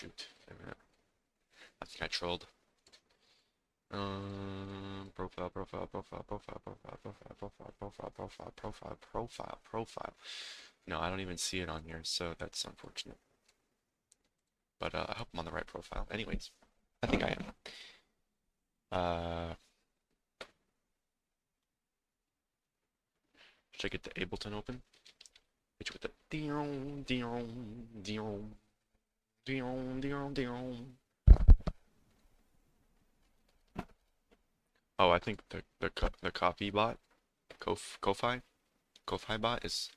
shoot. Wait a minute. I think I trolled. Profile. No, I don't even see it on here, so that's unfortunate. But I hope I'm on the right profile. Anyways, I think I am. Should I get the Ableton open? Which with the Oh, I think the copy bot, Ko-Fi bot is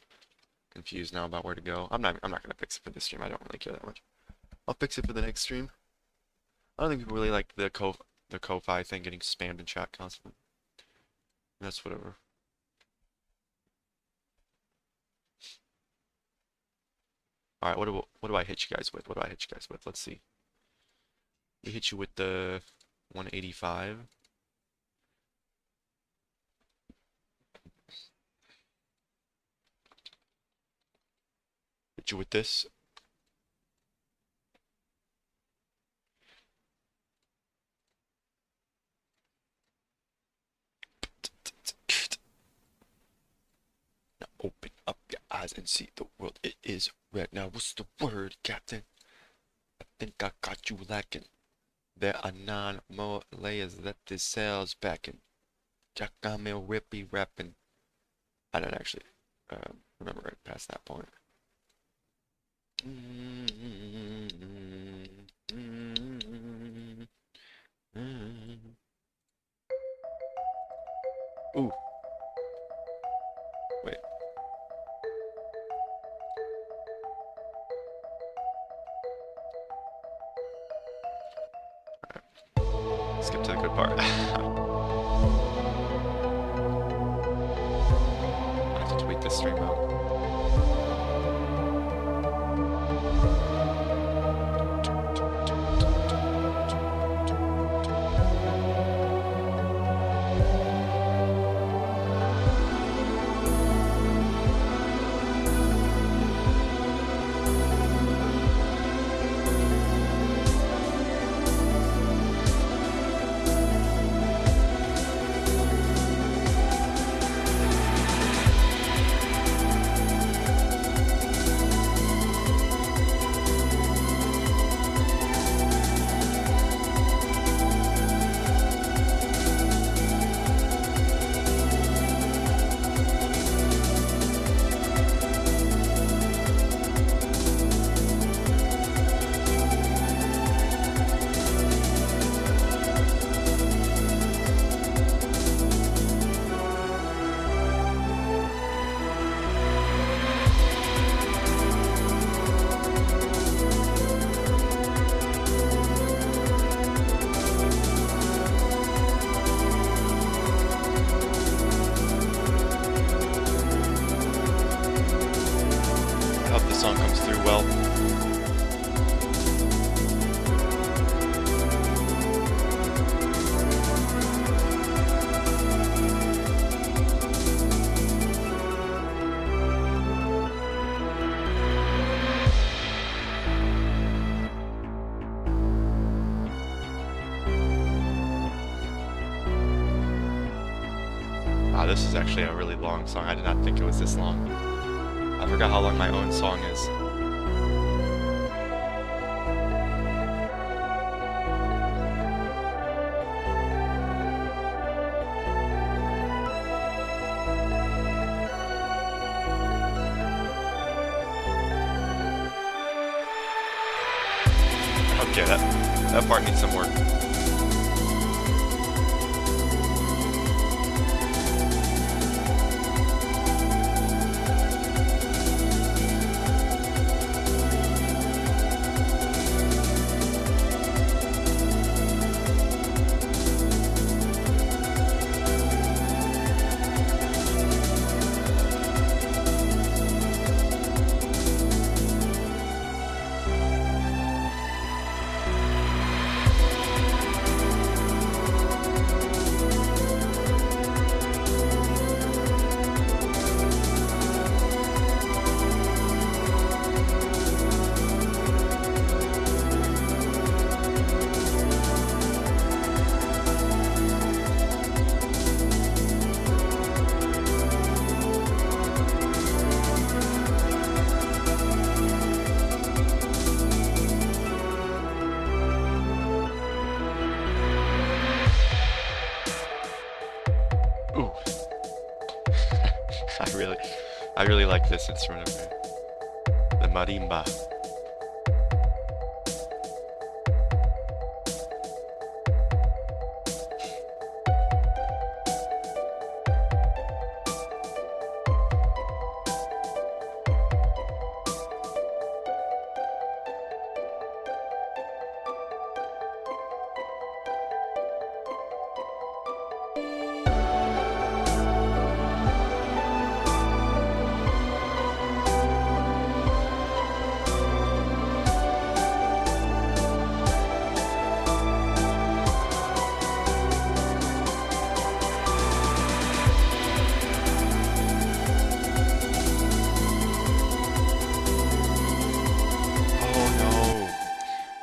confused now about where to go. I'm not gonna fix it for this stream. I don't really care that much. I'll fix it for the next stream. I don't think people really like the Ko-Fi thing getting spammed in chat constantly. That's whatever. All right, what do I hit you guys with? What do I hit you guys with? Let's see. We hit you with the 185. Hit you with this. Now open up your eyes and see the world. It is red. Now what's the word, Captain? I think I got you lacking. There are 9 more layers that this cell's backing. Jack Gamil Rippy rapping. I don't actually remember right past that point. Ooh. Wait. Alright. Skip to the good part. I have to tweet this stream out. This is actually a really long song. I did not think it was this long. I forgot how long my own song is. Okay, that part needs some work. I really like this instrument, the marimba.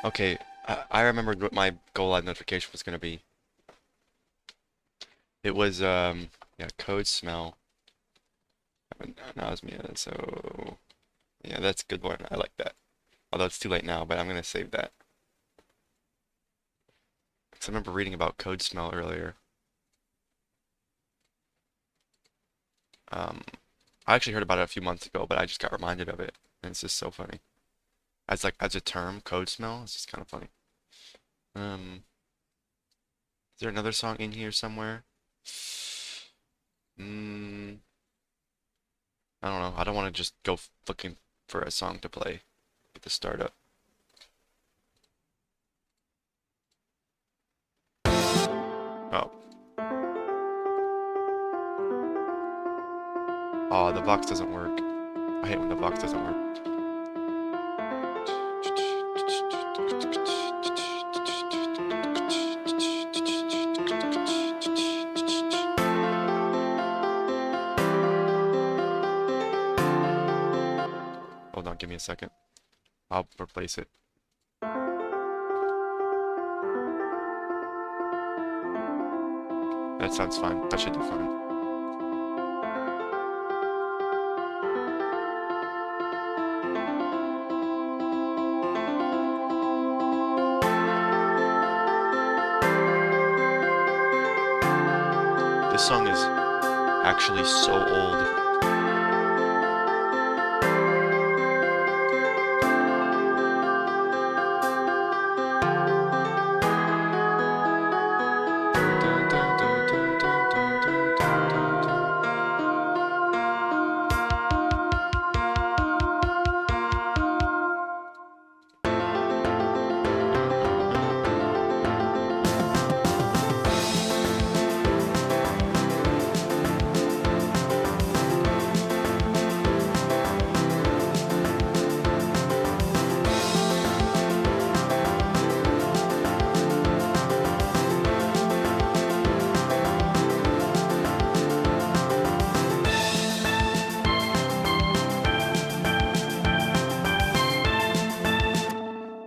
Okay, I remembered what my go live notification was gonna be. It was yeah, code smell. Anosmia, so yeah, that's a good one. I like that. Although it's too late now, but I'm gonna save that. 'Cause I remember reading about code smell earlier. I actually heard about it a few months ago, but I just got reminded of it, and it's just so funny. As like as a term, code smell, it's just kind of funny. Is there another song in here somewhere? I don't know. I don't want to just go looking for a song to play at the startup. Oh. Oh, the box doesn't work. I hate when the box doesn't work. Hold on, give me a second. I'll replace it. That sounds fine. That should do fine. This song is actually so old.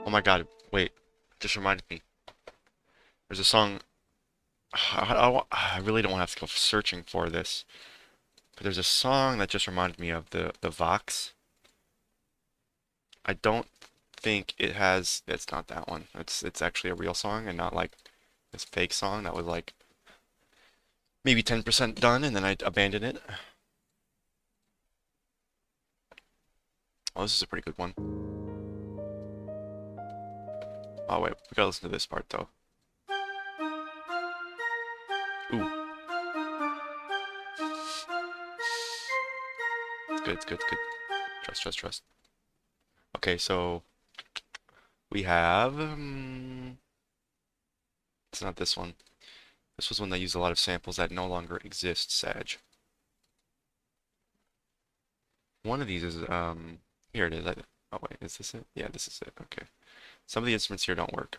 Oh my god, wait, just reminded me. There's a song, I really don't want to have to go searching for this, but there's a song that just reminded me of the Vox. I don't think it has, it's not that one. It's actually a real song and not like this fake song that was like maybe 10% done and then I abandoned it. Oh, this is a pretty good one. Oh wait, we gotta listen to this part though. Ooh. It's good, it's good, it's good. Trust, trust, trust. Okay, so we have it's not this one. This was one that used a lot of samples that no longer exist, Sag. One of these is here it is. Oh wait, is this it? Yeah, this is it. Okay. Some of the instruments here don't work.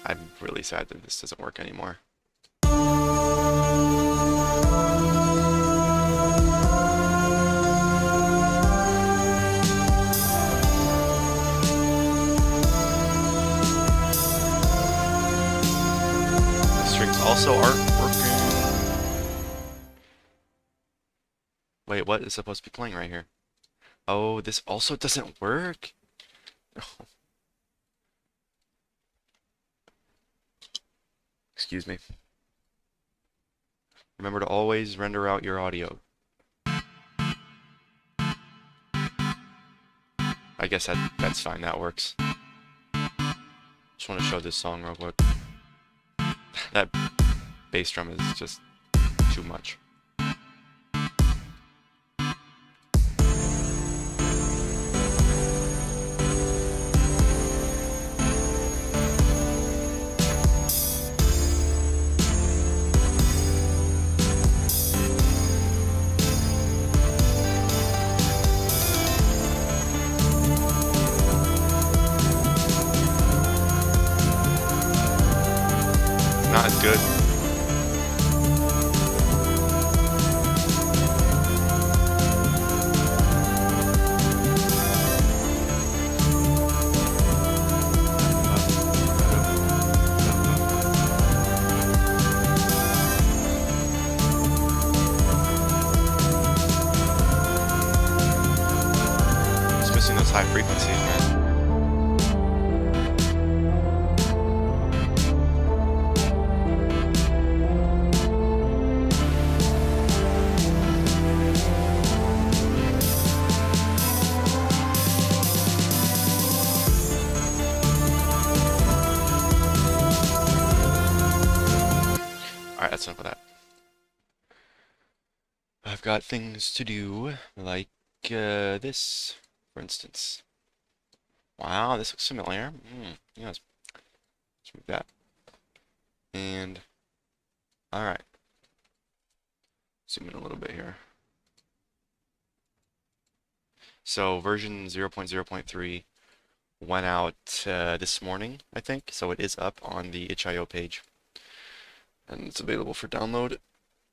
I'm really sad that this doesn't work anymore. also aren't working. Wait, what is supposed to be playing right here? Oh, this also doesn't work? Excuse me. Remember to always render out your audio. I guess that's fine, that works. Just want to show this song real quick. That bass drum is just too much. Not as good. It's missing those high frequencies, man. Alright, that's enough of that. I've got things to do, like this, for instance. Wow, this looks familiar. Yeah, let's move that. And, alright. Zoom in a little bit here. So, version 0.0.3 went out this morning, I think. So it is up on the itch.io page. And it's available for download.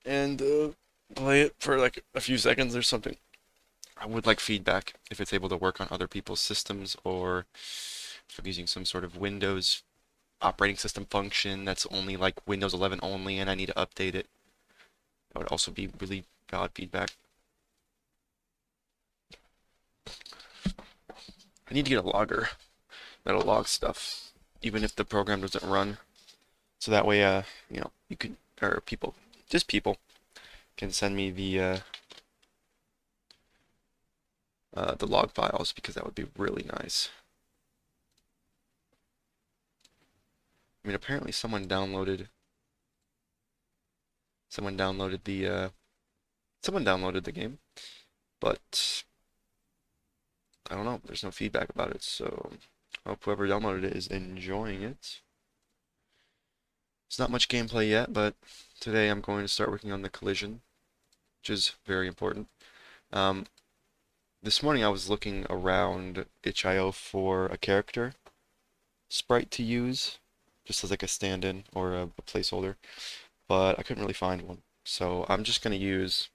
And play it for like a few seconds or something. I would like feedback if it's able to work on other people's systems, or if I'm using some sort of Windows operating system function that's only like Windows 11 only and I need to update it. That would also be really valid feedback. I need to get a logger that'll log stuff, even if the program doesn't run. So that way, you know, you could, or people, just people, can send me the log files, because that would be really nice. I mean, apparently someone downloaded the game, but I don't know. There's no feedback about it, so I hope whoever downloaded it is enjoying it. It's not much gameplay yet, but today I'm going to start working on the collision, which is very important. This morning I was looking around itch.io for a character sprite to use, just as like a stand-in or a placeholder, but I couldn't really find one. So I'm just gonna use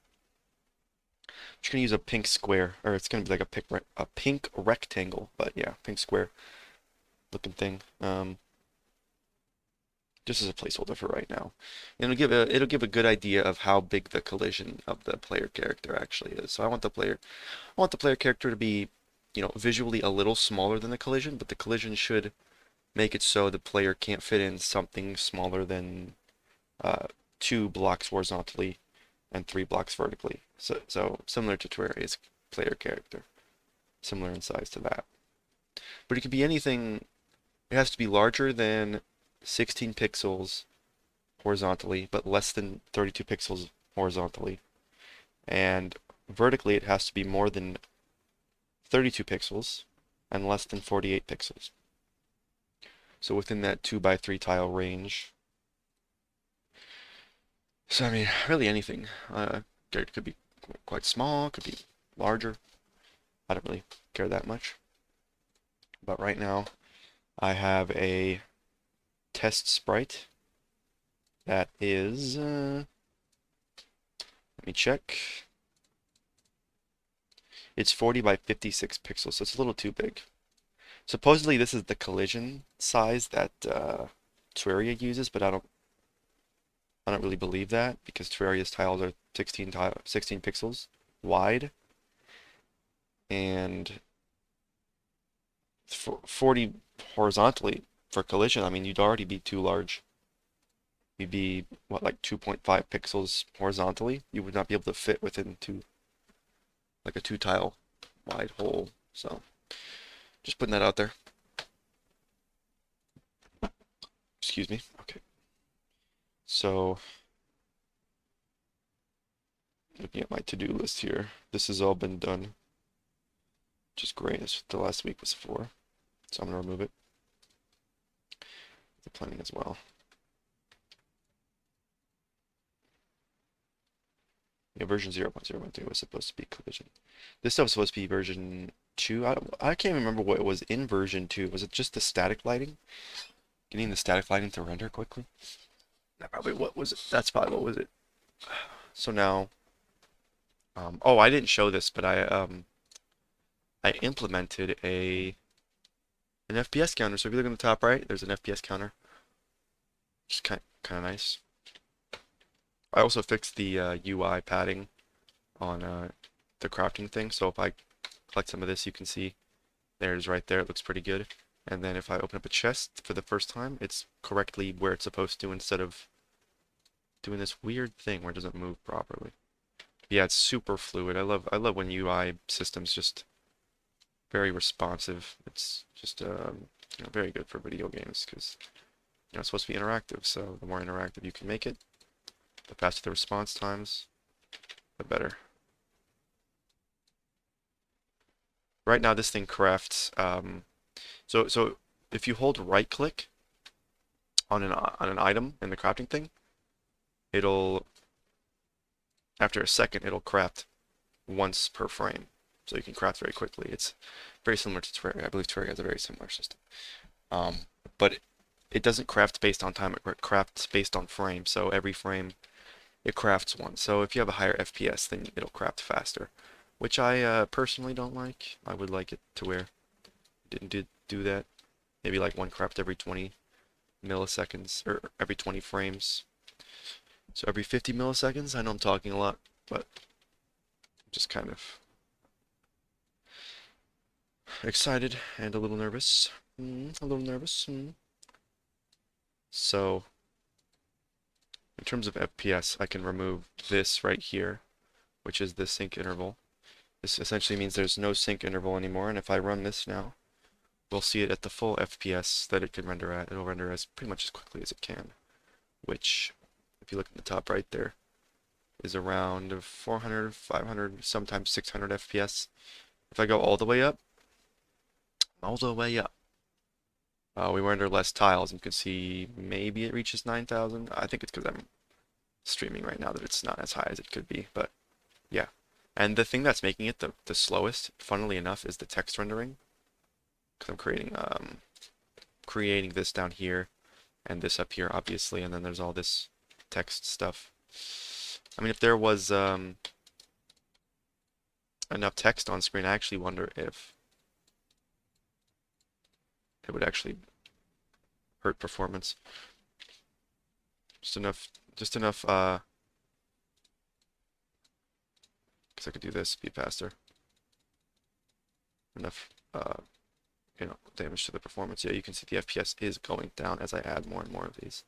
a pink square, or it's gonna be like a pink rectangle, but yeah, pink square looking thing. Just as a placeholder for right now. And it'll give a good idea of how big the collision of the player character actually is. So I want the player character to be, you know, visually a little smaller than the collision, but the collision should make it so the player can't fit in something smaller than 2 blocks horizontally and 3 blocks vertically. So similar to Terraria's player character, similar in size to that. But it could be anything. It has to be larger than 16 pixels horizontally, but less than 32 pixels horizontally. And vertically, it has to be more than 32 pixels and less than 48 pixels. So within that 2x3 tile range. So I mean, really anything. It could be quite small, could be larger. I don't really care that much. But right now, I have a test sprite that is, let me check. It's 40 by 56 pixels, so it's a little too big. Supposedly this is the collision size that Terraria uses, but I don't I don't really believe that because Terraria's tiles are 16 pixels wide and 40 horizontally for collision. I mean, you'd already be too large. You'd be, what, like 2.5 pixels horizontally? You would not be able to fit within like a 2 tile wide hole. So, just putting that out there. Excuse me. Okay. So, looking at my to-do list here, this has all been done, which is great. That's what the last week was for. So I'm going to remove it. The planning as well. Yeah, version 0.0.3 was supposed to be collision. This stuff was supposed to be version 2. I can't remember what it was in version 2. Was it just the static lighting? Getting the static lighting to render quickly? That probably what was it? That's probably what was it. So now, oh, I didn't show this, but I implemented an FPS counter. So if you look on the top right, there's an FPS counter. Just kind of nice. I also fixed the UI padding on the crafting thing. So if I collect some of this, you can see there's right there. It looks pretty good. And then if I open up a chest for the first time, it's correctly where it's supposed to instead of doing this weird thing where it doesn't move properly. Yeah, it's super fluid. I love when UI systems just very responsive. It's just very good for video games because it's supposed to be interactive. So the more interactive you can make it, the faster the response times, the better. Right now, this thing crafts. So if you hold right click on an item in the crafting thing, it'll after a second it'll craft once per frame, so you can craft very quickly. It's very similar to Terraria. I believe Terraria has a very similar system, but it doesn't craft based on time. It crafts based on frame. So every frame it crafts one. So if you have a higher FPS, then it'll craft faster, which I personally don't like. I would like it to where it didn't do that. Maybe like one craft every 20 milliseconds or every 20 frames. So every 50 milliseconds. I know I'm talking a lot, but I'm just kind of excited and a little nervous. A little nervous. So in terms of FPS, I can remove this right here, which is the sync interval. This essentially means there's no sync interval anymore, and if I run this now, we'll see it at the full FPS that it can render at. It'll render as pretty much as quickly as it can, which, if you look at the top right there, is around 400, 500, sometimes 600 FPS. If I go all the way up, we render less tiles, and you can see maybe it reaches 9,000. I think it's because I'm streaming right now that it's not as high as it could be, but yeah. And the thing that's making it the slowest, funnily enough, is the text rendering, because I'm creating this down here and this up here, obviously, and then there's all this text stuff. I mean, if there was enough text on screen, I actually wonder if it would actually hurt performance. Just enough, because I could do this, be faster. Enough, damage to the performance. Yeah, you can see the FPS is going down as I add more and more of these.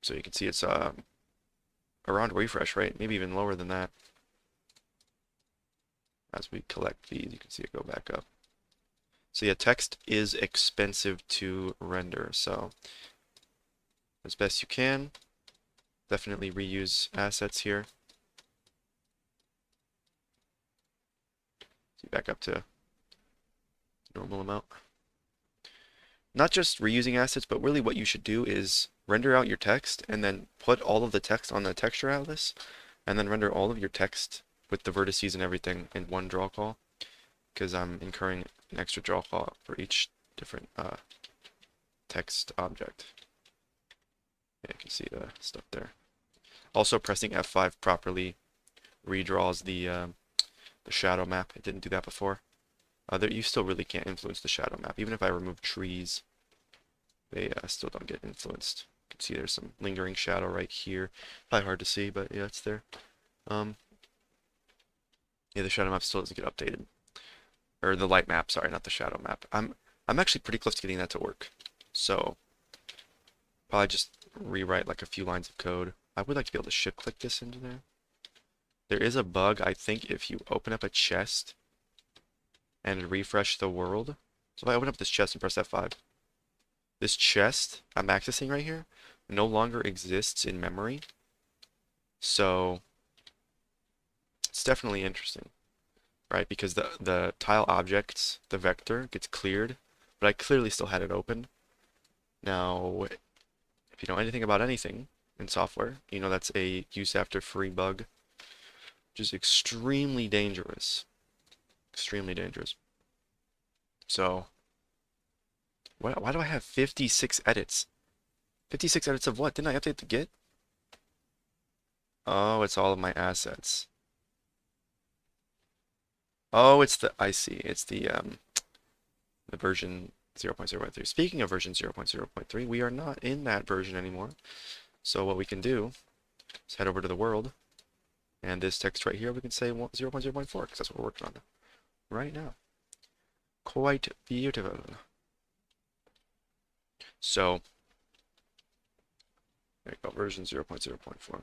So you can see it's around refresh rate, maybe even lower than that. As we collect these, you can see it go back up. So yeah, text is expensive to render, so as best you can, definitely reuse assets here. See, back up to normal amount. Not just reusing assets, but really what you should do is render out your text and then put all of the text on the texture atlas and then render all of your text with the vertices and everything in one draw call, because I'm incurring an extra draw call for each different text object. Yeah, you can see the stuff there. Also, pressing F5 properly redraws the shadow map. It didn't do that before. You still really can't influence the shadow map. Even if I remove trees, they still don't get influenced. can see there's some lingering shadow right here. Probably hard to see, but yeah, it's there. Yeah, the shadow map still doesn't get updated. Or the light map, sorry, not the shadow map. I'm actually pretty close to getting that to work. So probably just rewrite like a few lines of code. I would like to be able to shift click this into there. There is a bug, I think, if you open up a chest and refresh the world. So if I open up this chest and press F5, this chest I'm accessing right here no longer exists in memory. So it's definitely interesting, right? Because the tile objects, the vector, gets cleared, but I clearly still had it open. Now, if you know anything about anything in software, you know that's a use after free bug, which is extremely dangerous. Extremely dangerous. So, why do I have 56 edits? 56 edits of what? Didn't I update the Git? Oh, it's all of my assets. Oh, I see. It's the version 0.0.3. Speaking of version 0.0.3, we are not in that version anymore. So what we can do is head over to the world, and this text right here, we can say 0.0.4, because that's what we're working on right now. Quite beautiful. So, there you go, version 0.0.4.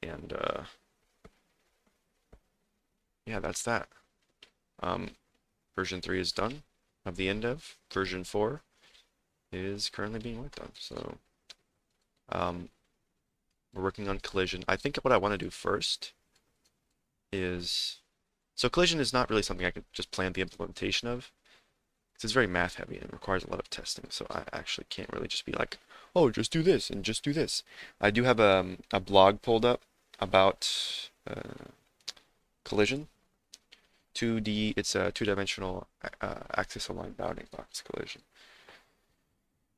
And, yeah, that's that. Version 3 is done of the end of. Version 4 is currently being worked on. So, we're working on collision. I think what I want to do first is... So collision is not really something I could just plan the implementation of. It's very math heavy and it requires a lot of testing. So I actually can't really just be like, oh, just do this and just do this. I do have a blog pulled up about collision. 2D, it's a two-dimensional axis aligned bounding box collision.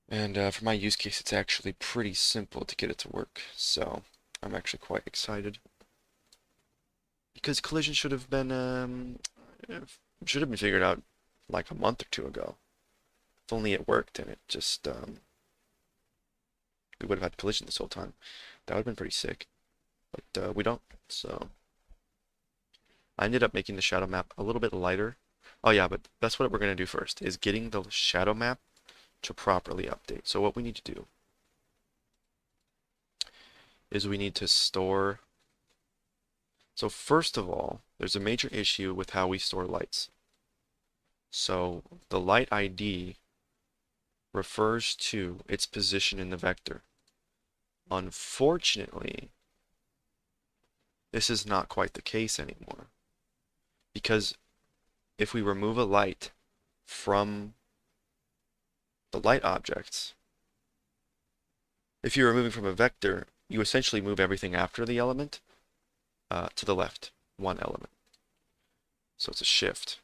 And for my use case, it's actually pretty simple to get it to work. So I'm actually quite excited. Because collision should have been figured out like a month or two ago. If only it worked and it just we would have had collision this whole time. That would have been pretty sick. But we don't. So I ended up making the shadow map a little bit lighter. Oh yeah, but that's what we're gonna do first, is getting the shadow map to properly update. So what we need to do is we need to store. So first of all, there's a major issue with how we store lights. So the light ID refers to its position in the vector. Unfortunately, this is not quite the case anymore. Because if we remove a light from the light objects, if you're removing from a vector, you essentially move everything after the element to the left, one element. So it's a shift.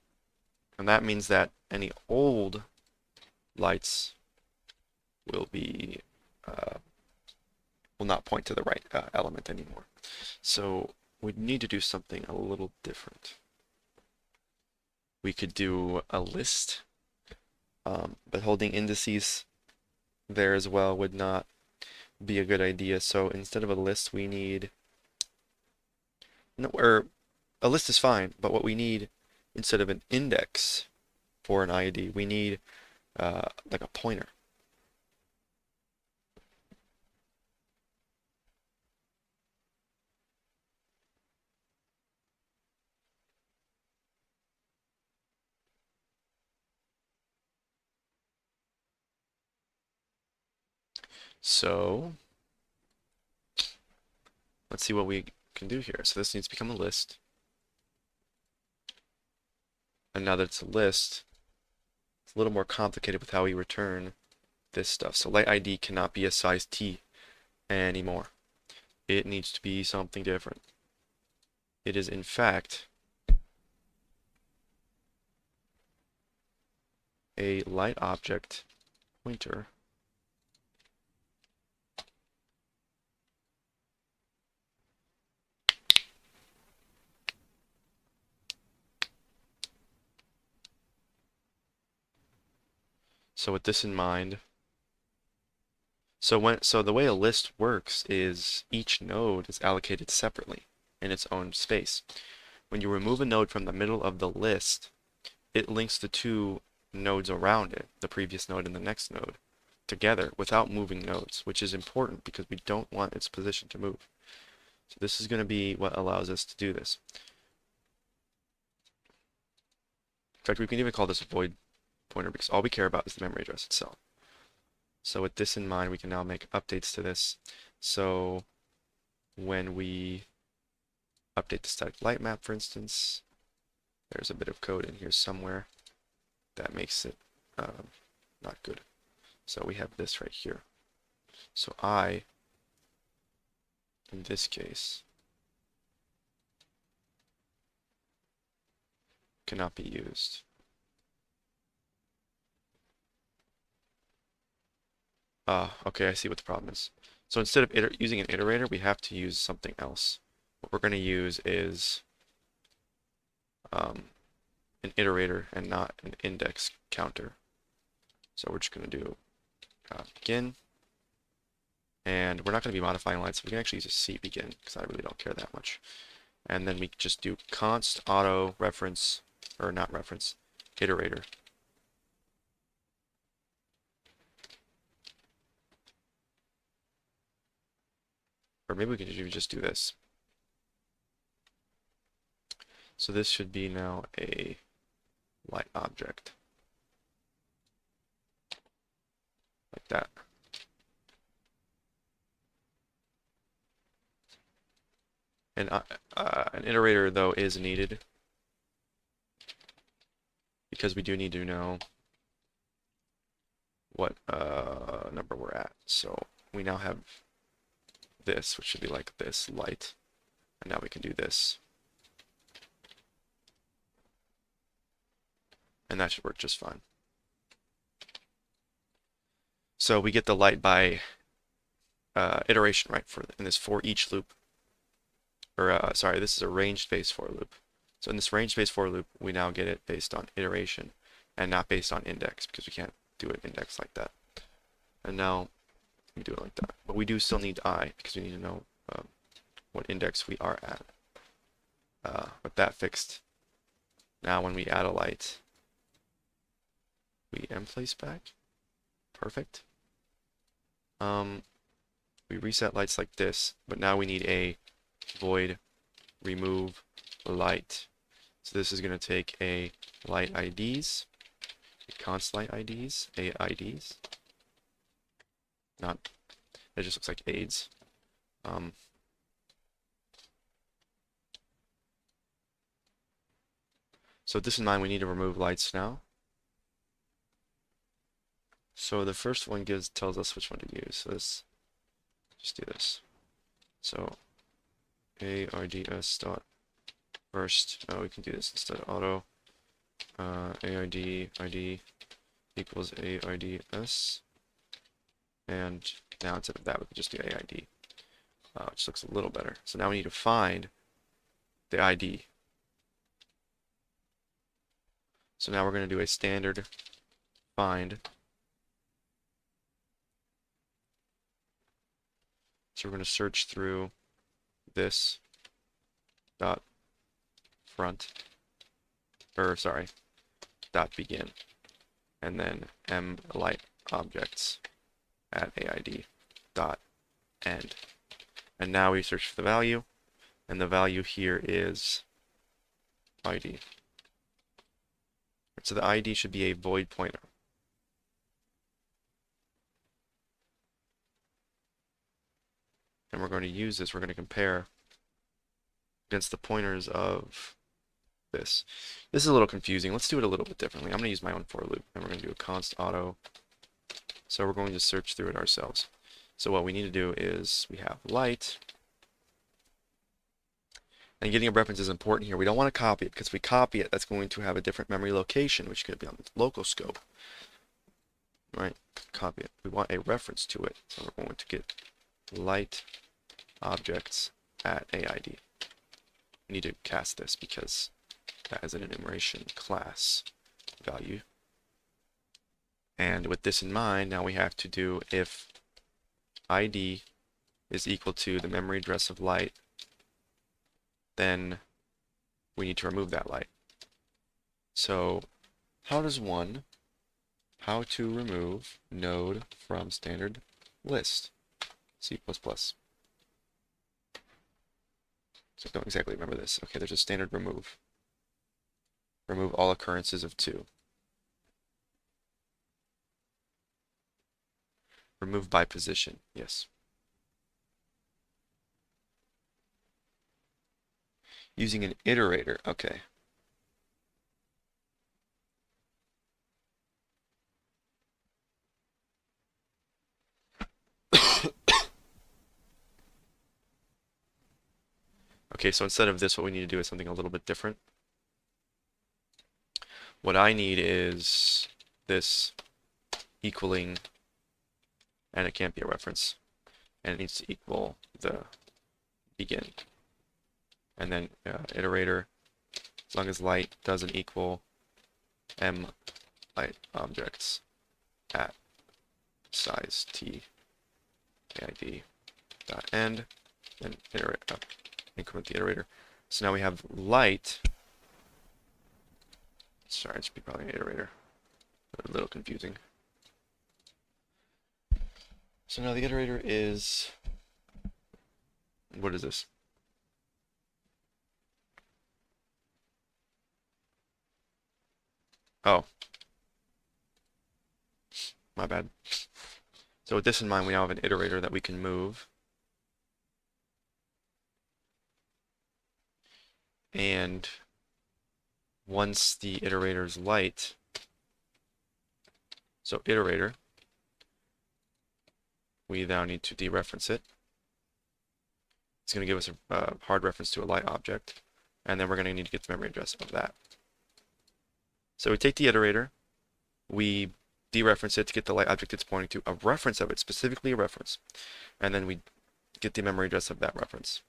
And that means that any old lights will be will not point to the right element anymore. So we need to do something a little different. We could do a list, but holding indices there as well would not be a good idea. So instead of a list, we need, no, or a list is fine, but what we need instead of an index for an ID, we need like a pointer. So let's see what we can do here. So this needs to become a list. And now that it's a list, it's a little more complicated with how we return this stuff. So light ID cannot be a size T anymore. It needs to be something different. It is in fact a light object pointer. So with this in mind, So the way a list works is each node is allocated separately in its own space. When you remove a node from the middle of the list, it links the two nodes around it, the previous node and the next node, together without moving nodes, which is important because we don't want its position to move. So this is going to be what allows us to do this. In fact, we can even call this a void pointer because all we care about is the memory address itself. So with this in mind, we can now make updates to this. So when we update the static light map, for instance, there's a bit of code in here somewhere that makes it not good. So we have this right here. So I, in this case, cannot be used. Okay, I see what the problem is. So instead of using an iterator, we have to use something else. What we're going to use is an iterator and not an index counter. So we're just going to do begin, and we're not going to be modifying lights, so we can actually just see begin because I really don't care that much. And then we just do const auto reference, or not reference, iterator. Or maybe we can even just do this. So this should be now a light object. Like that. And an iterator, though, is needed because we do need to know what number we're at. So we now have this, which should be like this, light. And now we can do this. And that should work just fine. So we get the light by iteration, right, in this for each loop. Or sorry, this is a range-based for loop. So in this range-based for loop, we now get it based on iteration and not based on index because we can't do an index like that. And now we do it like that. But we do still need I because we need to know what index we are at. With that fixed, now when we add a light, we emplace back. Perfect. We reset lights like this, but now we need a void remove light. So this is going to take a light IDs, a const light IDs, AIDs. Not, it just looks like AIDS. So with this in mind, we need to remove lights now. So the first one tells us which one to use. So let's just do this. So ARDS dot first. Oh, we can do this instead of auto. ARD ID equals ARDS. And now instead of that, we can just do AID, which looks a little better. So now we need to find the ID. So now we're going to do a standard find. So we're going to search through this dot front, or sorry, dot begin, and then mlight objects at AID dot end. And now we search for the value, and the value here is ID. So the ID should be a void pointer. And we're going to use this, we're going to compare against the pointers of this. This is a little confusing. Let's do it a little bit differently. I'm going to use my own for loop, and we're going to do a const auto. So we're going to search through it ourselves. So what we need to do is we have light. And getting a reference is important here. We don't want to copy it, because if we copy it, that's going to have a different memory location, which could be on the local scope. Right? Copy it. We want a reference to it. So we're going to get light objects at AID. We need to cast this because that is an enumeration class value. And with this in mind, now we have to do if ID is equal to the memory address of light, then we need to remove that light. So how to remove node from standard list, C++. So I don't exactly remember this. Okay, there's a standard remove. Remove all occurrences of 2. Remove by position, yes. Using an iterator, okay. Okay, so instead of this, what we need to do is something a little bit different. What I need is this equaling, and it can't be a reference, and it needs to equal the begin. And then iterator, as long as light doesn't equal m light objects at size t id dot end, then increment the iterator. So now we have light. Sorry, it should be probably an iterator. A little confusing. So now the iterator is, what is this? Oh, my bad. So with this in mind, we now have an iterator that we can move. And once the iterator is light, so iterator, we now need to dereference it. It's going to give us a hard reference to a light object, and then we're going to need to get the memory address of that. So we take the iterator, we dereference it to get the light object it's pointing to, a reference of it, specifically a reference, and then we get the memory address of that reference.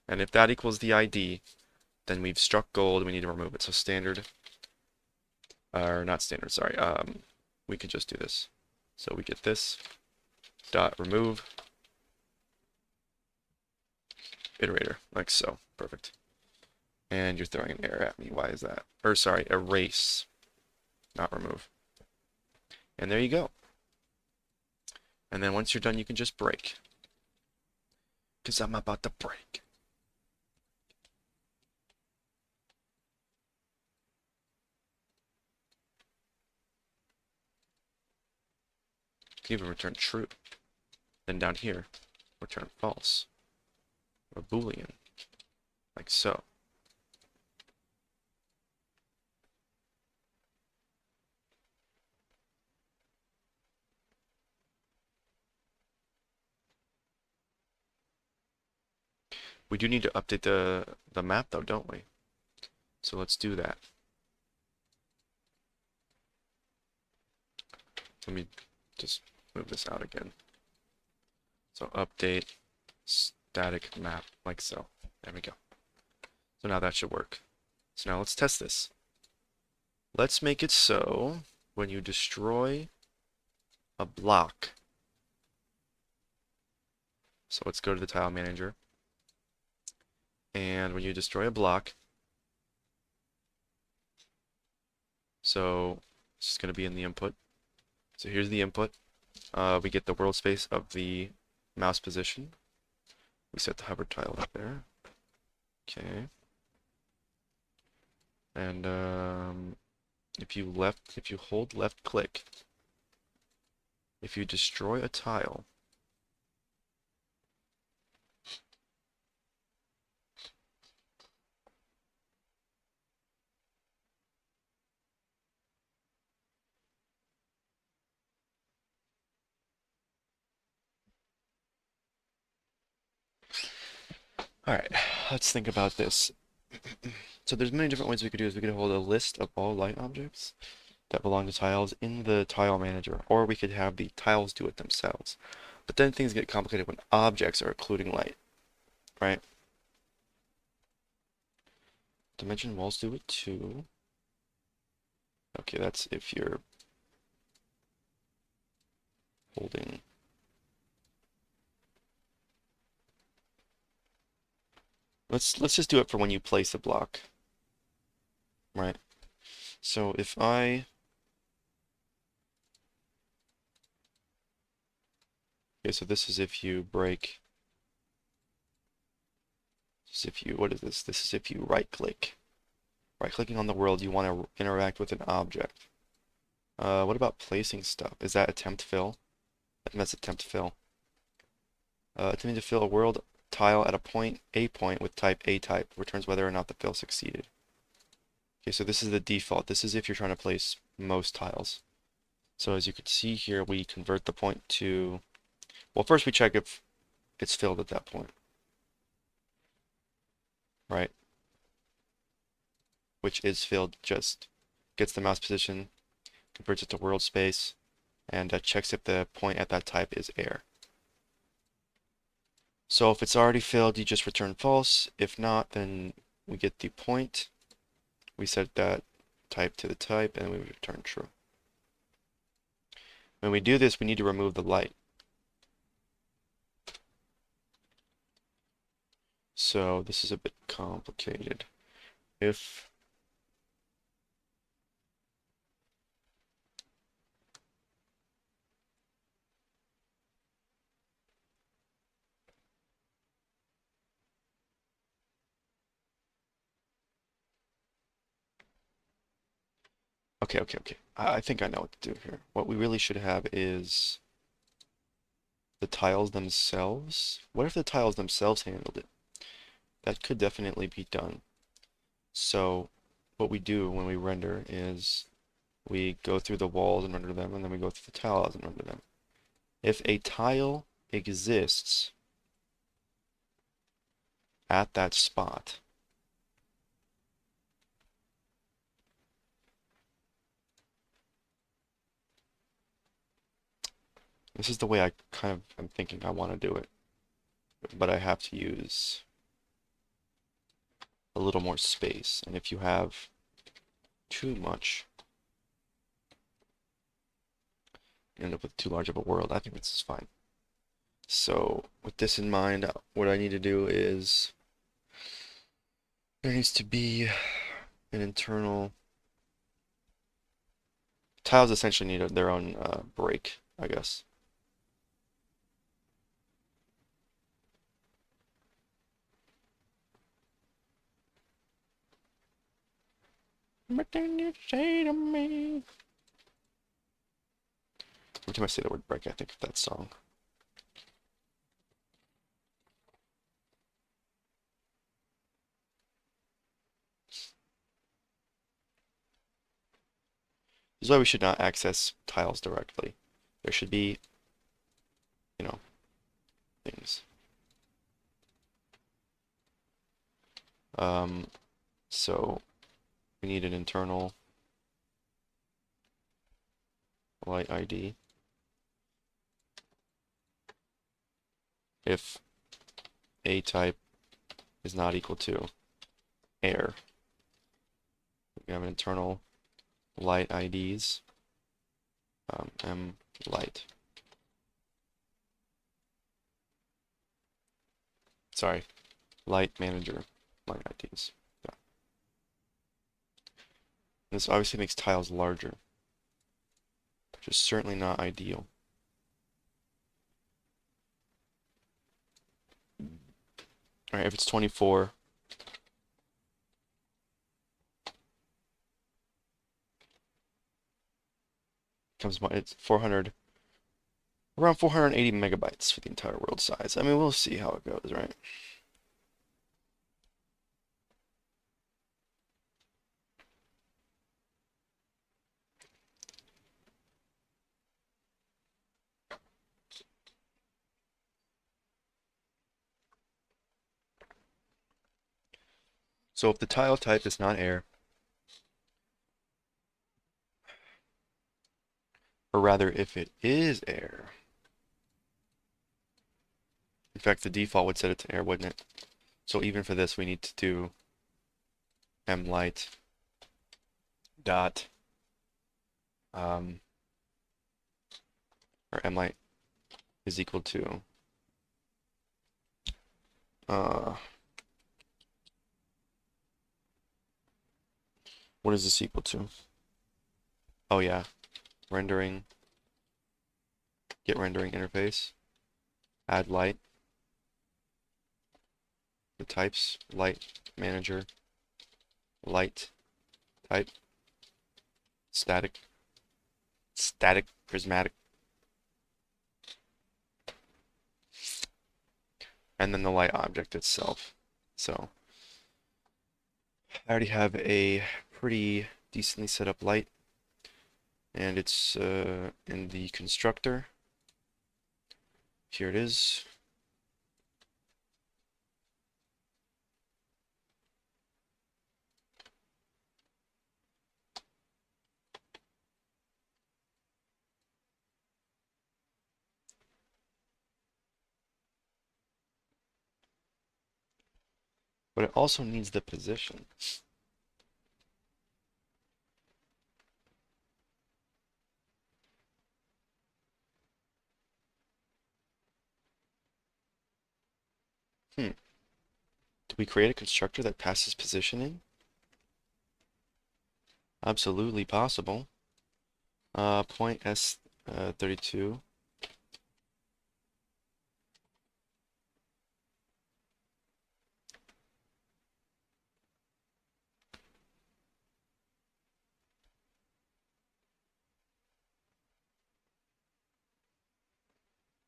And if that equals the ID, then we've struck gold, we need to remove it. So standard, or not standard, sorry, we could just do this. So we get this, dot remove, iterator, like so, perfect. And you're throwing an error at me, why is that? Or sorry, erase, not remove. And there you go. And then once you're done, you can just break. Because I'm about to break. You can even return true. Then down here, return false. Or Boolean. Like so. We do need to update the map though, don't we? So let's do that. Let me just move this out again. So update static map, like so. There we go. So now that should work. So now let's test this. Let's make it so when you destroy a block. So let's go to the tile manager. And when you destroy a block, so this is going to be in the input. So here's the input. We get the world space of the mouse position. We set the hover tile up there. Okay. And if you hold left click, if you destroy a tile, alright, let's think about this. So there's many different ways we could do this. We could hold a list of all light objects that belong to tiles in the tile manager, or we could have the tiles do it themselves. But then things get complicated when objects are including light, right? Dimension walls do it too. Okay, that's if you're holding Let's just do it for when you place a block, right? So if I okay, so this is if you break. This is if you what is this? This is if you right click. Right clicking on the world, you want to interact with an object. What about placing stuff? Is that attempt fill? I think that's attempt fill. Attempting to fill a world tile at a point with type A type returns whether or not the fill succeeded. Okay, so this is the default. This is if you're trying to place most tiles. So as you can see here, we convert the point to, well, first we check if it's filled at that point, right? Which is filled, just gets the mouse position, converts it to world space, and checks if the point at that type is air. So if it's already filled, you just return false. If not, then we get the point. We set that type to the type, and we return true. When we do this, we need to remove the light. So this is a bit complicated. If okay. I think I know what to do here. What we really should have is the tiles themselves. What if the tiles themselves handled it? That could definitely be done. So what we do when we render is we go through the walls and render them, and then we go through the tiles and render them. If a tile exists at that spot, this is the way I kind of am thinking I want to do it, but I have to use a little more space. And if you have too much, you end up with too large of a world. I think this is fine. So with this in mind, what I need to do is there needs to be an internal tiles essentially need their own break, I guess. What did you say to me? Every time I say the word break, I think of that song. This is why we should not access tiles directly. There should be, you know, things. So we need an internal light ID. If a type is not equal to air, we have an internal light IDs, M light. Sorry, light manager light IDs. Yeah. This obviously makes tiles larger, which is certainly not ideal. All right, if it's 24, it's 400, around 480 megabytes for the entire world size. I mean, we'll see how it goes, right? So if the tile type is not air, or rather if it is air, in fact the default would set it to air, wouldn't it? So even for this we need to do mlight dot or mlight is equal to What is this equal to? Oh yeah, rendering, get rendering interface, add light, the types, light manager, light type, static, static, prismatic, and then the light object itself. So I already have a pretty decently set up light, and it's in the constructor. Here it is. But it also needs the position. Do we create a constructor that passes positioning? Absolutely possible. Point S32.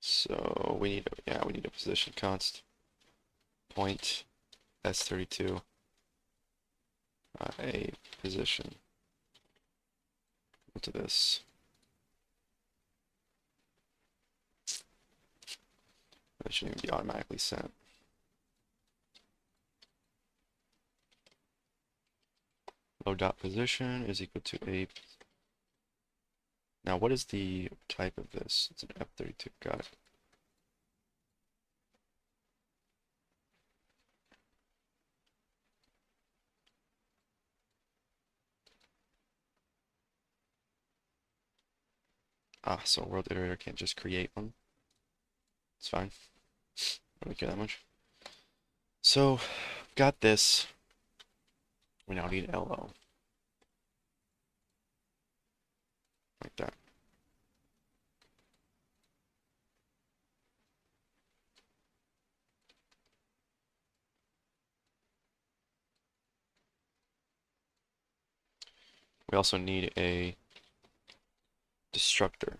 So we need we need a position const. Point S32. A position. To this. That shouldn't even be automatically sent. Low dot position is equal to a. Now what is the type of this? It's an F32. Got it. Ah, so world iterator can't just create one. It's fine. I don't care that much. So, got this. We now need LO. Like that. We also need a destructor.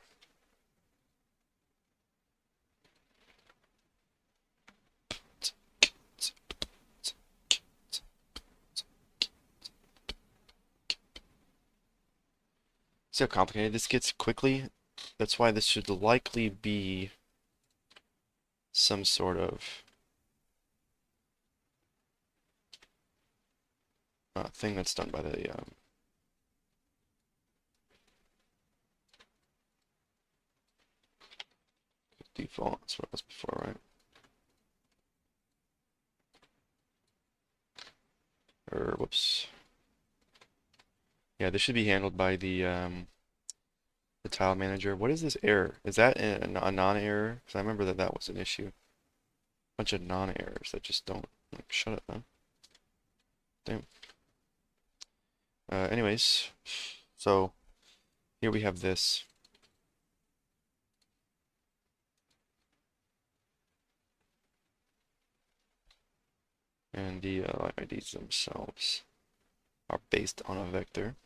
See how complicated this gets quickly? That's why this should likely be some sort of thing that's done by the default. That's what it was before, right? Or whoops. Yeah, this should be handled by the tile manager. What is this error? Is that a non-error? Because I remember that that was an issue. Bunch of non-errors that just don't like, shut up, man. Damn. Anyways, so here we have this. And the IDs themselves are based on a vector.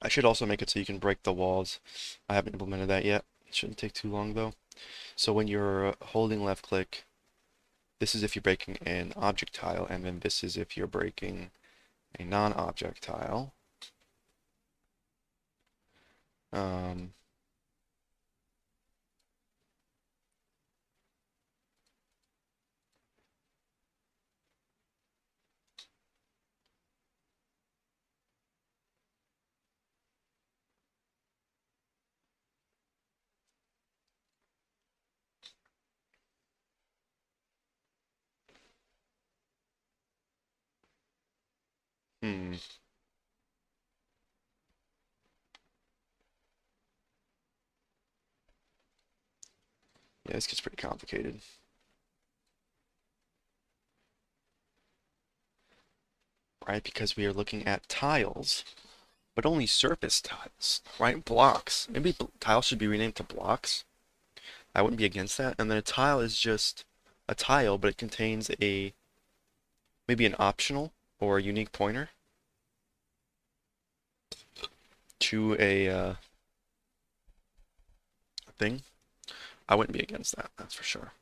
I should also make it so you can break the walls. I haven't implemented that yet. It shouldn't take too long though. So when you're holding left click, this is if you're breaking an object tile, and then this is if you're breaking a non-object tile. Um, Yeah, this gets pretty complicated. Right, because we are looking at tiles, but only surface tiles, right? Blocks. Maybe tiles should be renamed to blocks. I wouldn't be against that. And then a tile is just a tile, but it contains a maybe an optional or a unique pointer to a thing. I wouldn't be against that, that's for sure.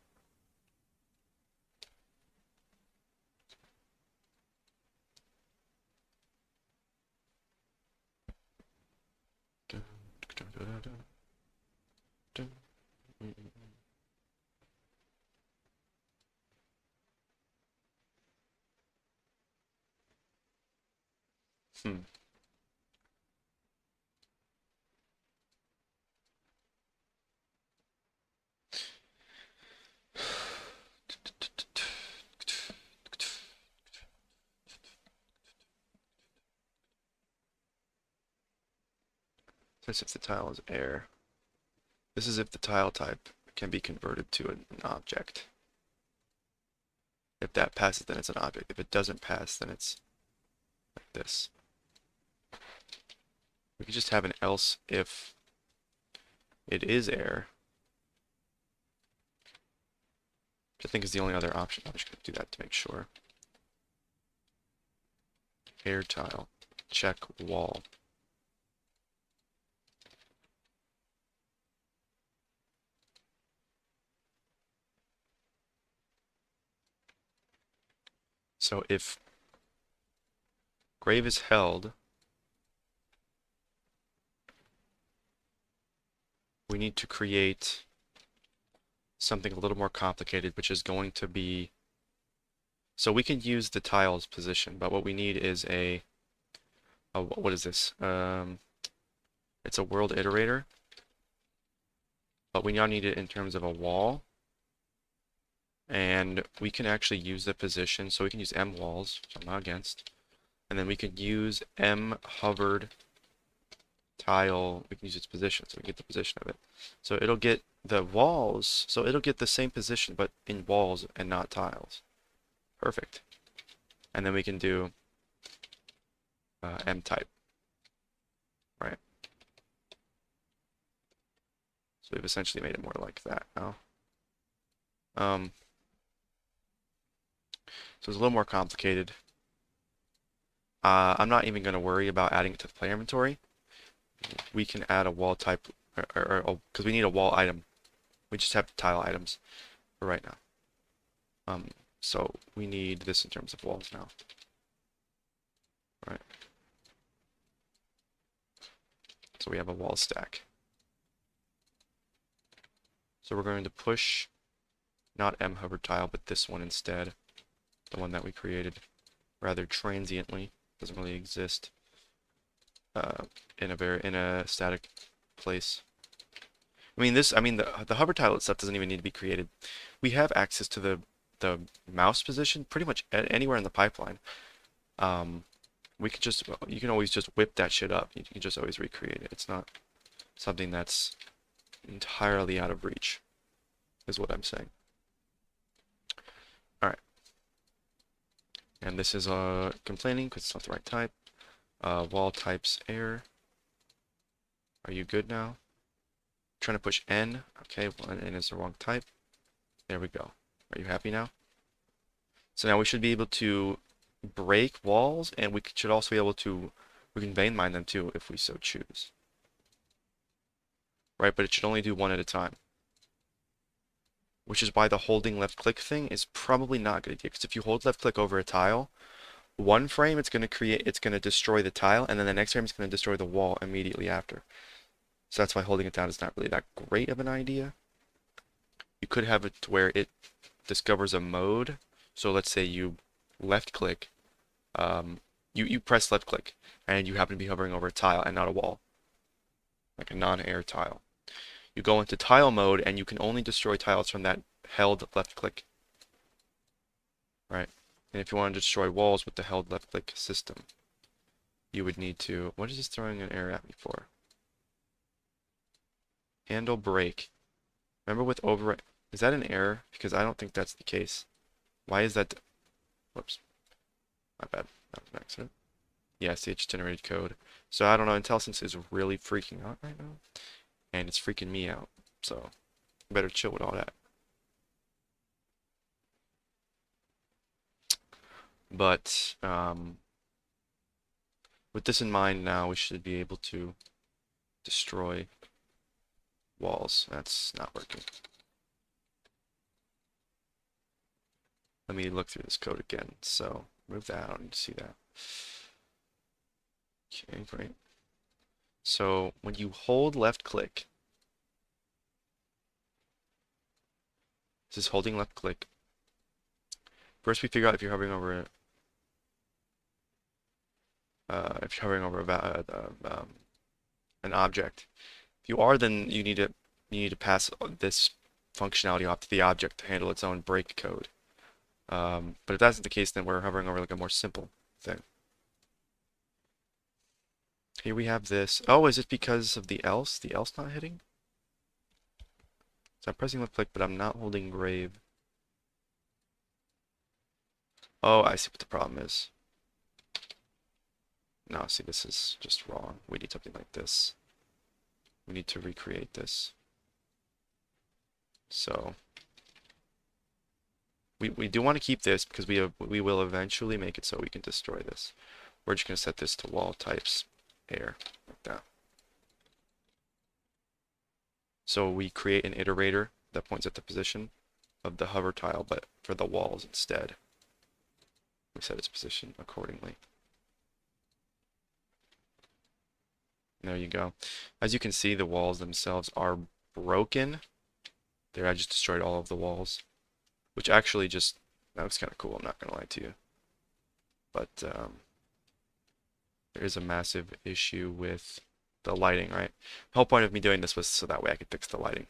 Hmm. This if the tile is air. This is if the tile type can be converted to an object. If that passes, then it's an object. If it doesn't pass, then it's like this. We could just have an else if it is air, which I think is the only other option. I'm just going to do that to make sure. Air tile, check wall. So if grave is held, we need to create something a little more complicated, which is going to be, so we can use the tile's position, but what we need is what is this? It's a world iterator, but we now need it in terms of a wall. And we can actually use the position, so we can use M walls, which I'm not against. And then we can use M hovered tile, we can use its position, so we get the position of it. So it'll get the walls, so it'll get the same position, but in walls and not tiles. Perfect. And then we can do M type, right? So we've essentially made it more like that now. So it's a little more complicated. I'm not even going to worry about adding it to the player inventory. We can add a wall type, because we need a wall item. We just have tile items for right now. So we need this in terms of walls now. Right. So we have a wall stack. So we're going to push not M hover tile, but this one instead, the one that we created rather transiently. Doesn't really exist in a static place. I mean the hover tile itself doesn't even need to be created. We have access to the mouse position pretty much anywhere in the pipeline. We could just, you can always just whip that shit up. You can just always recreate it. It's not something that's entirely out of reach, is what I'm saying. Alright. And this is complaining because it's not the right type. Wall types air. Are you good now? Trying to push N. Okay, well, N is the wrong type. There we go. Are you happy now? So now we should be able to break walls, and we should also be able to, we can vein mine them too if we so choose. Right, but it should only do one at a time. Which is why the holding left click thing is probably not a good idea, because if you hold left click over a tile, one frame it's going to destroy the tile, and then the next frame it's going to destroy the wall immediately after. So that's why holding it down is not really that great of an idea. You could have it to where it discovers a mode. So let's say you left click, you press left click, and you happen to be hovering over a tile and not a wall, like a non-air tile. You go into tile mode, and you can only destroy tiles from that held left click. Right? And if you want to destroy walls with the held left click system, you would need to, what is this throwing an error at me for? Handle break. Remember with override, Is that an error? Because I don't think that's the case. Why is that? Whoops, my bad. That was an accident. Yeah, CH generated code. So I don't know, IntelliSense is really freaking out right now. And it's freaking me out. So better chill with all that. But with this in mind now, we should be able to destroy walls. That's not working. Let me look through this code again. So move that. I don't need to see that. Okay, great. So when you hold left click, this is holding left click. First, we figure out if you're hovering over an object. If you are, then you need to pass this functionality off to the object to handle its own break code. But if that's the case, then we're hovering over like a more simple thing. Here we have this. Oh, is it because of the else? The else not hitting? So I'm pressing left click, but I'm not holding grave. Oh, I see what the problem is. No, see, this is just wrong. We need something like this. We need to recreate this. So we do want to keep this because we will eventually make it so we can destroy this. We're just going to set this to wall types air like that. So we create an iterator that points at the position of the hover tile, but for the walls instead. We set its position accordingly. There you go. As you can see, the walls themselves are broken. There, I just destroyed all of the walls, which actually just, that was kind of cool, I'm not going to lie to you. But there is a massive issue with the lighting, right? The whole point of me doing this was so that way I could fix the lighting.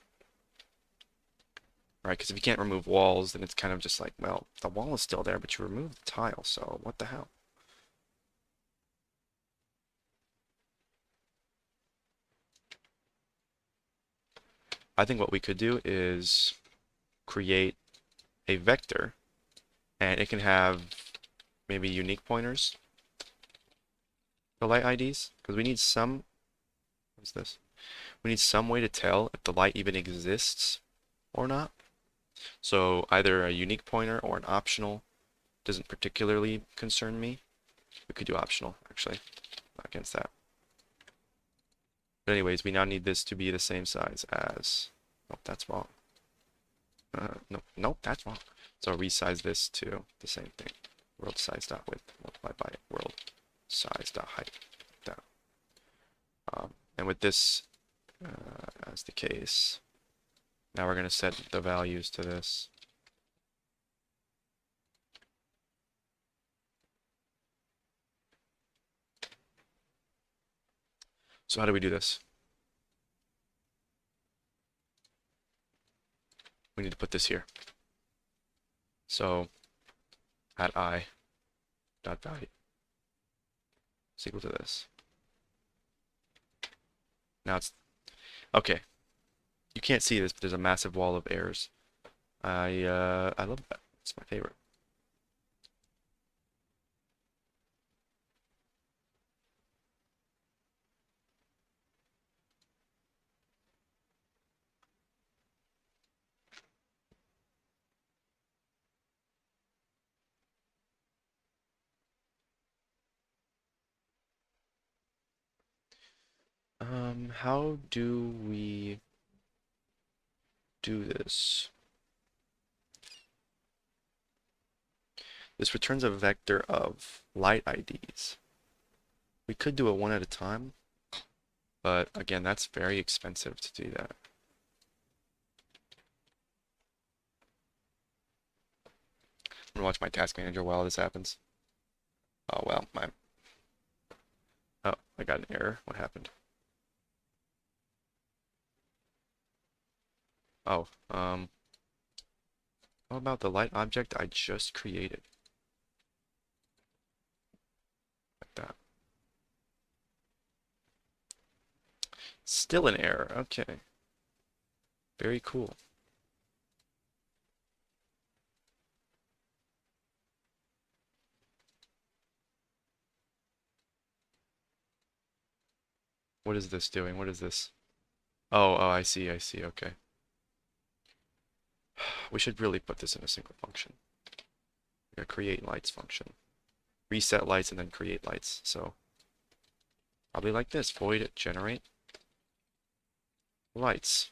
Right, because if you can't remove walls, then it's kind of just like, well, the wall is still there, but you removed the tile, so what the hell? I think what we could do is create a vector, and it can have maybe unique pointers for light IDs, because we need some, what's this? We need some way to tell if the light even exists or not. So either a unique pointer or an optional doesn't particularly concern me. We could do optional, actually, not against that. But anyways, we now need this to be the same size as, nope, that's wrong. Nope, that's wrong. So resize this to the same thing. World size dot width multiplied by world size dot height. Like that. And with this as the case, now we're going to set the values to this. So how do we do this? We need to put this here. So at I dot value is equal to this. Now it's okay. You can't see this, but there's a massive wall of errors. I love that. It's my favorite. How do we do this? This returns a vector of light IDs. We could do it one at a time, but again, that's very expensive to do that. I'm gonna watch my task manager while this happens. Oh well, oh, I got an error. What happened? Oh, how about the light object I just created? Like that. Still an error. Okay. Very cool. What is this doing? What is this? Oh, I see, okay. We should really put this in a single function. A create lights function. Reset lights and then create lights. So probably like this, void generate lights.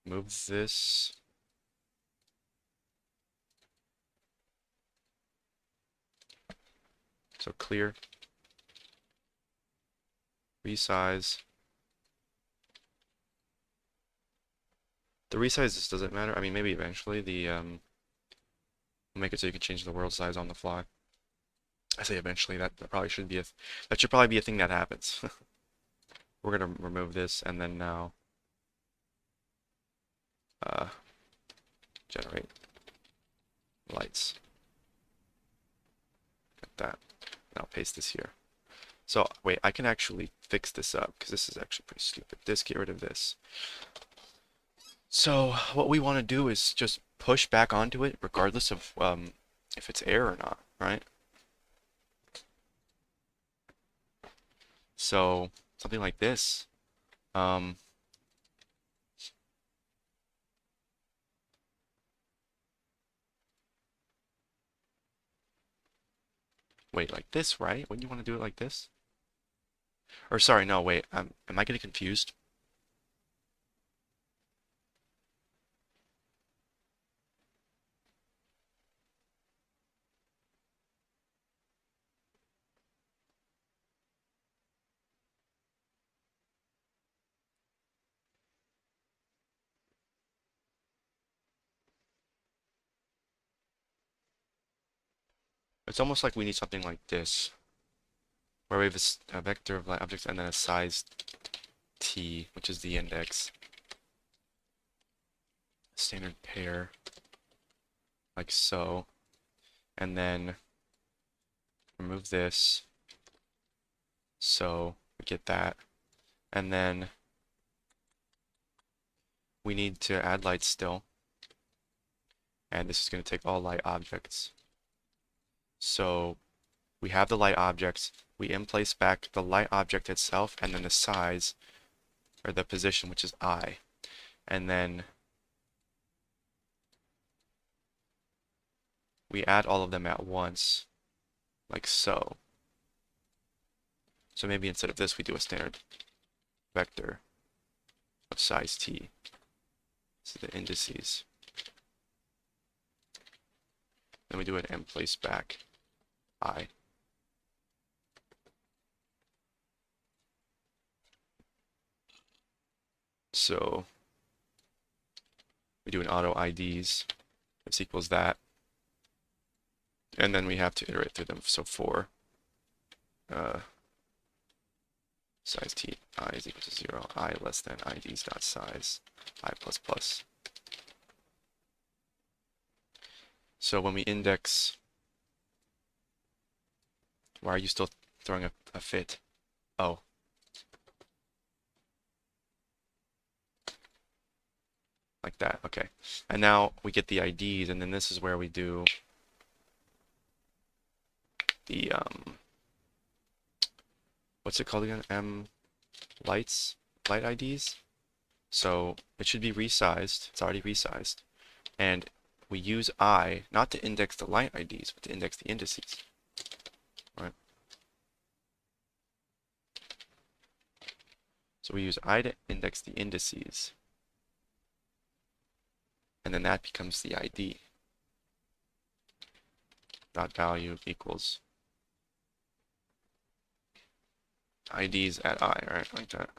Move this. So clear. Resize. The resize just doesn't matter. I mean, maybe eventually we'll make it so you can change the world size on the fly. I say eventually. That probably should be that should probably be a thing that happens. We're gonna remove this and then now generate lights. Like that. And I'll paste this here. So wait, I can actually fix this up because this is actually pretty stupid. Get rid of this. So what we want to do is just push back onto it regardless of if it's air or not, right? So something like this. Wait, like this, right? Wouldn't you want to do it like this? Or sorry, no, wait. Am I getting confused? It's almost like we need something like this, where we have a vector of light objects and then a size t, which is the index. Standard pair, like so. And then remove this, so we get that. And then we need to add lights still. And this is going to take all light objects. So we have the light objects. We in place back the light object itself and then the size or the position, which is I. And then we add all of them at once, like so. So maybe instead of this, we do a standard vector of size t. So the indices. Then we do an in place back I. So we do an auto IDs. This equals that. And then we have to iterate through them. So for size t I is equal to 0, I less than IDs dot size I plus plus. So when we index, why are you still throwing a fit? Oh. Like that, okay. And now we get the IDs, and then this is where we do the, what's it called again? Light IDs. So it should be resized. It's already resized. And we use I, not to index the light IDs, but to index the indices. Right? So we use I to index the indices. And then that becomes the ID. Dot value equals IDs at I, right? Like that.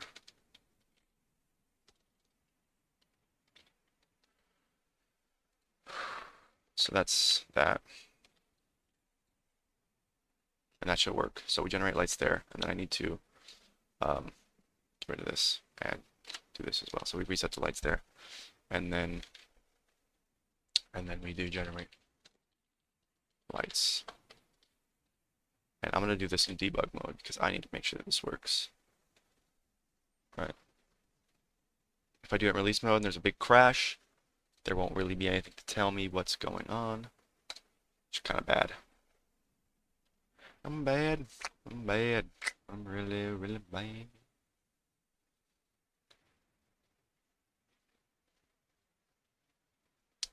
So that's that. And that should work. So we generate lights there, and then I need to get rid of this and do this as well. So we reset the lights there, and then we do generate lights. And I'm going to do this in debug mode because I need to make sure that this works. All right. If I do it in release mode and there's a big crash, there won't really be anything to tell me what's going on, which is kind of bad. I'm bad. I'm bad. I'm really, really bad.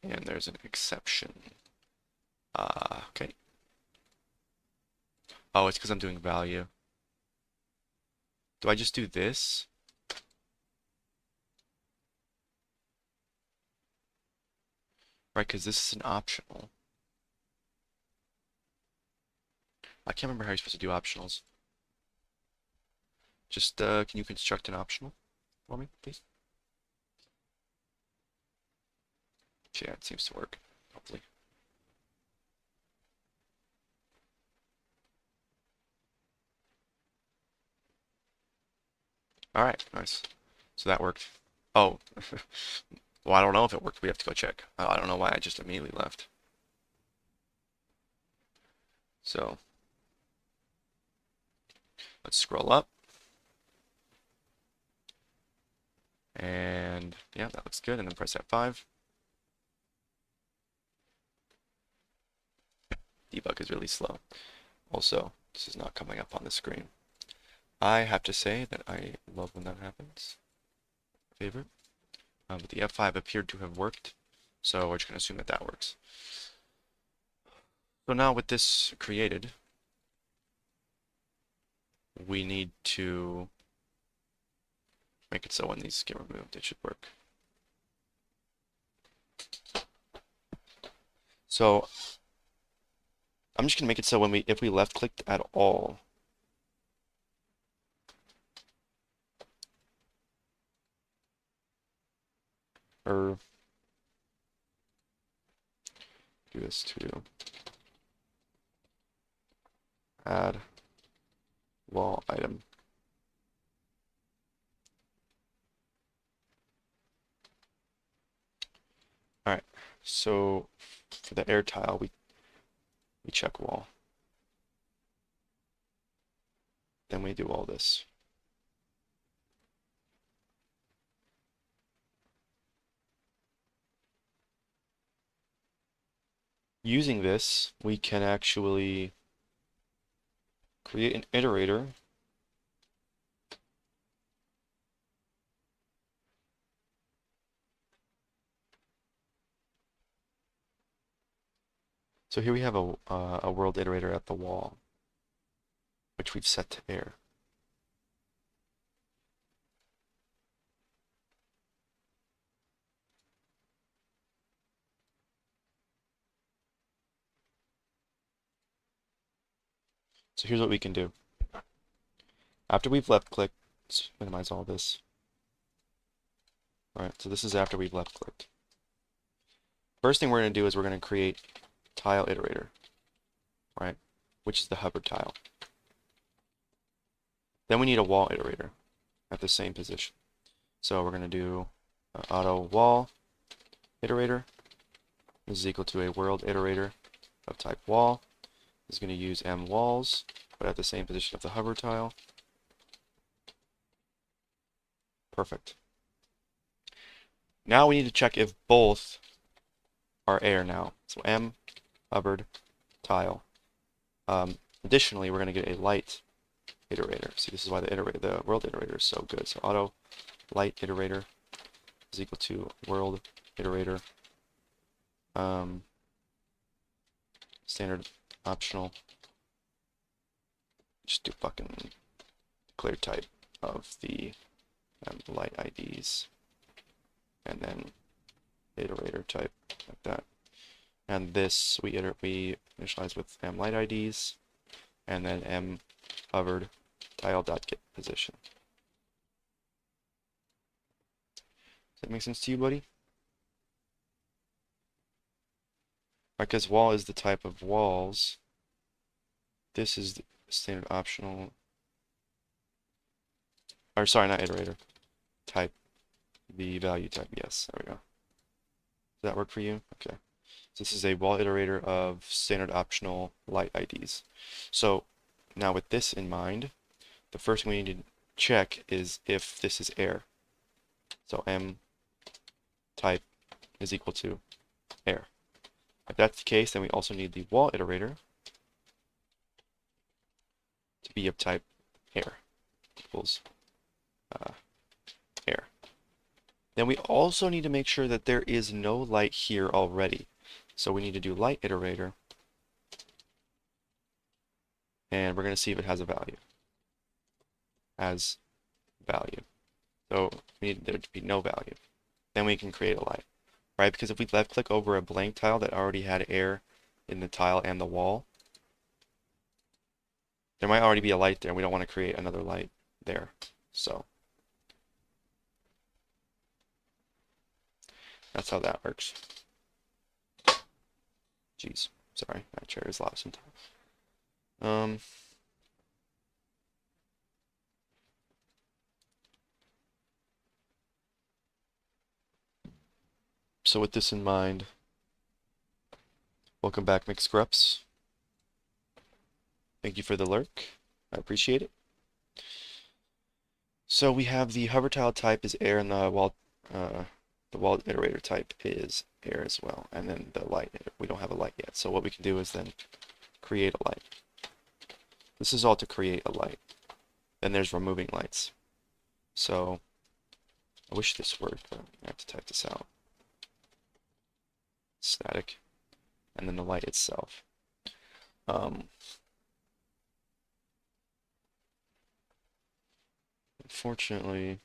And there's an exception. Okay. Oh, it's because I'm doing value. Do I just do this? Right, because this is an optional. I can't remember how you're supposed to do optionals. Just, can you construct an optional for me, please? Yeah, it seems to work, hopefully. Alright, nice. So that worked. Oh, well, I don't know if it worked. We have to go check. I don't know why I just immediately left. So, let's scroll up. And yeah, that looks good. And then press F5. Debug is really slow. Also, this is not coming up on the screen. I have to say that I love when that happens. Favorite. But the F5 appeared to have worked, so we're just going to assume that that works. So now with this created, we need to make it so when these get removed, it should work. So I'm just gonna make it so if we left clicked at all, or do this to add wall item. All right, so for the air tile, we check wall. Then we do all this. Using this, we can actually create an iterator so here we have a world iterator at the wall, which we've set to air. So here's what we can do. After we've left clicked, let's minimize all this. All right, so this is after we've left clicked. First thing we're going to do is we're going to create tile iterator, right, which is the hover tile. Then we need a wall iterator at the same position. So we're going to do auto wall iterator is equal to a world iterator of type wall. Is going to use m walls, but at the same position of the hover tile. Perfect. Now we need to check if both are air now. So m hovered tile. Additionally, we're going to get a light iterator. See, this is why the world iterator is so good. So auto light iterator is equal to world iterator. Standard optional. Just do fucking clear type of the light IDs, and then iterator type like that. And this we initialize with m light IDs, and then m hovered tile.get position. Does that make sense to you, buddy? Because wall is the type of walls. This is the standard optional. Or sorry, not iterator. Type. The value type. Yes, there we go. Does that work for you? Okay. So this is a wall iterator of standard optional light IDs. So now with this in mind, the first thing we need to check is if this is air. So m type is equal to air. If that's the case, then we also need the wall iterator to be of type air equals air. Then we also need to make sure that there is no light here already. So we need to do light iterator, and we're going to see if it has a value. As value. So we need there to be no value. Then we can create a light, right? Because if we left click over a blank tile that already had air in the tile and the wall, there might already be a light there, and we don't want to create another light there. So that's how that works. Jeez, sorry, my chair is loud sometimes. So with this in mind, welcome back, McScrups. Thank you for the lurk. I appreciate it. So we have the hover tile type is air, and the wall iterator type is air as well. And then the light, we don't have a light yet. So what we can do is then create a light. This is all to create a light. Then there's removing lights. So I wish this worked, but I have to type this out. Static, and then the light itself. Unfortunately,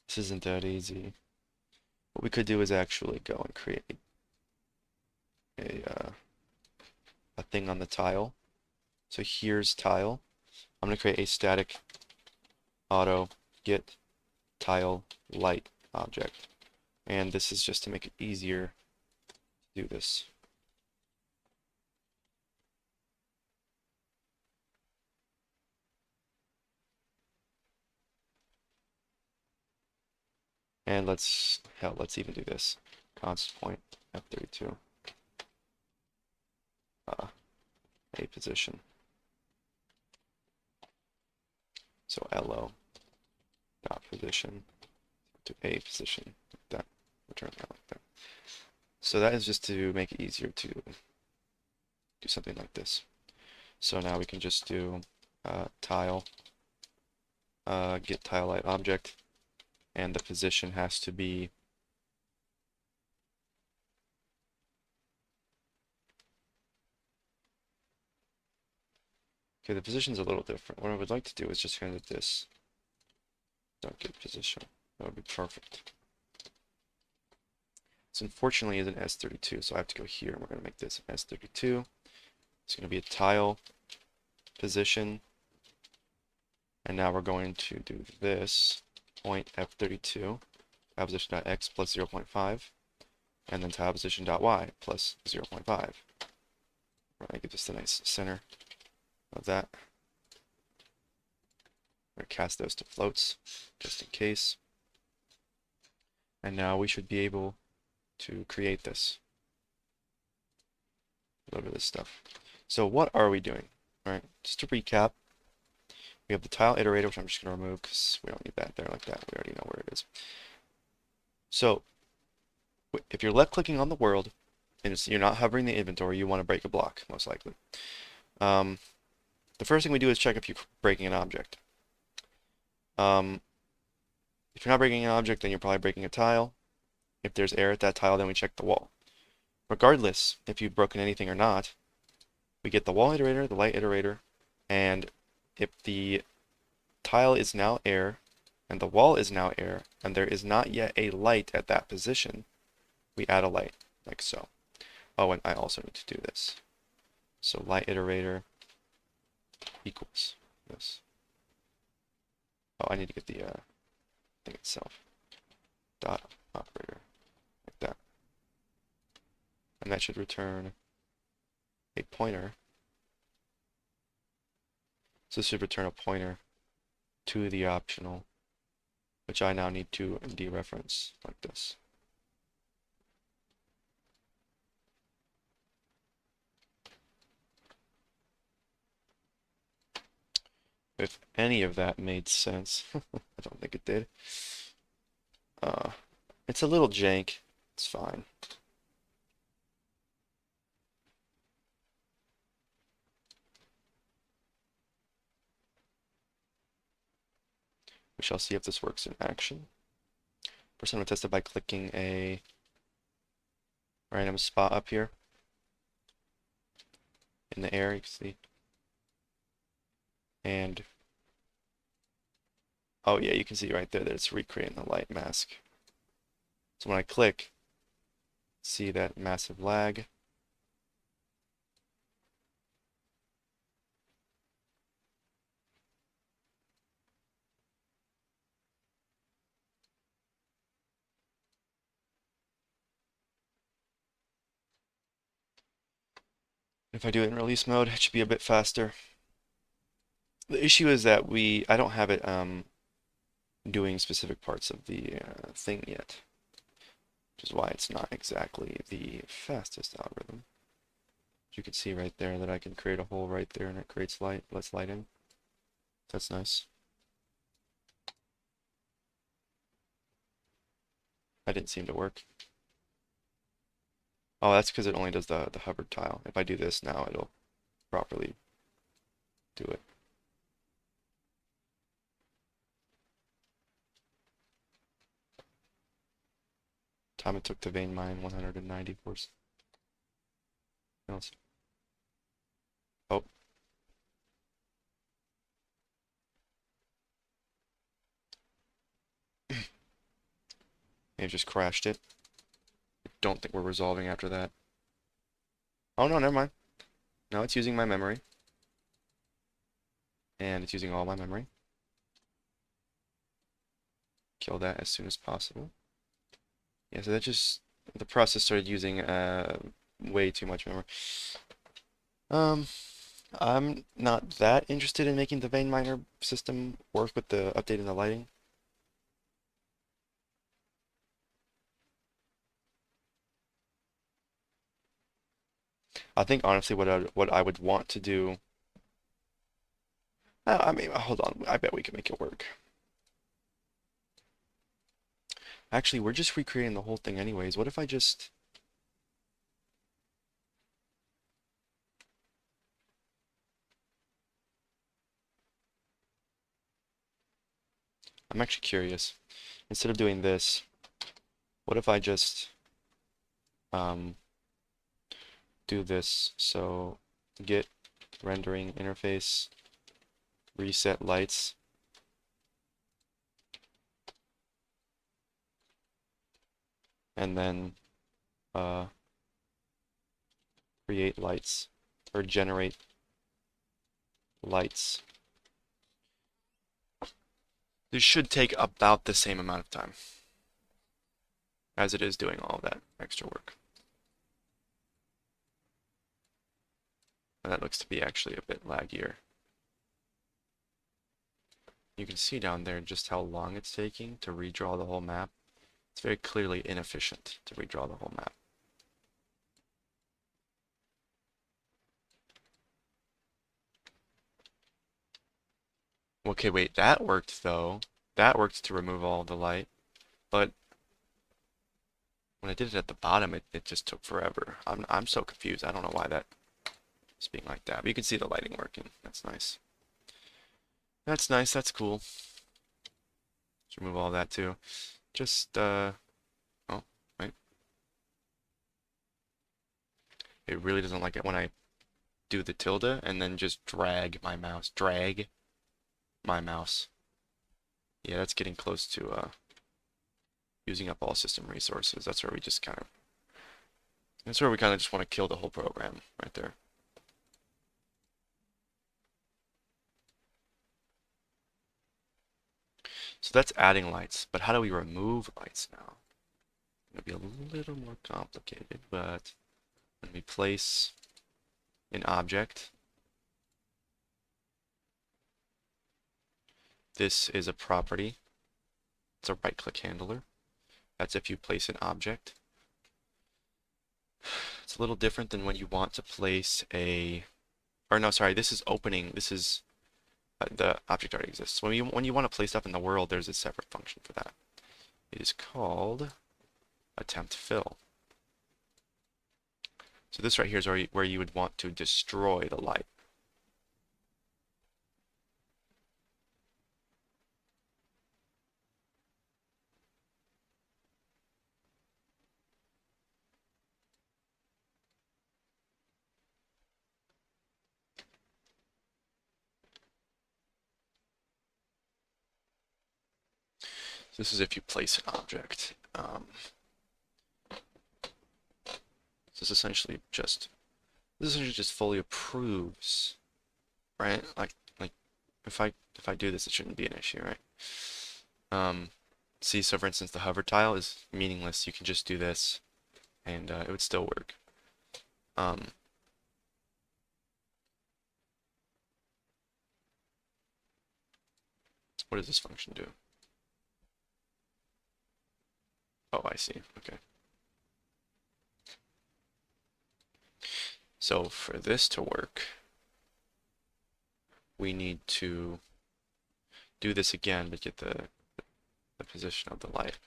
this isn't that easy. What we could do is actually go and create a thing on the tile. So here's tile. I'm going to create a static auto get tile light object. And this is just to make it easier to do this. And let's even do this. Const point F32. A position. So LO dot position to A position, like that. Return that like that. So that is just to make it easier to do something like this. So now we can just do tile get tile light object, and the position has to be okay. The position's a little different. What I would like to do is just kind of this. Don't get position. That would be perfect. So unfortunately it's an S32, so I have to go here, and we're going to make this an S32. It's going to be a tile position, and now we're going to do this point F32 tile position.x plus 0.5, and then tile position.y plus 0.5. We're going to give this a nice center of that. We're going to cast those to floats just in case, and now we should be able to create this. Over this stuff. So what are we doing? All right, just to recap, we have the tile iterator, which I'm just going to remove because we don't need that there like that. We already know where it is. So if you're left clicking on the world and you're not hovering the inventory, you want to break a block, most likely. The first thing we do is check if you're breaking an object. If you're not breaking an object, then you're probably breaking a tile. If there's air at that tile, then we check the wall. Regardless if you've broken anything or not, we get the wall iterator, the light iterator, and if the tile is now air and the wall is now air and there is not yet a light at that position, we add a light, like so. Oh, and I also need to do this. So light iterator equals this. Oh, I need to get the thing itself. Dot operator, like that. And that should return a pointer. So this should return a pointer to the optional, which I now need to dereference like this. If any of that made sense, I don't think it did. It's a little jank. It's fine. We shall see if this works in action. First I'm going to test it by clicking a random spot up here in the air, you can see. And oh yeah, you can see right there that it's recreating the light mask. So when I click, see that massive lag. If I do it in release mode, it should be a bit faster. The issue is that I don't have it doing specific parts of the thing yet, which is why it's not exactly the fastest algorithm. You can see right there that I can create a hole right there and it creates light, lets light in. That's nice. That didn't seem to work. Oh, that's because it only does the hovered tile. If I do this now, it'll properly do it. Time it took to vein mine 194 seconds. Oh. It just crashed it. I don't think we're resolving after that. Oh no, never mind. No, it's using my memory. And it's using all my memory. Kill that as soon as possible. Yeah, so that just, the process started using way too much memory. I'm not that interested in making the vein miner system work with the update in the lighting. I think honestly what I would want to do, I mean, hold on, I bet we can make it work. Actually, we're just recreating the whole thing anyways. What if I just... I'm actually curious. Instead of doing this, what if I just do this? So git rendering interface, reset lights, and then create lights or generate lights. This should take about the same amount of time as it is doing all of that extra work. And that looks to be actually a bit laggier. You can see down there just how long it's taking to redraw the whole map. It's very clearly inefficient to redraw the whole map. Okay, wait, that worked though. That worked to remove all the light, but when I did it at the bottom, it just took forever. I'm so confused. I don't know why that is being like that. But you can see the lighting working. That's nice. That's nice. That's cool. Let's remove all that too. Just oh, right. It really doesn't like it when I do the tilde and then just drag my mouse. Drag my mouse. Yeah, that's getting close to using up all system resources. That's where we just kind of just want to kill the whole program right there. So that's adding lights, but how do we remove lights now? It's going to be a little more complicated, but when we place an object, this is a property. It's a right-click handler. That's if you place an object. It's a little different than when you want to place a, or no, sorry, this is opening. This is the object already exists. When you want to place stuff in the world, there's a separate function for that. It is called attempt fill. So this right here is where you would want to destroy the light. This is if you place an object. This essentially just fully approves, right? Like if I do this, it shouldn't be an issue, right? See, so for instance, the hover tile is meaningless. You can just do this, and it would still work. What does this function do? Oh, I see. Okay. So for this to work, we need to do this again, but get the position of the light.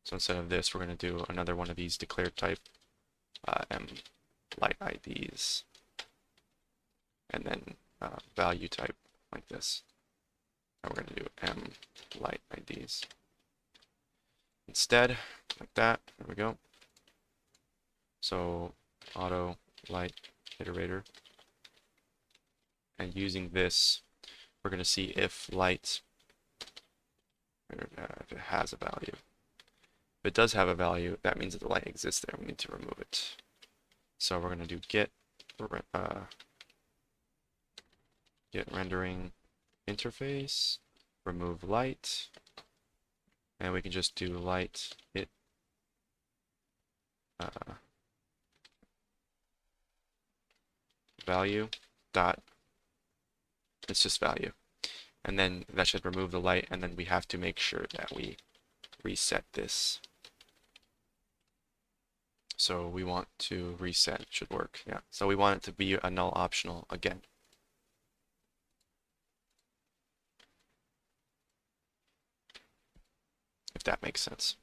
So instead of this, we're going to do another one of these declared type m light IDs, and then value type like this. And we're going to do m light IDs instead, like that. There we go. So auto light iterator, and using this, we're going to see if light, if it has a value. If it does have a value, that means that the light exists there. We need to remove it. So we're going to do get rendering interface, remove light, and we can just do light it value dot, it's just value, and then that should remove the light, and then we have to make sure that we reset this. So we want to reset, it should work, yeah. So we want it to be a null optional again. If that makes sense.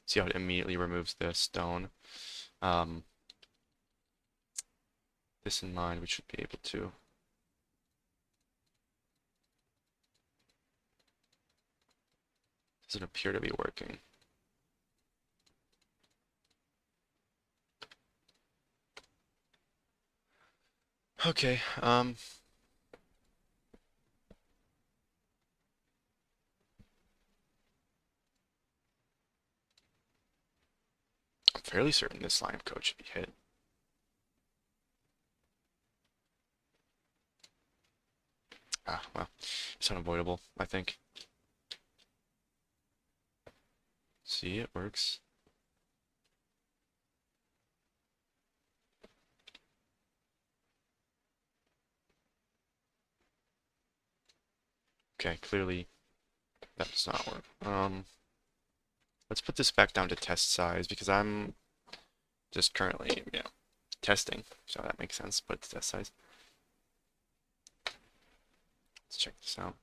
See how it immediately removes the stone. This in mind, we should be able to. Doesn't appear to be working. Okay, I'm fairly certain this line of code should be hit. Ah, well, it's unavoidable, I think. See, it works. Okay, clearly that does not work. Let's put this back down to test size because I'm just currently, testing, so that makes sense. Put it to test size. Let's check this out.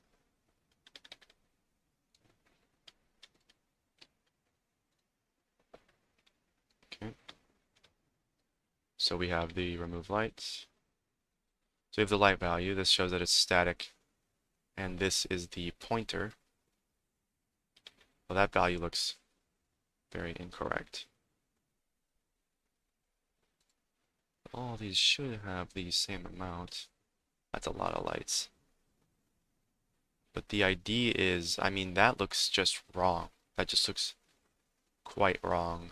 Okay. So we have the remove lights. So we have the light value. This shows that it's static, and this is the pointer. Well, that value looks very incorrect. All these should have the same amount. That's a lot of lights. But the ID is, I mean, that looks just wrong. That just looks quite wrong.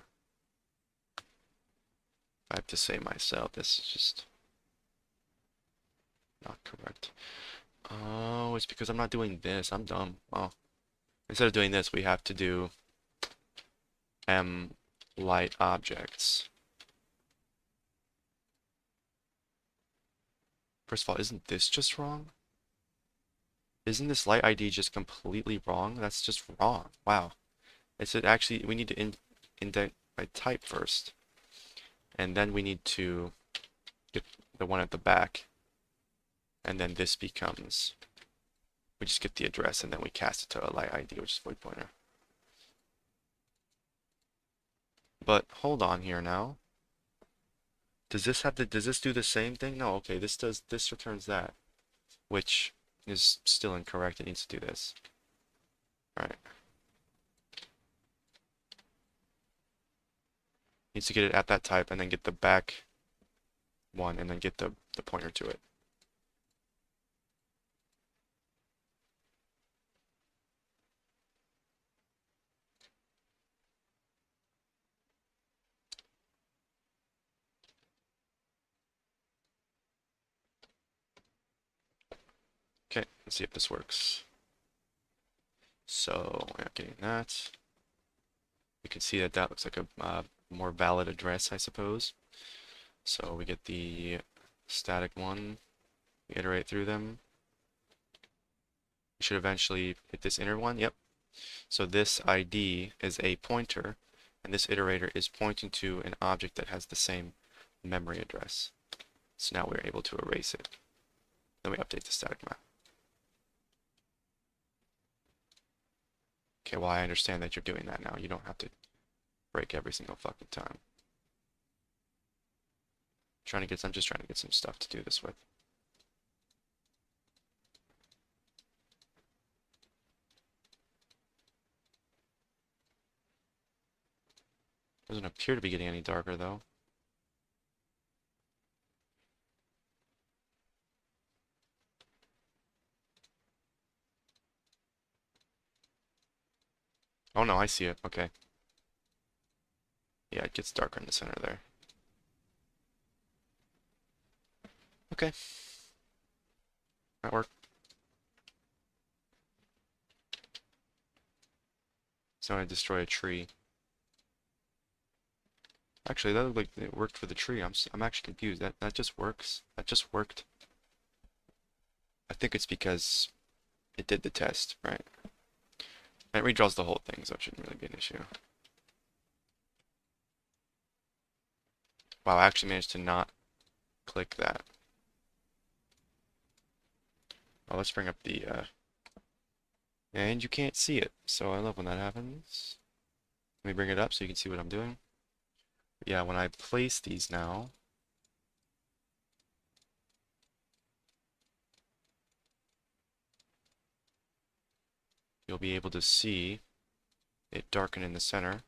I have to say myself, this is just not correct. Oh, it's because I'm not doing this. I'm dumb. Well, instead of doing this, we have to do m light objects. First of all, isn't this just wrong? Isn't this light ID just completely wrong? That's just wrong. Wow. It said actually we need to indent by type first. And then we need to get the one at the back. And then this becomes, we just get the address and then we cast it to a light ID, which is void pointer. But hold on here now. Does this do the same thing? No, okay, this returns that, which is still incorrect. It needs to do this. All right. Needs to get it at that type and then get the back one and then get the pointer to it. Okay, let's see if this works. So we're not getting that. You can see that that looks like a more valid address, I suppose. So we get the static one, we iterate through them. We should eventually hit this inner one. Yep. So this ID is a pointer, and this iterator is pointing to an object that has the same memory address. So now we're able to erase it. Then we update the static map. Okay, well, I understand that you're doing that now. You don't have to break every single fucking time. I'm just trying to get some stuff to do this with. Doesn't appear to be getting any darker though. Oh no, I see it. Okay. Yeah, it gets darker in the center there. Okay. That worked. So I destroy a tree. Actually, that looked like it worked for the tree. I'm actually confused. That just works. That just worked. I think it's because it did the test, right? And it redraws the whole thing, so it shouldn't really be an issue. Wow, I actually managed to not click that. Well, let's bring up the and you can't see it, so I love when that happens. Let me bring it up so you can see what I'm doing. Yeah, when I place these now, you'll be able to see it darken in the center.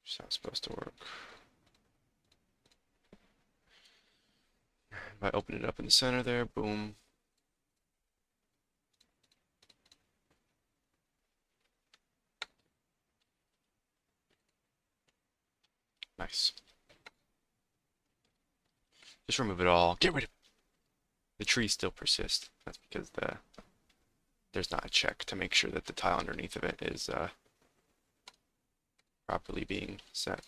Just how it's supposed to work. If I open it up in the center there, boom. Nice. Just remove it all. Get rid of it. The trees still persist. That's because there's not a check to make sure that the tile underneath of it is properly being set.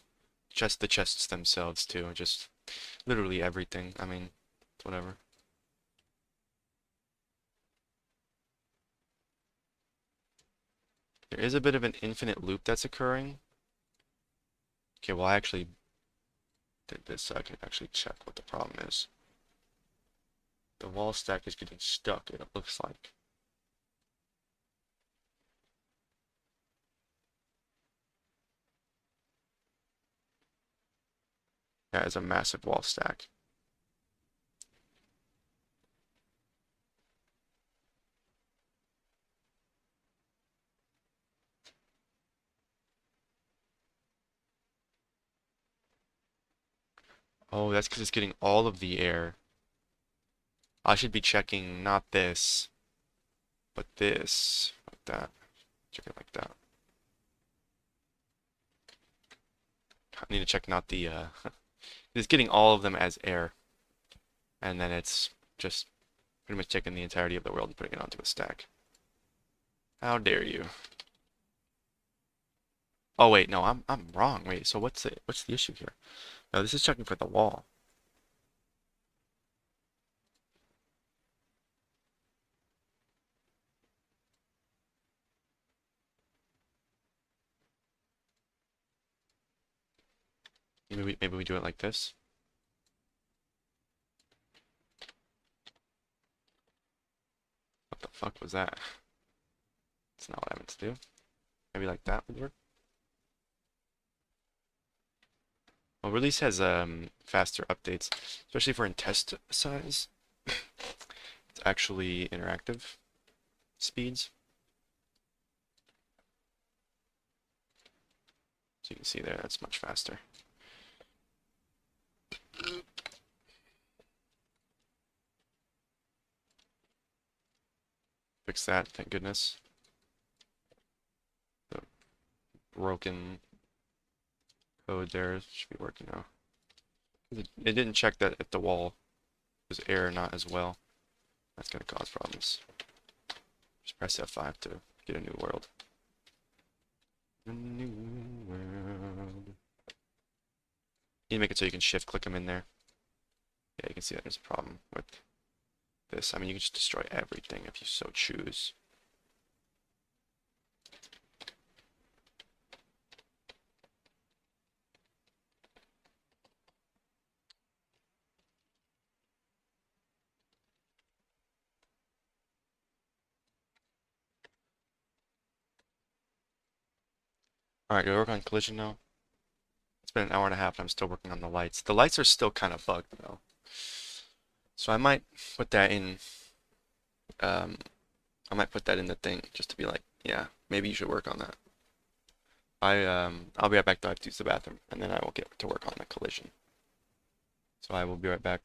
The chests themselves too, just literally everything. I mean, whatever. There is a bit of an infinite loop that's occurring. Okay, well, I actually did this so I can actually check what the problem is. The wall stack is getting stuck, it looks like. That is a massive wall stack. Oh, that's because it's getting all of the air. I should be checking not this, but this, like that. Check it like that. I need to check not the, it's getting all of them as air. And then it's just pretty much taking the entirety of the world and putting it onto a stack. How dare you? Oh wait, no, I'm wrong. Wait, so what's the issue here? No, this is checking for the wall. Maybe we do it like this. What the fuck was that? That's not what I meant to do. Maybe like that would work. Well, release has faster updates, especially for in test size. It's actually interactive. speeds. So you can see there, that's much faster. Fix that, thank goodness. The broken code there should be working now. It didn't check that if the wall was air or not as well. That's gonna cause problems. Just press F5 to get a new world. A new world. You need to make it so you can shift click them in there. Yeah, you can see that there's a problem with this. I mean, you can just destroy everything if you so choose. Alright, do I work on collision now? It's been an hour and a half and I'm still working on the lights. The lights are still kind of bugged though. So I might put that in, um, I might put that in the thing just to be like, yeah, maybe you should work on that. I'll be right back though. I have to use the bathroom and then I will get to work on the collision. So I will be right back.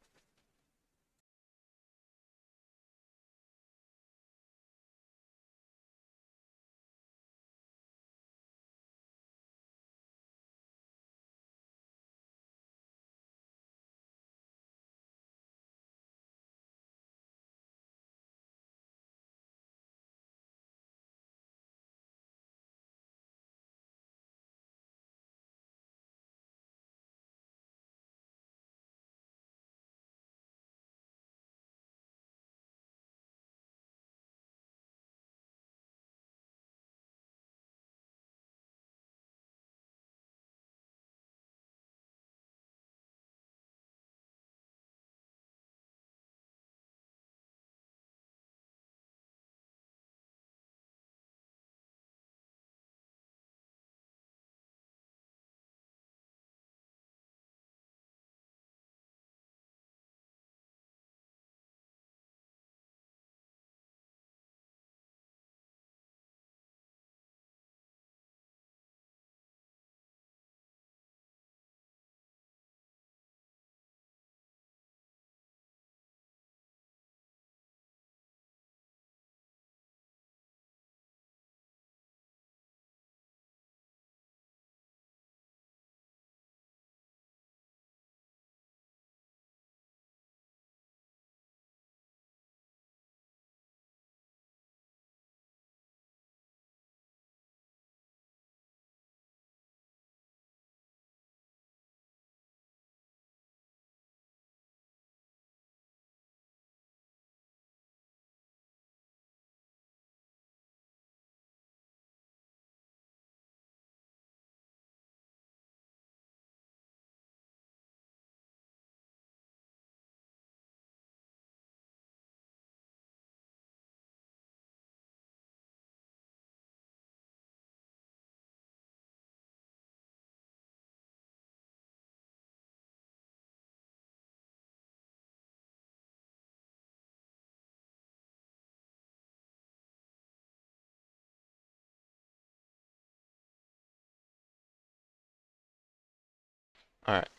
Alright,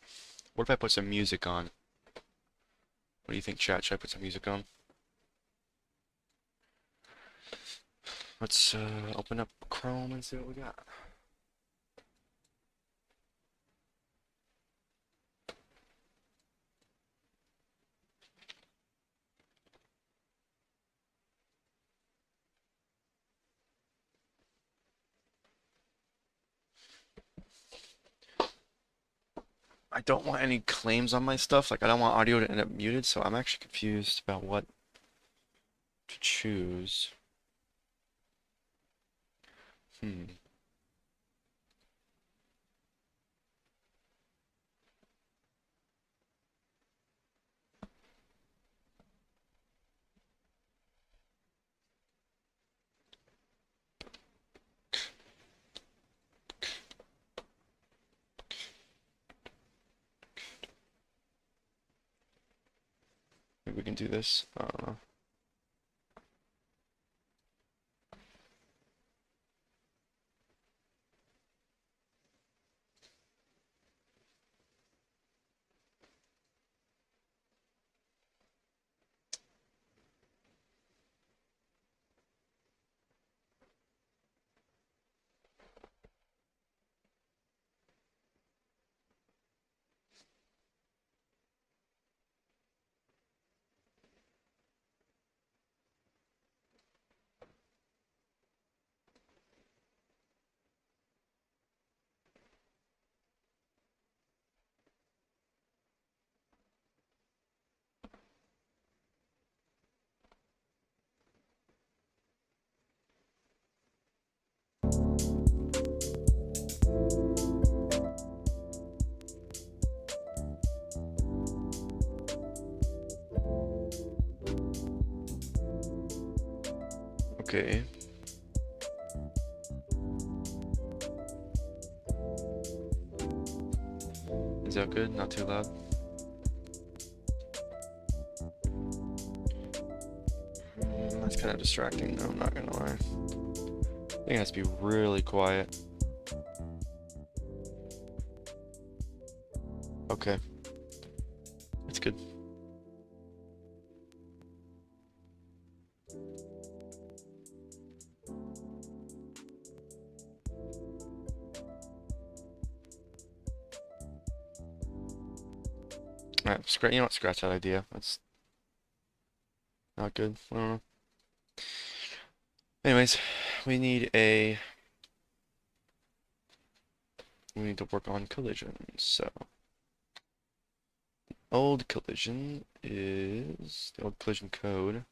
what if I put some music on? What do you think, chat? Should I put some music on? Let's open up Chrome and see what we got. I don't want any claims on my stuff. Like, I don't want audio to end up muted, so I'm actually confused about what to choose. Hmm. Maybe we can do this. I don't know. Okay. Is that good? Not too loud? That's kind of distracting though, I'm not gonna lie. I think it has to be really quiet. Okay. That's good. Alright, you know what? Scratch that idea. That's not good. I don't know. Anyways, we need to work on collisions. So, old collision is the old collision code.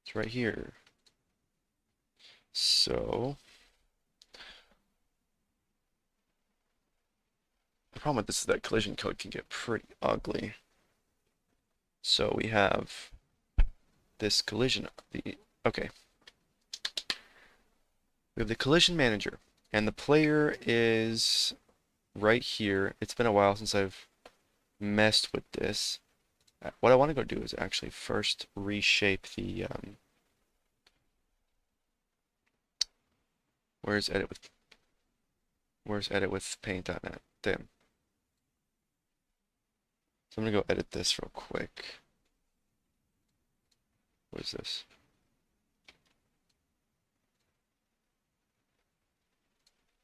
It's right here. So, the problem with this is that collision code can get pretty ugly. So we have this collision, okay. We have the collision manager, and the player is right here. It's been a while since I've messed with this. What I want to go do is actually first reshape the, where's edit with paint.net? Damn. So I'm gonna go edit this real quick. What is this?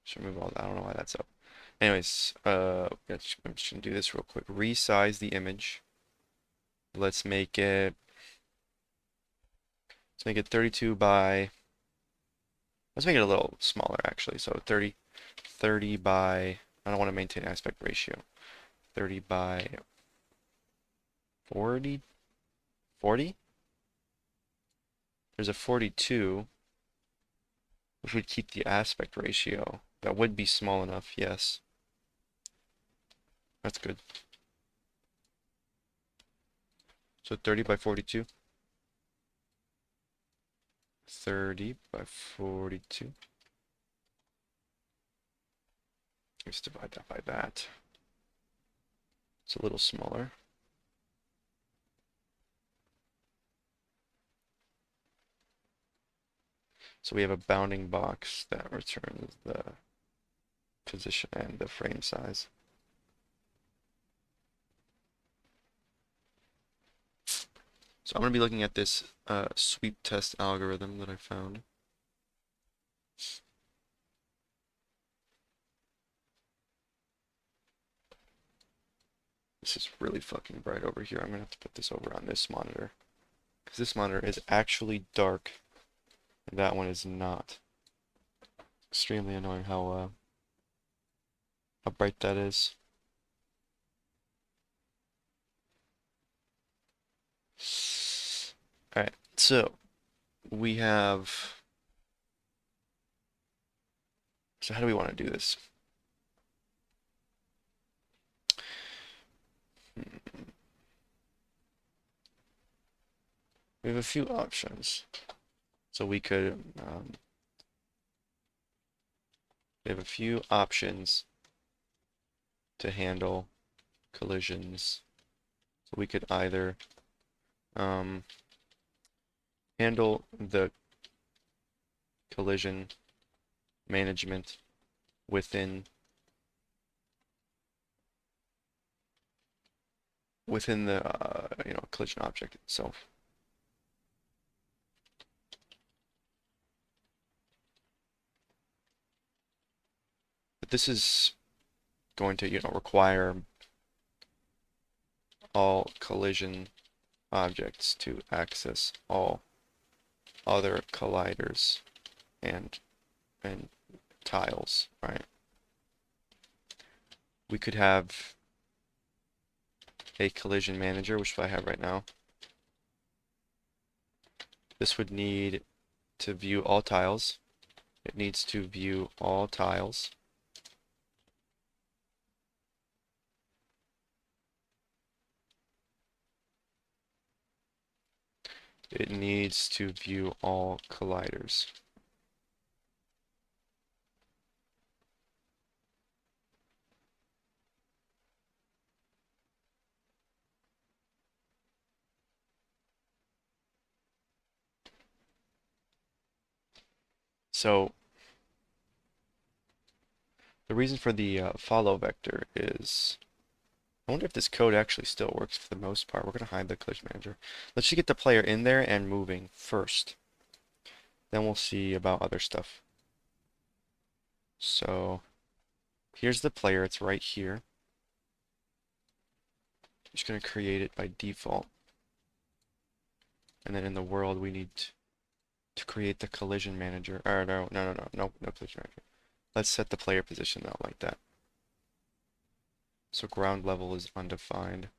Just remove all that. I don't know why that's up. Anyways, I'm just gonna do this real quick. Resize the image. Let's make it 32 by, let's make it a little smaller actually. So 30 by, I don't want to maintain aspect ratio. 30 by 40? There's a 42, which would keep the aspect ratio. That would be small enough, yes. That's good. So 30 by 42. 30 by 42. Let's divide that by that. It's a little smaller. So we have a bounding box that returns the position and the frame size. So I'm going to be looking at this sweep test algorithm that I found. This is really fucking bright over here. I'm going to have to put this over on this monitor, because this monitor is actually dark, and that one is not. Extremely annoying how bright that is. Alright, so we have... So how do we want to do this? We have a few options. So we could... we have a few options to handle collisions. So we could either handle the collision management within the collision object itself. But this is going to require all collision objects to access all other colliders and tiles, right? We could have a collision manager, which I have right now. This would need to view all tiles. It needs to view all tiles. It needs to view all colliders. So the reason for the follow vector is, I wonder if this code actually still works for the most part. We're going to hide the collision manager. Let's just get the player in there and moving first. Then we'll see about other stuff. So here's the player. It's right here. Just going to create it by default. And then in the world, we need to create the collision manager. Or no collision manager. Let's set the player position though, like that. So ground level is undefined.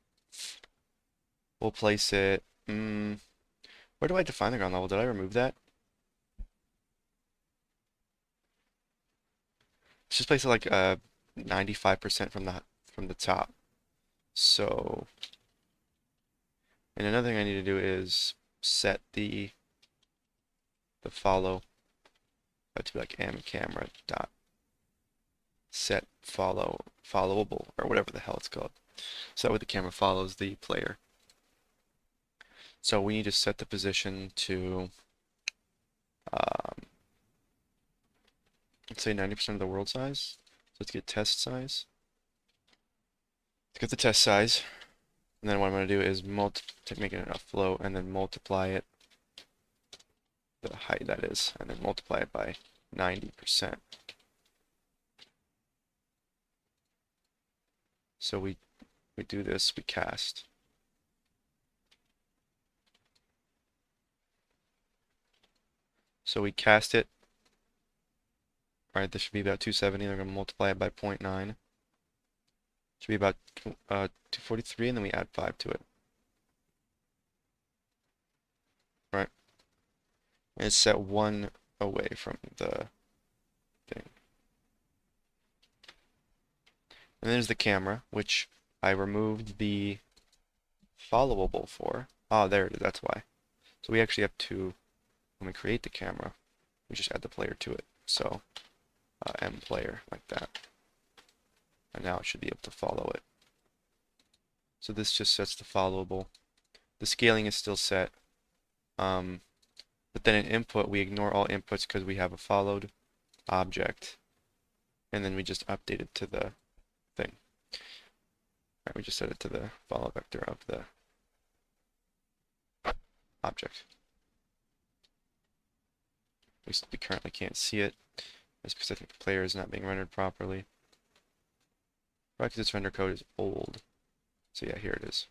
We'll place it. Where do I define the ground level? Did I remove that? Let's just place it like 95% from the top. So, and another thing I need to do is set the follow to be like camera dot set followable or whatever the hell it's called. So that way the camera follows the player. So we need to set the position to let's say 90% of the world size. So let's get test size. Let's get the test size. And then what I'm going to do is make it a float and then multiply it, the height that is, and then multiply it by 90%. So we do this, we cast. So we cast it. Right, this should be about 270. They're going to multiply it by 0.9. Should be about 243, and then we add 5 to it. Right. And it's set 1 away from the thing. And there's the camera, which I removed the followable for. Oh, there it is, that's why. So we actually have to, when we create the camera, we just add the player to it. So M player, like that. And now it should be able to follow it. So this just sets the followable. The scaling is still set. But then in input, we ignore all inputs because we have a followed object. And then we just update it to the thing. Right, we just set it to the follow vector of the object. We currently can't see it. That's because I think the player is not being rendered properly. Probably because its render code is old. So yeah, here it is.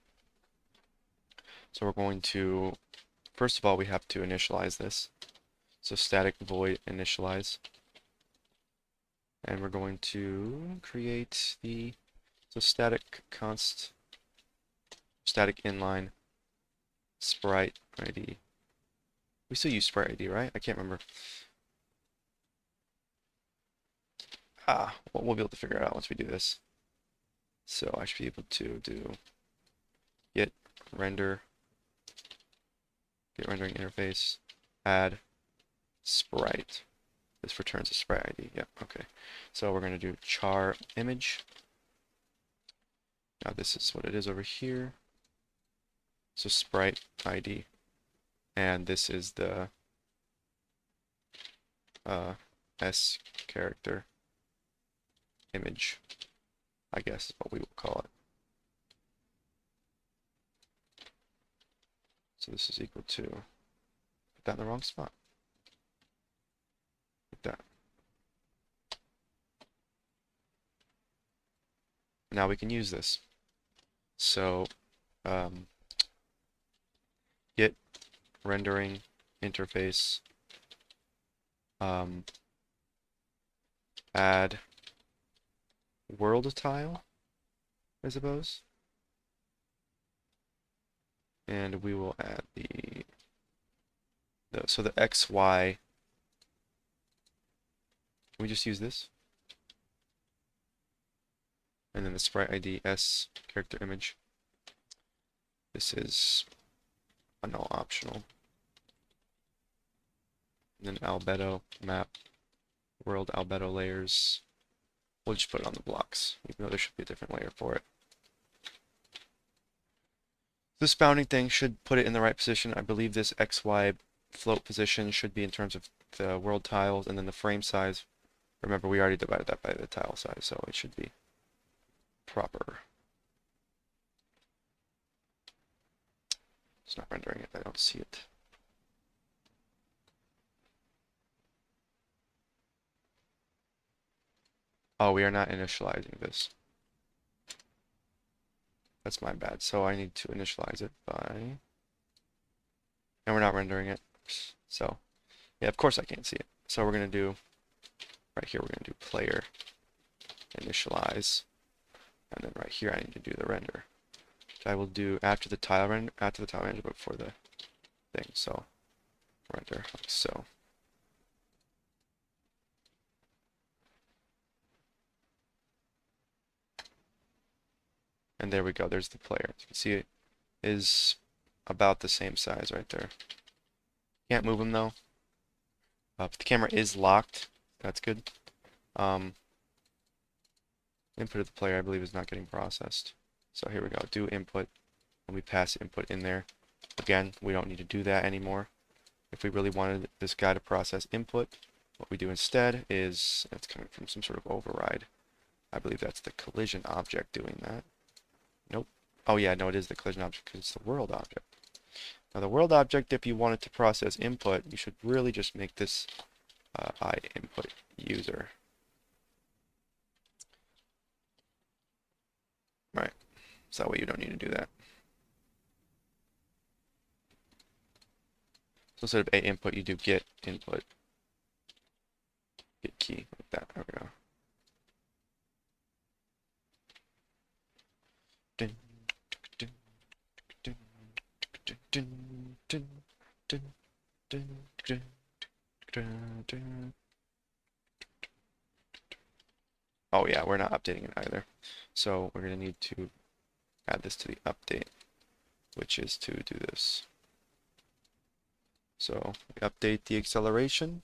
So we're going to, first of all, we have to initialize this. So static void initialize. And we're going to create the, so static const, static inline sprite ID. We still use sprite ID, right? I can't remember. Well, we'll be able to figure it out once we do this. So I should be able to do get rendering interface, add sprite. This returns a sprite ID. Yep, okay. So we're going to do char image. Now this is what it is over here. So sprite ID. And this is the S character image, I guess is what we will call it. So this is equal to, put that in the wrong spot. Like that. Now we can use this. So get rendering interface, add world tile, I suppose. And we will add so the XY we just use this? And then the sprite ID S character image. This is a null optional. And then albedo map world albedo layers. We'll just put it on the blocks, even though there should be a different layer for it. This bounding thing should put it in the right position. I believe this XY float position should be in terms of the world tiles, and then the frame size. Remember, we already divided that by the tile size, so it should be proper. It's not rendering it, I don't see it. Oh, we are not initializing this. That's my bad. So I need to initialize it by... And we're not rendering it. So, yeah, of course I can't see it. So we're going to do... Right here, we're going to do player initialize. And then right here, I need to do the render. Which I will do after the tile render, but before the thing. So, render like so. And there we go, there's the player. As you can see, it is about the same size right there. Can't move him though. But the camera is locked. That's good. Input of the player, I believe, is not getting processed. So here we go, do input. And we pass input in there. Again, we don't need to do that anymore. If we really wanted this guy to process input, what we do instead is, it's coming from some sort of override. I believe that's the collision object doing that. Nope. Oh yeah, no, it is the collision object because it's the world object. Now the world object, if you wanted to process input, you should really just make this I input user. Right. So that way you don't need to do that. So instead of a input, you do get input. Get key, like that. There we go. Oh yeah, we're not updating it either. So we're going to need to add this to the update, which is to do this. So we update the acceleration.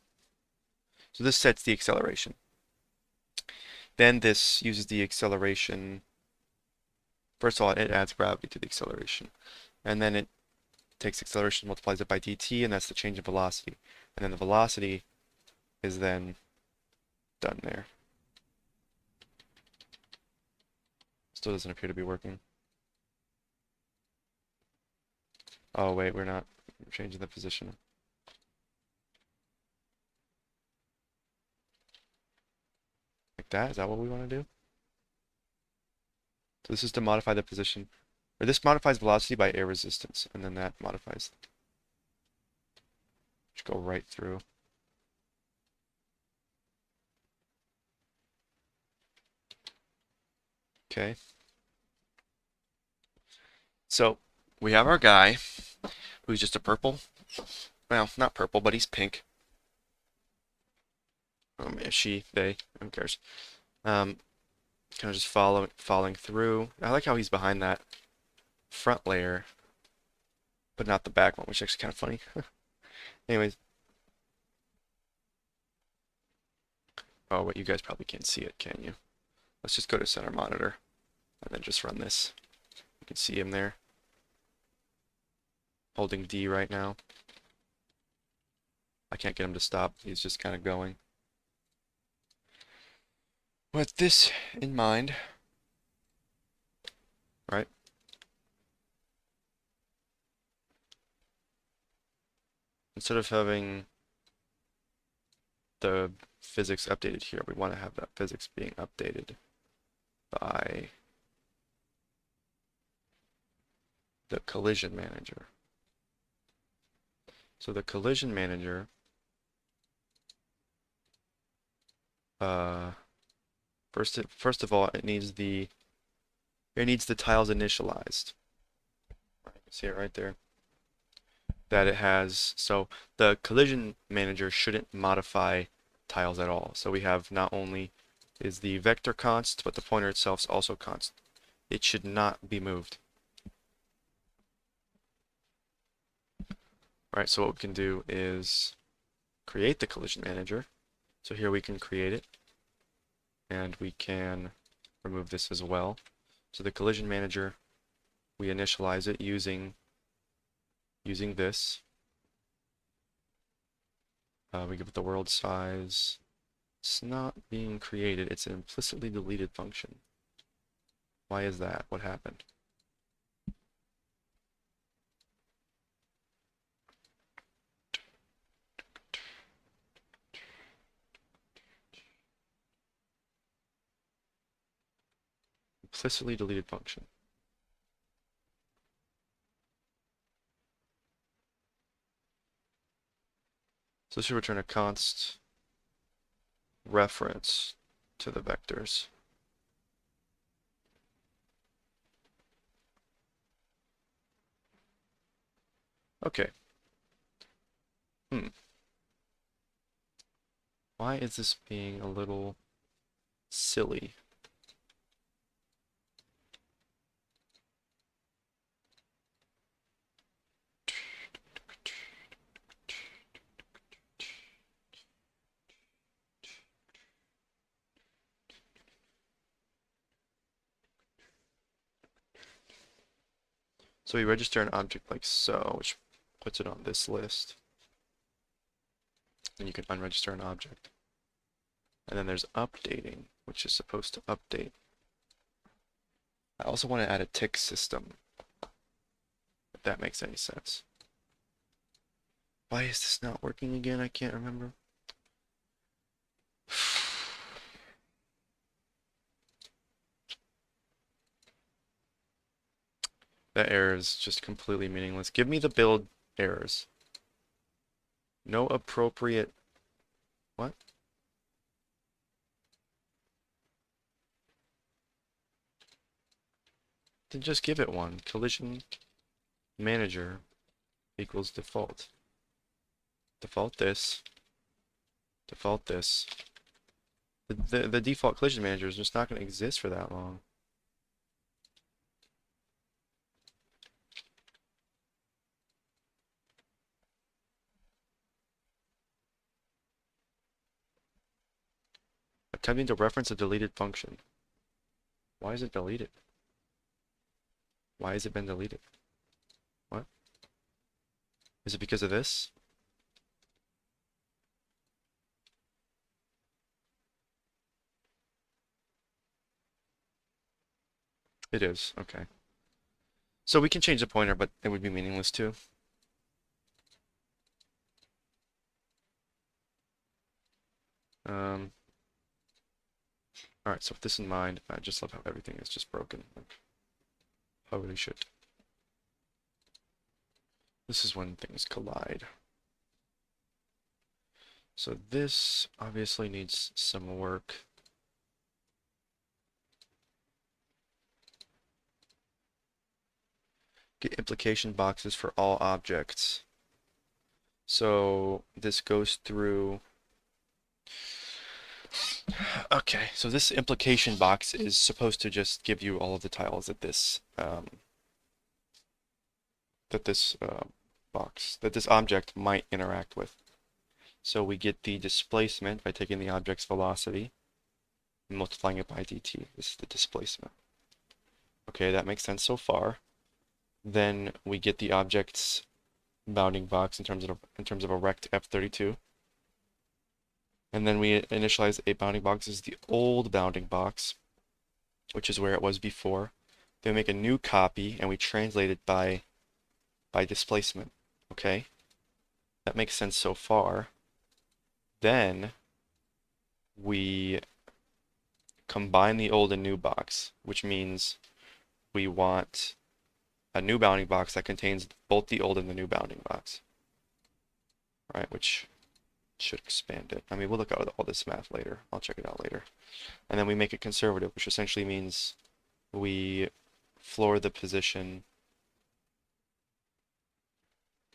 So this sets the acceleration. Then this uses the acceleration. First of all, it adds gravity to the acceleration. And then it takes acceleration, multiplies it by dt, and that's the change in velocity. And then the velocity is then done there. Still doesn't appear to be working. Oh wait, we're not changing the position. Like that? Is that what we want to do? So this is to modify the position. Or this modifies velocity by air resistance, and then that modifies. Just go right through. Okay. So we have our guy who's just a purple. Well, not purple, but he's pink. She, they, who cares? Kind of just falling through. I like how he's behind that front layer, but not the back one, which is actually kind of funny. Anyways. Oh, wait, you guys probably can't see it, can you? Let's just go to center monitor and then just run this. You can see him there. Holding D right now. I can't get him to stop. He's just kind of going. With this in mind, right? Instead of having the physics updated here, we want to have that physics being updated by the collision manager. So the collision manager first of all, it needs the tiles initialized. You can see it right there. That it has, so the collision manager shouldn't modify tiles at all. So we have not only is the vector const, but the pointer itself is also const. It should not be moved. Alright, so what we can do is create the collision manager. So here we can create it, and we can remove this as well. So the collision manager, we initialize it using this. We give it the world size. It's not being created, it's an implicitly deleted function. Why is that? What happened? Implicitly deleted function. So this should return a const reference to the vectors. Okay. Why is this being a little silly? So we register an object like so, which puts it on this list. And you can unregister an object. And then there's updating, which is supposed to update. I also want to add a tick system, if that makes any sense. Why is this not working again? I can't remember. That error is just completely meaningless. Give me the build errors. No appropriate... What? Then just give it one. Collision manager equals default. Default this. Default this. The default collision manager is just not going to exist for that long. Attempting to reference a deleted function. Why is it deleted? Why has it been deleted? What? Is it because of this? It is, okay. So we can change the pointer, but it would be meaningless too. Alright, so with this in mind, I just love how everything is just broken. Like, holy shit. This is when things collide. So this obviously needs some work. Get implication boxes for all objects. So this goes through... Okay, so this implication box is supposed to just give you all of the tiles that this that this object might interact with. So we get the displacement by taking the object's velocity and multiplying it by dt. This is the displacement. Okay, that makes sense so far. Then we get the object's bounding box in terms of a rect F32. And then we initialize a bounding box as the old bounding box, which is where it was before. Then we make a new copy and we translate it by displacement. Okay? That makes sense so far. Then we combine the old and new box, which means we want a new bounding box that contains both the old and the new bounding box. Right, which should expand it. I mean, we'll look at all this math later. I'll check it out later. And then we make it conservative, which essentially means we floor the position,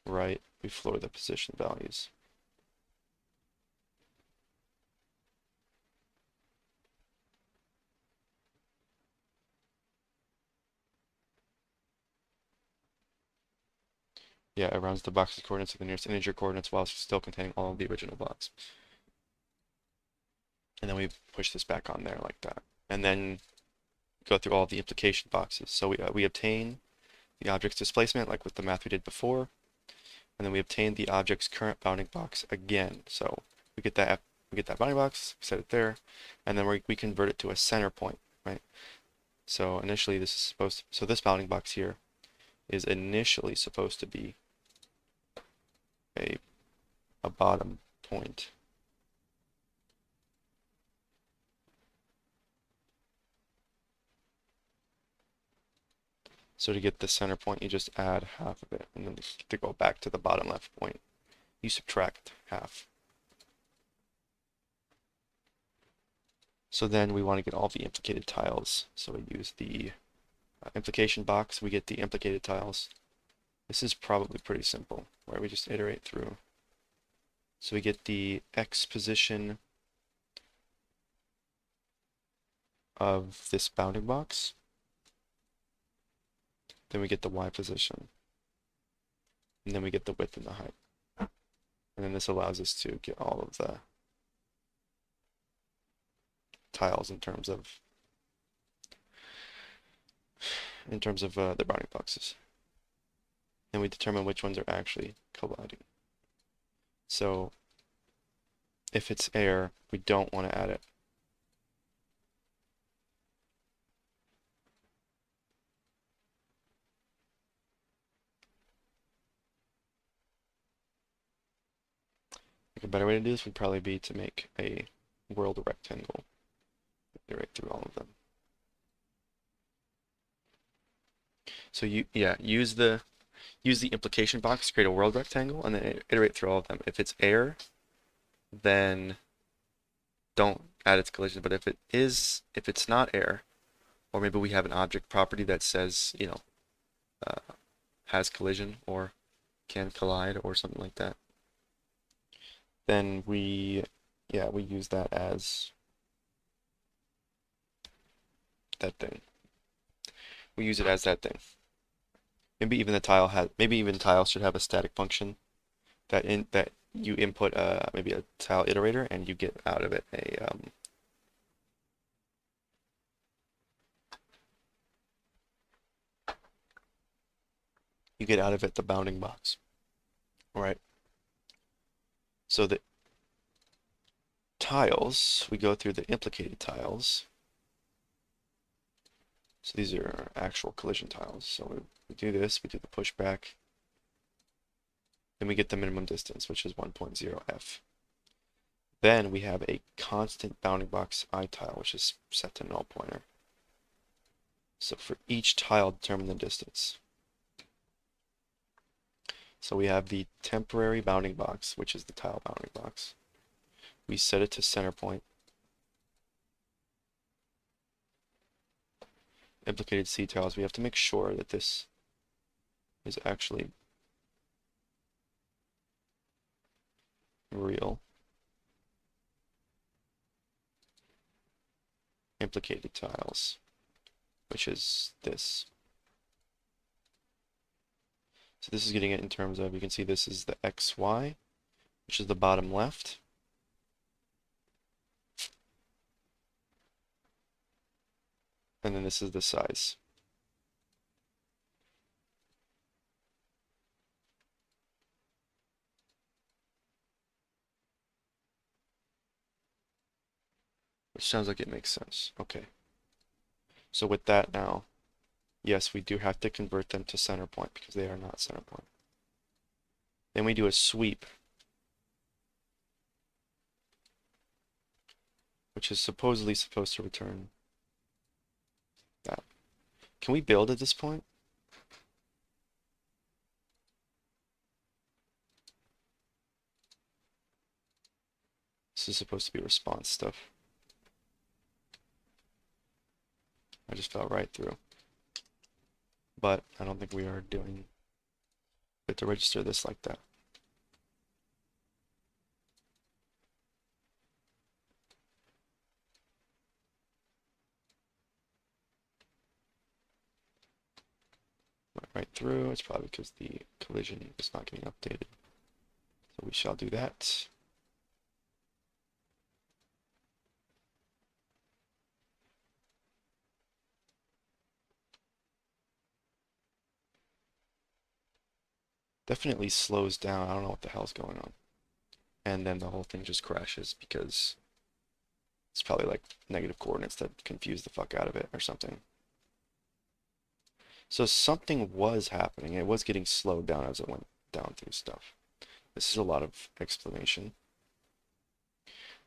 right? We floor the position values. Yeah, it rounds the box's coordinates to the nearest integer coordinates while still containing all of the original blocks. And then we push this back on there like that. And then go through all the implication boxes. So we obtain the object's displacement like with the math we did before. And then we obtain the object's current bounding box again. So we get that bounding box, set it there, and then we convert it to a center point, right? So initially this is supposed to, so this bounding box here is initially supposed to be a bottom point. So to get the center point, you just add half of it, and then to go back to the bottom left point, you subtract half. So then we want to get all the implicated tiles. So we use the implication box, we get the implicated tiles. This is probably pretty simple, where we just iterate through. So we get the X position of this bounding box. Then we get the Y position. And then we get the width and the height. And then this allows us to get all of the tiles in terms of the bounding boxes. And we determine which ones are actually colliding. So if it's air, we don't want to add it. Like a better way to do this would probably be to make a world rectangle. Iterate through all of them. So use the implication box to create a world rectangle and then iterate through all of them. If it's air, then don't add its collision. But if it's not air, or maybe we have an object property that says, has collision or can collide or something like that, then we use that as that thing. We use it as that thing. Maybe even tiles should have a static function that you input maybe a tile iterator and you get out of it the bounding box. All right. So the tiles, we go through the implicated tiles. So these are actual collision tiles. So we do this, we do the pushback, then we get the minimum distance, which is 1.0 f. Then we have a constant bounding box I tile, which is set to null pointer. So for each tile, determine the distance. So we have the temporary bounding box, which is the tile bounding box. We set it to center point. Implicated C tiles, we have to make sure that this is actually real. Implicated tiles, which is this. So this is getting it in terms of, you can see this is the XY, which is the bottom left. And then this is the size. Which sounds like it makes sense. Okay. So with that now, yes, we do have to convert them to center point because they are not center point. Then we do a sweep, which is supposedly supposed to return that. Can we build at this point? This is supposed to be response stuff. I just fell right through. But I don't think we are doing. We have to register this like that. Right. right through. It's probably because the collision is not getting updated. So we shall do that. Definitely slows down. I don't know what the hell's going on. And then the whole thing just crashes because it's probably like negative coordinates that confuse the fuck out of it or something. So something was happening. It was getting slowed down as it went down through stuff. This is a lot of explanation.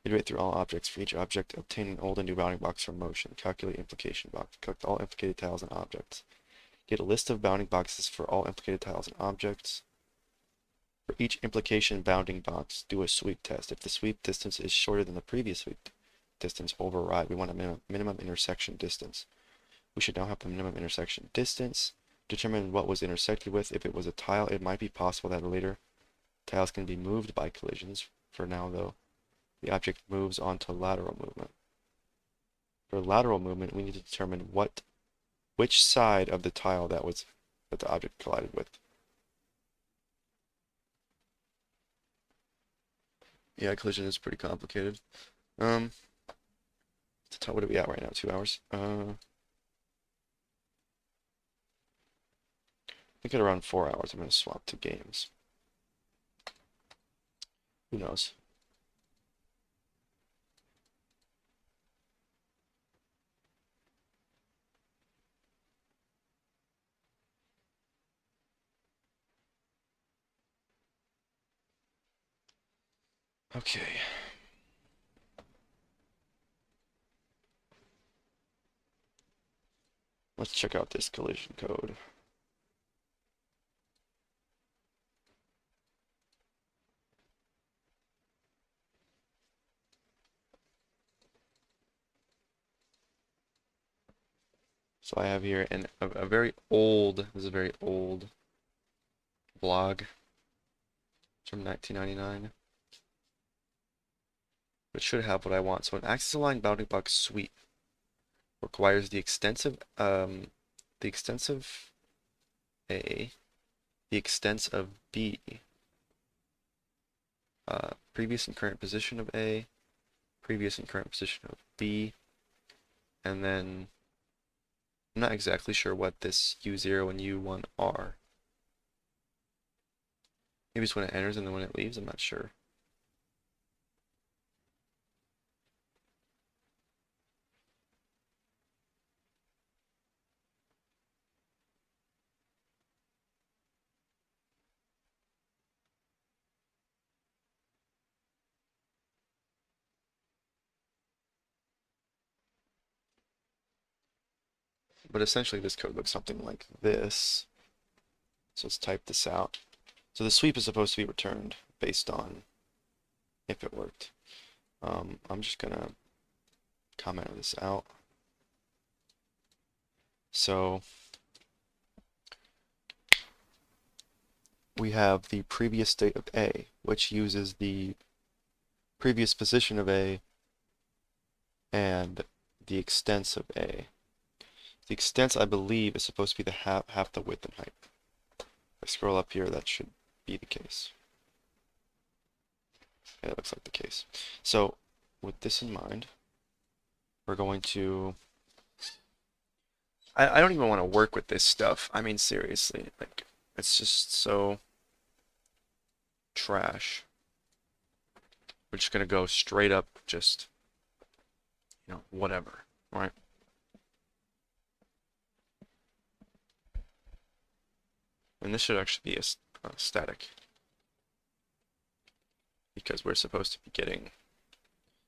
Iterate through all objects. For each object, obtain an old and new bounding box from motion. Calculate implication box. Collect all implicated tiles and objects. Get a list of bounding boxes for all implicated tiles and objects. For each implication bounding box, do a sweep test. If the sweep distance is shorter than the previous sweep distance, override. We want a minimum intersection distance. We should now have the minimum intersection distance. Determine what was intersected with. If it was a tile, it might be possible that later tiles can be moved by collisions. For now, though, the object moves on to lateral movement. For lateral movement, we need to determine which side of the tile that the object collided with. Yeah, collision is pretty complicated. What are we at right now? 2 hours? I think at around 4 hours I'm going to swap to games. Who knows? Okay. Let's check out this collision code. So I have here a very old, this is a very old blog. It's from 1999. But it should have what I want. So an axis-aligned bounding box sweep requires the extensive A, the extents of B, previous and current position of A, previous and current position of B, and then I'm not exactly sure what this U0 and U1 are. Maybe it's when it enters and then when it leaves, I'm not sure. But essentially this code looks something like this. So let's type this out. So the sweep is supposed to be returned based on if it worked. I'm just gonna comment this out. So we have the previous state of A, which uses the previous position of A and the extents of A. The extents, I believe, is supposed to be the half the width and height. If I scroll up here, that should be the case. Yeah, that looks like the case. So with this in mind, we're going to... I don't even want to work with this stuff. I mean, seriously, like, it's just so trash. We're just gonna go straight up, just, whatever, right? And this should actually be a static, because we're supposed to be getting,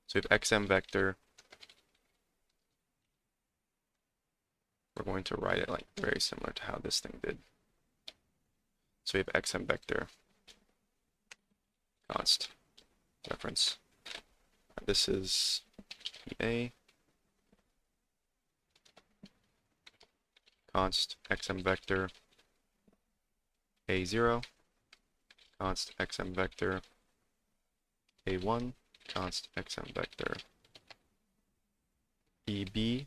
so we have xm vector. We're going to write it like very similar to how this thing did. So we have xm vector const reference. This is a const xm vector a0 const xm vector a1 const xm vector eb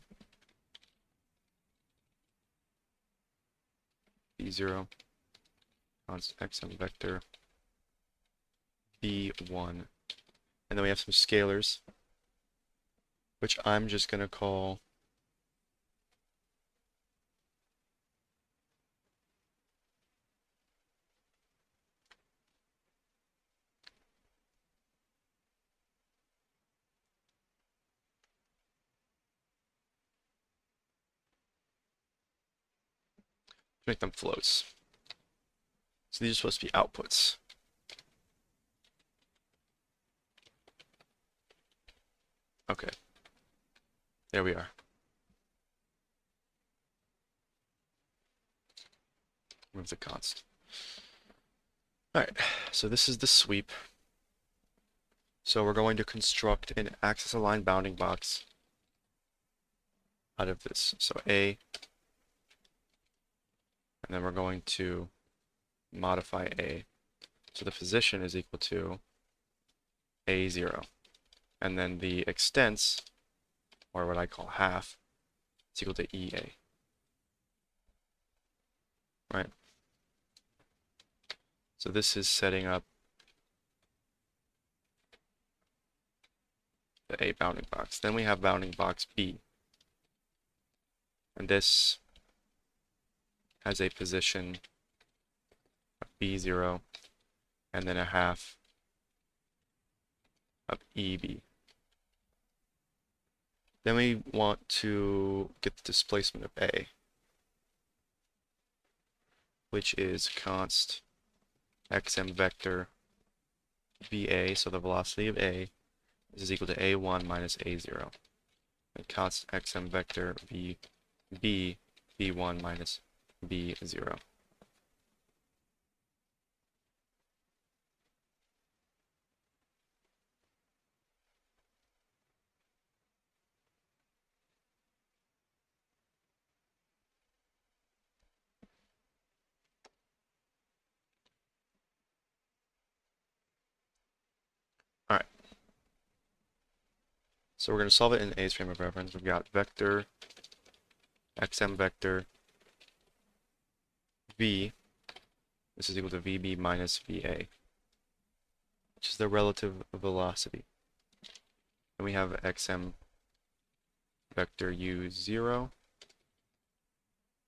v0 const xm vector v1. And then we have some scalars, which I'm just going to call make them floats. So these are supposed to be outputs. Okay. There we are. Move the const. Alright, so this is the sweep. So we're going to construct an axis aligned bounding box out of this. So A, and then we're going to modify A. So the position is equal to A0. And then the extents, or what I call half, is equal to EA. Right? So this is setting up the A bounding box. Then we have bounding box B. And this has a position of B0 and then a half of EB. Then we want to get the displacement of A, which is const xm vector VA, so the velocity of A is equal to A1 minus A0. And const xm vector VB, B1 minus B0. Alright. So we're going to solve it in A's frame of reference. We've got vector, xm vector, v, this is equal to vb minus va, which is the relative velocity. And we have xm vector u0,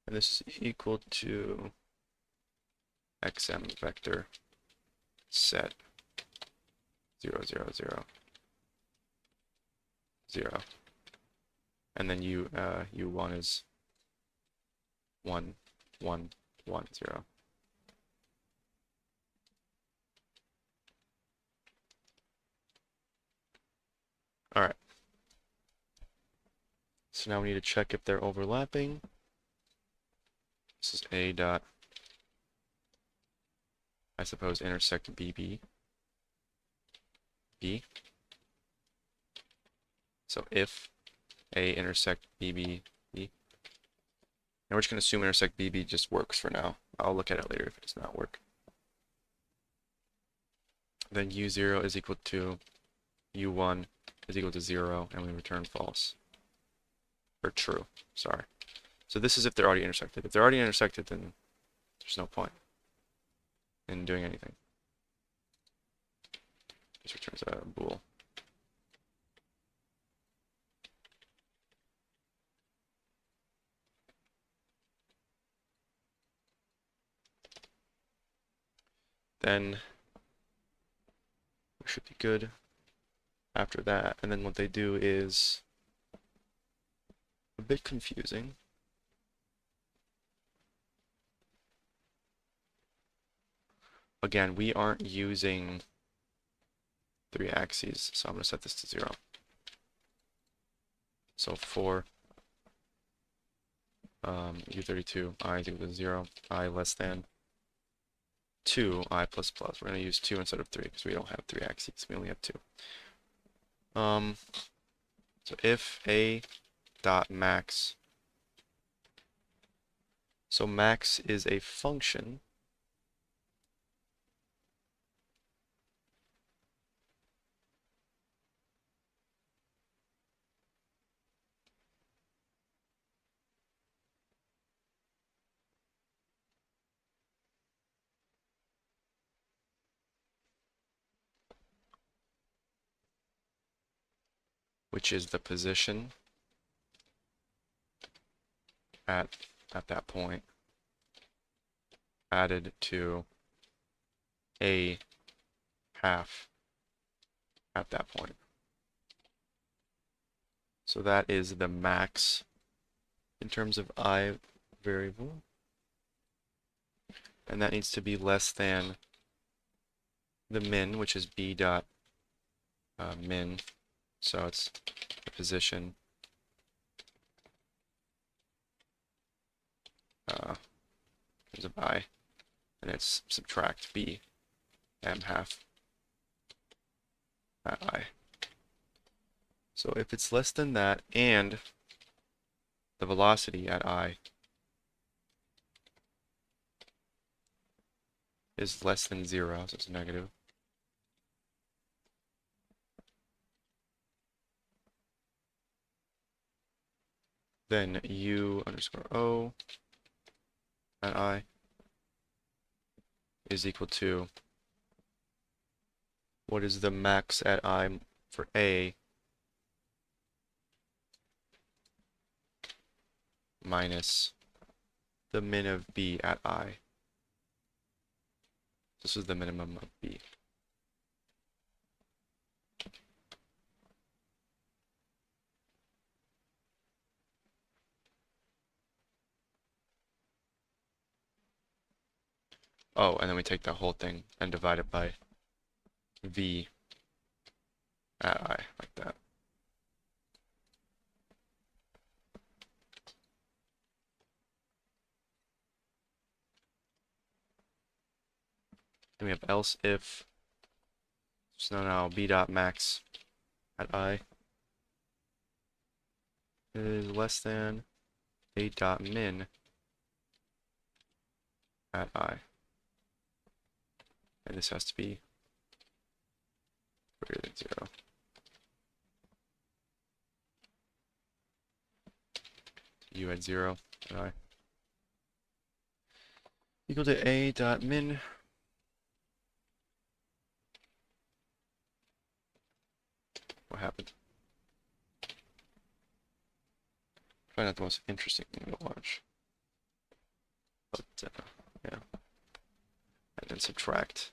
and this is equal to xm vector set 0, 0, 0, 0. And then u1 is 1, 1, 1, 0. All right. So now we need to check if they're overlapping. This is A dot, I suppose, intersect BB. B. So if A intersect BB, B. And we're just going to assume intersect BB just works for now. I'll look at it later if it does not work. Then U0 is equal to U1 is equal to 0, and we return false. Or true, sorry. So this is if they're already intersected. If they're already intersected, then there's no point in doing anything. This returns a bool. Then we should be good after that. And then what they do is a bit confusing. Again, we aren't using 3 axes, so I'm going to set this to 0. So for U32, I is equal to 0, I less than 2, I plus plus. We're going to use 2 instead of 3 because we don't have 3 axes, we only have 2. So if A dot max, so max is a function which is the position at that point, added to a half at that point. So that is the max in terms of I variable. And that needs to be less than the min, which is b dot min. So it's the position in terms of I, and it's subtract b m half at I. So if it's less than that and the velocity at I is less than 0, so it's negative, then u underscore o at I is equal to, what is the max at I for A minus the min of B at I. This is the minimum of B. Oh, and then we take the whole thing and divide it by V at I, like that. Then we have else if, so now B dot max at I is less than A dot min at I. And this has to be greater than 0. U at 0 at I equal to A dot min what happened? Probably not the most interesting thing to watch. But, yeah. And then subtract.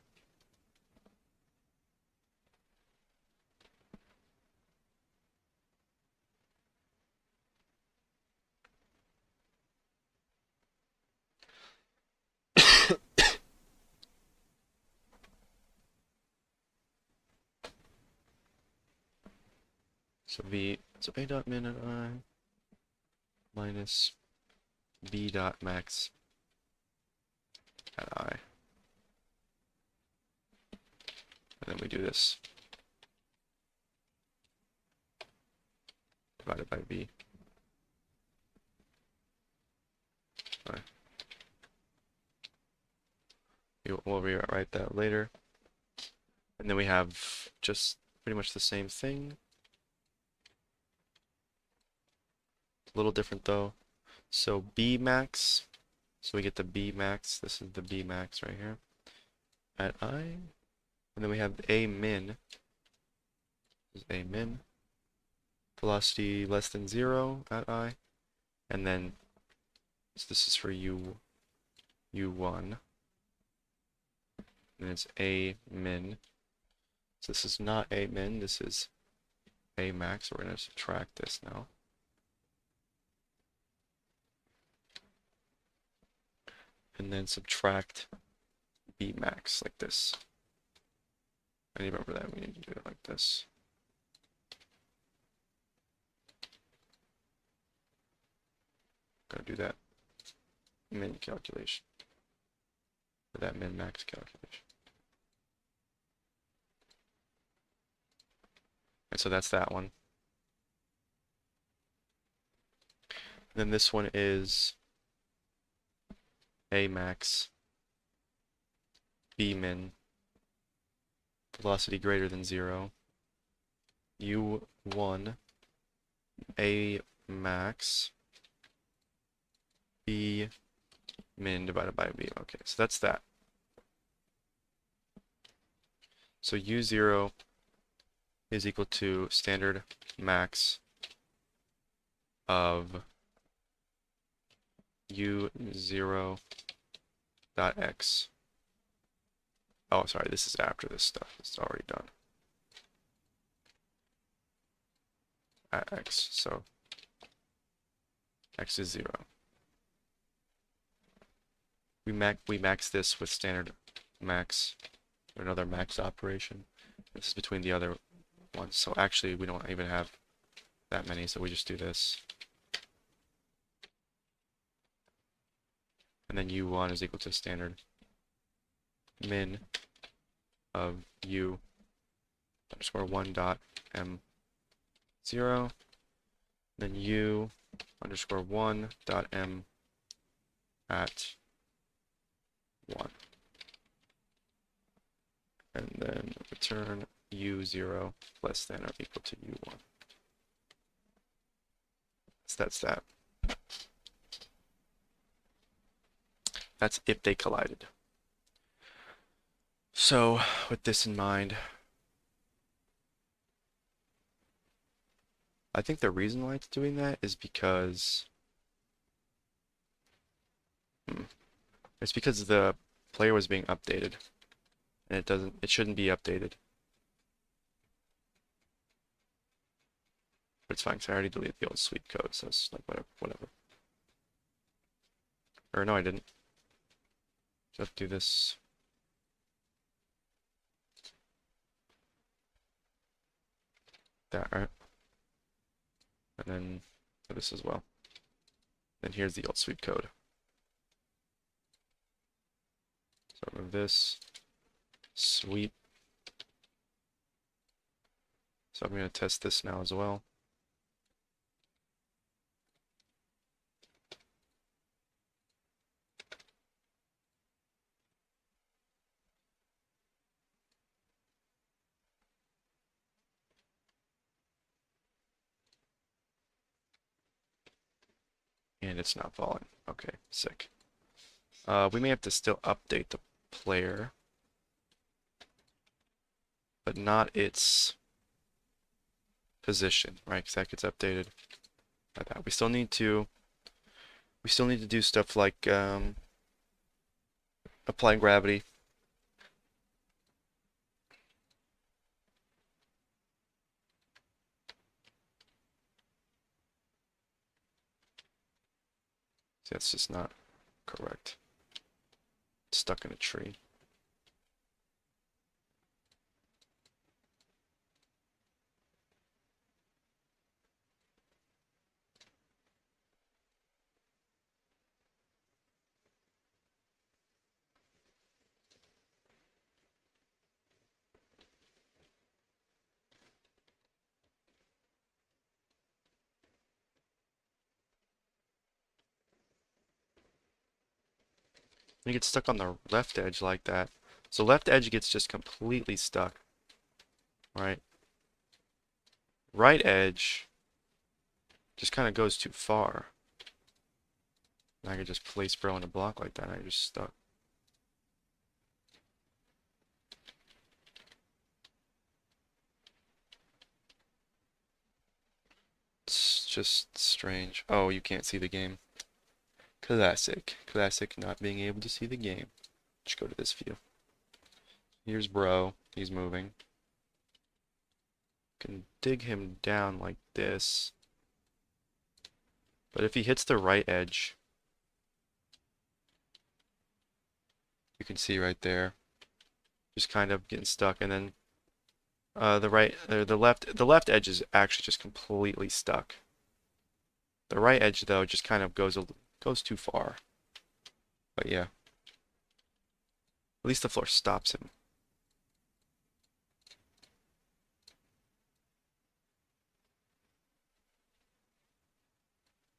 So A dot min at I minus B dot max at I. And then we do this divided by B. Right. We'll rewrite that later. And then we have just pretty much the same thing. A little different though. So B max, so we get the B max, this is the B max right here, at I. And then we have A min, this is A min, velocity less than 0 at I. And then, so this is for U1. And it's A min. So this is not A min, this is A max. So we're going to subtract this now. And then subtract B max like this. I need to remember that we need to do it like this. Gotta do that min calculation. Or that min max calculation. And so that's that one. And then this one is A max, B min, velocity greater than 0, U1, A max, B min divided by B. Okay, so that's that. So U0 is equal to standard max of u0 dot x. Oh, sorry, this is after this stuff. It's already done. At x, so x is 0. We max this with standard max, or another max operation. This is between the other ones, so actually we don't even have that many, so we just do this. And then u1 is equal to standard min of u underscore 1 dot m0, then u underscore 1 dot m at 1. And then return u0 less than or equal to u1. So that's that. That's if they collided. So with this in mind, I think the reason why it's doing that is because it's because the player was being updated, and it shouldn't be updated. But it's fine, because I already deleted the old sweep code, so it's like whatever. Or no, I didn't. Just do this. That, right? And then do this as well. Then here's the old sweep code. So remove this, sweep. So I'm going to test this now as well. And it's not falling. Okay, sick. We may have to still update the player, but not its position, right? Because that gets updated by that. We still need to do stuff like apply gravity. See, that's just not correct. It's stuck in a tree. When you get stuck on the left edge like that, so left edge gets just completely stuck, right? Right edge just kind of goes too far. And I could just place bro in a block like that, and I just stuck. It's just strange. Oh, you can't see the game. Classic. Classic not being able to see the game. Just go to this view. Here's bro. He's moving. Can dig him down like this. But if he hits the right edge, you can see right there, just kind of getting stuck. And then the left edge is actually just completely stuck. The right edge though just kind of goes too far. But yeah, at least the floor stops him.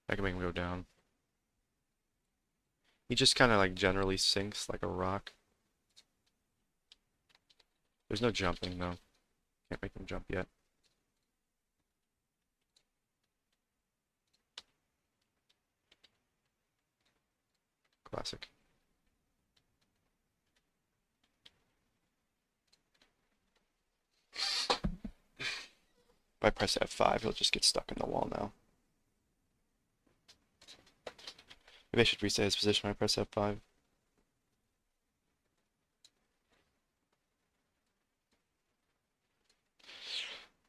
I can make him go down. He just kind of like generally sinks like a rock. There's no jumping though. Can't make him jump yet. Classic. If I press F5, he'll just get stuck in the wall now. Maybe I should reset his position when I press F5.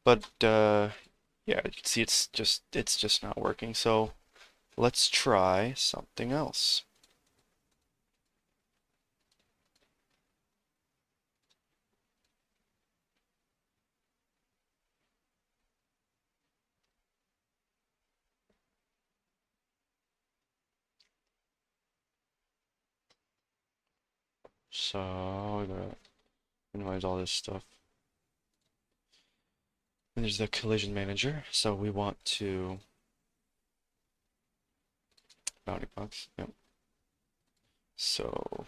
But yeah, you can see it's just not working. So let's try something else. So we're gonna minimize all this stuff. And there's the collision manager. So we want to bounding box. Yep. So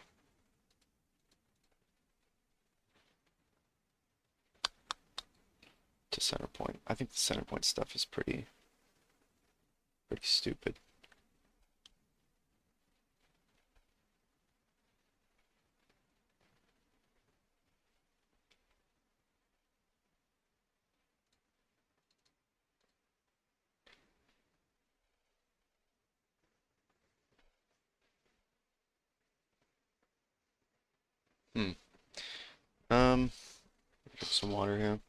to center point. I think the center point stuff is pretty stupid. Hmm. Drink some water here.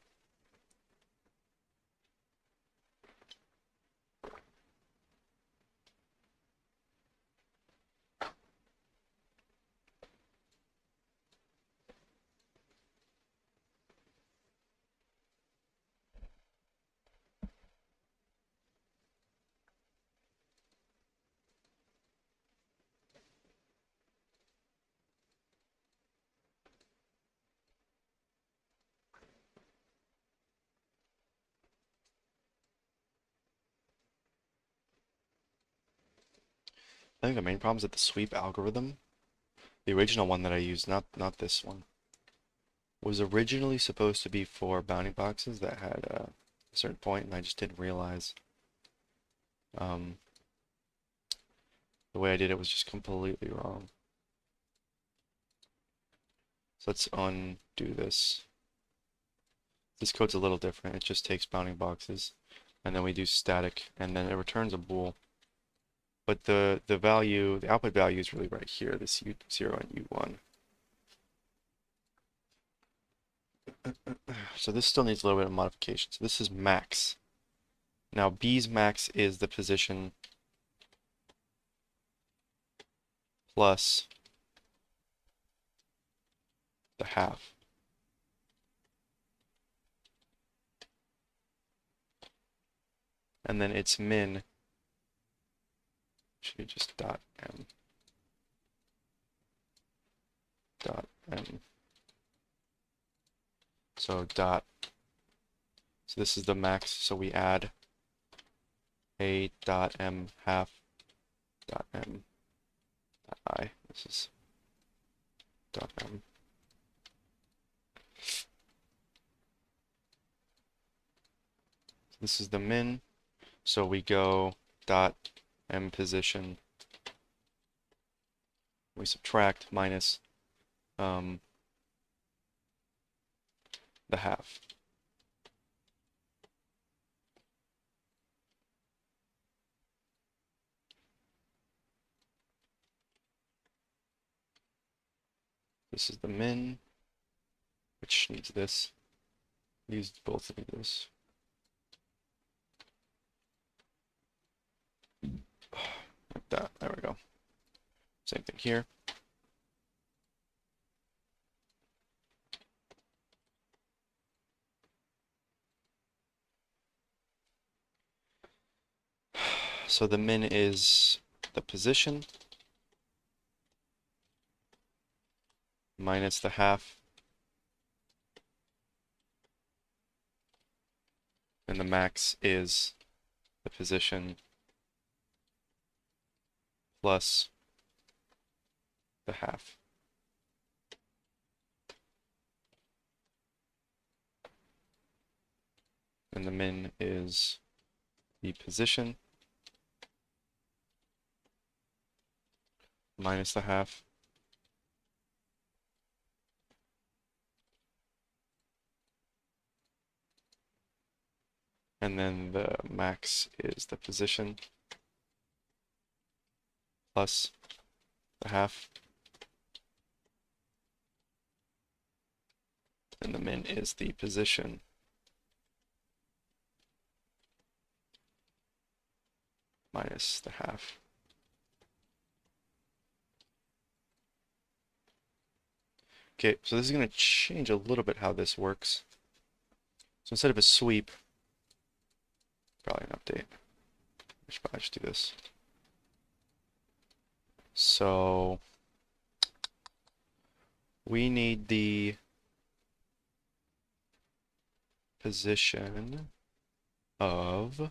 I think the main problem is that the sweep algorithm, the original one that I used, not this one, was originally supposed to be for bounding boxes that had a certain point, and I just didn't realize the way I did it was just completely wrong. So let's undo this. This code's a little different. It just takes bounding boxes, and then we do static, and then it returns a bool. But the value, the output value is really right here, this U0 and U1. So this still needs a little bit of modification. So this is max. Now B's max is the position plus the half. And then its min should be just dot m. Dot m. So dot. So this is the max. So we add a dot m half dot m dot I. This is dot m. This is the min. So we go dot m position. We subtract minus the half. This is the min, which needs this. These both need this. Like that. There we go. Same thing here. So the min is the position minus the half, and the max is the position plus the half. And the min is the position minus the half. And then the max is the position plus the half. And the min is the position minus the half. Okay, so this is going to change a little bit how this works. So instead of a sweep, probably an update. I should probably just do this. So we need the position of. All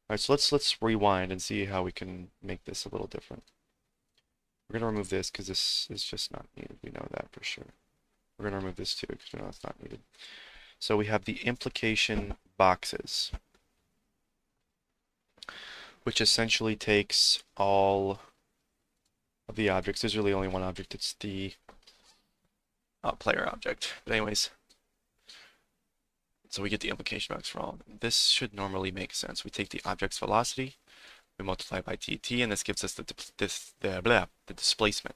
right, so let's rewind and see how we can make this a little different. We're gonna remove this because this is just not needed. We know that for sure. We're gonna remove this too because we know it's not needed. So we have the implication boxes, which essentially takes all of the objects. There's really only one object. It's the player object. But anyways, so we get the implication box for all. This should normally make sense. We take the object's velocity, we multiply by dt, and this gives us the displacement.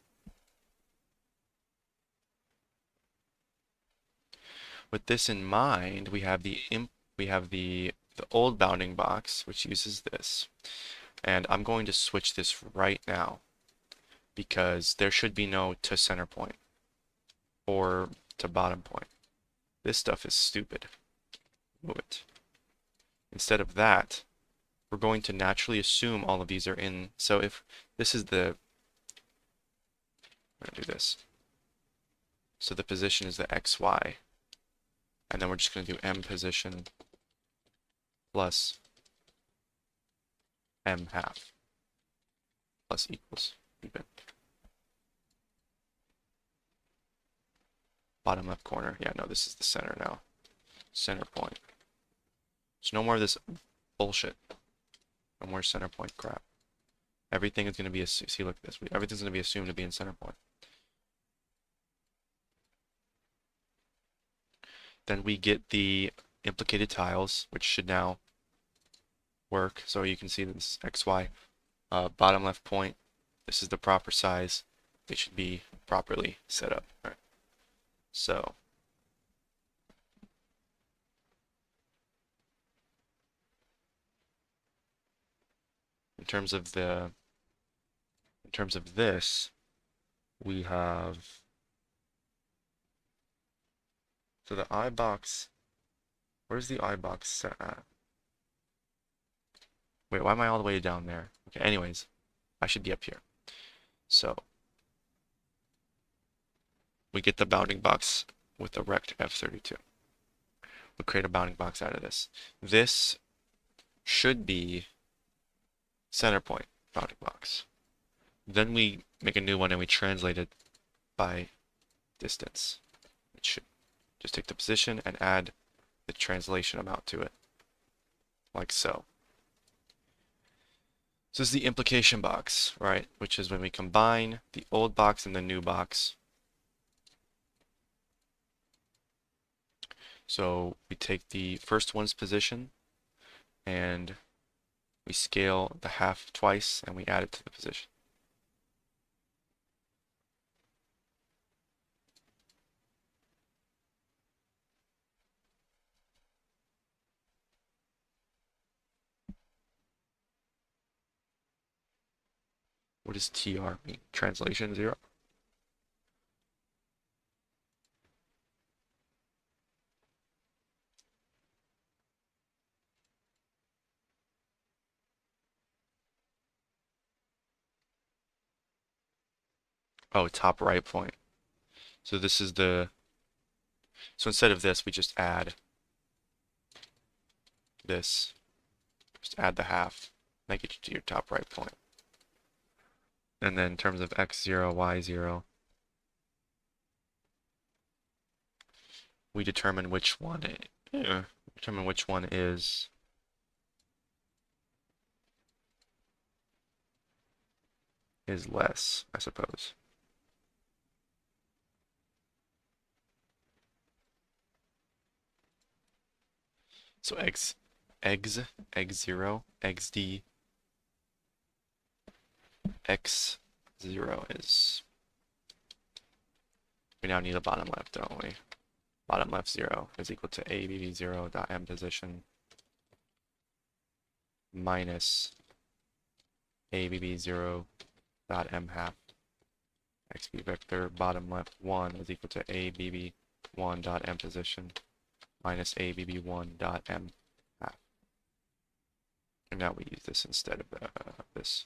With this in mind, we have the old bounding box, which uses this. And I'm going to switch this right now because there should be no to center point or to bottom point. This stuff is stupid. Move it. Instead of that, we're going to naturally assume all of these are in. So if this is the, I'm going to do this. So the position is the xy. And then we're just going to do m position plus m half plus equals even. Bottom left corner. Yeah, no, this is the center now. Center point. So no more of this bullshit. No more center point crap. Everything is going to be, see, look at this. Everything's going to be assumed to be in center point. Then we get the implicated tiles, which should now work. So you can see this XY bottom left point. This is the proper size. They should be properly set up. All right. So in terms of this, we have, so the I box, where's the I box set at? Wait, why am I all the way down there? Okay, anyways, I should be up here. So we get the bounding box with the rect F32. We'll create a bounding box out of this. This should be center point bounding box. Then we make a new one and we translate it by distance. It should just take the position and add the translation amount to it, like so. So this is the implication box, right? Which is when we combine the old box and the new box. So we take the first one's position and we scale the half twice and we add it to the position. What does TR mean? Translation 0? Oh, top right point. So this is the, so instead of this, we just add this. Just add the half. That gets you to your top right point. And then in terms of x0, y0, we determine which one is less, I suppose. So x0, xd, x0 is, we now need a bottom left, don't we? Bottom left 0 is equal to abb0 dot m position minus abb0 dot m half xb vector bottom left 1 is equal to abb1 dot m position minus abb1 dot m half. And now we use this instead of this.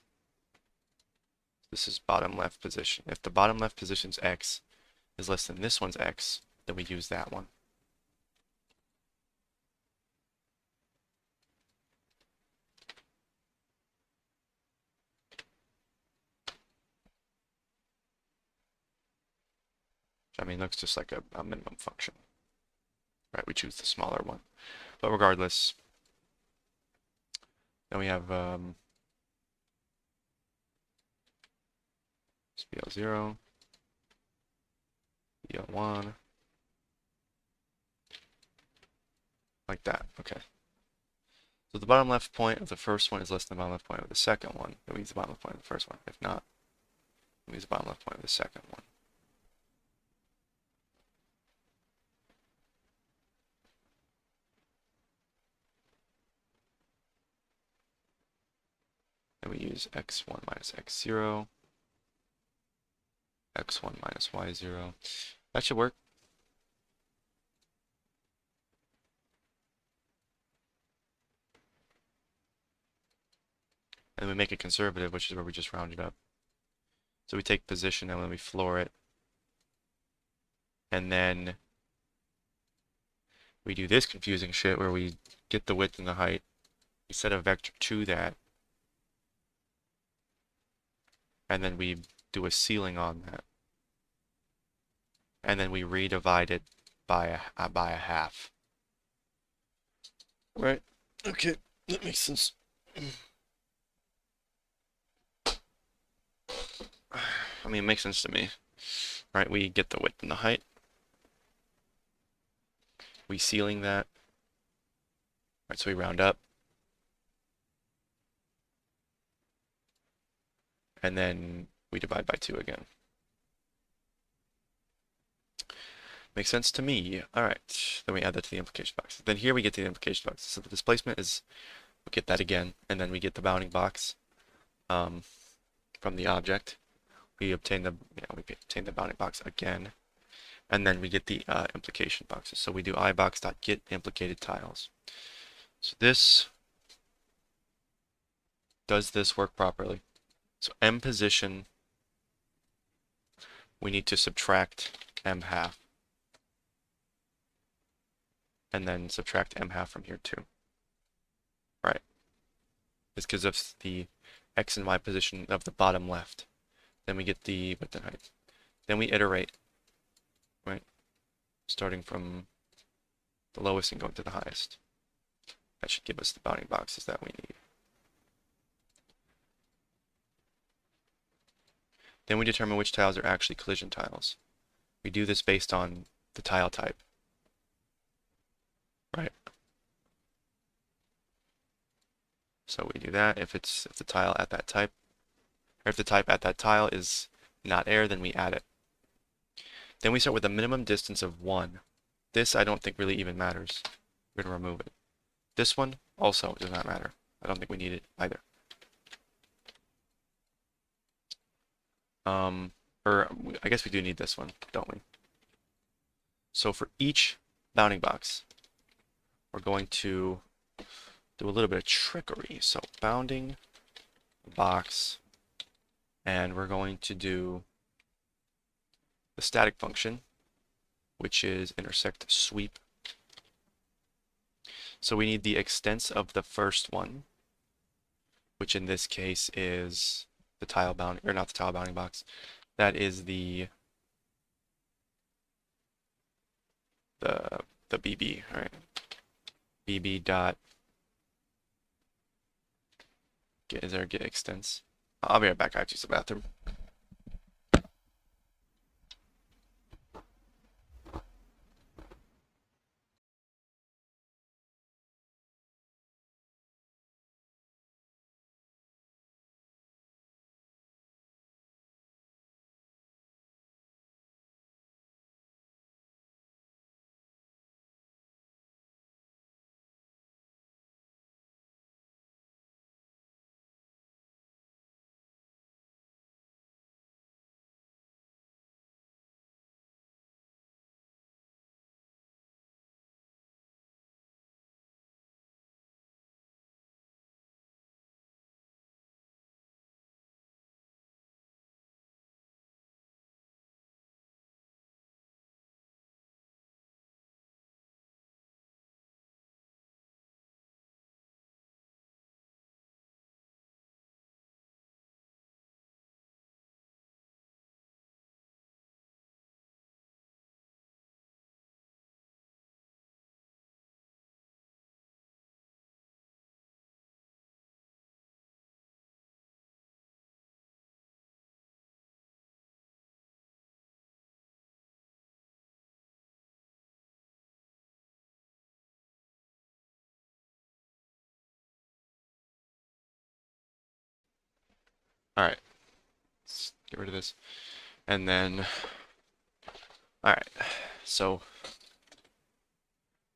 This is bottom left position. If the bottom left position's x is less than this one's x, then we use that one. Which, I mean, looks just like a minimum function. Right, we choose the smaller one. But regardless, then we have BL0, BL1, like that. Okay. So the bottom left point of the first one is less than the bottom left point of the second one. That means the bottom left point of the first one. If not, it means the bottom left point of the second one. Then we use x1 minus x0, x1 minus y0. That should work. And then we make it conservative, which is where we just rounded up. So we take position and then we floor it. And then we do this confusing shit where we get the width and the height. We set a vector to that. And then we do a ceiling on that. And then we redivide it by a half. Right? Okay, that makes sense. I mean, it makes sense to me. Right, we get the width and the height. We ceiling that. Right, so we round up. And then we divide by 2 again. Makes sense to me. All right, then we add that to the implication box. Then here we get to the implication box. So the displacement is, we get that again, and then we get the bounding box from the object. We obtain the bounding box again, and then we get the implication boxes. So we do ibox.get implicated tiles. So this does this work properly? So m position, we need to subtract m half, and then subtract m half from here too. Right? It's because of the x and y position of the bottom left. Then we get the width and height. Then we iterate, right? Starting from the lowest and going to the highest. That should give us the bounding boxes that we need. Then we determine which tiles are actually collision tiles. We do this based on the tile type, right? So we do that if the tile at that type, or if the type at that tile is not air, then we add it. Then we start with a minimum distance of 1. This I don't think really even matters. We're going to remove it. This one also does not matter. I don't think we need it either. Or I guess we do need this one, don't we? So for each bounding box, we're going to do a little bit of trickery. So bounding box, and we're going to do the static function, which is intersect sweep. So we need the extents of the first one, which in this case is the tile bounding, or not the tile bounding box. That is the BB, right? BB dot get, is there get extents? I'll be right back. I have to use the bathroom. Alright, let's get rid of this. And then, alright, so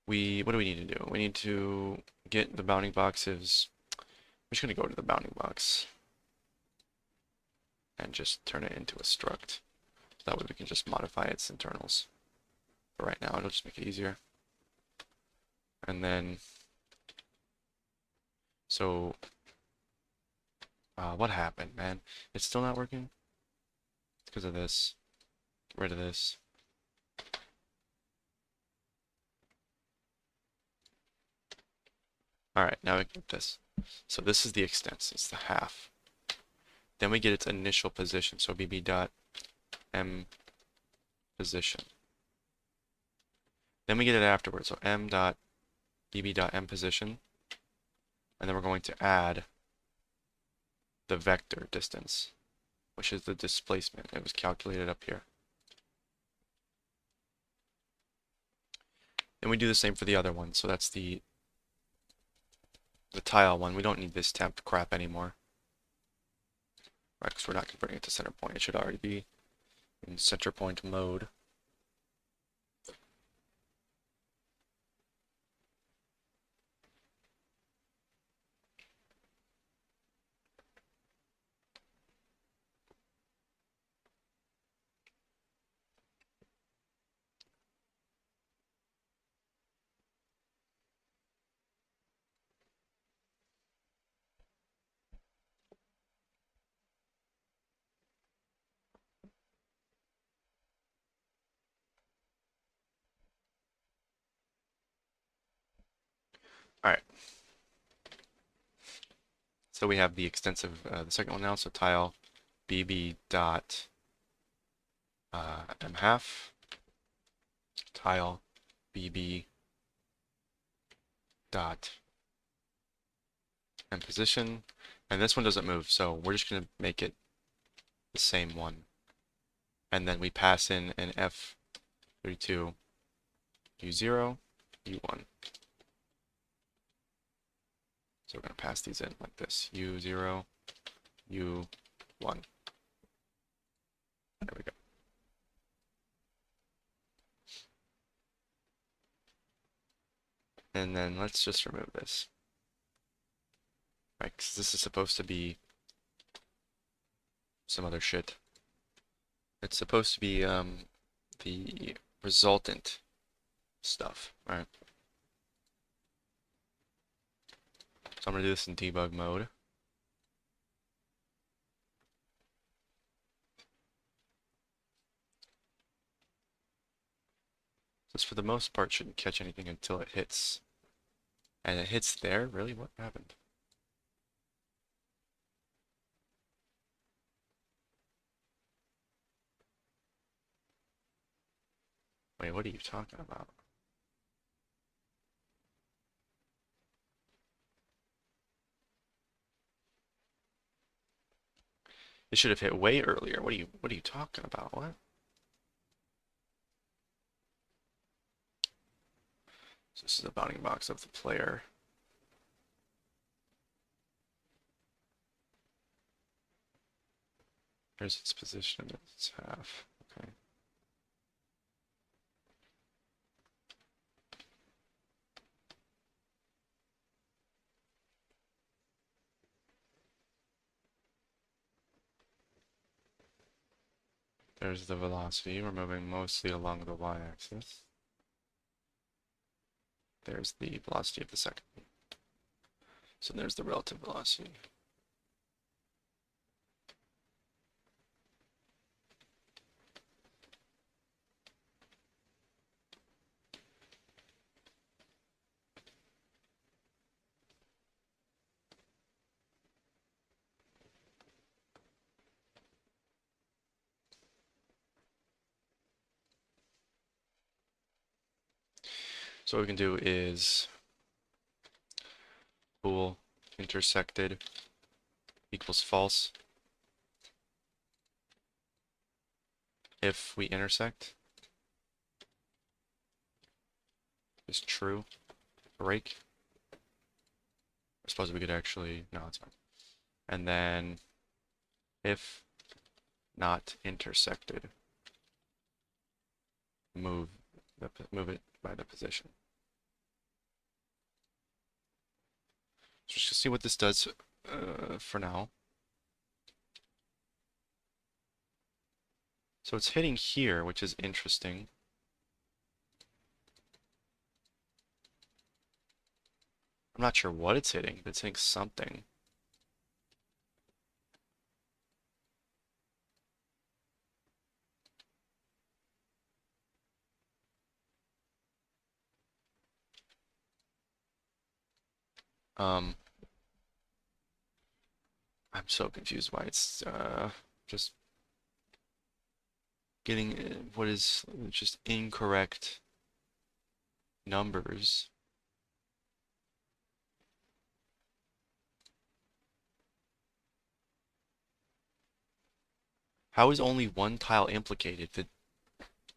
what do we need to do? We need to get the bounding boxes. I'm just going to go to the bounding box and just turn it into a struct. That way we can just modify its internals. But right now, it'll just make it easier. And then, so, what happened, man? It's still not working? It's because of this. Get rid of this. Alright, now we get this. So this is the extents, it's the half. Then we get its initial position, so bb dot m position. Then we get it afterwards, so m dot bb dot m position. And then we're going to add the vector distance, which is the displacement. It was calculated up here. And we do the same for the other one, so that's the tile one. We don't need this temp crap anymore. Right, because we're not converting it to center point. It should already be in center point mode. Alright. So we have the extensive, the second one now, so tile bb dot m half, tile bb dot m position, and this one doesn't move, so we're just going to make it the same one. And then we pass in an f32 u0, u1. So we're going to pass these in like this, u0, u1. There we go. And then let's just remove this. Right, because this is supposed to be some other shit. It's supposed to be the resultant stuff, right? So I'm going to do this in debug mode. This, for the most part, shouldn't catch anything until it hits. And it hits there? Really? What happened? Wait, what are you talking about? It should have hit way earlier. What are you talking about? What? So this is the bounding box of the player. Here's its position, its half. Okay. There's the velocity. We're moving mostly along the y-axis. There's the velocity of the second. So there's the relative velocity. So what we can do is bool intersected equals false. If we intersect is true. Break. I suppose we could actually, no, it's fine. And then If not intersected, move it by the position. So let's just see what this does for now. So it's hitting here, which is interesting. I'm not sure what it's hitting, but it's hitting something. I'm so confused why it's just getting what is just incorrect numbers. How is only one tile implicated?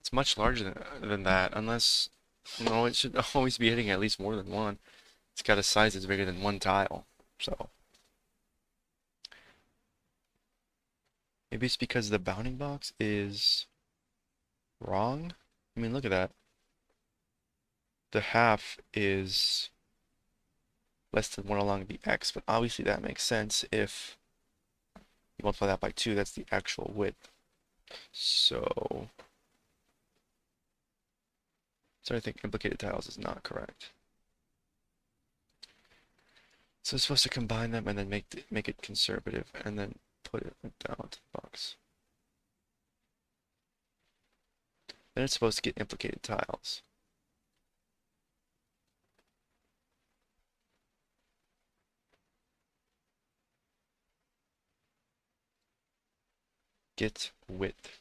It's much larger than that, unless, no, it should always be hitting at least more than one. It's got a size that's bigger than one tile, so. Maybe it's because the bounding box is wrong? I mean, look at that. The half is less than 1 along the x, but obviously that makes sense if you multiply that by 2, that's the actual width. So I think implicated tiles is not correct. So it's supposed to combine them and then make it conservative and then put it down to the box. Then it's supposed to get implicated tiles. Get width.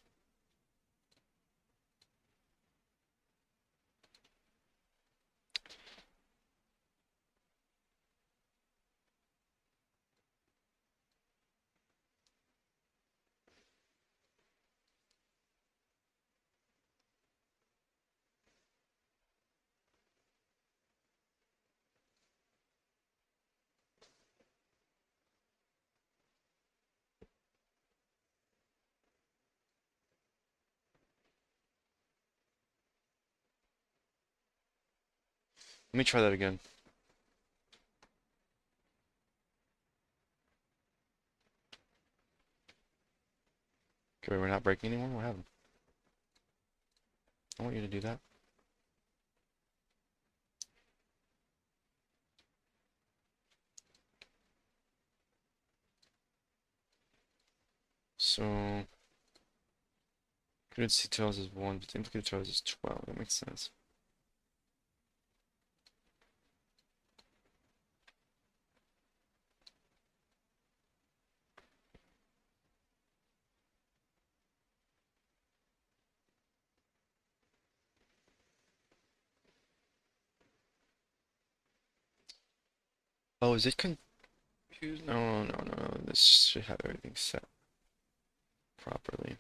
Let me try that again. Okay, we're not breaking anymore? What happened? I want you to do that. So, good C tiles is 1, but implicated tiles is 12. That makes sense. Oh, is it confused? No, no, no, no. This should have everything set properly.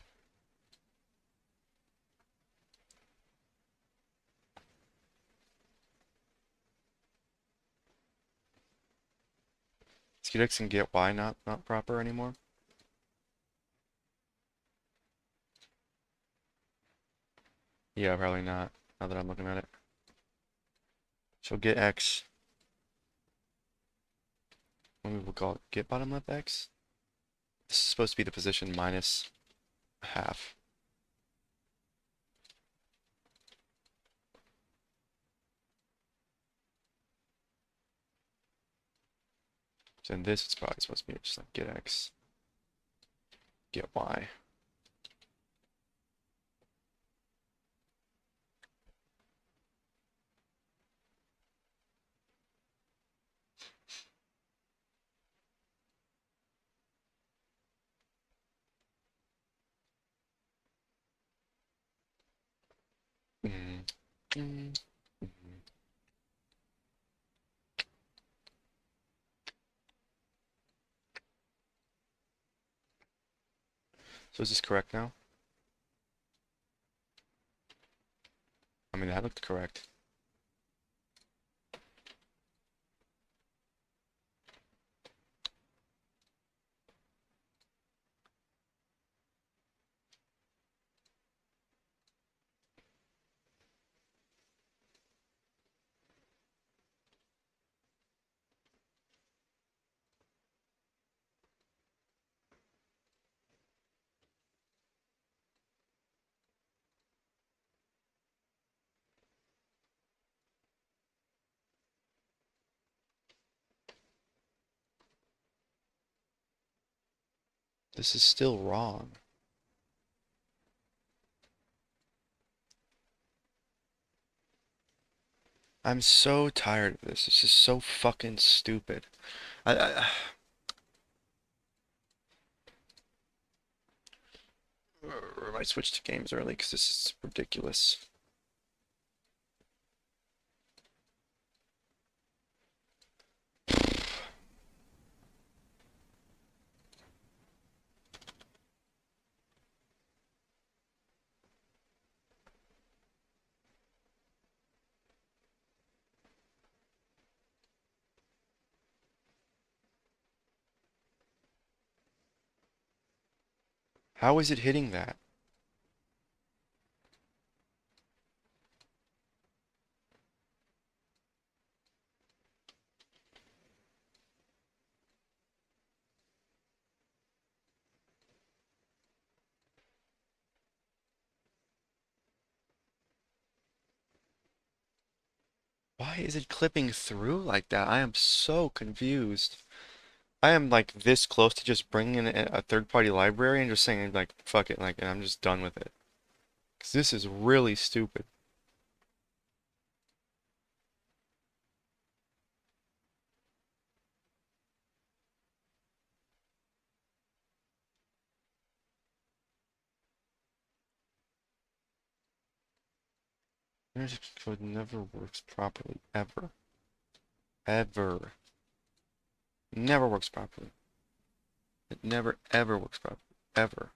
Is get X and get Y not proper anymore? Yeah, probably not, now that I'm looking at it. So get X. What we will call it get bottom left X. This is supposed to be the position minus half. So in this, it's probably supposed to be just like get X, get Y. Mm. Mm. Mm. So is this correct now? I mean, that looked correct. This is still wrong. I'm so tired of this. This is so fucking stupid. Or I might switch to games early because this is ridiculous. How is it hitting that? Why is it clipping through like that? I am so confused. I am like this close to just bringing in a third-party library and just saying like fuck it, like and I'm just done with it. 'Cause this is really stupid. Internet code never works properly ever. Ever. Never works properly. It never ever works properly. Ever.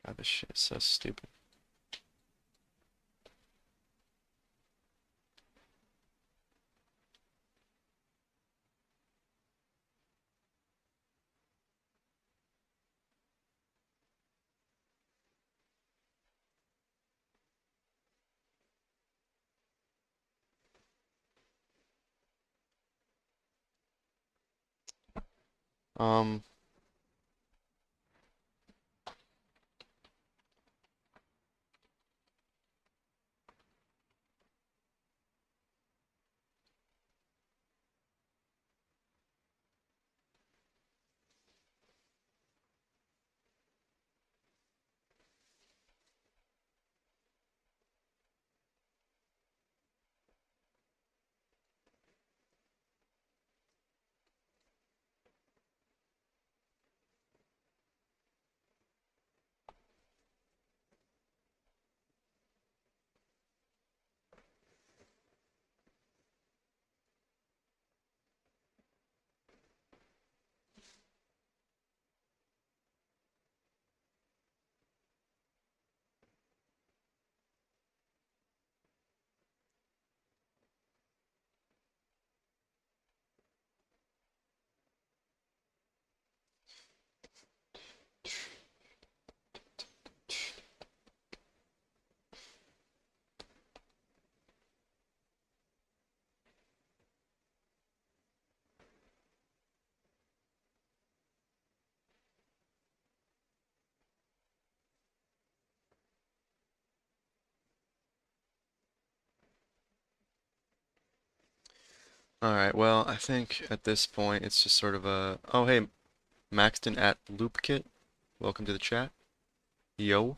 God, this shit is so stupid. Um, alright, well, I think at this point it's just sort of a... Oh, hey, Maxton at LoopKit. Welcome to the chat. Yo.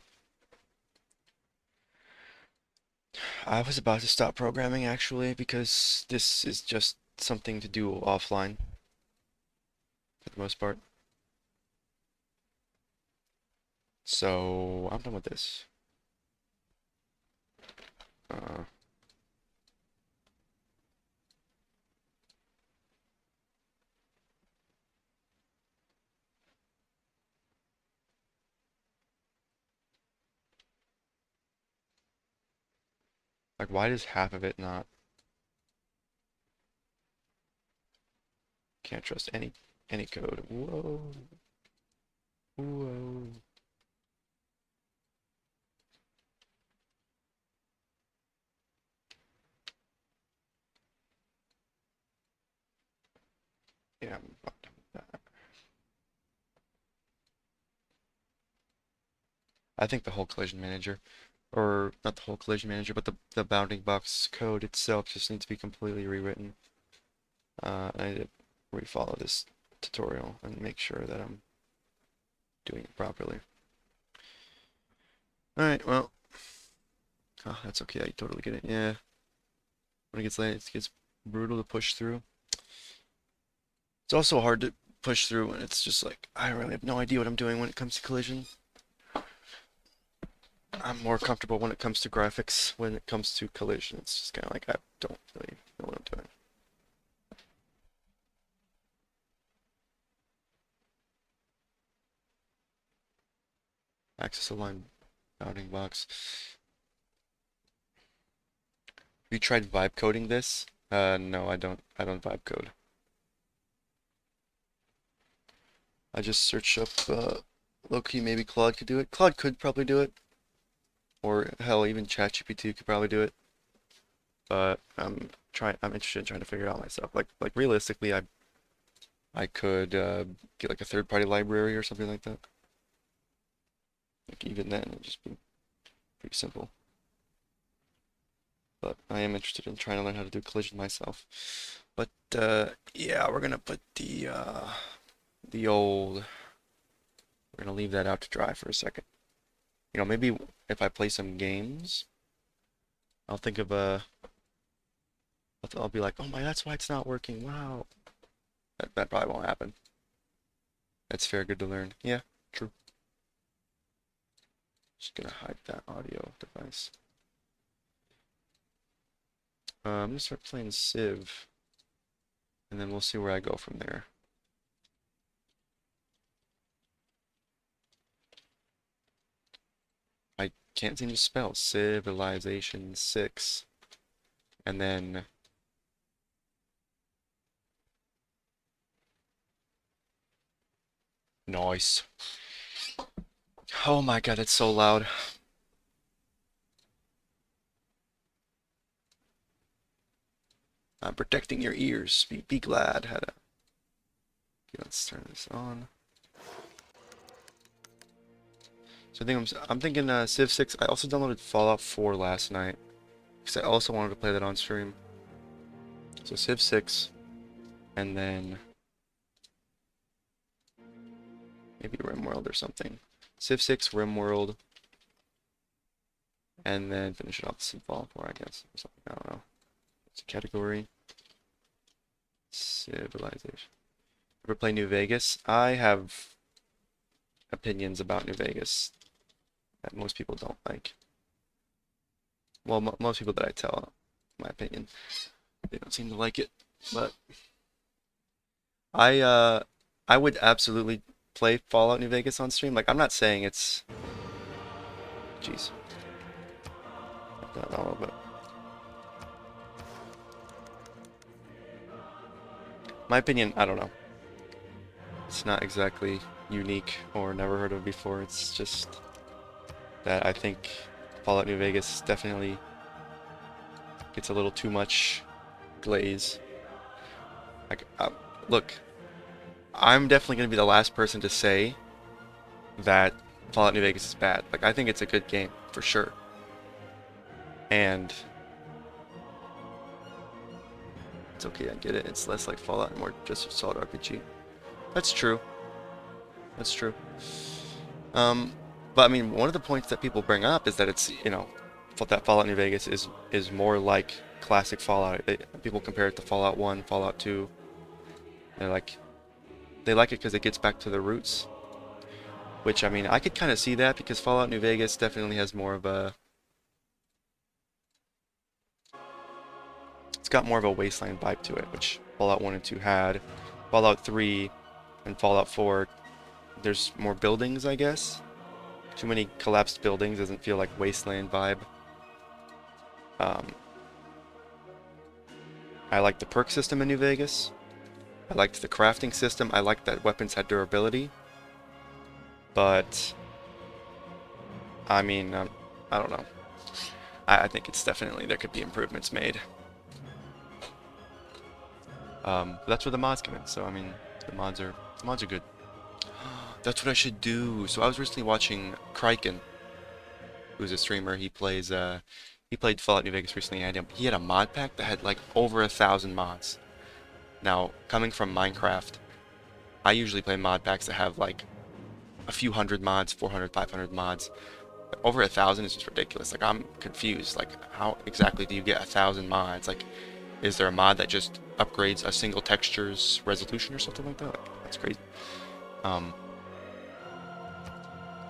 I was about to stop programming actually because this is just something to do offline for the most part. So I'm done with this. Uh, like why does half of it not? Can't trust any code. Whoa. Whoa. Yeah, I'm about done with that. I think the whole collision manager, or not the whole collision manager, but the bounding box code itself just needs to be completely rewritten. I need to refollow this tutorial and make sure that I'm doing it properly. Alright, well. Oh, that's okay, I totally get it. Yeah. When it gets late, it gets brutal to push through. It's also hard to push through when it's just like, I really have no idea what I'm doing when it comes to collision. I'm more comfortable when it comes to graphics. When it comes to collision, it's just kind of like, I don't really know what I'm doing. Access align bounding box. Have you tried vibe coding this? No, I don't. I don't vibe code. I just searched up, low-key, maybe Claude could do it. Claude could probably do it. Or, hell, even ChatGPT could probably do it. But I'm interested in trying to figure it out myself. Like realistically, I could, get like a third-party library or something like that. Like even then, it'd just be pretty simple. But I am interested in trying to learn how to do collision myself. But, yeah, we're gonna put the old, we're gonna leave that out to dry for a second. You know, maybe if I play some games, I'll think of a, I'll be like, oh my, that's why it's not working. Wow. That probably won't happen. That's fair, good to learn. Yeah, true. Just gonna hide that audio device. I'm gonna start playing Civ, and then we'll see where I go from there. I can't seem to spell Civilization 6. And then noise. Oh my god, it's so loud. I'm protecting your ears. Be glad. Had a. Okay, let's turn this on. So I'm thinking Civ 6. I also downloaded Fallout 4 last night because I also wanted to play that on stream. So Civ 6, and then maybe RimWorld or something. Civ 6, RimWorld, and then finish it off with some Fallout 4, I guess, or something. I don't know. It's a category. Civilization. Ever play New Vegas? I have opinions about New Vegas that most people don't like. Well, most people that I tell my opinion, they don't seem to like it. But I uh I would absolutely play Fallout New Vegas on stream. Like I'm not saying it's jeez. I don't know, but my opinion, I don't know. It's not exactly unique or never heard of before. It's just that I think Fallout New Vegas definitely gets a little too much glaze. Like, look, I'm definitely gonna be the last person to say that Fallout New Vegas is bad. Like, I think it's a good game for sure. And it's okay, I get it. It's less like Fallout and more just a solid RPG. That's true. That's true. But I mean, one of the points that people bring up is that it's, you know, that Fallout New Vegas is more like classic Fallout. People compare it to Fallout 1, Fallout 2. They're like, they like it because it gets back to the roots. Which, I mean, I could kind of see that because Fallout New Vegas definitely has more of a... It's got more of a wasteland vibe to it, which Fallout 1 and 2 had. Fallout 3 and Fallout 4, there's more buildings, I guess. Too many collapsed buildings doesn't feel like wasteland vibe. I like the perk system in New Vegas. I liked the crafting system. I liked that weapons had durability. But, I mean, I don't know. I think it's definitely, there could be improvements made. That's where the mods come in. So, I mean, the mods are good. That's what I should do. So I was recently watching Kraken, who's a streamer. He played Fallout New Vegas recently, and he had a mod pack that had like over 1,000 mods. Now, coming from Minecraft, I usually play mod packs that have like a few hundred mods, 400, 500 mods. Over 1,000 is just ridiculous. Like, I'm confused. Like, how exactly do you get 1,000 mods? Like, is there a mod that just upgrades a single texture's resolution or something like that? Like, that's crazy. But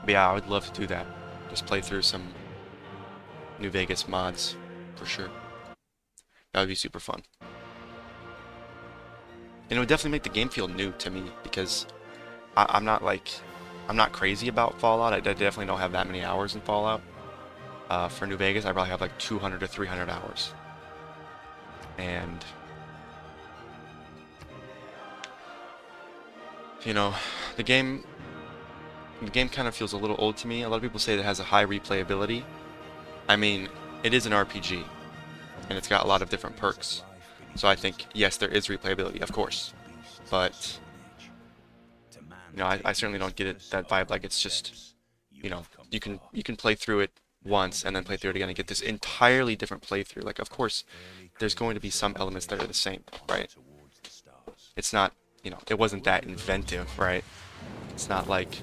yeah, I would love to do that. Just play through some New Vegas mods for sure. That would be super fun. And it would definitely make the game feel new to me because I'm not like, I'm not crazy about Fallout. I definitely don't have that many hours in Fallout. For New Vegas, I probably have like 200 to 300 hours. And, you know, the game kind of feels a little old to me. A lot of people say that it has a high replayability. I mean, it is an RPG, and it's got a lot of different perks. So I think, yes, there is replayability, of course. But, you know, I certainly don't get that vibe like it's just, you know, you can play through it once and then play through it again and get this entirely different playthrough. Like, of course, there's going to be some elements that are the same, right? It's not, you know, it wasn't that inventive, right? It's not like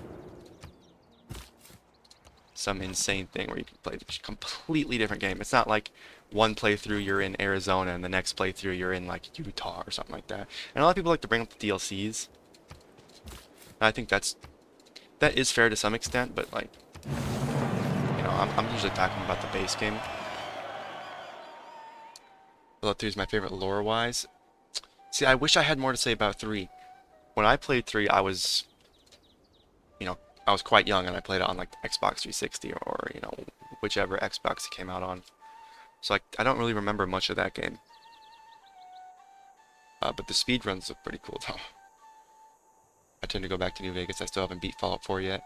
some insane thing where you can play a completely different game. It's not like one playthrough you're in Arizona and the next playthrough you're in like Utah or something like that. And a lot of people like to bring up the DLCs. And I think that is fair to some extent, but like, you know, I'm usually talking about the base game. Fallout 3 is my favorite lore-wise. See, I wish I had more to say about 3. When I played 3, I was, you know, I was quite young and I played it on like Xbox 360 or, you know, whichever Xbox it came out on. So like, I don't really remember much of that game. But the speedruns look pretty cool though. I tend to go back to New Vegas. I still haven't beat Fallout 4 yet.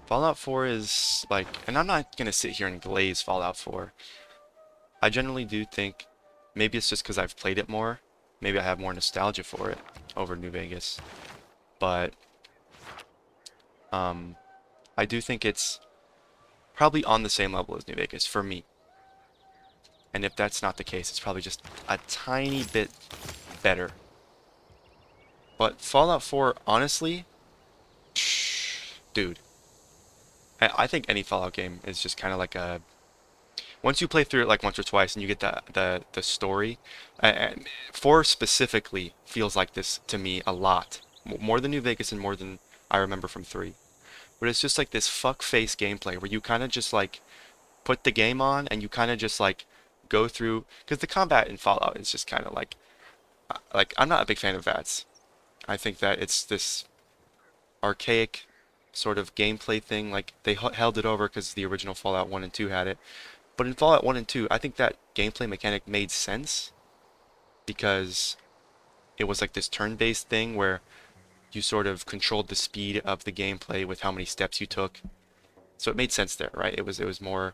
Fallout 4 is like, and I'm not gonna sit here and glaze Fallout 4. I generally do think, maybe it's just because I've played it more. Maybe I have more nostalgia for it over New Vegas. But I do think it's probably on the same level as New Vegas for me. And if that's not the case, it's probably just a tiny bit better. But Fallout 4, honestly, dude, I think any Fallout game is just kind of like a, once you play through it like once or twice and you get the story, and 4 specifically feels like this to me a lot. More than New Vegas and more than I remember from 3. But it's just like this fuck face gameplay where you kind of just like put the game on and you kind of just like go through, because the combat in Fallout is just kind of like I'm not a big fan of VATS. I think that it's this archaic sort of gameplay thing. Like they held it over because the original Fallout 1 and 2 had it. But in Fallout 1 and 2, I think that gameplay mechanic made sense because it was like this turn-based thing where you sort of controlled the speed of the gameplay with how many steps you took. So it made sense there, right? It was more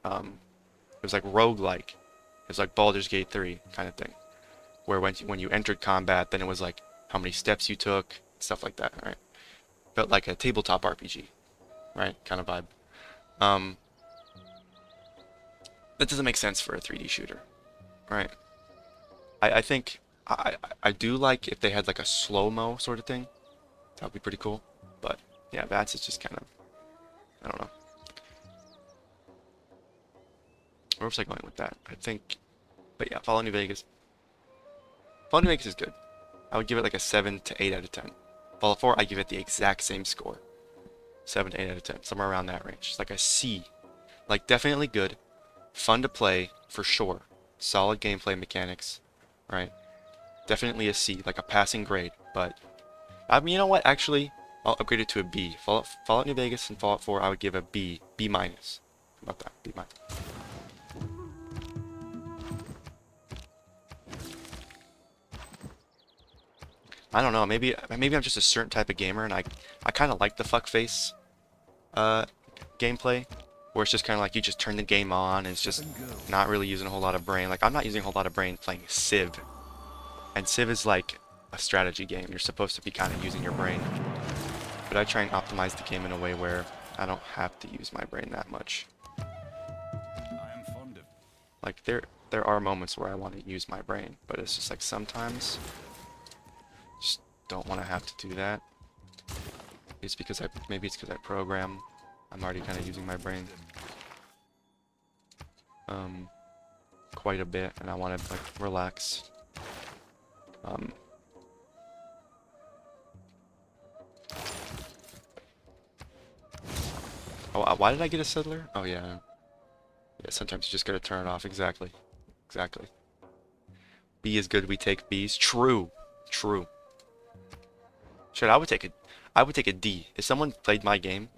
it was like roguelike. It was like Baldur's Gate 3 kind of thing. Where when you entered combat, then it was like how many steps you took, stuff like that, right? Felt like a tabletop RPG, right? Kind of vibe. Um, that doesn't make sense for a 3D shooter, right? I think I do like if they had like a slow-mo sort of thing. That would be pretty cool. But yeah, VATS is just kind of, I don't know. Where was I going with that? I think, but yeah, Fallout New Vegas. Fallout New Vegas is good. I would give it like a 7 to 8 out of 10. Fallout 4, I give it the exact same score. 7 to 8 out of 10, somewhere around that range. It's like a C. Like definitely good, fun to play for sure. Solid gameplay mechanics, right? Definitely a C, like a passing grade. But I mean, you know what? Actually, I'll upgrade it to a B. Fallout New Vegas and Fallout 4, I would give a B, B minus. How about that? B minus. I don't know. Maybe I'm just a certain type of gamer, and I kind of like the fuckface gameplay, where it's just kind of like you just turn the game on, and it's just not really using a whole lot of brain. Like I'm not using a whole lot of brain playing Civ, and Civ is like a strategy game. You're supposed to be kind of using your brain, but I try and optimize the game in a way where I don't have to use my brain that much. Like there are moments where I want to use my brain, but it's just like sometimes just don't want to have to do that. It's because maybe it's because I program. I'm already kind of using my brain quite a bit, and I want to like relax. Oh, why did I get a settler? Oh yeah. Yeah, sometimes you just gotta turn it off. Exactly. Exactly. B is good, we take B's. True. True. Shit, I would take a D. If someone played my game,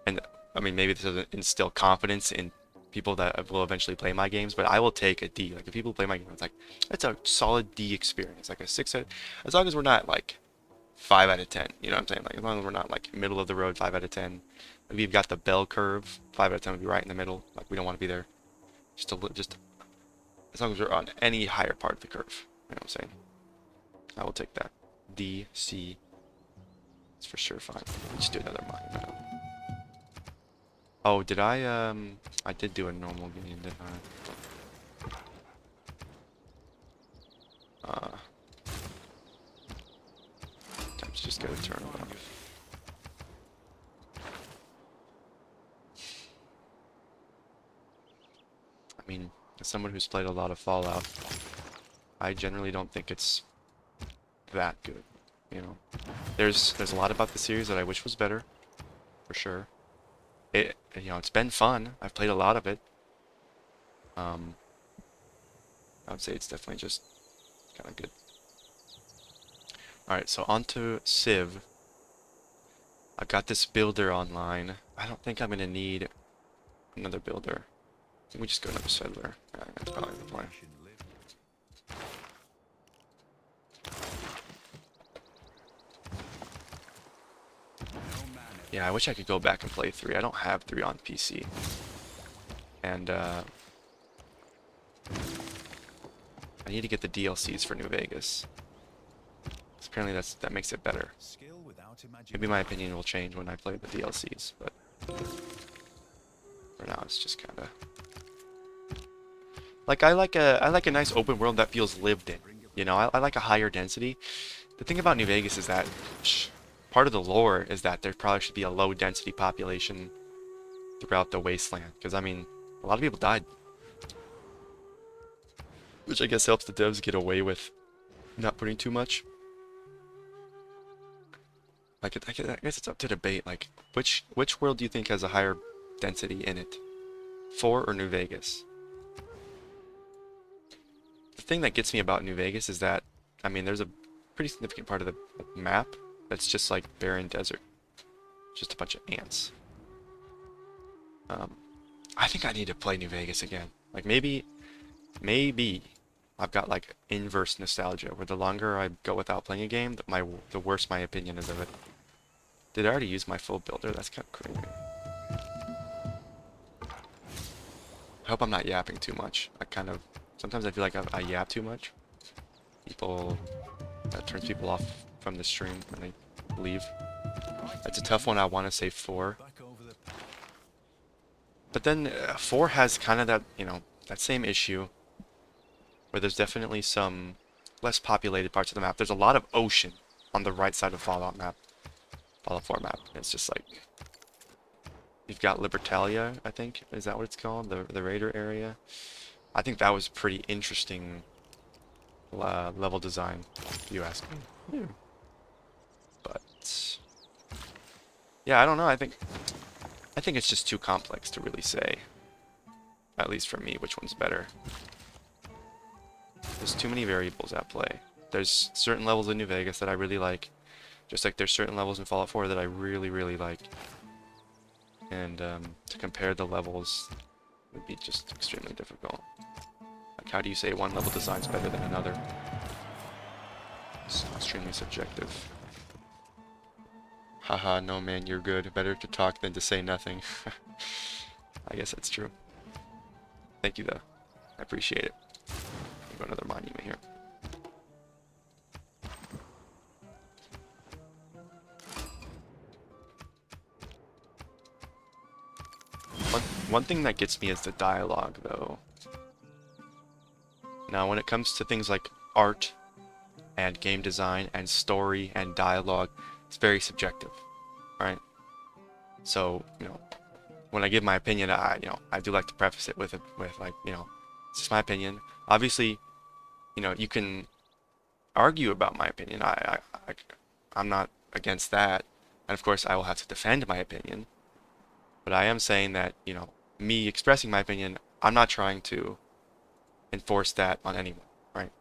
and I mean maybe this doesn't instill confidence in people that will eventually play my games, but I will take a D. Like if people play my game, it's like it's a solid D experience. Like a 6 out, as long as we're not like 5 out of 10. You know what I'm saying? Like as long as we're not like middle of the road 5 out of 10. Maybe you've got the bell curve, 5 out of 10 would be right in the middle. Like we don't want to be there. Just as long as we're on any higher part of the curve. You know what I'm saying? I will take that. D, C. It's for sure fine. Let's do another monument. Oh, did I did do a normal game, didn't I? Sometimes just gotta turn it off. I mean, as someone who's played a lot of Fallout, I generally don't think it's that good, you know. There's a lot about the series that I wish was better, for sure. It's been fun. I've played a lot of it. I would say it's definitely just kind of good. Alright, so on to Civ. I've got this builder online. I don't think I'm going to need another builder. I think we just go another settler. Yeah, that's probably the plan. Yeah, I wish I could go back and play 3. I don't have 3 on PC. And, I need to get the DLCs for New Vegas. Apparently that makes it better. Maybe my opinion will change when I play the DLCs, but for now it's just kind of like I like a nice open world that feels lived in. You know, I like a higher density. The thing about New Vegas is that part of the lore is that there probably should be a low density population throughout the wasteland, because I mean a lot of people died, which I guess helps the devs get away with not putting too much. Like, I guess it's up to debate. Like, which world do you think has a higher density in it? 4 or New Vegas? The thing that gets me about New Vegas is that, I mean, there's a pretty significant part of the map that's just like barren desert. Just a bunch of ants. I think I need to play New Vegas again. Like, maybe I've got like inverse nostalgia, where the longer I go without playing a game, the worse my opinion is of it. Did I already use my full builder? That's kind of crazy. I hope I'm not yapping too much. Sometimes I feel like I yap too much. That turns people off from the stream when they leave. It's a tough one. I want to say 4. But then 4 has kind of that, you know, that same issue where there's definitely some less populated parts of the map. There's a lot of ocean on the right side of Fallout 4 map. It's just like, you've got Libertalia, I think. Is that what it's called? The Raider area? I think that was pretty interesting level design, if you ask me. Yeah. But yeah, I don't know. I think it's just too complex to really say. At least for me, which one's better. There's too many variables at play. There's certain levels in New Vegas that I really like. Just like there's certain levels in Fallout 4 that I really, really like. And to compare the levels would be just extremely difficult. Like, how do you say one level design's better than another? It's extremely subjective. Haha, no man, you're good. Better to talk than to say nothing. I guess that's true. Thank you, though. I appreciate it. Go another monument here. One thing that gets me is the dialogue, though. Now, when it comes to things like art and game design and story and dialogue, it's very subjective, right? So, when I give my opinion, I do like to preface it with like, it's just my opinion. Obviously, you can argue about my opinion. I'm not against that. And of course, I will have to defend my opinion. But I am saying that, me expressing my opinion, I'm not trying to enforce that on anyone, right?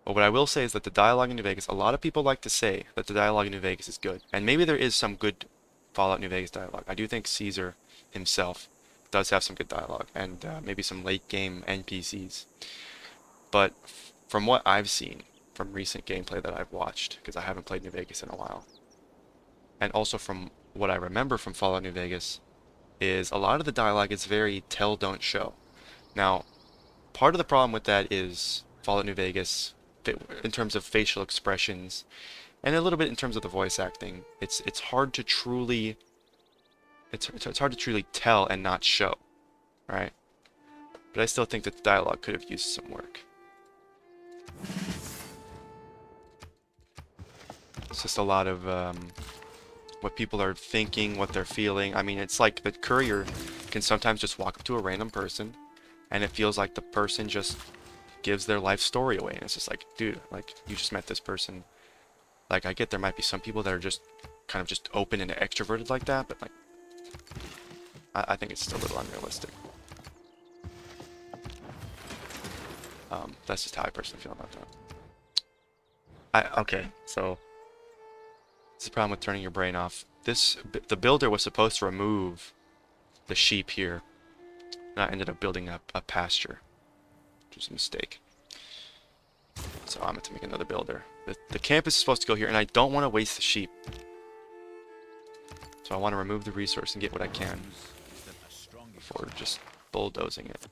But what I will say is that the dialogue in New Vegas, a lot of people like to say that the dialogue in New Vegas is good. And maybe there is some good Fallout New Vegas dialogue. I do think Caesar himself does have some good dialogue and maybe some late game NPCs. But from what I've seen from recent gameplay that I've watched, because I haven't played New Vegas in a while, and also from what I remember from Fallout New Vegas, is a lot of the dialogue is very tell, don't show. Now, part of the problem with that is Fallout New Vegas, in terms of facial expressions, and a little bit in terms of the voice acting, it's hard to truly it's hard to truly tell and not show, right? But I still think that the dialogue could have used some work. It's just a lot of what people are thinking, what they're feeling. I mean, it's like the courier can sometimes just walk up to a random person, and it feels like the person just gives their life story away. And it's just like, dude, like, you just met this person. Like, I get there might be some people that are just kind of just open and extroverted like that, but like, I think it's still a little unrealistic. That's just how I personally feel about that. Okay, so this is the problem with turning your brain off. The builder was supposed to remove the sheep here, and I ended up building up a pasture, which was a mistake. So I'm going to make another builder. The campus is supposed to go here, and I don't want to waste the sheep. So I want to remove the resource and get what I can before just bulldozing it.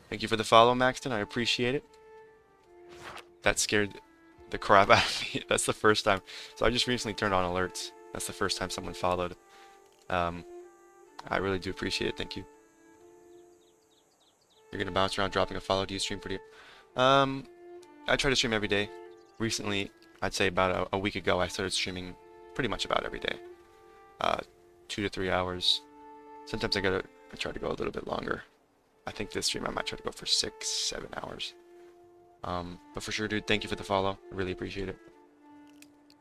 Thank you for the follow, Maxton. I appreciate it. That scared the crap out of me. That's the first time. So I just recently turned on alerts. That's the first time someone followed. I really do appreciate it. Thank you. You're gonna bounce around dropping a follow. Do you stream pretty? I try to stream every day. Recently, I'd say about a week ago, I started streaming pretty much about every day. 2 to 3 hours. Sometimes I try to go a little bit longer. I think this stream I might try to go for 6, 7 hours. But for sure, dude, thank you for the follow. I really appreciate it.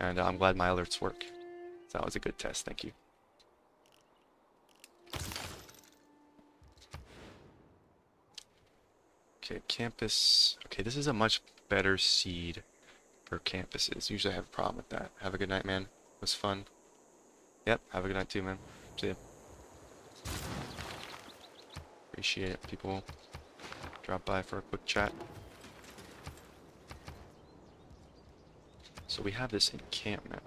And I'm glad my alerts work. So that was a good test. Thank you. Okay, campus. Okay, this is a much better seed for campuses. Usually I have a problem with that. Have a good night, man. It was fun. Yep, have a good night too, man. See ya. Appreciate it. People drop by for a quick chat. So we have this encampment.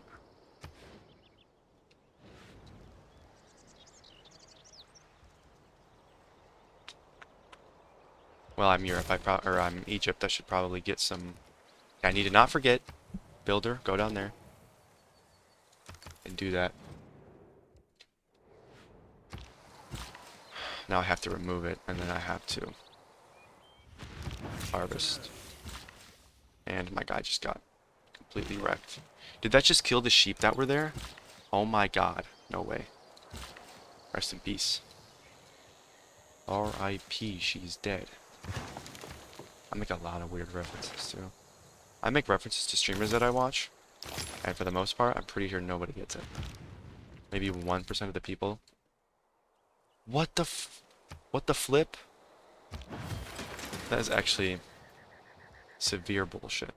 Well, I'm Europe. I'm Egypt. I should probably get some. I need to not forget. Builder, go down there and do that. Now I have to remove it, and then I have to harvest. And my guy just got completely wrecked. Did that just kill the sheep that were there? Oh my god. No way. Rest in peace. R.I.P. She's dead. I make a lot of weird references too. I make references to streamers that I watch, and for the most part, I'm pretty sure nobody gets it. Maybe 1% of the people. What the flip? That is actually severe bullshit.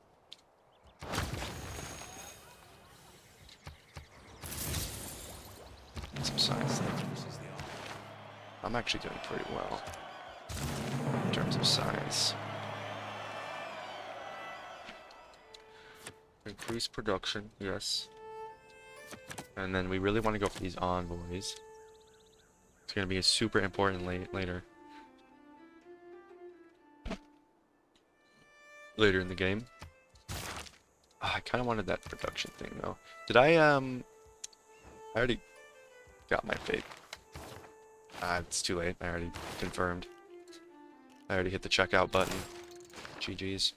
Some science thing. I'm actually doing pretty well in terms of science. Increase production, yes. And then we really want to go for these envoys. It's going to be super important later. Later in the game. Oh, I kind of wanted that production thing though. Did I already got my fate. It's too late. I already confirmed. I already hit the checkout button. GG's.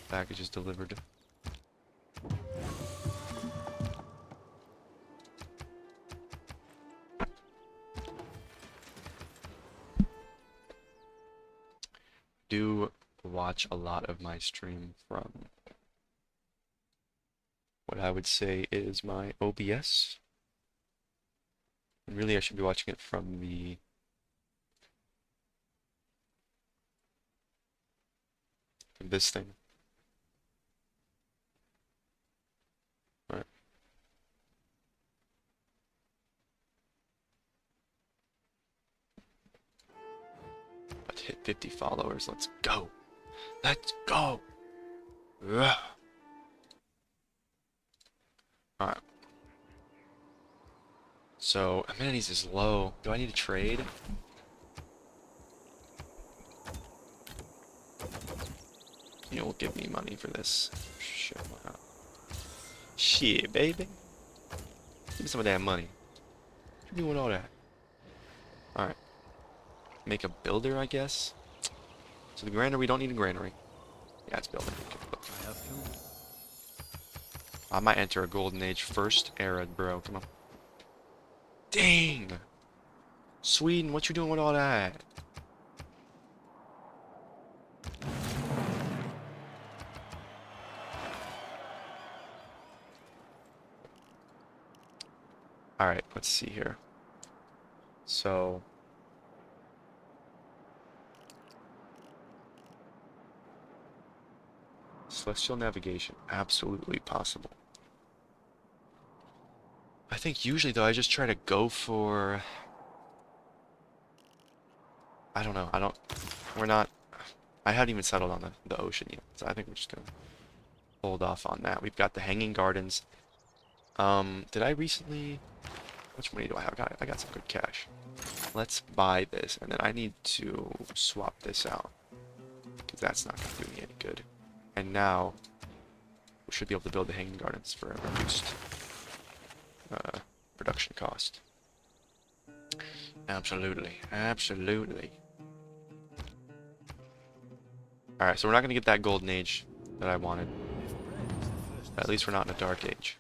Package is delivered. Do watch a lot of my stream from what I would say is my OBS. And really, I should be watching it from this thing. Right. Let's hit 50 followers. Let's go. Let's go. Ugh. Alright. So, amenities is low. Do I need to trade? You'll give me money for this. Shit, why not? Shit, baby. Give me some of that money. What you doing with all that? Alright. Make a builder, I guess. So the granary, we don't need a granary. Yeah, it's building. I might enter a golden age first era, bro. Come on. Dang! Sweden, what you doing with all that? Alright, let's see here. So... Celestial navigation, absolutely possible. I think usually, though, I just try to go for... I don't know, we're not... I haven't even settled on the ocean yet, so I think we're just gonna hold off on that. We've got the Hanging Gardens. Did I recently... How much money do I have? I got some good cash. Let's buy this, and then I need to swap this out, because that's not gonna do me any good. And now, we should be able to build the Hanging Gardens for a reduced production cost. Absolutely, absolutely. Alright, so we're not going to get that golden age that I wanted. At least we're not in a dark age.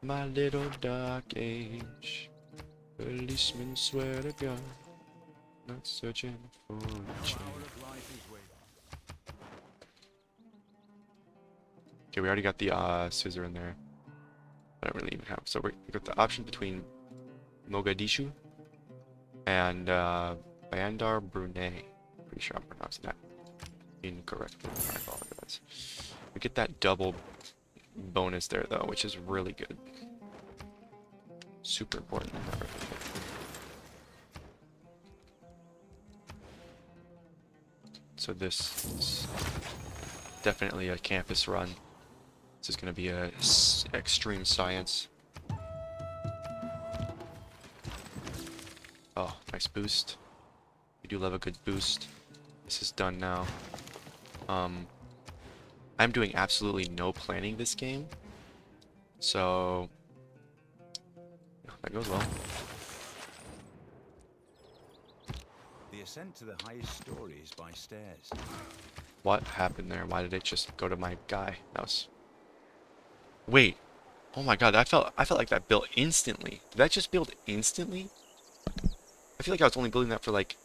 My little dark age. Policemen swear to God. Not searching for a change. Okay, we already got the scissor in there. I don't really even have. So we got the option between Mogadishu and Bandar Brunei. Pretty sure I'm pronouncing that incorrectly. I apologize. We get that double bonus there, though, which is really good. Super important in that relationship. So this is definitely a campus run. This is going to be a extreme science. Oh, nice boost. We do love a good boost. This is done now. I'm doing absolutely no planning this game. So, yeah, that goes well. The ascent to the highest story is by stairs. What happened there? Why did it just go to my guy? That was... Wait. Oh my god, I felt like that built instantly. Did that just build instantly? I feel like I was only building that for like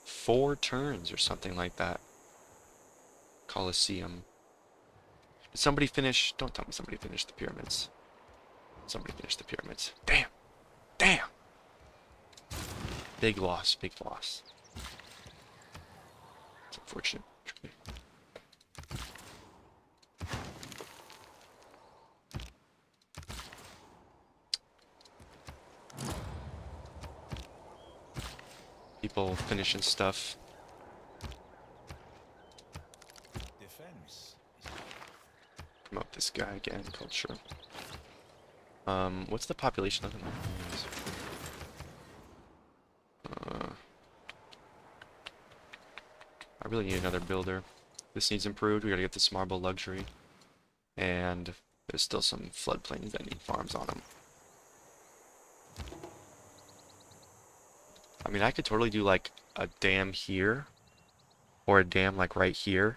4 turns or something like that. Colosseum. Did somebody finish? Don't tell me somebody finished the pyramids. Somebody finished the pyramids. Damn. Damn. Big loss. Big loss. It's unfortunate. People finishing stuff. Defense. Promote this guy again. Culture. What's the population of them? I really need another builder. This needs improved. We gotta get this marble luxury. And there's still some floodplains that need farms on them. I mean, I could totally do like a dam here, or a dam like right here.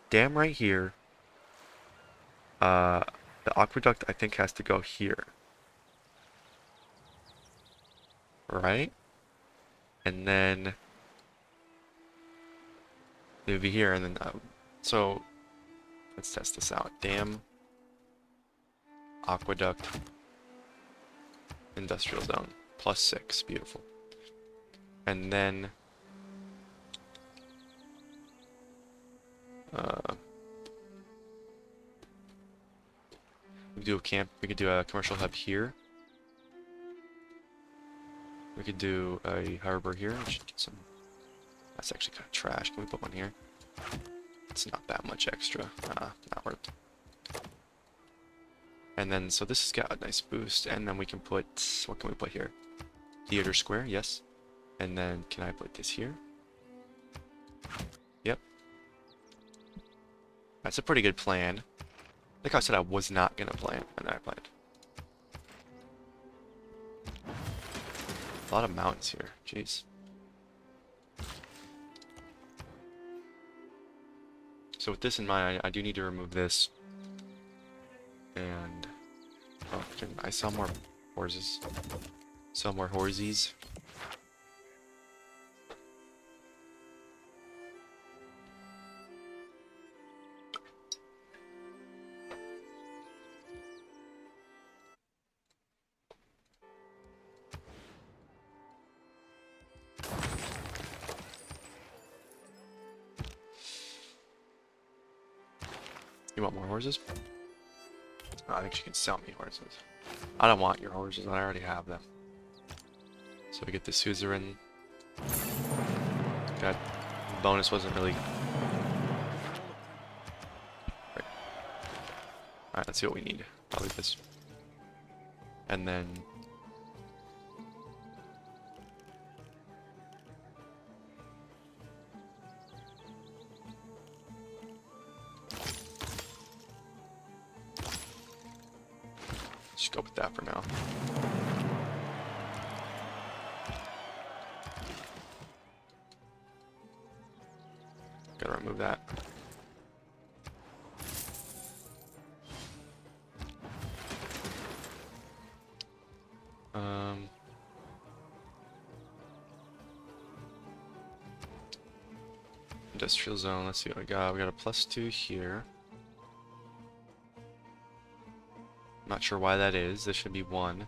Dam right here. The aqueduct I think has to go here. Right? And then maybe here, and then so let's test this out. Dam, aqueduct, industrial zone, +6, beautiful. And then we could do a camp. We could do a commercial hub here. We could do a harbor here. We should get some. That's actually kind of trash. Can we put one here? It's not that much extra. Not worth it. And then, so this has got a nice boost. And then we can put, what can we put here? Theater Square, yes. And then, can I put this here? Yep. That's a pretty good plan. Like I said, I was not gonna plan, and I planned. A lot of mountains here, jeez. So with this in mind, I do need to remove this. And oh, I saw more horses. Saw more horsies. You want more horses? Oh, I think she can sell me horses. I don't want your horses, I already have them. So we get the suzerain. That bonus wasn't really... Right. Alright, let's see what we need. I'll leave this. And then... just go with that for now. Gotta remove that. Industrial zone, let's see what we got. We got a +2 here. Not sure why that is. This should be 1.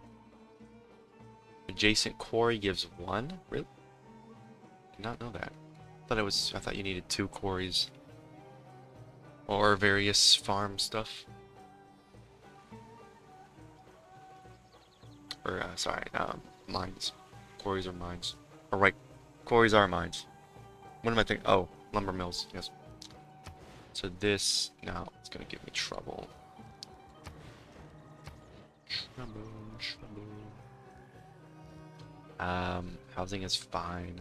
Adjacent quarry gives 1? Really? Did not know that. I thought you needed 2 quarries. Or various farm stuff. Or, mines. Quarries are mines. Or right, quarries are mines. What am I thinking? Oh, lumber mills, yes. So this, now, it's gonna give me trouble. Housing is fine.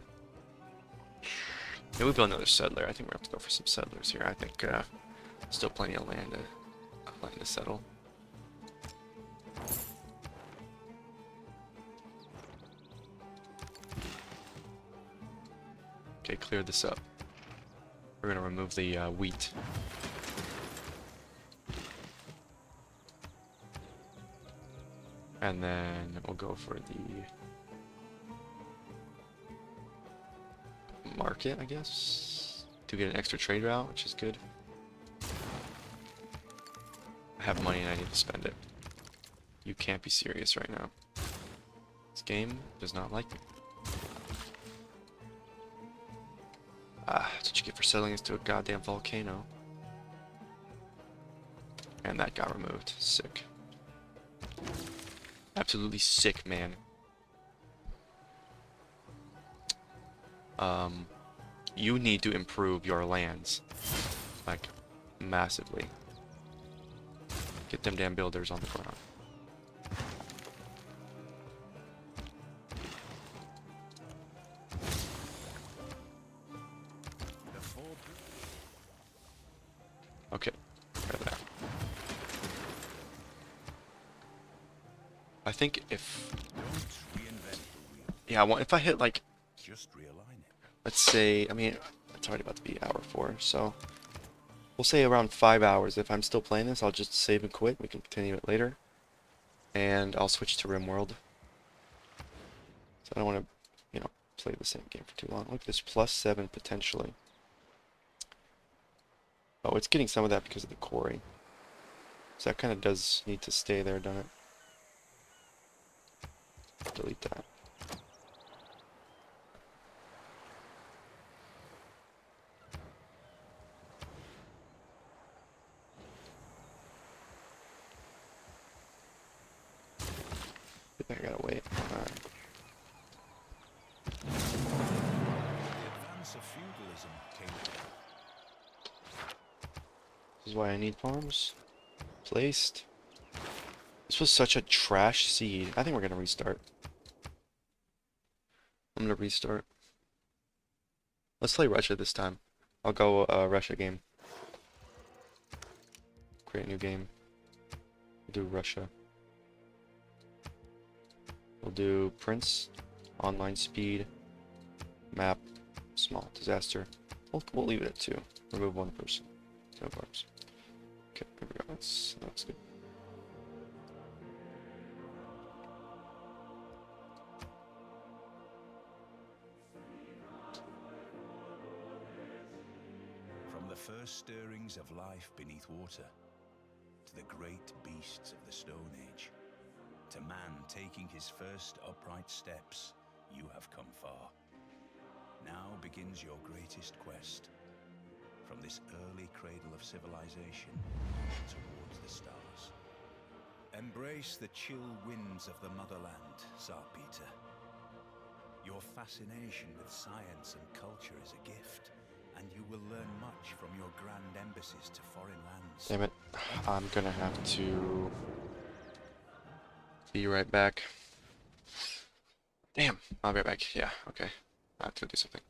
Maybe we build another settler. I think we're gonna have to go for some settlers here. I think still plenty of land to settle. Okay, clear this up. We're gonna remove the wheat. And then we'll go for the market, I guess, to get an extra trade route, which is good. I have money and I need to spend it. You can't be serious right now. This game does not like me. That's what you get for selling us to a goddamn volcano. And that got removed. Sick. Absolutely sick, man. You need to improve your lands. Like, massively. Get them damn builders on the ground. Okay. There. I think if... Yeah, if I hit like... Just realign it. let's say, I mean, it's already about to be hour 4, so we'll say around 5 hours. If I'm still playing this, I'll just save and quit. We can continue it later. And I'll switch to RimWorld. So I don't want to, play the same game for too long. Look at this, +7 potentially. Oh, it's getting some of that because of the quarry. So that kind of does need to stay there, doesn't it? Delete that. I gotta wait. Alright. The advance of feudalism came. This is why I need farms. Placed. This was such a trash seed. I think we're gonna restart. I'm gonna restart. Let's play Russia this time. I'll go Russia game. Create a new game. We'll do Russia. We'll do Prince, online speed, map, small disaster. We'll leave it at 2. Remove 1 person. No farms. Okay, there we go. That's good. From the first stirrings of life beneath water, to the great beasts of the Stone Age, to man taking his first upright steps, you have come far. Now begins your greatest quest. From this early cradle of civilization towards the stars. Embrace the chill winds of the motherland, Tsar Peter. Your fascination with science and culture is a gift, and you will learn much from your grand embassies to foreign lands. Damn it. I'm gonna have to be right back. Damn, I'll be right back. Yeah, okay. I have to do something.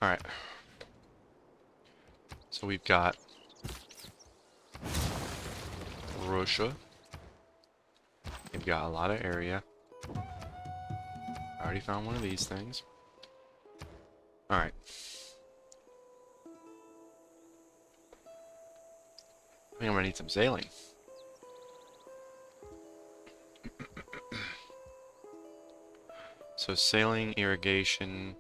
Alright. So we've got Russia. We've got a lot of area. I already found one of these things. Alright. I think I'm gonna need some sailing. So sailing, irrigation.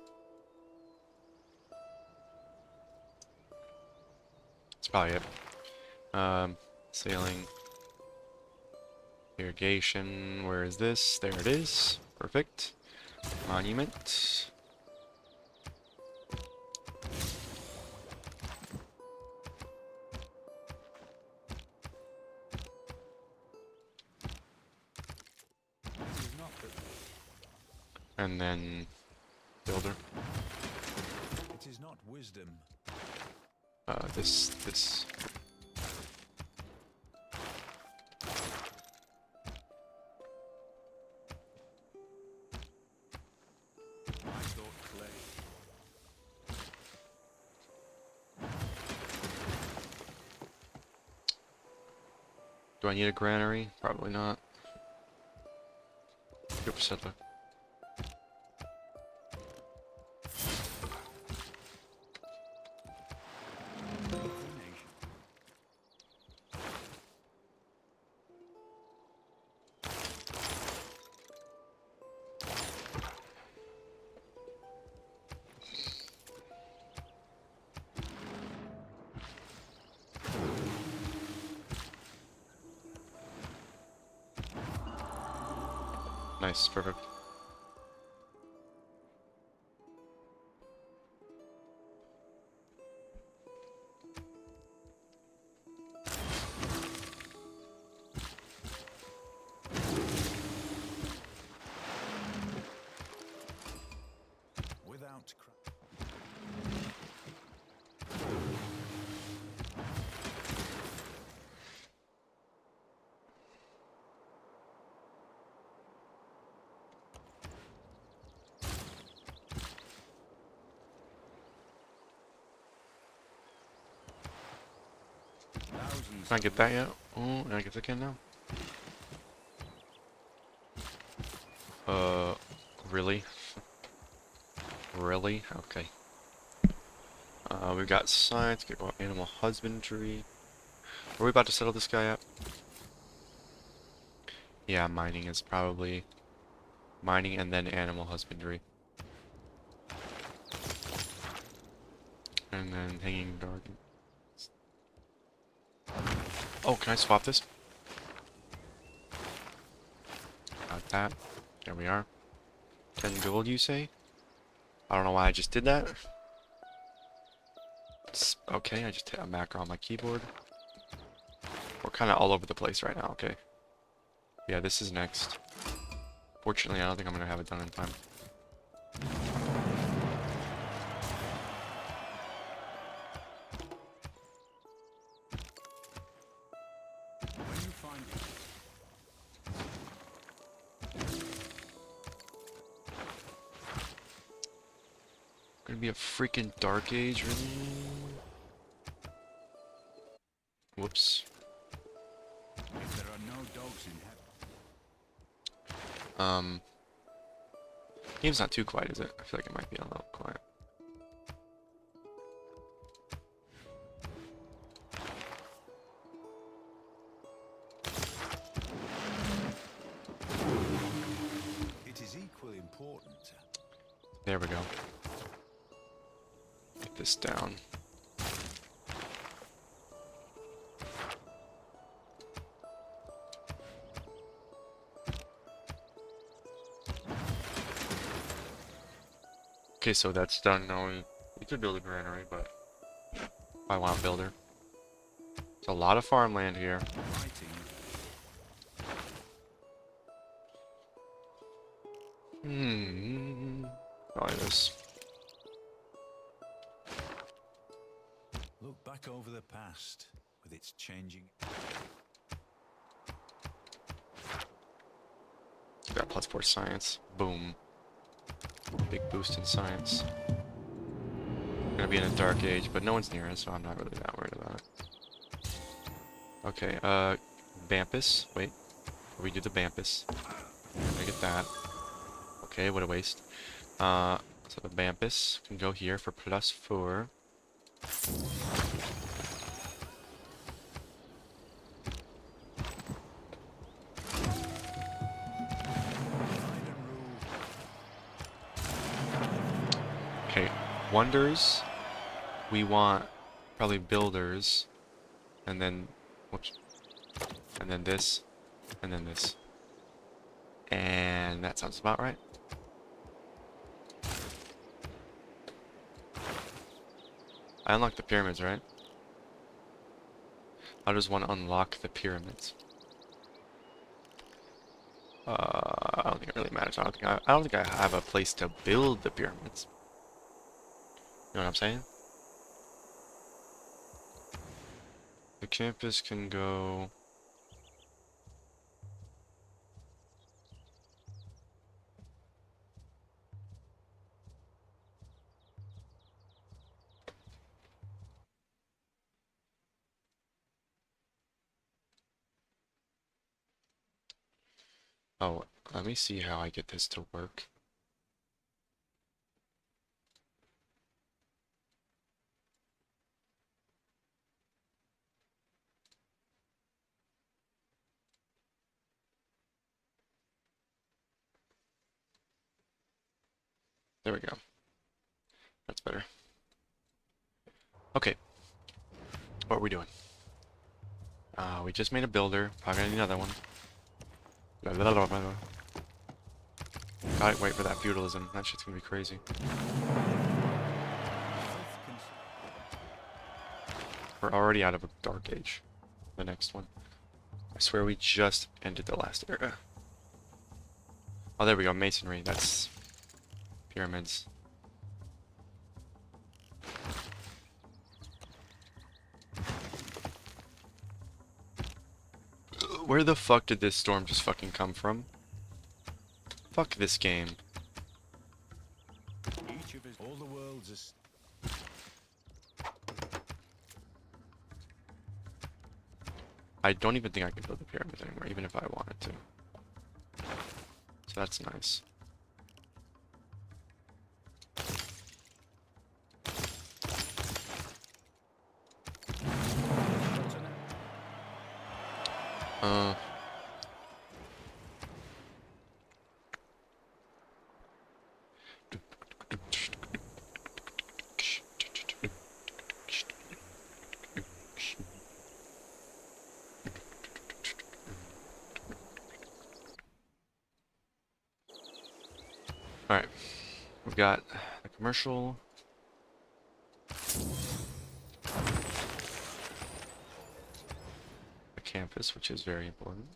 That's probably it. Sailing, irrigation. Where is this? There it is. Perfect. Monument. And then builder. It is not wisdom. This. I thought clay. Do I need a granary? Probably not. Super settler. Nice, perfect. Without thousands. Can I get that yet? Oh, I guess I can now. Really? Really? Okay. We've got science, we've got animal husbandry. Are we about to settle this guy up? Yeah, mining is probably... Mining and then animal husbandry. And then hanging dog. Oh, can I swap this? Got that. There we are. 10 gold, you say? I don't know why I just did that. Okay, I just hit a macro on my keyboard. We're kind of all over the place right now, okay. Yeah, this is next. Fortunately, I don't think I'm going to have it done in time. When you find it, Gonna be a freaking dark age, really? Whoops. if there are no dogs in heaven, Game's not too quiet, is it? I feel like it might be a little quiet. it is equally important. There we go. Get this down. Okay, so that's done. Now we could build a granary, but I want a builder. There's a lot of farmland here. Writing. Probably this. Look back over the past with its changing. Got +4 science. Boom. Big boost in science. Gonna be in a dark age, but no one's near us, so I'm not really that worried about it. Okay, Bampus. Wait. Before we do the Bampus. I get that. Okay, what a waste. So the Bampus can go here for +4. Okay, wonders. We want probably builders, and then, whoops, and then this, and then this. And that sounds about right. I unlocked the pyramids, right? How does one unlock the pyramids? I don't think it really matters. I don't think I have a place to build the pyramids. You know what I'm saying? The campus can go... Oh, let me see how I get this to work. There we go. That's better. Okay. What are we doing? We just made a builder. Probably gonna need another one. Gotta wait for that feudalism. That shit's gonna be crazy. We're already out of a dark age. The next one. I swear we just ended the last era. Oh, there we go. Masonry. That's pyramids. Where the fuck did this storm just fucking come from? Fuck this game. Each of us, all the worlds is... I don't even think I can build the pyramids anymore, even if I wanted to. So that's nice. Uh... Alright, we've got the commercial. The campus, which is very important.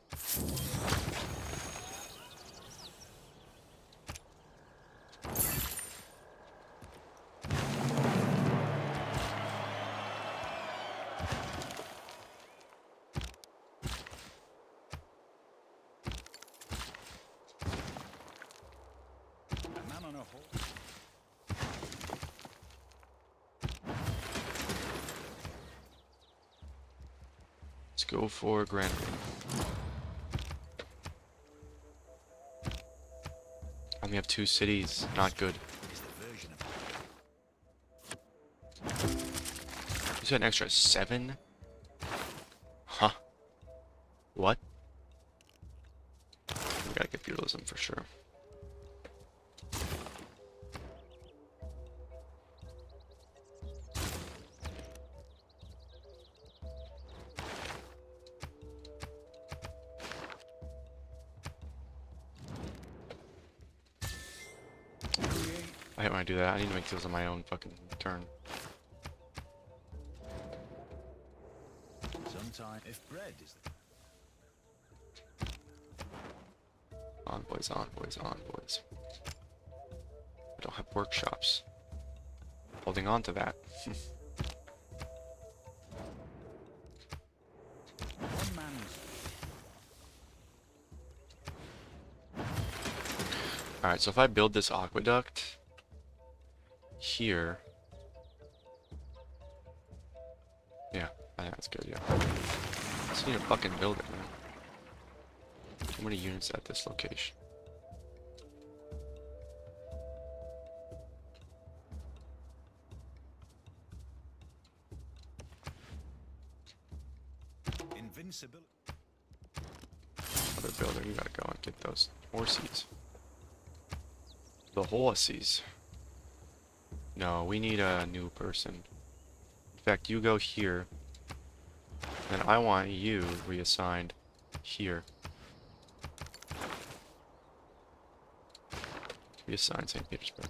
A man on a horse. Let's go for granary. I only have 2 cities. Not good. Is the version of... You said an extra 7? Huh? What? We gotta get feudalism for sure. I hate when I do that. I need to make deals on my own fucking turn. Sometime, if bread is the... Envoys, envoys, envoys. I don't have workshops. Holding on to that. One man's... Alright, so if I build this aqueduct here, Yeah, I think that's good, yeah. Just need a fucking building, man. How many units at this location? Invincibility. Other builder, you gotta go and get those horses. The horses. No, we need a new person. In fact, you go here. And I want you reassigned here. Reassign St. Petersburg.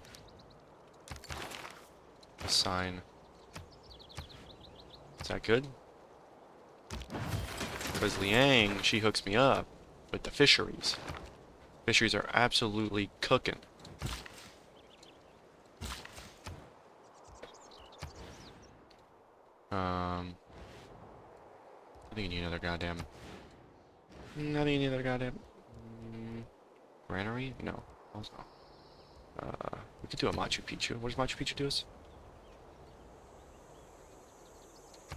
Assign. Is that good? Because Liang, she hooks me up with the fisheries. Fisheries are absolutely cooking. I think you need another goddamn... I think you need another goddamn... Granary? No. Also. We could do a Machu Picchu. What does Machu Picchu do us?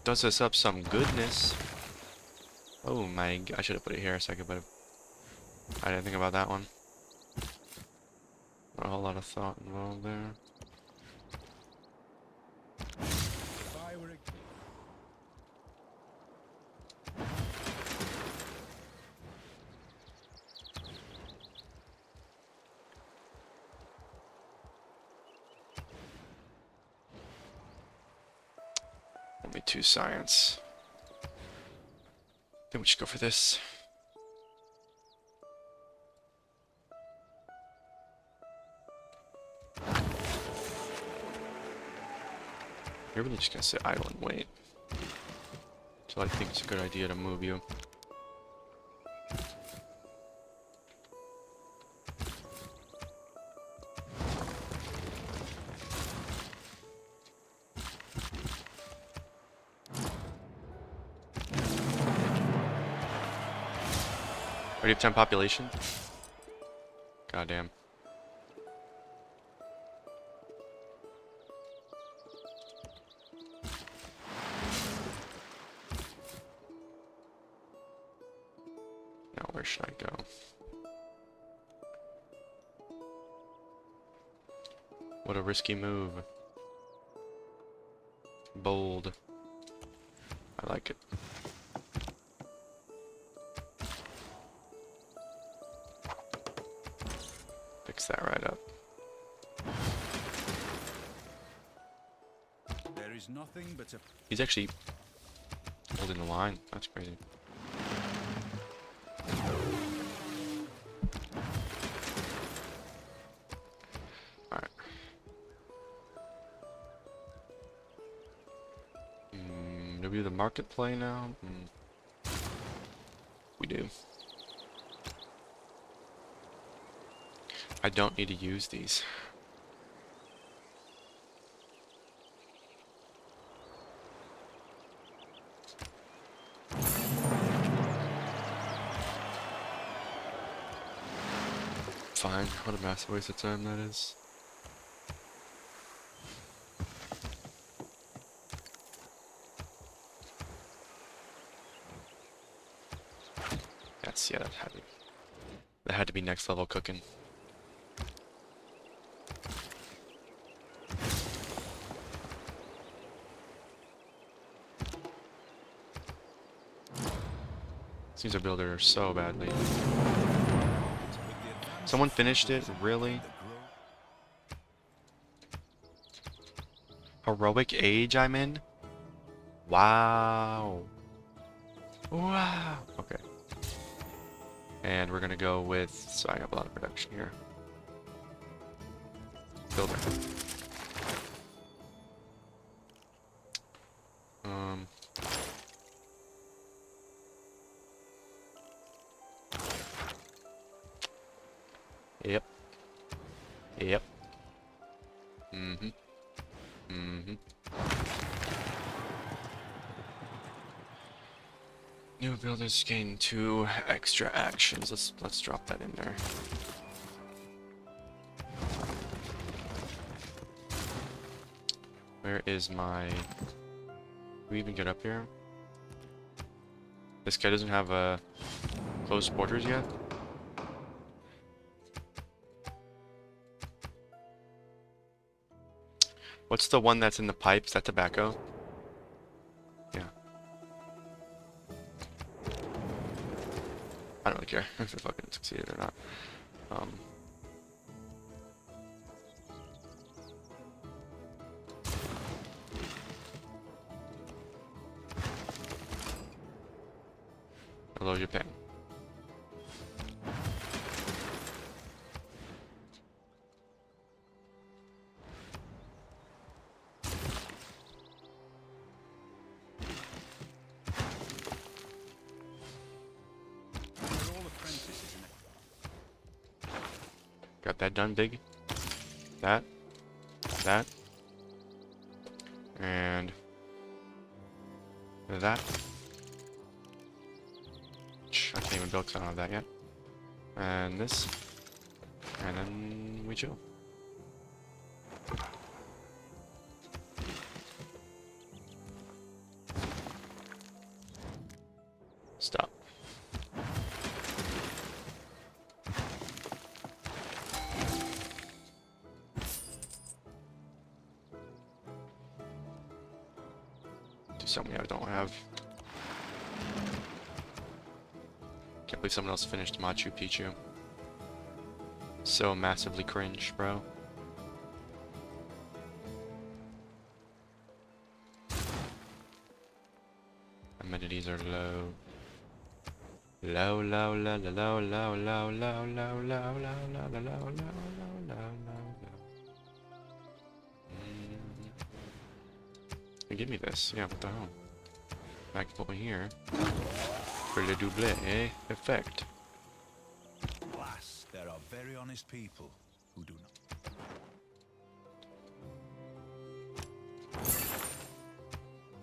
Does us up some goodness. Oh my... I should have put it here so I could put it... I didn't think about that one. Not a whole lot of thought involved there. If I were a Only 2 science. Then we should go for this. You're really just gonna sit idle and wait. So I think it's a good idea to move you. Already have 10 population? Goddamn. Now where should I go? What a risky move. Bold. I like it. Fix that right up. There is nothing but a He's actually holding the line. That's crazy. Alright. Do we do the market play now? We do. I don't need to use these. Fine. What a massive waste of time that is. Yeah, that had to be next level cooking. Seems our builder so badly. Someone finished it? Really? Heroic age I'm in? Wow. Wow. Okay. And we're gonna go with... So I have a lot of production here. Builder. Yep. Yep. Mm-hmm. Mm-hmm. New builders gain 2 extra actions. Let's drop that in there. Where is my... we even get up here? This guy doesn't have close quarters yet? What's the one that's in the pipes? That tobacco? Yeah. I don't really care if it fucking succeeded or not. Hello, Japan. They're all apprentices, isn't it? Got that done, big. That. And that. I can't even build because I don't have that yet. And this. And then we chill. Stop. Do something I don't have. Can't believe someone else finished Machu Picchu. So massively cringe, bro. Amenities are low. Low, low, low, low, low, low, low, low, low, low, low, low, low, low, low, low. Give me this. Yeah, what the hell? Back over here. For le double effect. Alas, there are very honest people who do not.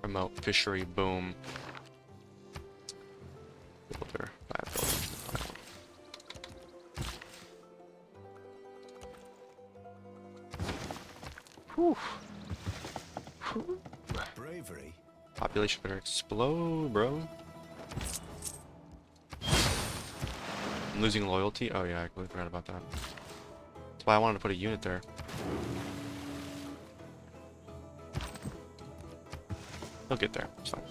Remote fishery boom. Builder. Whew. Bravery. Population better explode, bro. I'm losing loyalty. Oh yeah, I completely forgot about that. That's why I wanted to put a unit there. He'll get there. It's fine.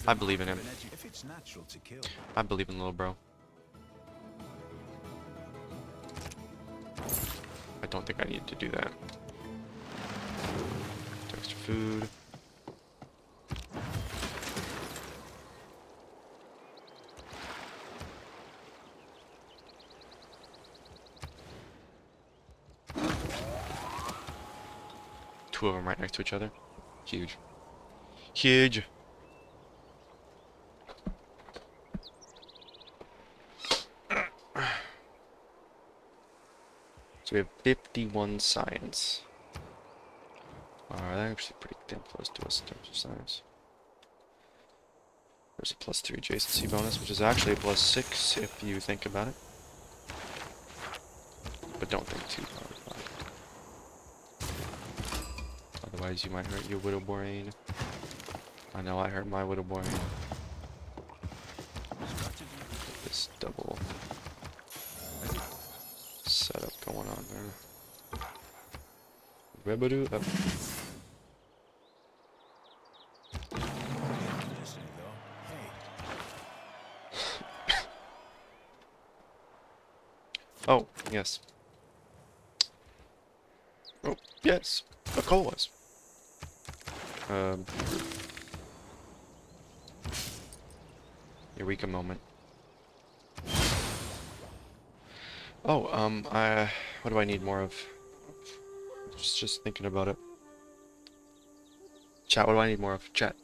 I believe in him. If it's natural to kill. I believe in little bro. I don't think I needed to do that. Extra food. Two of them right next to each other. Huge. Huge. So we have 51 science. That's actually pretty damn close to us in terms of science. There's a +3 adjacency bonus, which is actually a +6 if you think about it. But don't think too hard about it. Otherwise you might hurt your widow brain. I know I hurt my widow brain. This double setup going on there. Rebadoo up. Oh, yes. Oh, yes. A call was. Eureka moment. Oh, what do I need more of? Just thinking about it. Chat, what do I need more of? Chat.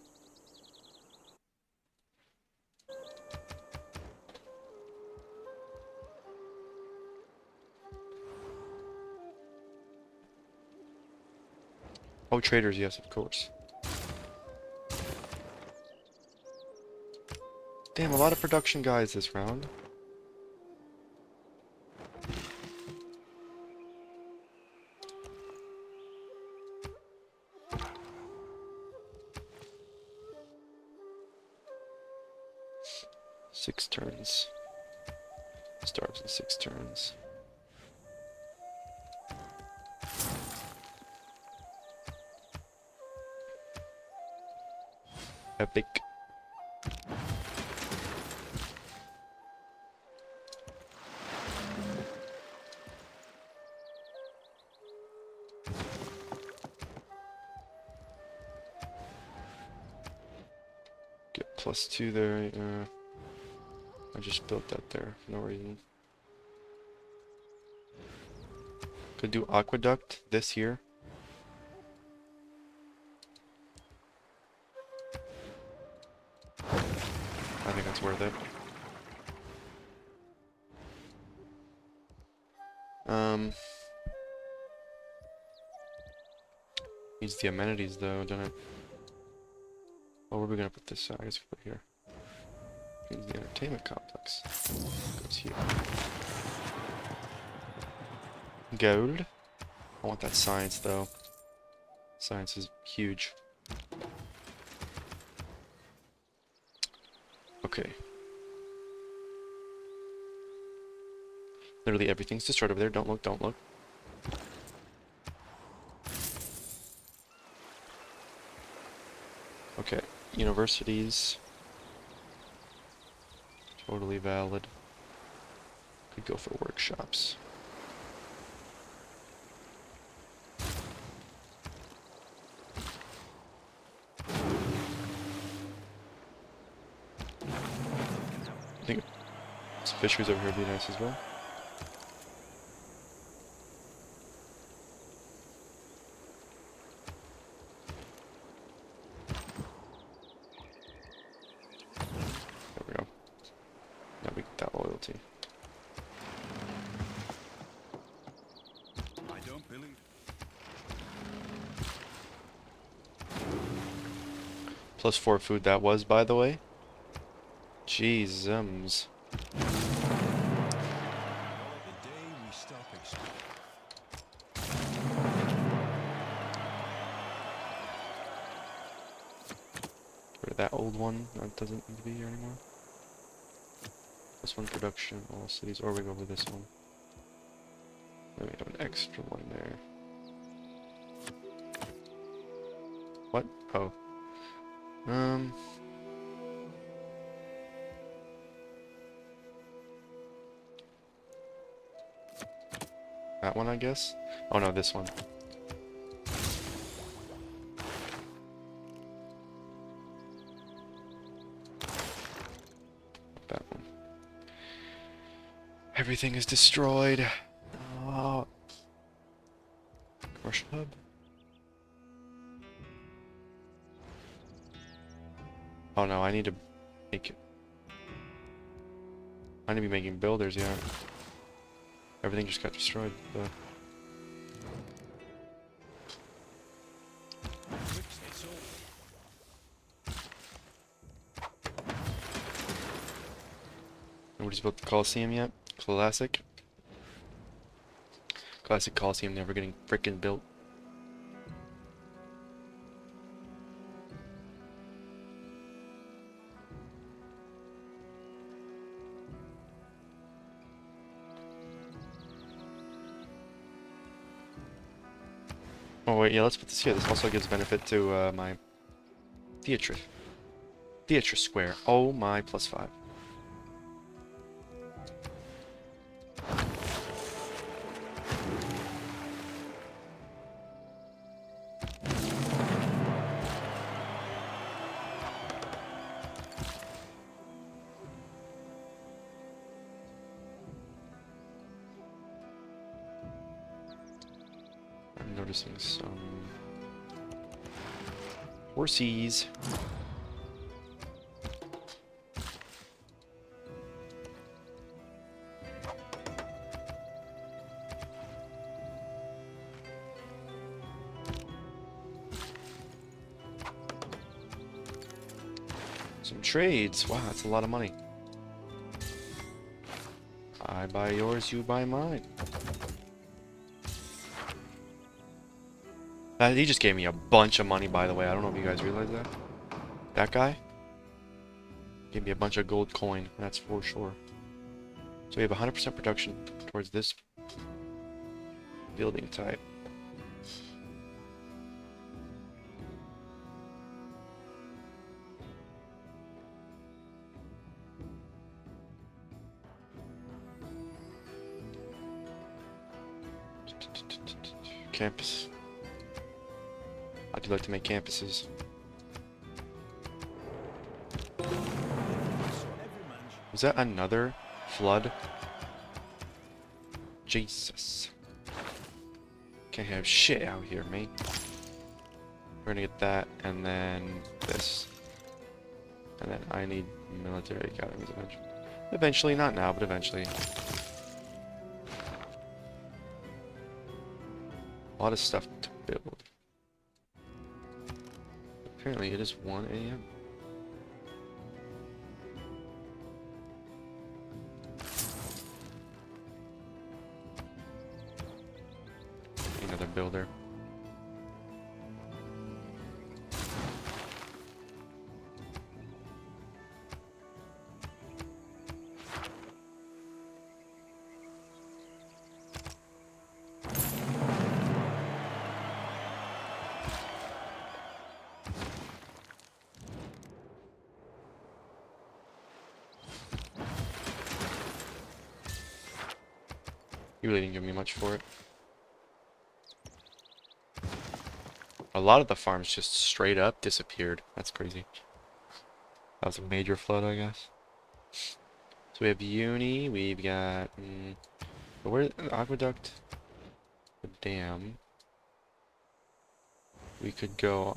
Oh, traders, yes, of course. Damn, a lot of production guys this round. 6 turns. Starves in 6 turns. Epic. Get +2 there. I just built that there for no reason. Could do aqueduct this here. I think that's worth it. Needs the amenities though, don't it? Oh, where are we gonna put this? I guess we put it here. Needs the entertainment complex. Goes here. Gold. I want that science though. Science is huge. Okay. Literally everything's destroyed over there. Don't look, don't look. Okay, universities. Totally valid. Could go for workshops. I think some fisheries over here would be nice as well. There we go. Now we get that loyalty. I don't believe. +4 food that was, by the way. Jeezums. The day we stop exploring. Get rid of that old one. That doesn't need to be here anymore. This one production, all cities, or we go with this one. Then we have an extra one there. What? Oh. That one, I guess? Oh no, this one. That one. Everything is destroyed. Oh. Commercial hub. Oh no, I need to make it. I need to be making builders, yeah. Everything just got destroyed, though. Nobody's built the Coliseum yet? Classic. Classic Coliseum never getting frickin' built. Oh wait, yeah, let's put this here. This also gives benefit to my theatre. Theatre Square. Oh my, +5. I'm noticing some horsies. Some trades. Wow, that's a lot of money. I buy yours, you buy mine. He just gave me a bunch of money, by the way. I don't know if you guys realize that. That guy? Give me a bunch of gold coin, that's for sure. So we have 100% production towards this building type. Campus. I do like to make campuses. Was that another flood? Jesus. Can't have shit out here, mate. We're gonna get that, and then this. And then I need military academies eventually. Eventually, not now, but eventually. A lot of stuff to build. Apparently it is 1 a.m. Another builder. You really didn't give me much for it. A lot of the farms just straight up disappeared. That's crazy. That was a major flood, I guess. So we have uni, we've got... where's the aqueduct? The dam. We could go...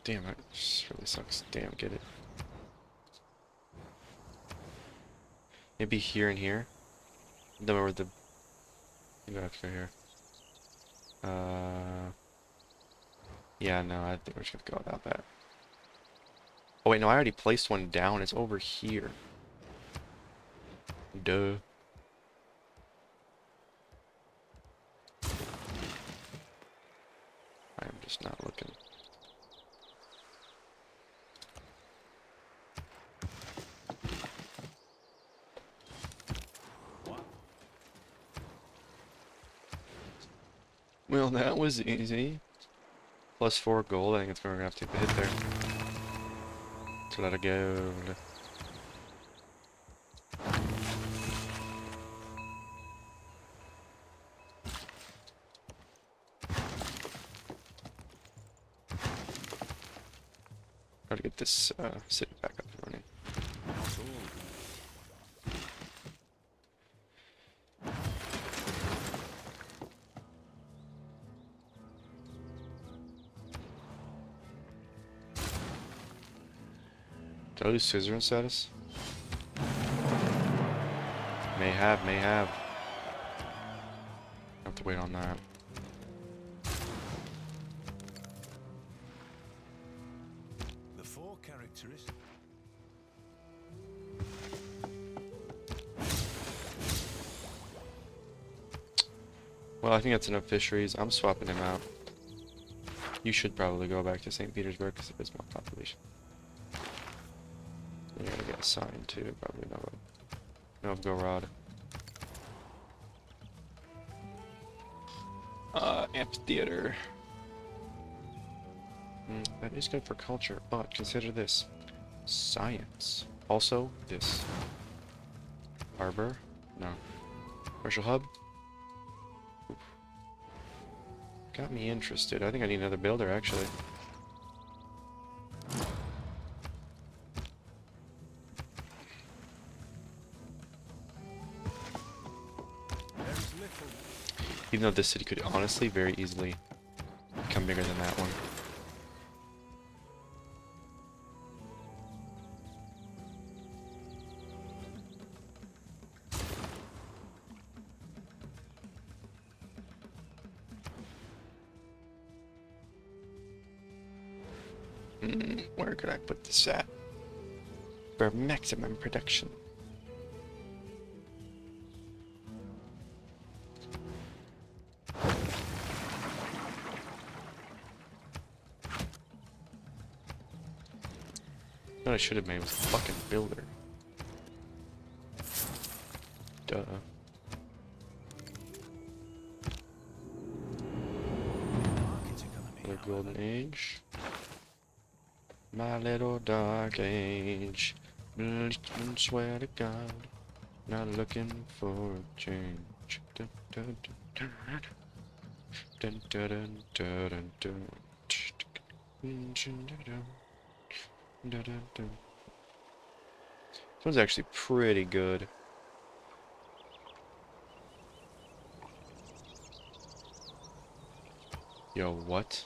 Damn, that just really sucks. Damn, get it. Maybe here and here. Then where the... You don't have to go here. Yeah, no, I think we're just gonna go without that. Oh wait, no, I already placed one down. It's over here. Duh. I'm just not looking. Well, that was easy. Plus 4 gold. I think it's we're gonna have to take the hit there. It's a lot of gold. Gotta get this city back up and running. Did I lose scissoring status? May have, may have. Have to wait on that. The 4 characteristics. Well, I think that's enough fisheries. I'm swapping him out. You should probably go back to St. Petersburg because it is more population. You're gonna get assigned to probably Novgorod. Amphitheater. That is good for culture, but consider this. Science. Also, this. Harbor? No. Commercial hub? Oof. Got me interested. I think I need another builder, actually. Even though this city could honestly very easily become bigger than that one. Where could I put this at? For maximum production. What I should have made was a fucking builder. Duh. Market economy, The however, golden age. My little dark age. Swear to God. Not looking for a change. Dun, dun, dun, dun. Dun, dun, dun, dun, dun, dun. Dun, dun, dun, dun, dun, dun. This one's actually pretty good. Yo, what?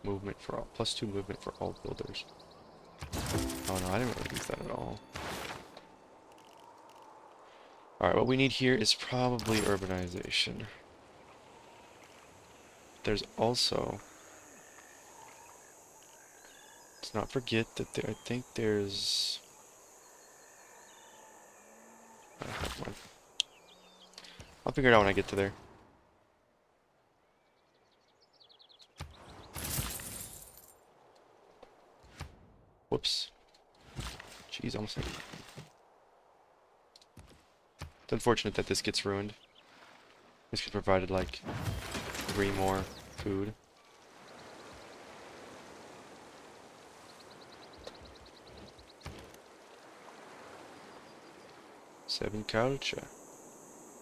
Movement for all. +2 movement for all builders. Oh no, I didn't really use that at all. Alright, what we need here is probably urbanization. There's also... Let's not forget that I think there's... I have one. I'll figure it out when I get to there. Whoops. Jeez, almost hit it. It's unfortunate that this gets ruined. This could provided like 3 more food. Seven culture.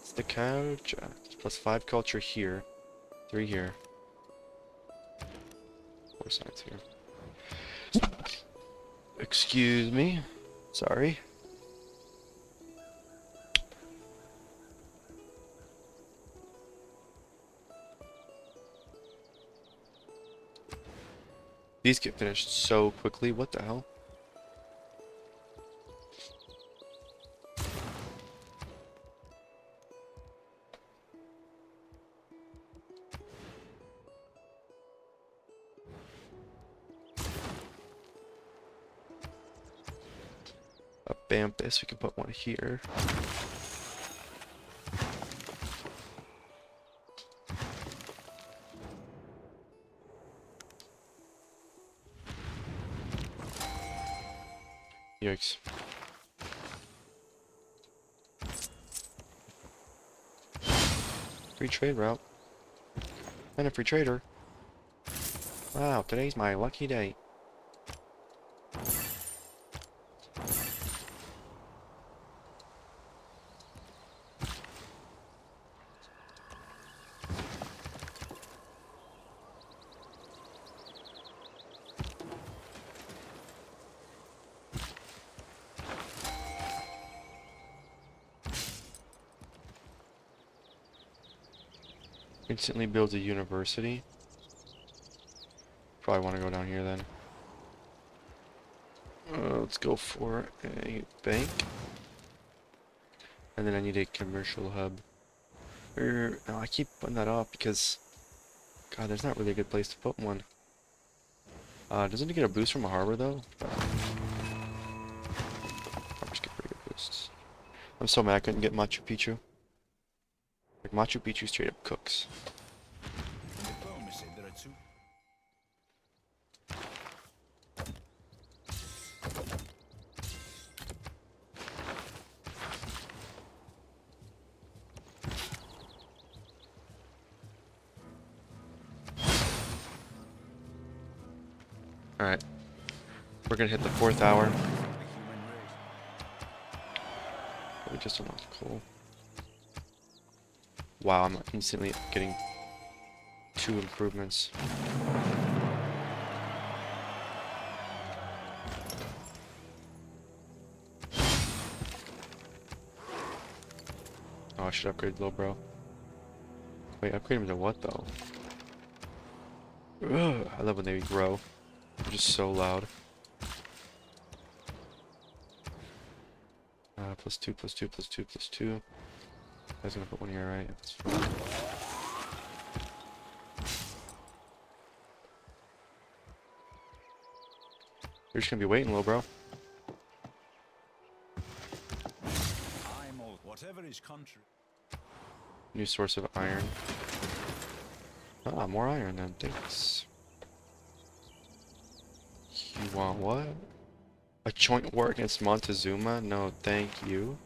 It's the culture. +5 culture here. 3 here. 4 science here. Excuse me. Sorry. These get finished so quickly. What the hell? A Bampus. We can put one here. Yikes. Free trade route. And a free trader. Wow, today's my lucky day. Instantly builds a university. Probably want to go down here then. Let's go for a bank. And then I need a commercial hub. No, I keep putting that off because... God, there's not really a good place to put one. Doesn't it get a boost from a harbor though? Harbors get pretty good boosts. I'm so mad I couldn't get Machu Picchu. Like, Machu Picchu straight up cooks. diplomacy, there are two. Alright. We're gonna hit the 4th hour. The human race. We just unlocked coal. Wow, I'm instantly getting 2 improvements. Oh, I should upgrade little bro. Wait, upgrade him to what though? Ugh, I love when they grow. They're just so loud. +2, +2, +2, +2. I was gonna put one here, right? That's fine. You're just gonna be waiting, little bro. I'm all whatever is contrary. New source of iron. Ah, more iron then, thanks. You want what? A joint war against Montezuma? No, thank you.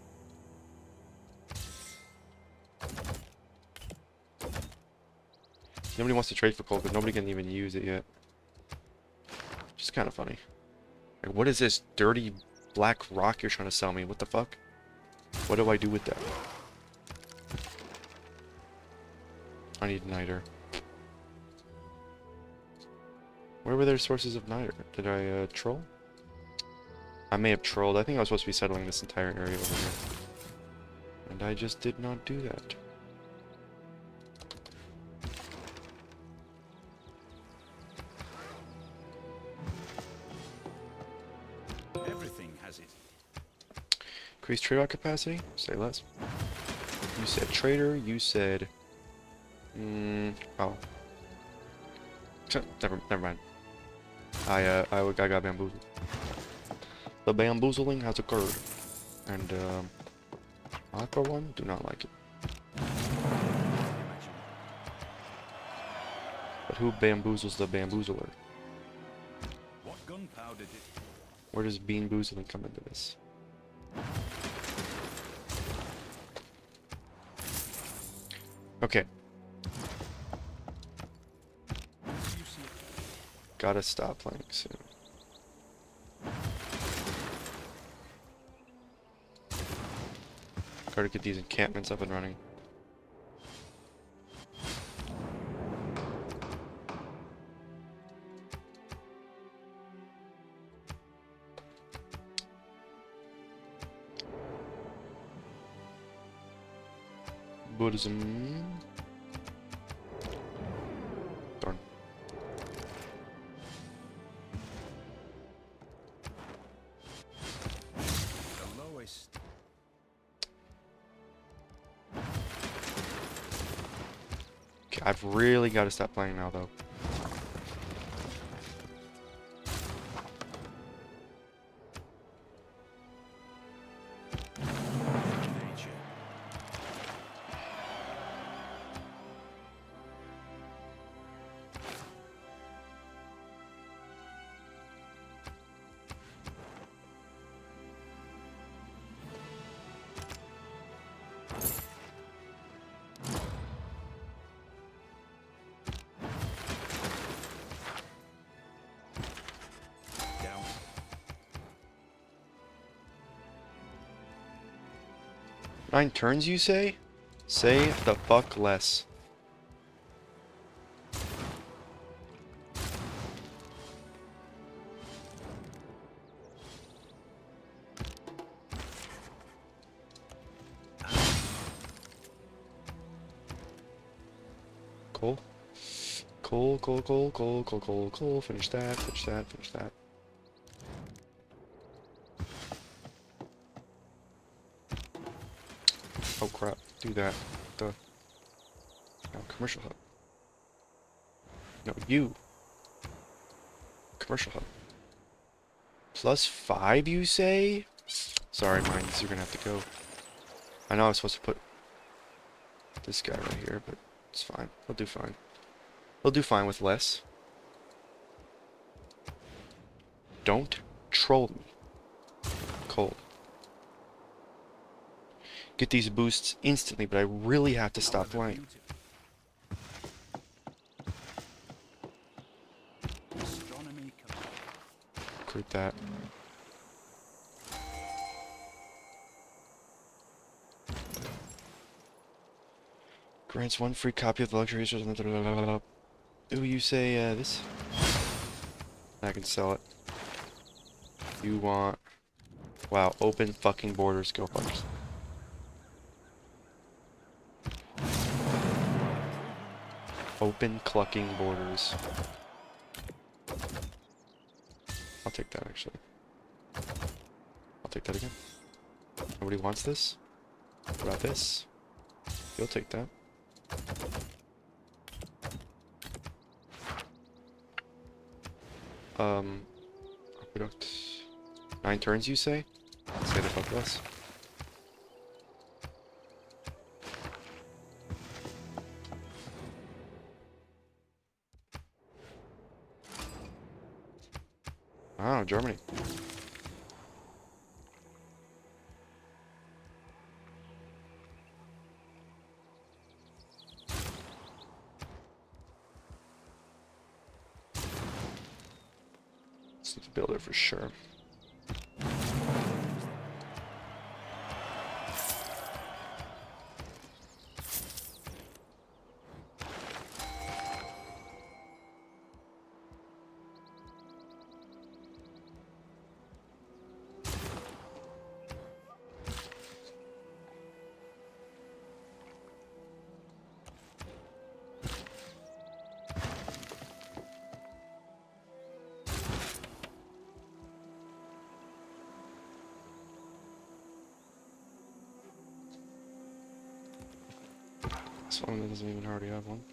Nobody wants to trade for coal, but nobody can even use it yet. Which is kind of funny. Like, what is this dirty black rock you're trying to sell me? What the fuck? What do I do with that? I need niter. Where were their sources of niter? Did I troll? I may have trolled. I think I was supposed to be settling this entire area over here. And I just did not do that. Everything has it. Increase trade route capacity? Say less. You said trader, you said... oh. Never mind. I got bamboozled. The bamboozling has occurred. And, I, for one, do not like it. But who bamboozles the bamboozler? What gunpowder did... Where does bean boozling come into this? Okay. Gotta stop playing soon. Gotta get these encampments up and running. Buddhism. Darn. The lowest... Okay, I've really got to stop playing now, though. nature. Down. 9 turns, you say? Say the fuck less. Cool. Cool. Finish that. Oh crap, do that. The commercial hub. No, you. Commercial hub. +5, you say? Sorry, mines, you're gonna have to go. I know I was supposed to put this guy right here, but it's fine. He'll do fine. He'll do fine with less. Don't troll me. Cold. Get these boosts instantly, but I really have to stop playing. Astronomy. Recruit that. Grants 1 free copy of the luxury resource. Ooh, you say this? I can sell it. You want... Wow, open fucking borders. Go fuckers. Open clucking borders. I'll take that, actually. I'll take that again. Nobody wants this? What about this? You'll take that. Aqueduct. 9 turns, you say? Say the fuck less. Oh, Germany. It's the builder for sure. This one doesn't even already have one.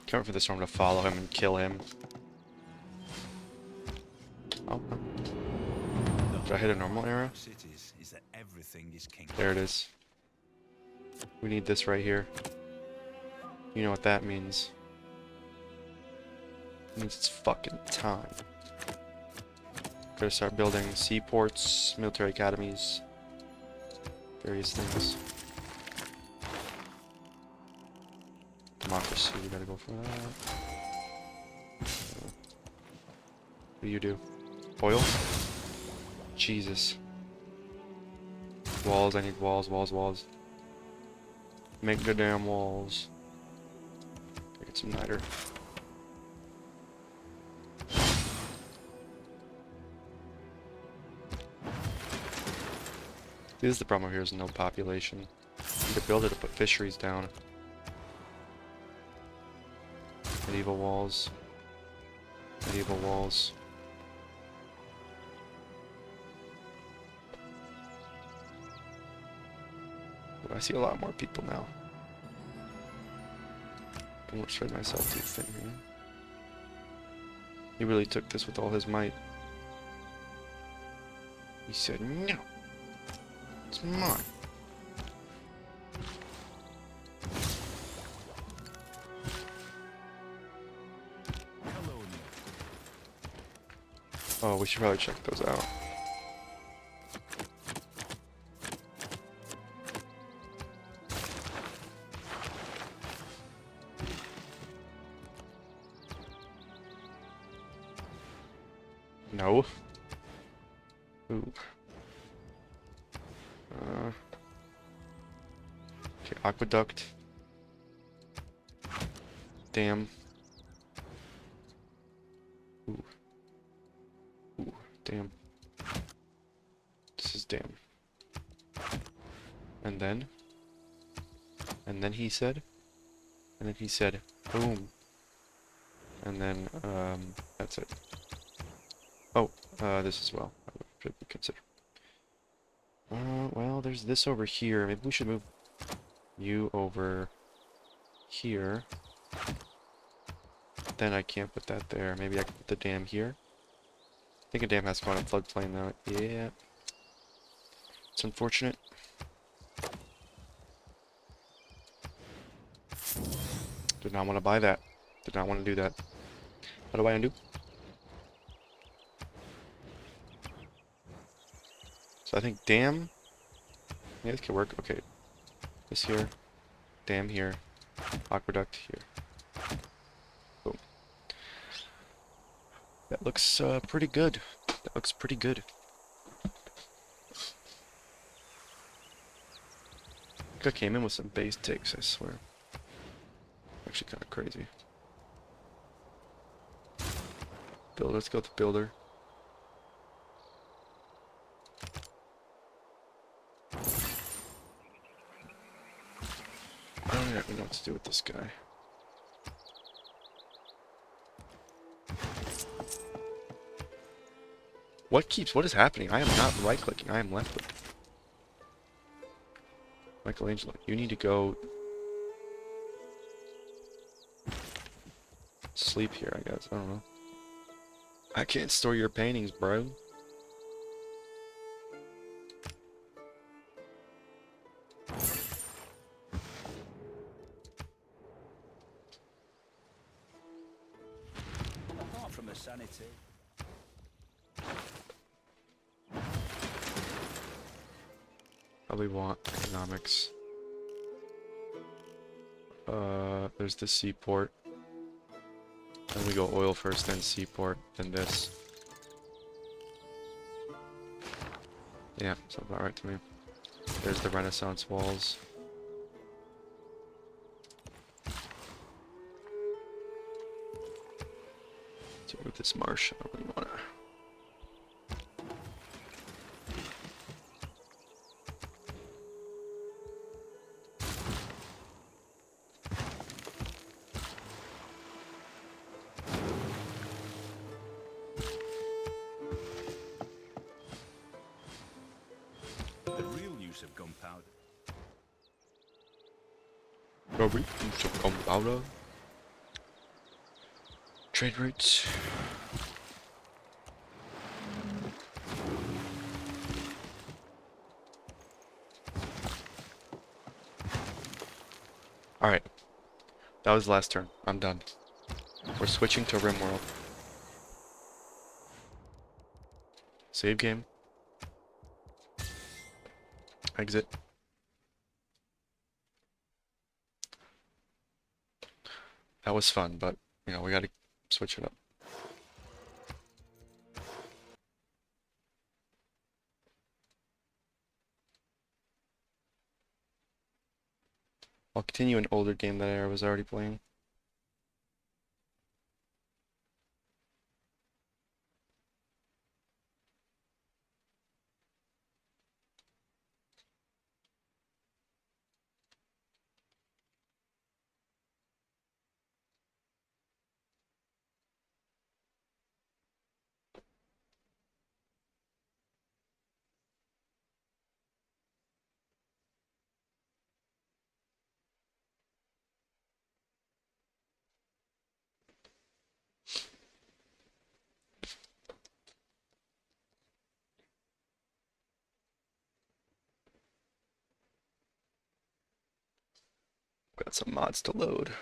Can't wait for the storm to follow him and kill him. Oh, no. Did I hit a normal arrow? Is that everything is king. There it is. We need this right here. You know what that means. It means it's fucking time. Gotta start building seaports, military academies, various things. Democracy, we gotta go for that. What do you do? Oil? Jesus. Walls, I need walls, walls, walls. Make the damn walls. Get some niter. This is the problem here, is no population. You could build it to put fisheries down. Medieval walls. Medieval walls. Ooh, I see a lot more people now. I won't spread myself too thin here. He really took this with all his might. He said, no. It's mine. Oh, we should probably check those out. No. Ooh. Okay, aqueduct. Dam. Ooh. Ooh, dam. This is dam. And then he said, boom. And then, that's it. Oh, this as well. I should consider. Well, there's this over here. Maybe we should move you over here. Then I can't put that there. Maybe I can put the dam here. I think a dam has to go on a floodplain though. Yeah. It's unfortunate. Did not want to buy that. Did not want to do that. How do I undo? So I think dam. Yeah, this could work. Okay. This here. Dam here. Aqueduct here. Boom. That looks pretty good. That looks pretty good. I think I came in with some base takes, I swear. Actually kind of crazy. Builder, let's go with the builder. I don't even know what to do with this guy. What is happening? I am not right clicking, I am left clicking. Michelangelo, you need to go sleep here, I guess. I don't know. I can't store your paintings, bro. from a sanitary. Probably want economics. There's the seaport. Then we go oil first, then seaport, then this. Yeah, sounds about right to me. There's the Renaissance walls. So with this marsh, I don't really want to. The real use of gunpowder. Probably some gunpowder. Trade routes. Alright. That was the last turn. I'm done. We're switching to RimWorld. Save game. Exit. That was fun, but, you know, we gotta switch it up. I'll continue an older game that I was already playing. Got some mods to load. If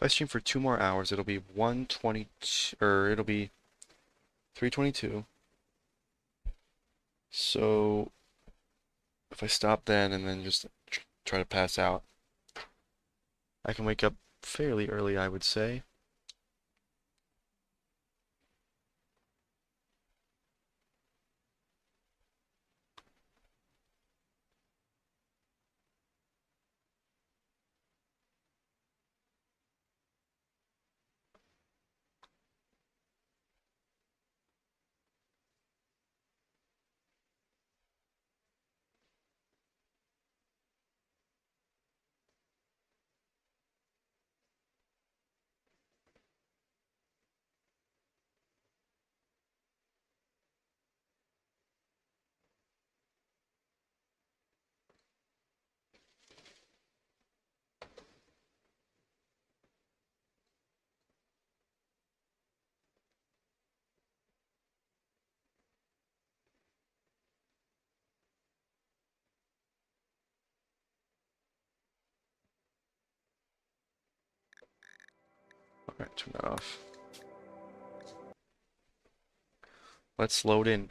I stream for 2 more hours, it'll be 1:22, or it'll be 3:22. So if I stop then and then just try to pass out, I can wake up fairly early, I would say. Alright, turn that off. Let's load in.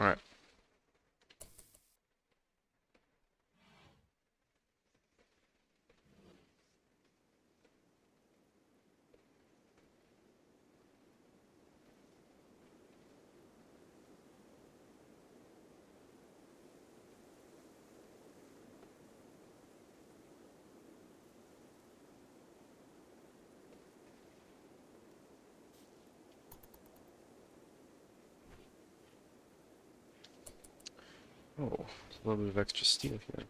Alright. Oh, there's a little bit of extra steel here.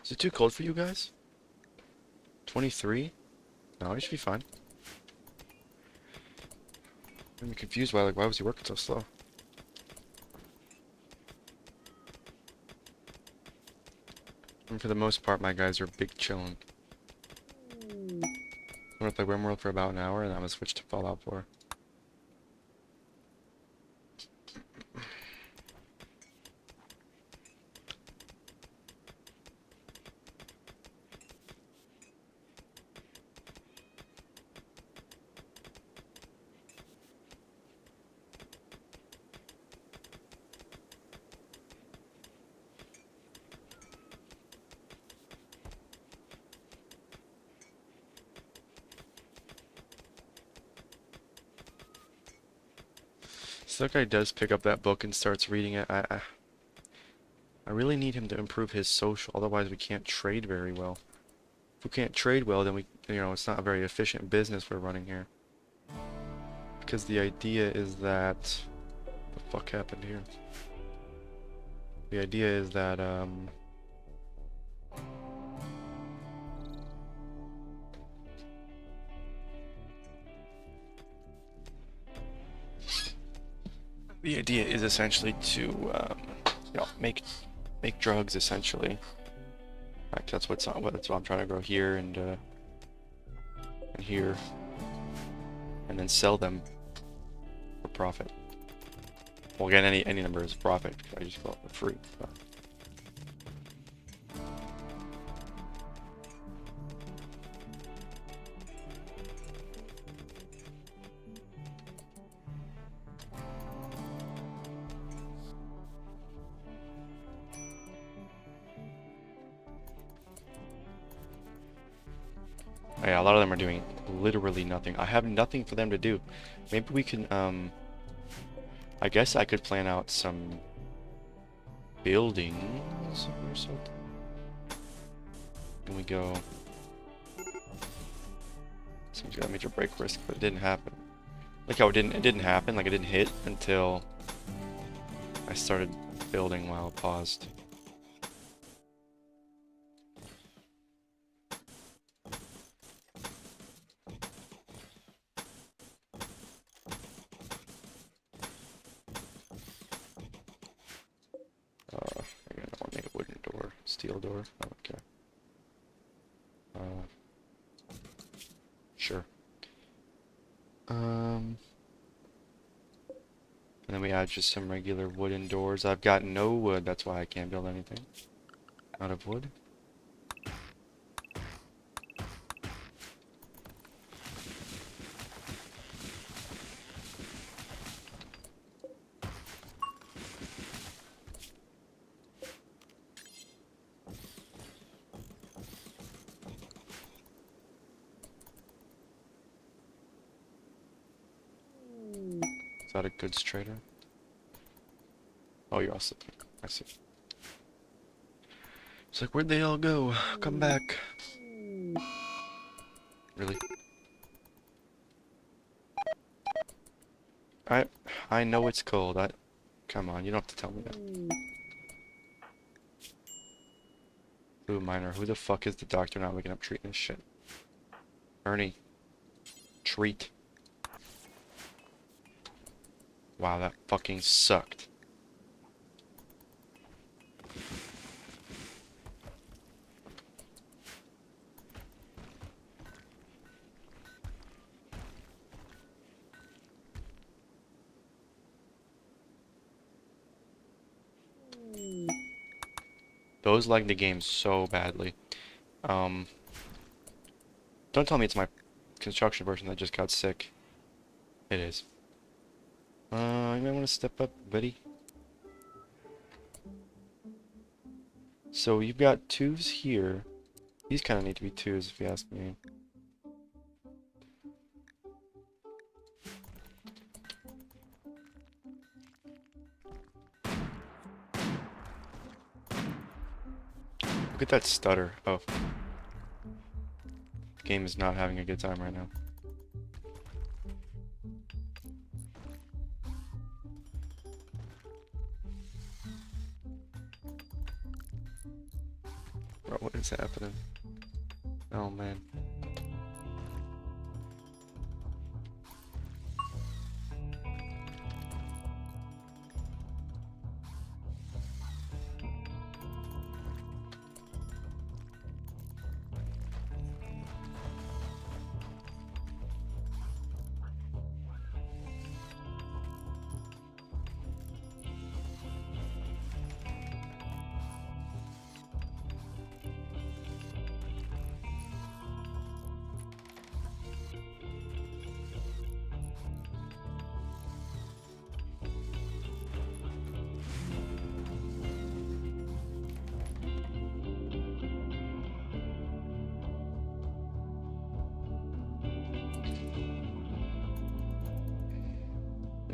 Is it too cold for you guys? 23? No, you should be fine. I'm confused why was he working so slow? And for the most part, my guys are big chillin'. I'm gonna play RimWorld for about an hour, and then I'm gonna switch to Fallout 4. So that guy does pick up that book and starts reading it. I really need him to improve his social, otherwise we can't trade very well. If we can't trade well, then it's not a very efficient business we're running here. Because the idea is that... What the fuck happened here? The idea is that, the idea is essentially to, make drugs, essentially. Like, that's what I'm trying to grow here and here. And then sell them for profit. Well, again, any number is profit. I just call it for free. So. Yeah, a lot of them are doing literally nothing. I have nothing for them to do. Maybe we can, I guess I could plan out some buildings or something. Can we go... Someone's got a major break risk, but it didn't happen. Like how it didn't happen, like it didn't hit until I started building while it paused. Again, I want to make a wooden door, steel door. Okay. Sure. And then we add just some regular wooden doors. I've got no wood, that's why I can't build anything out of wood. Is that a goods trader? Oh, you're also... I see. It's like, where'd they all go? Come back. Really? I know it's cold. Come on, you don't have to tell me that. Blue miner. Who the fuck is the doctor not waking up treating this shit? Ernie. Treat. Wow, that fucking sucked. Those lag the game so badly. Don't tell me it's my construction person that just got sick. It is. You might want to step up, buddy. So you've got 2s here. These kind of need to be 2s if you ask me. Look at that stutter. Oh. The game is not having a good time right now. Bro, what is happening? Oh man.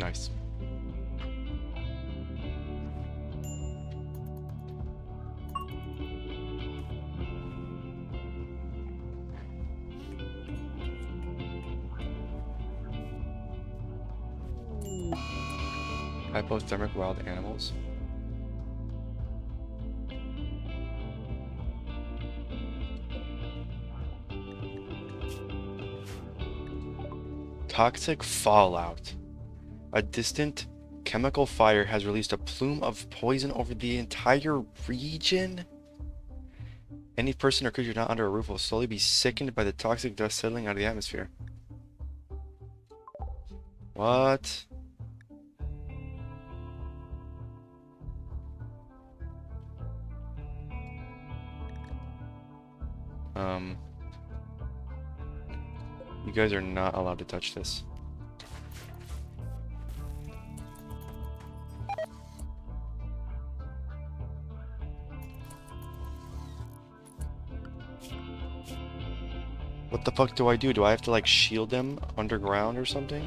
Nice. Hypothermic wild animals. Toxic fallout. A distant chemical fire has released a plume of poison over the entire region. Any person or creature not under a roof will slowly be sickened by the toxic dust settling out of the atmosphere. What? You guys are not allowed to touch this. What the fuck do I do? Do I have to like shield them underground or something?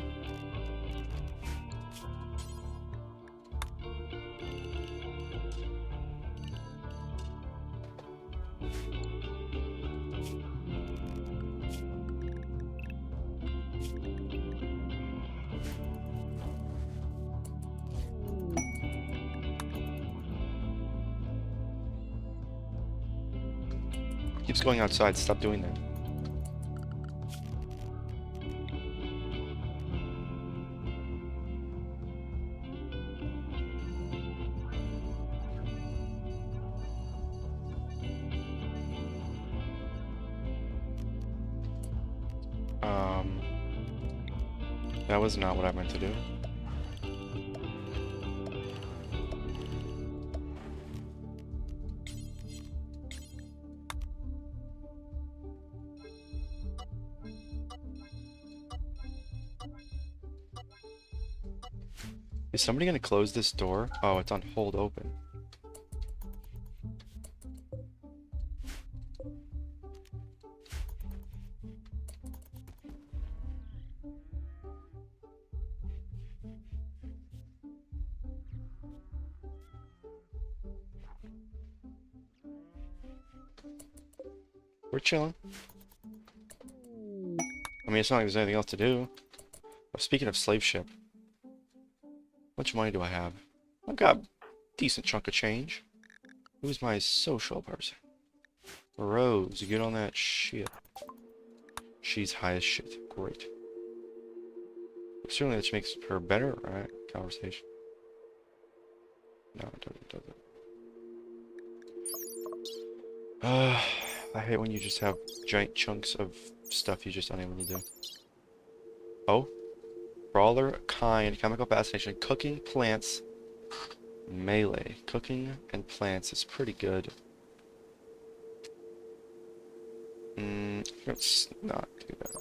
Keeps going outside. Stop doing that. That was not what I meant to do. Is somebody gonna close this door? Oh, it's on hold open. We're chilling. I mean, it's not like there's anything else to do. Oh, speaking of slave ship, how much money do I have? I've got a decent chunk of change. Who's my social person? Rose, get on that shit. She's high as shit. Great. Certainly that makes her better, right? Conversation. No, it doesn't. I hate when you just have giant chunks of stuff you're just unable to do. Oh. Brawler, kind, chemical fascination, cooking, plants, melee. Cooking and plants is pretty good. Let's not do that.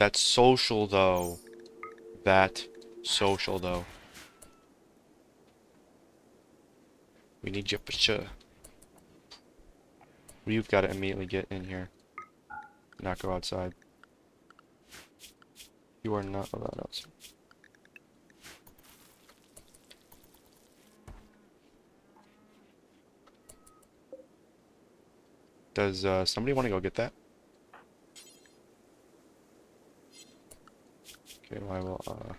That's social, though. That social, though. We need you for sure. We've got to immediately get in here. Not go outside. You are not allowed outside. Does somebody want to go get that? Okay, well, I will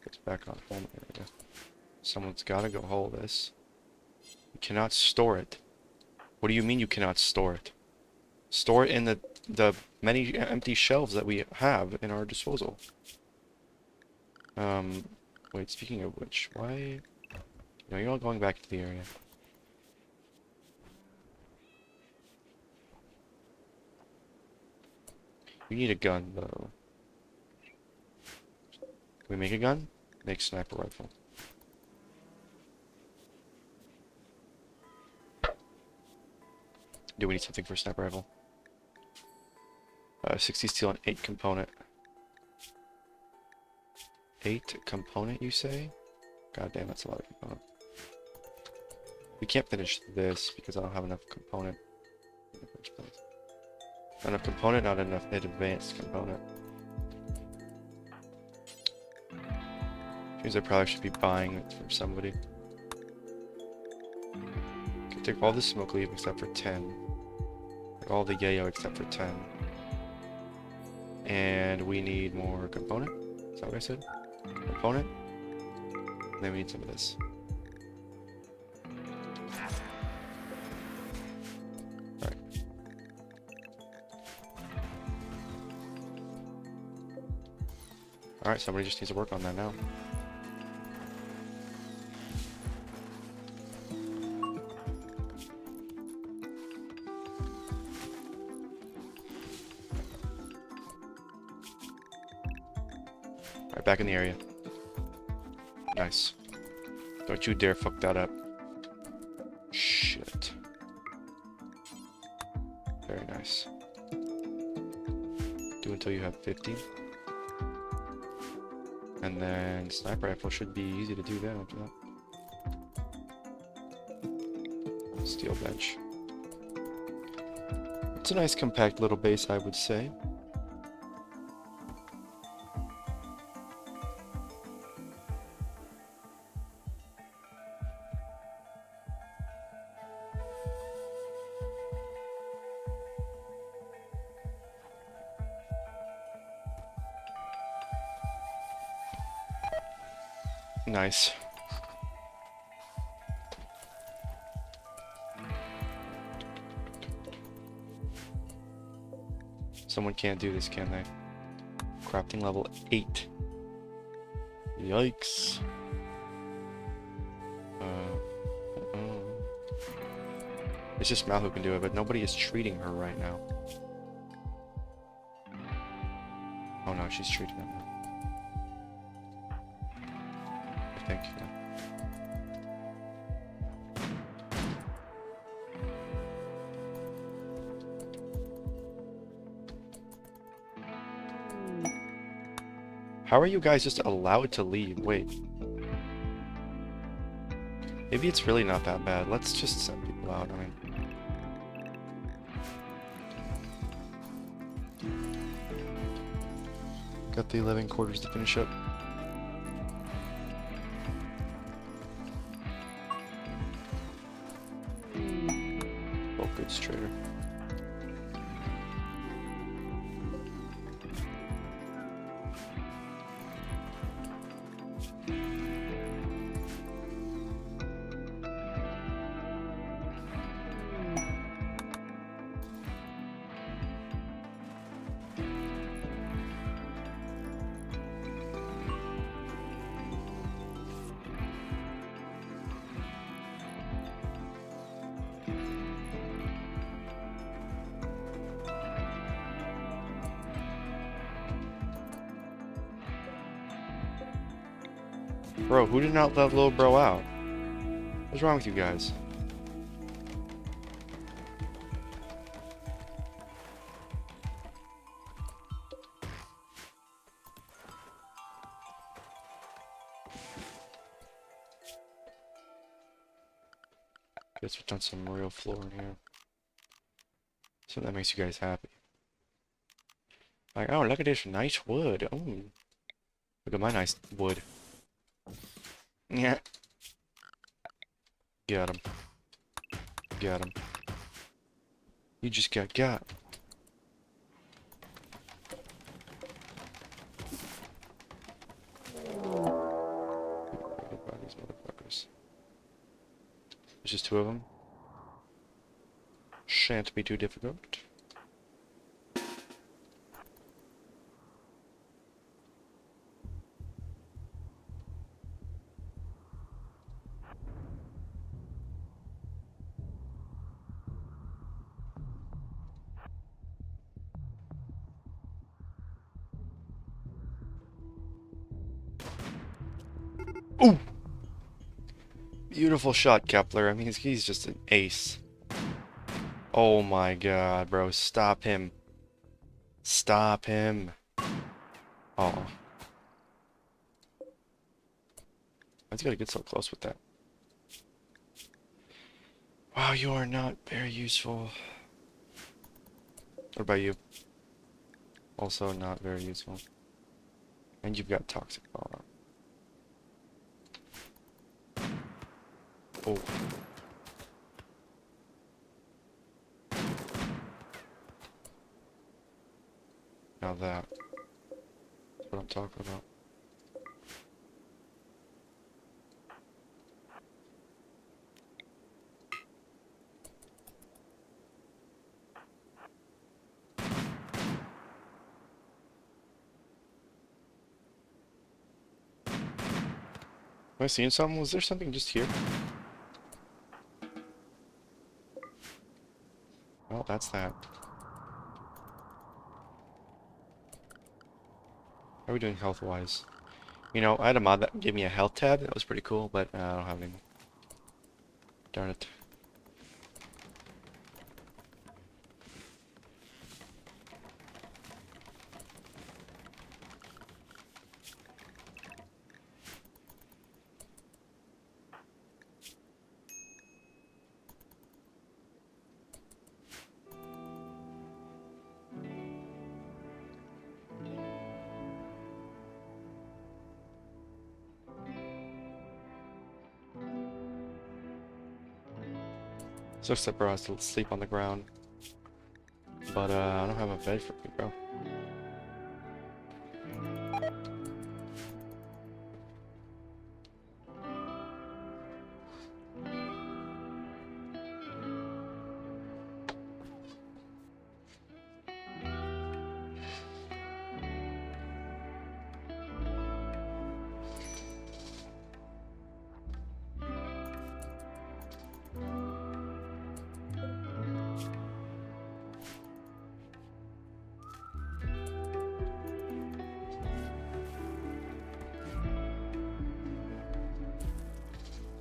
get back on home area. Someone's got to go hold this. You cannot store it. What do you mean you cannot store it? Store it in the many empty shelves that we have in our disposal. Wait, speaking of which, why? No, you're all going back to the area. We need a gun, though. Can we make a gun? Make sniper rifle. Do we need something for sniper rifle? 60 steel and 8 component. 8 component, you say? God damn, that's a lot of component. We can't finish this because I don't have enough component in the first place. Not enough component, not enough advanced component. Means I probably should be buying it from somebody. Okay, take all the smoke leave except for 10. Take all the yayo except for 10. And we need more component. Is that what I said? Component. And then we need some of this. Alright. Alright, somebody just needs to work on that now. Alright, back in the area. Nice. Don't you dare fuck that up. Shit. Very nice. Do until you have 50. And then sniper rifle should be easy to do that after that. Steel bench. It's a nice compact little base, I would say. Nice. Someone can't do this, can they? Crafting level 8. Yikes. It's just Mal who can do it, but nobody is treating her right now. Oh no, she's treating them now. I think, yeah. How are you guys just allowed to leave? Wait. Maybe it's really not that bad. Let's just send people out, I mean. Got the 11 quarters to finish up. Oh, goods trader. Bro, who did not let little bro out? What's wrong with you guys? Guess we've done some real flooring here. So that makes you guys happy. Like, oh, look at this nice wood. Oh, look at my nice wood. Yeah. Got him. Got him. You just got. By these motherfuckers. There's just two of them. Shan't be too difficult. Ooh! Beautiful shot, Kepler. I mean, he's just an ace. Oh my god, bro. Stop him. Stop him. Oh. Why's he gotta get so close with that? Wow, you are not very useful. What about you? Also not very useful. And you've got toxic power. Oh. Now that's what I'm talking about. Am I seeing something? Was there something just here? Well, that's that. How are we doing health-wise? You know, I had a mod that gave me a health tab. That was pretty cool, but I don't have any. Darn it. So except bro has to sleep on the ground. But I don't have a bed for you, bro.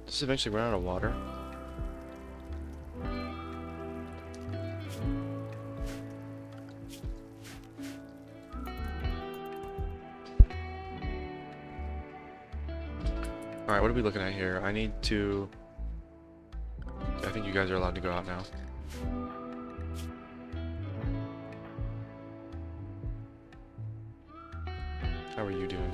Does it eventually run out of water? Alright, what are we looking at here? I need to... I think you guys are allowed to go out now. How are you doing?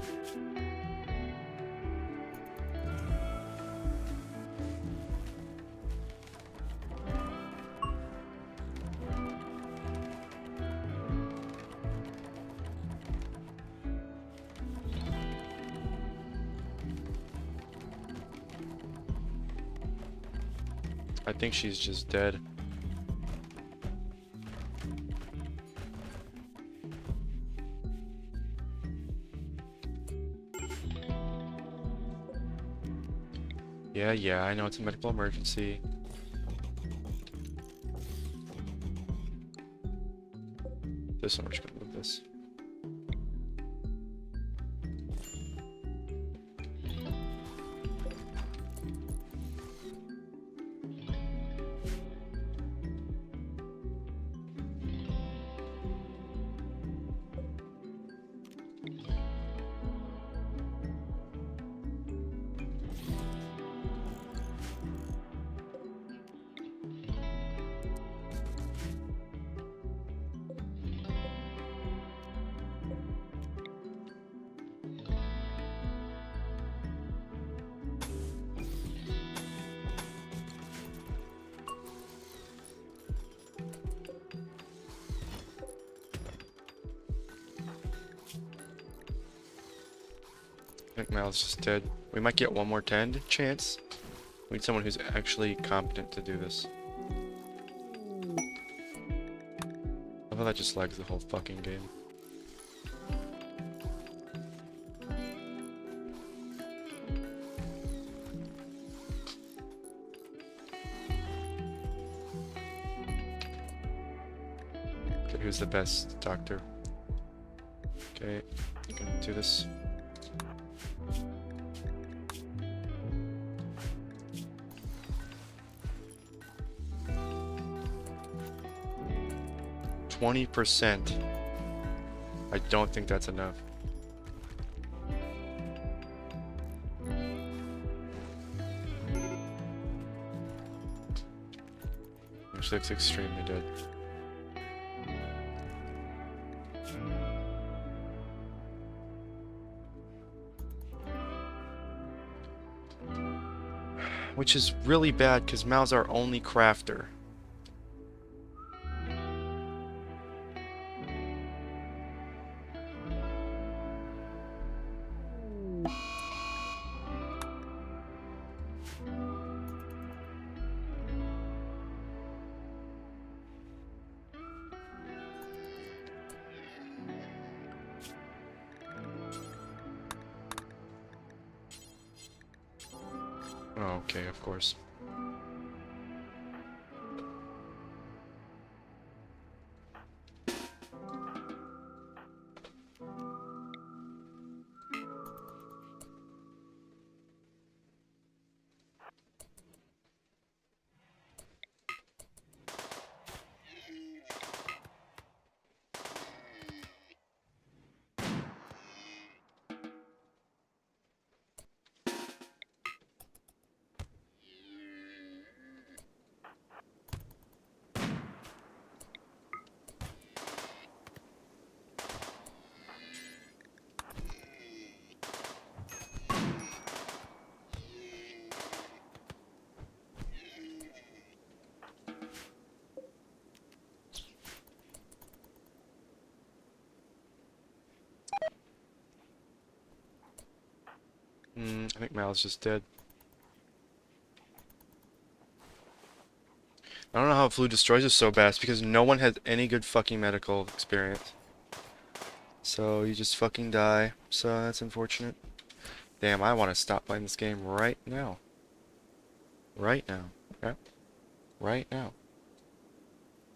I think she's just dead. Yeah, I know it's a medical emergency. This one, we're just gonna move this. think Mal's just dead. We might get one more chance. We need someone who's actually competent to do this. I thought that just lags the whole fucking game. Okay, who's the best doctor? Okay, you can do this. %. I don't think that's enough. Which looks extremely dead. Which is really bad because Mal's our only crafter. Oh, okay, of course. I think Mal's just dead. I don't know how flu destroys us so fast because no one has any good fucking medical experience. So you just fucking die. So that's unfortunate. Damn, I want to stop playing this game right now. Right now. Yeah. Right now.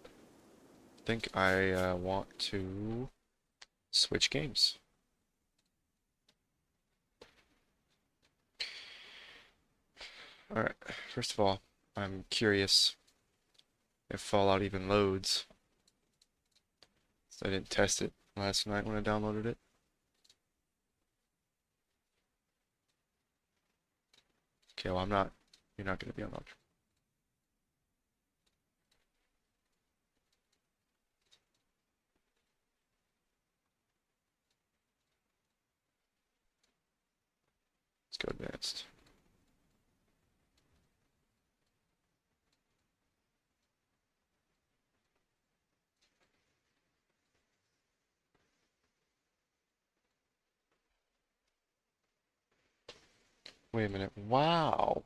I think I want to switch games. Alright, first of all, I'm curious if Fallout even loads. So I didn't test it last night when I downloaded it. Okay, well you're not going to be unlocked. Let's go advanced. Wait a minute. Wow.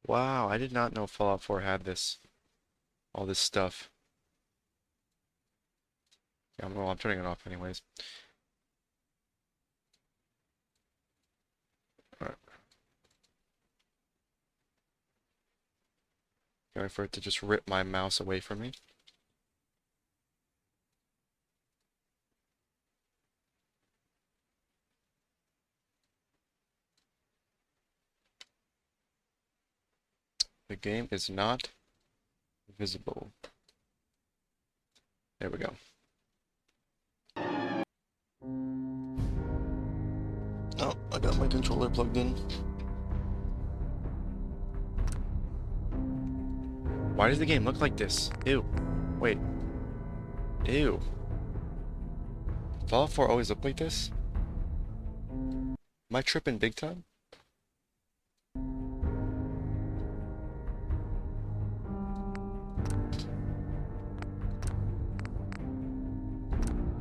Wow, I did not know Fallout 4 had this. All this stuff. Yeah, well, I'm turning it off anyways. Alright. Going for it to just rip my mouse away from me. The game is not visible. There we go. Oh, I got my controller plugged in. Why does the game look like this? Ew. Wait. Ew. Fallout 4 always looked like this? Am I tripping big time?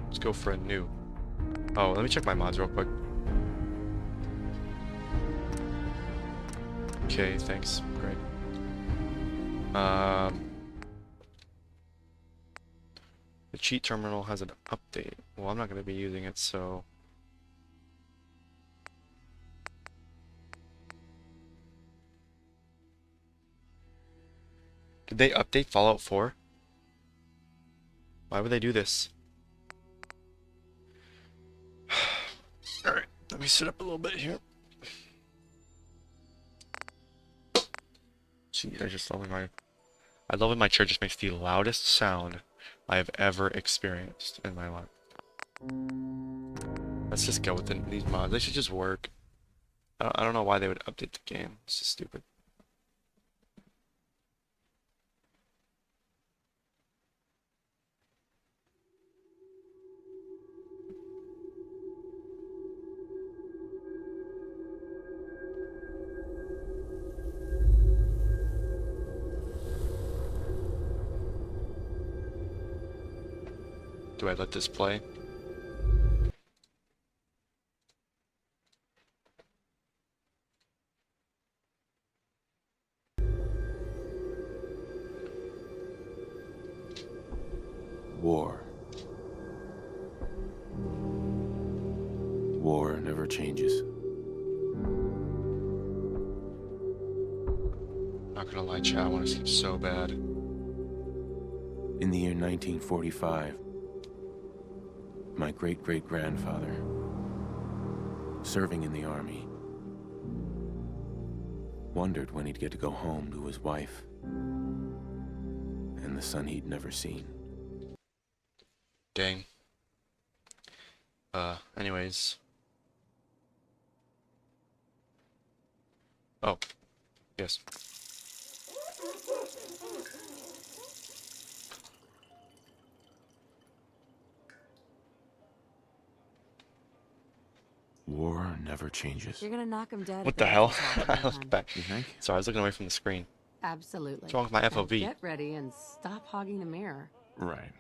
Let's go for a new. Oh, let me check my mods real quick. Okay, thanks. Great. The cheat terminal has an update. Well, I'm not going to be using it, so... Did they update Fallout 4? Why would they do this? Alright, let me sit up a little bit here. Gee, I love when my chair just makes the loudest sound I have ever experienced in my life. Let's just go with these mods. They should just work. I don't know why they would update the game. It's just stupid. Do I let this play? War. War never changes. Not gonna lie, chat, I want to sleep so bad. In the year 1945, my great-great-grandfather, serving in the army, wondered when he'd get to go home to his wife and the son he'd never seen. Dang. Anyways. Oh. Yes. War never changes. You're gonna knock him dead. What the hell? I looked back. You think? Sorry, I was looking away from the screen. Absolutely. What's wrong with my Now FOV? get ready and stop hogging the mirror. Right.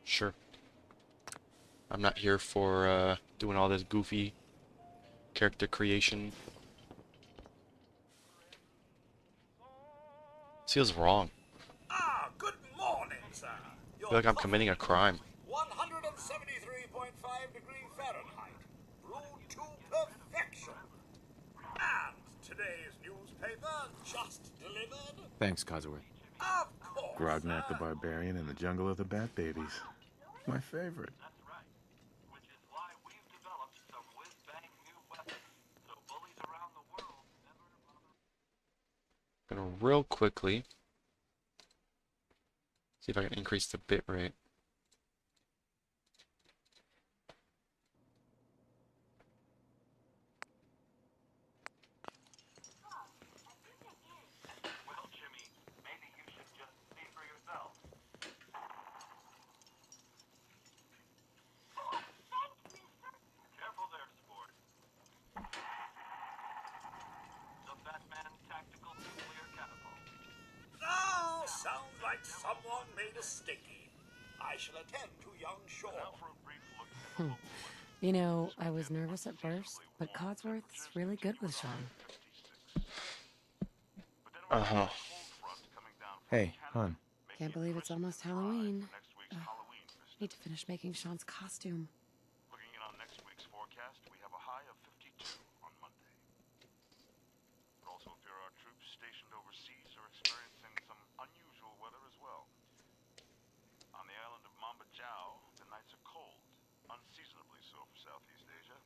Sure. I'm not here for doing all this goofy character creation. This feels wrong. Ah, good morning, sir. I feel like I'm committing a crime. 173.5 degree Fahrenheit. Brewed to perfection. And today's newspaper just delivered. Thanks, Cosworth. Of course. Grognak the sir. Barbarian in the Jungle of the Bat Babies. My favorite. Which is why we've developed some whiz-bang new weapons, so bullies around the world never bother. Gonna real quickly see if I can increase the bit rate. Well, Jimmy, maybe you should just see for yourself. Careful there, sport. The Batman Tactical Nuclear Catapult. Oh, sounds like someone made a sticky. I shall attend to young Shaw. For a brief look at the local You know, I was nervous at first, but Codsworth's really good with Sean. Uh-huh. Hey, hon. Can't believe it's almost Halloween. next week's Halloween business. Need to finish making Sean's costume. Looking in on next week's forecast, we have a high of 52 on Monday. But also appear our troops stationed overseas are experiencing some unusual weather as well. On the island of Mamba Jau, the nights are cold, unseasonably so for Southeast Asia.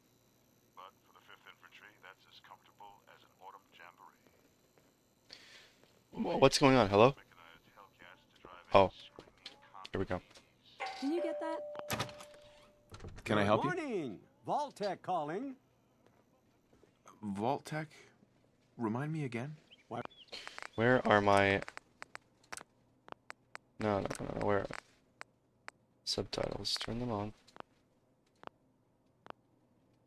But for the 5th Infantry, that's as comfortable as an autumn jamboree. What's going on? Hello? Mechanized Hellcats to drive Oh. in screaming Here we go. Can you get that? Can I help you? Morning! Vault-Tec calling. Vault-Tec? Remind me again? Where are my... No, where... Subtitles. Turn them on.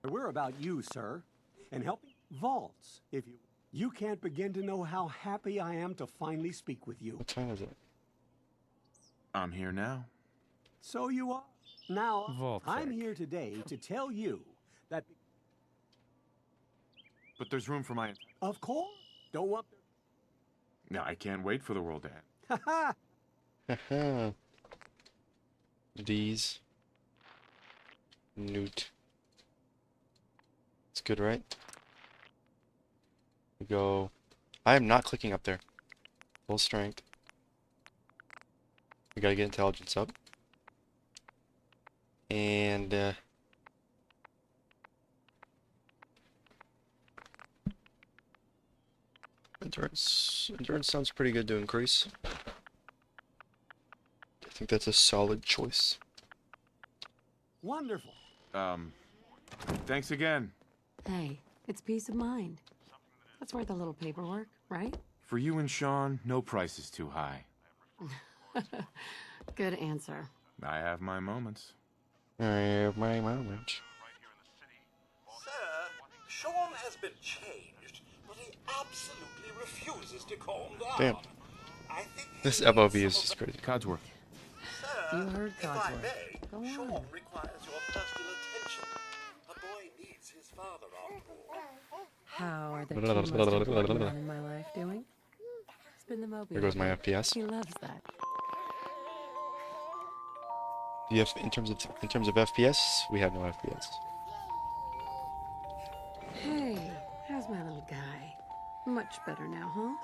We're about you, sir, and helping vaults. If you can't begin to know how happy I am to finally speak with you. What time is it? I'm here now. So you are. Now, Vault I'm check. here today to tell you that, But there's room for my... of course, don't want... No, I can't wait for the world to end. Haha! Haha. These. Newt. It's good, right? We go. I am not clicking up there. Full strength. We gotta get intelligence up. And endurance sounds pretty good to increase. I think that's a solid choice. Wonderful. Thanks again. Hey, it's peace of mind. That's worth a little paperwork, right? For you and Sean, no price is too high. Good answer. I have my moments. I have my moment. Sir, Sean has been changed, but he absolutely refuses to calm down. Damn. I think This he FOV needs is some just of the- crazy. Codsworth. Sir, You heard if I Codsworth. may, Go Sean on. requires your personal attention. A boy needs his father on board. How are the two most important men in my life doing? Spin the mobile. There goes my FPS. He loves that. Do you have in terms of FPS? We have no FPS. Hey, how's my little guy? Much better now, huh?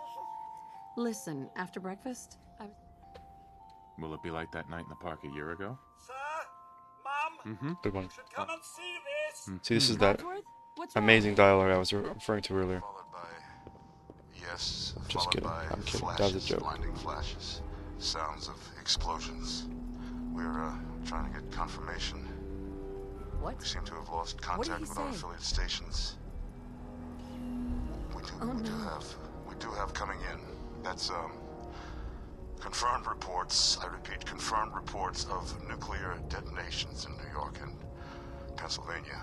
Listen, after breakfast, Will it be like that night in the park a year ago? Sir, Mum, Good one. you should come and see this. See, this is that Codsworth? What's amazing dialogue I was referring to earlier. Followed by yes, Just followed kidding. by I'm kidding. That flashes, was a joke. blinding flashes, sounds of explosions. We're trying to get confirmation. What? We seem to have lost did contact he with our say? affiliate stations. We do have coming in. That's confirmed reports. I repeat, confirmed reports of nuclear detonations in New York and Pennsylvania.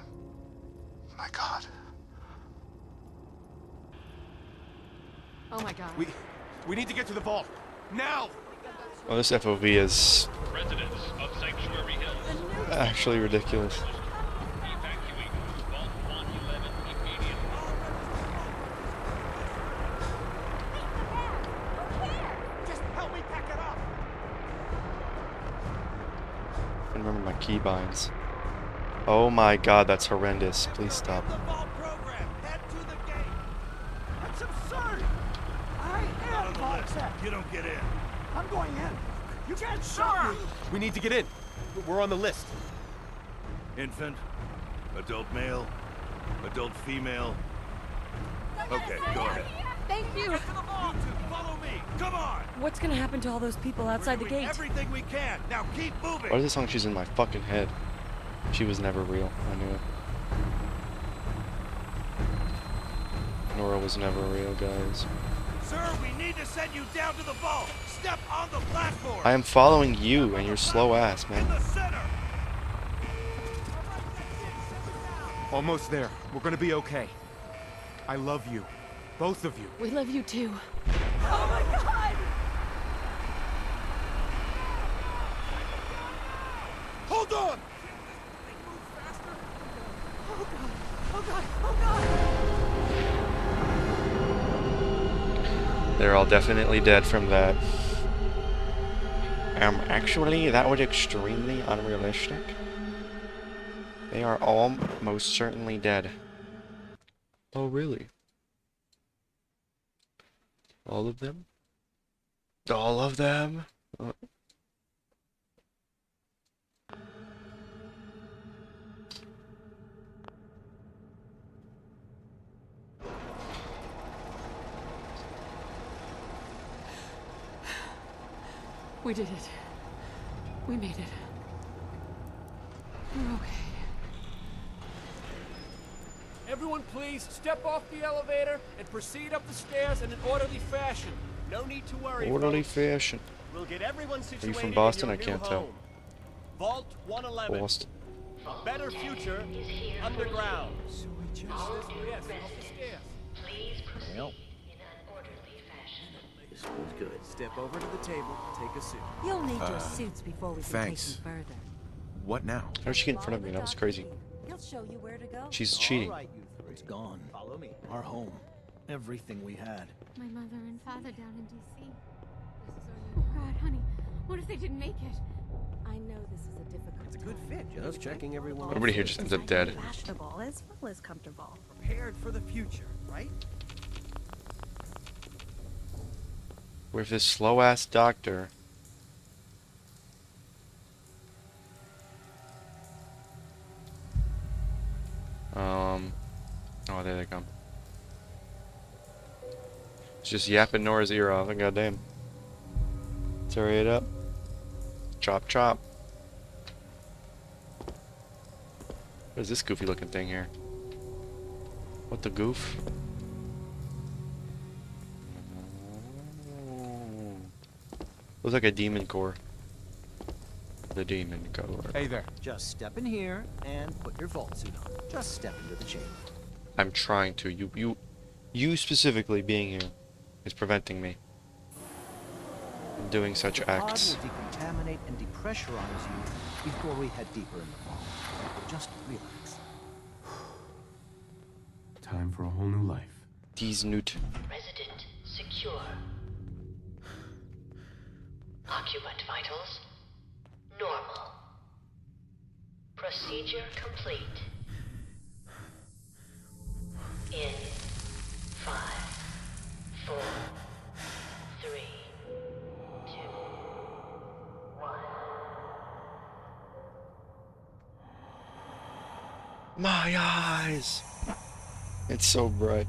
My God. Oh my god. We need to get to the vault. Now! Oh, this FOV is Residents of Sanctuary Hills, actually ridiculous. evacuate Vault 111 immediately. Just help me pack it up! I remember my keybinds. Oh my god, that's horrendous. Please stop. The vault program. Head to the gate. That's absurd. I am vault check. You don't get in. I'm going in. You can't stop me. We need to get in. We're on the list. Infant, adult male, adult female. Okay, go ahead. Thank you. To the vault. Follow me. Come on. What's gonna happen to all those people outside the We're doing gate? everything we can. Now keep moving. Why does this song she's in my fucking head? She was never real. I knew it. Nora was never real, guys. Sir, we need to send you down to the vault. Step on the platform. I am following you and your slow ass, in man. the center. Almost there. We're gonna be okay. I love you. Both of you. We love you too. Hold on. They're all definitely dead from that. Actually, that was extremely unrealistic. They are all most certainly dead. Oh, really? All of them? All of them? We did it. We made it. We're okay. Everyone please step off the elevator and proceed up the stairs in an orderly fashion. No need to worry. Orderly folks. fashion. We'll get everyone situated from Boston? in your I can't new tell. home. Vault 111. Boston. A better future underground. Yes, off the stairs. Please proceed in an orderly fashion. School's good. Step over to the table, take a suit. You'll need your suits before we can thanks. take you further. What now? How did she get in front of me? That was crazy. He'll show you where to go. She's cheating. All right, you three. It's gone. Follow me. Our home. Everything we had. My mother and father down in D.C. Oh God, honey, what if they didn't make it? I know this is a difficult It's a good fit. Just checking everyone. Everybody here just ends up dead. fashionable as well as comfortable. Prepared for the future, right? With this slow ass doctor. Oh, there they come. It's just yapping Nora's ear off. And goddamn. Tear it up. Chop, chop. What is this goofy looking thing here? What the goof? Looks like a demon core. The demon core. Hey there. Just step in here and put your vault suit on. Just step into the chamber. I'm trying to. You specifically being here is preventing me from doing such The acts. pod will decontaminate and depressurize you before we head deeper in the vault. Just relax. Time for a whole new life. These newt. Resident secure. Occupant vitals normal. Procedure complete. In 5, 4, 3, 2, 1. My eyes! It's so bright.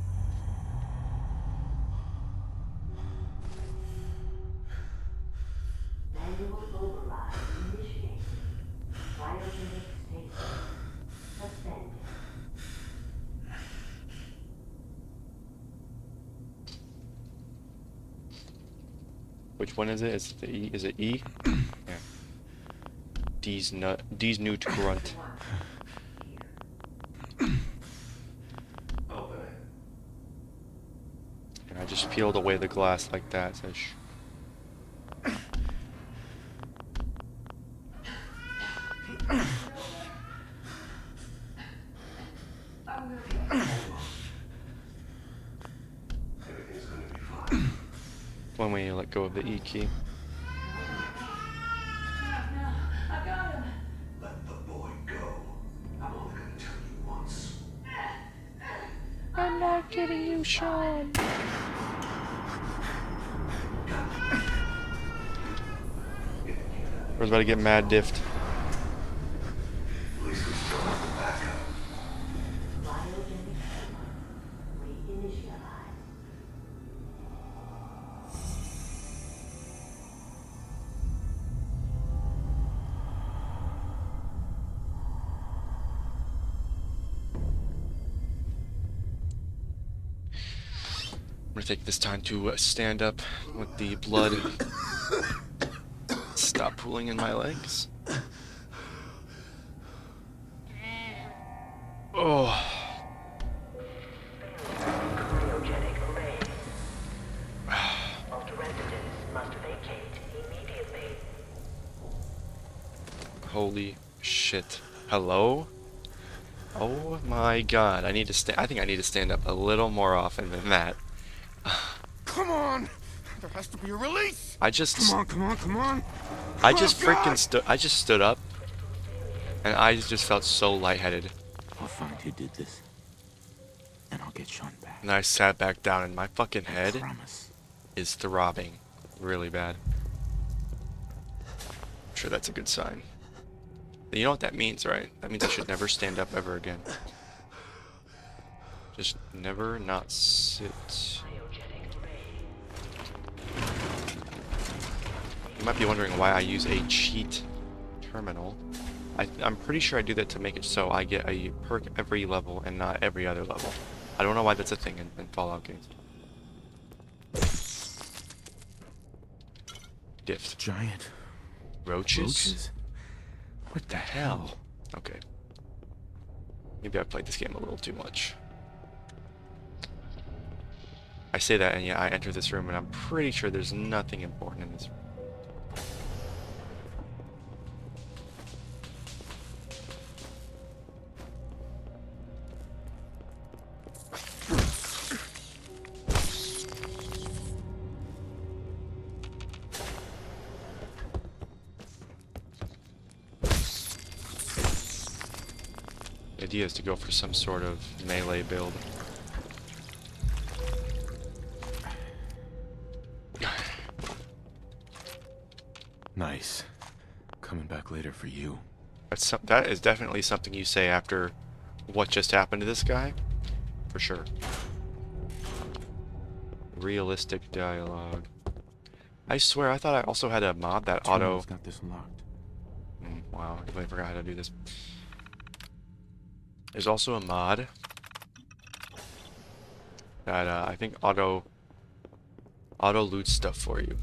Manual override initiated. Cryogenic state suspended. Which one is it? Is it the E? Is it E? Yeah. D's newt grunt. And I just peeled away the glass like that. So one way you let go of the E key. Let the boy go. I'm only gonna tell you once. I'm not kidding you, Sean. We're about to get mad diffed. At least we still have the backup. Cryogenic reinitialize. I'm gonna take this time to stand up with the blood stop pooling in my legs. Oh. Cryogenic array. Vault residents must vacate immediately. Holy shit. Hello? Oh my god. I think I need to stand up a little more often than that. Come on! There has to be a release! I just Come on! I just Oh, God. freaking I just stood up and I just felt so lightheaded. I'll find who did this. And I'll get Sean back. And I sat back down and my fucking head Promise. is throbbing really bad. I'm sure that's a good sign. You know what that means, right? That means I should never stand up ever again. Just never not sit. You might be wondering why I use a cheat terminal. I'm pretty sure I do that to make it so I get a perk every level and not every other level. I don't know why that's a thing in Fallout games. Diffed. Giant Roaches? What the hell? Okay. Maybe I played this game a little too much. I say that, and yeah, I enter this room, and I'm pretty sure there's nothing important in this room. The idea is to go for some sort of melee build. Nice. Coming back later for you. That is definitely something you say after what just happened to this guy. For sure. Realistic dialogue. I swear, I thought I also had a mod that auto... got this locked. Wow, I completely forgot how to do this. There's also a mod that I think auto loot stuff for you.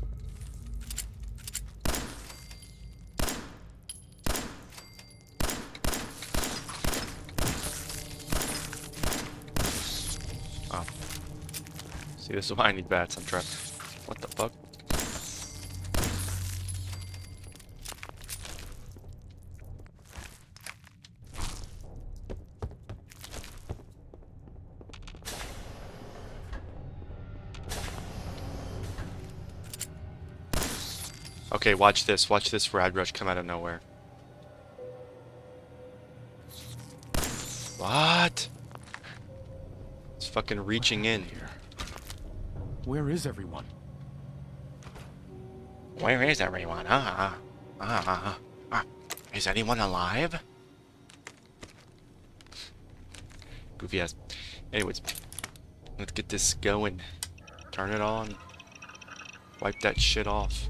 Oh. See, this is why I need bats. I'm trapped. What the fuck? Okay, watch this. Watch this rad rush come out of nowhere. What? It's fucking reaching in here. Where is everyone? Where is everyone? Is anyone alive? Goofy ass. Anyways, let's get this going. Turn it on. Wipe that shit off.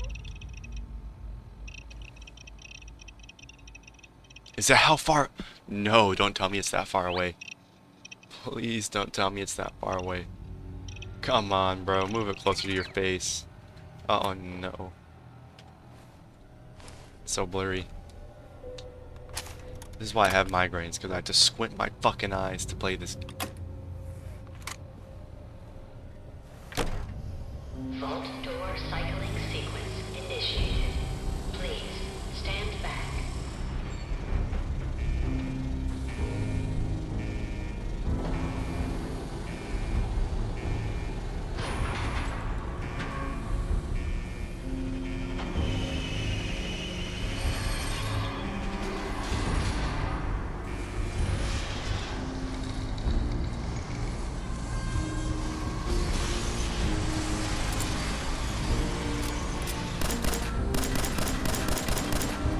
Is that how far? No, don't tell me it's that far away. Please don't tell me it's that far away. Come on, bro. Move it closer to your face. Oh, no. It's so blurry. This is why I have migraines, because I have to squint my fucking eyes to play this. Vault door cycling sequence initiated. Please stand back.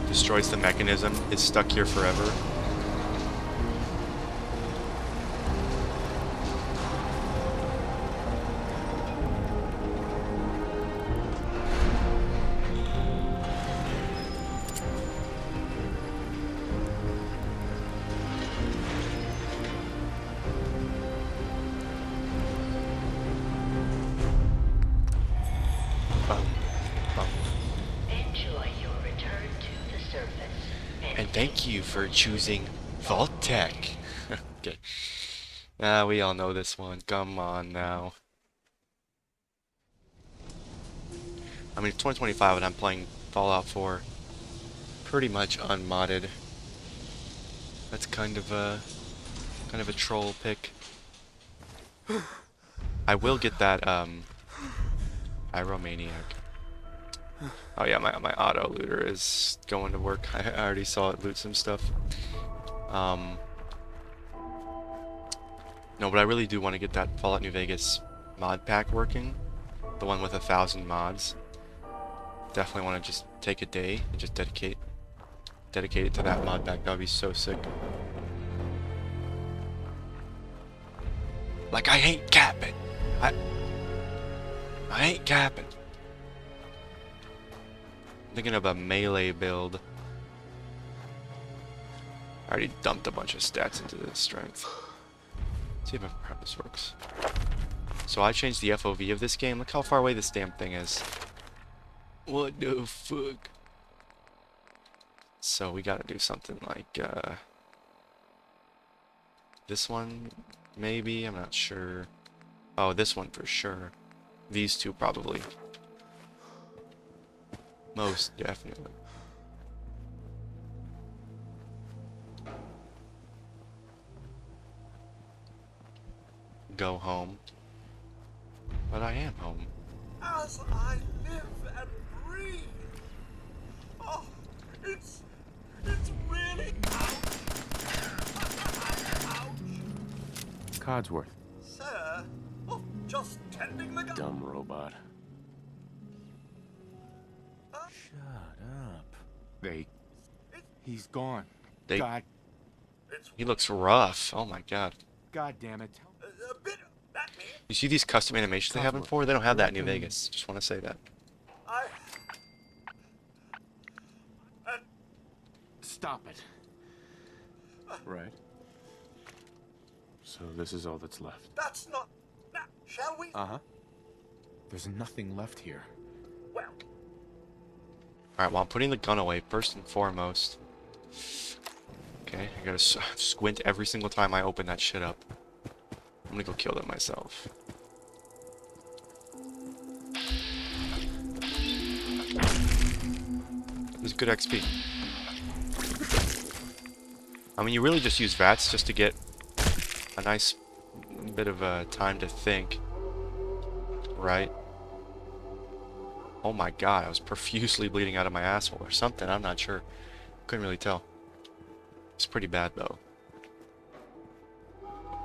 Destroys the mechanism. It's stuck here forever. Enjoy your return to the surface. And thank you for choosing Vault Tech. Okay. We all know this one. Come on now. I mean, it's 2025 and I'm playing Fallout 4 pretty much unmodded. That's kind of a troll pick. I will get that Pyromaniac. Oh yeah, my auto looter is going to work. I already saw it loot some stuff. No, but I really do want to get that Fallout New Vegas mod pack working. The one with 1,000 mods. Definitely want to just take a day and just dedicate it to that mod pack. That would be so sick. Like, I ain't capping. I ain't capping. Thinking of a melee build. I already dumped a bunch of stats into this strength. Let's see if how this works. So I changed the FOV of this game. Look how far away this damn thing is. What the fuck? So we gotta do something like this one, maybe. I'm not sure. Oh, this one for sure. These two probably. Most definitely. Go home. But I am home. As I live and breathe. Oh, it's really ouch. Codsworth. Sir, oh, just tending the gun. Dumb robot. Shut up. He's gone. God. He looks rough. Oh my god. God damn it. A bit of that means You see these custom animations they have in 4? They don't have that in New Vegas. Just want to say that. Stop it. Right. So this is all that's left. That's not. Now, shall we? Uh-huh. There's nothing left here. Well. Alright, well, I'm putting the gun away first and foremost. Okay, I gotta squint every single time I open that shit up. I'm gonna go kill them myself. This is good XP. I mean, you really just use VATS just to get a nice bit of time to think. Right? Oh my god, I was profusely bleeding out of my asshole or something, I'm not sure. Couldn't really tell. It's pretty bad though.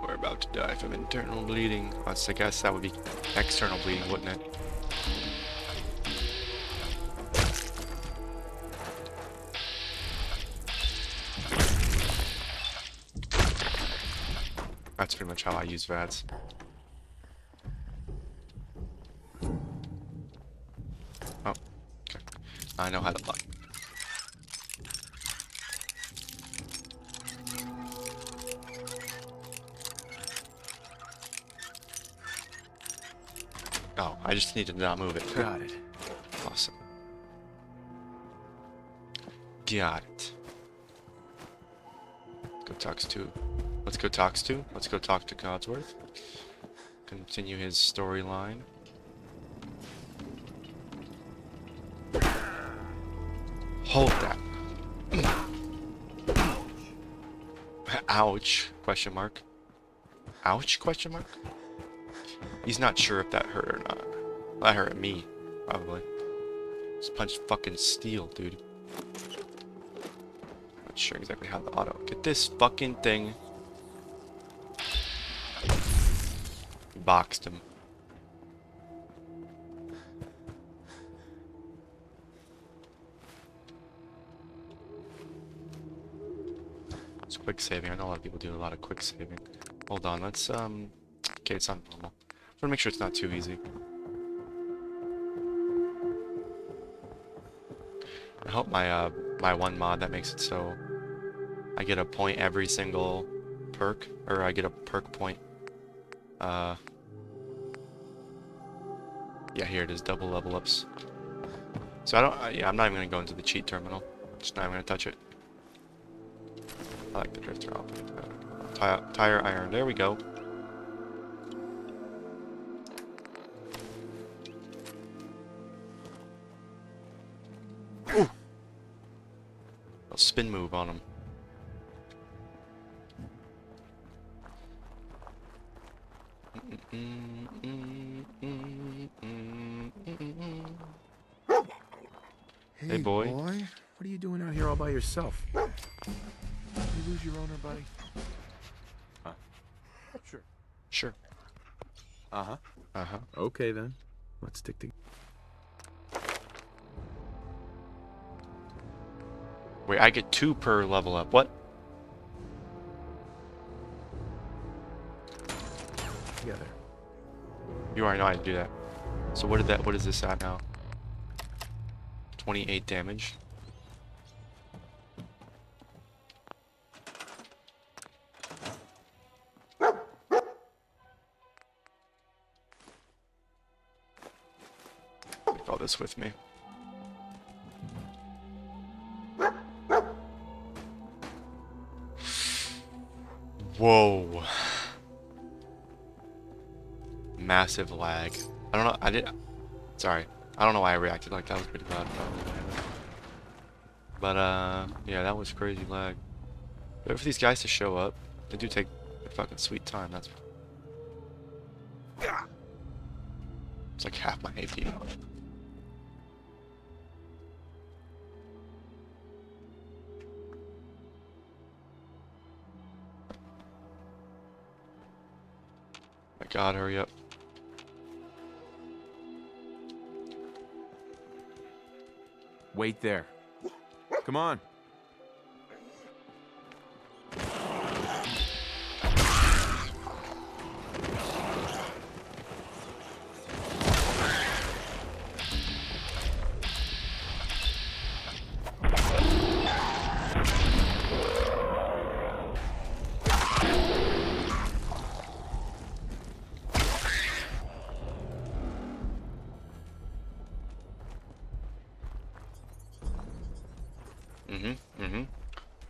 We're about to die from internal bleeding. I guess that would be external bleeding, wouldn't it? That's pretty much how I use VATS. Oh, okay. I know how to block. Oh, I just need to not move it. Got it. Awesome. Got it. Go talk to. Let's go talk to. Let's go talk to Codsworth. Continue his storyline. Hold that. Ouch. Question mark. Ouch? Question mark. He's not sure if that hurt or not. That hurt me, probably. Just punched fucking steel, dude. Not sure exactly how the auto. Get this fucking thing. Boxed him. It's quick saving. I know a lot of people do a lot of quick saving. Hold on, let's okay, it's not normal. I want to make sure it's not too easy. I hope my my one mod that makes it so I get a point every single perk, or I get a perk point. Yeah, here it is, double level ups. So I don't, yeah, I'm not even gonna go into the cheat terminal. Just not even gonna touch it. I like the drifter. I'll put tire iron. There we go. Ooh. A spin move on him. Hey boy. What are you doing out here all by yourself? Did you lose your owner, buddy? Huh? Sure. Sure. Uh-huh. Uh-huh. Okay then. Let's stick together. Wait, I get 2 per level up. What? Together. You already know how to do that. So what is this at now? 28 damage. Take all this with me. Whoa. massive lag. I don't know. Sorry. I don't know why I reacted like that. Was pretty loud. But yeah, that was crazy lag. Wait for these guys to show up. They do take a fucking sweet time. That's. It's like half my AP. My God, hurry up. Wait there. Come on.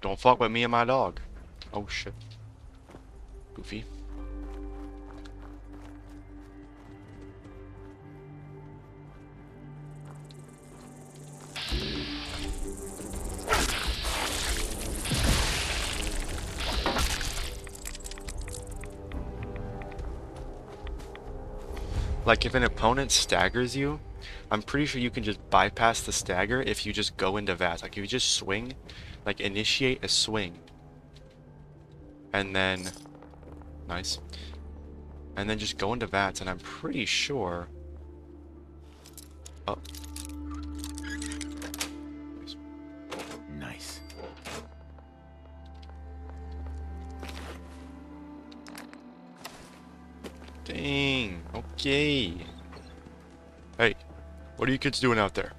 Don't fuck with me and my dog. Oh shit. Goofy. Like if an opponent staggers you, I'm pretty sure you can just bypass the stagger if you just go into VATS. Like if you just swing, like initiate a swing. And then, nice. And then just go into VATS and I'm pretty sure, oh. Nice. Dang, okay. Hey, what are you kids doing out there?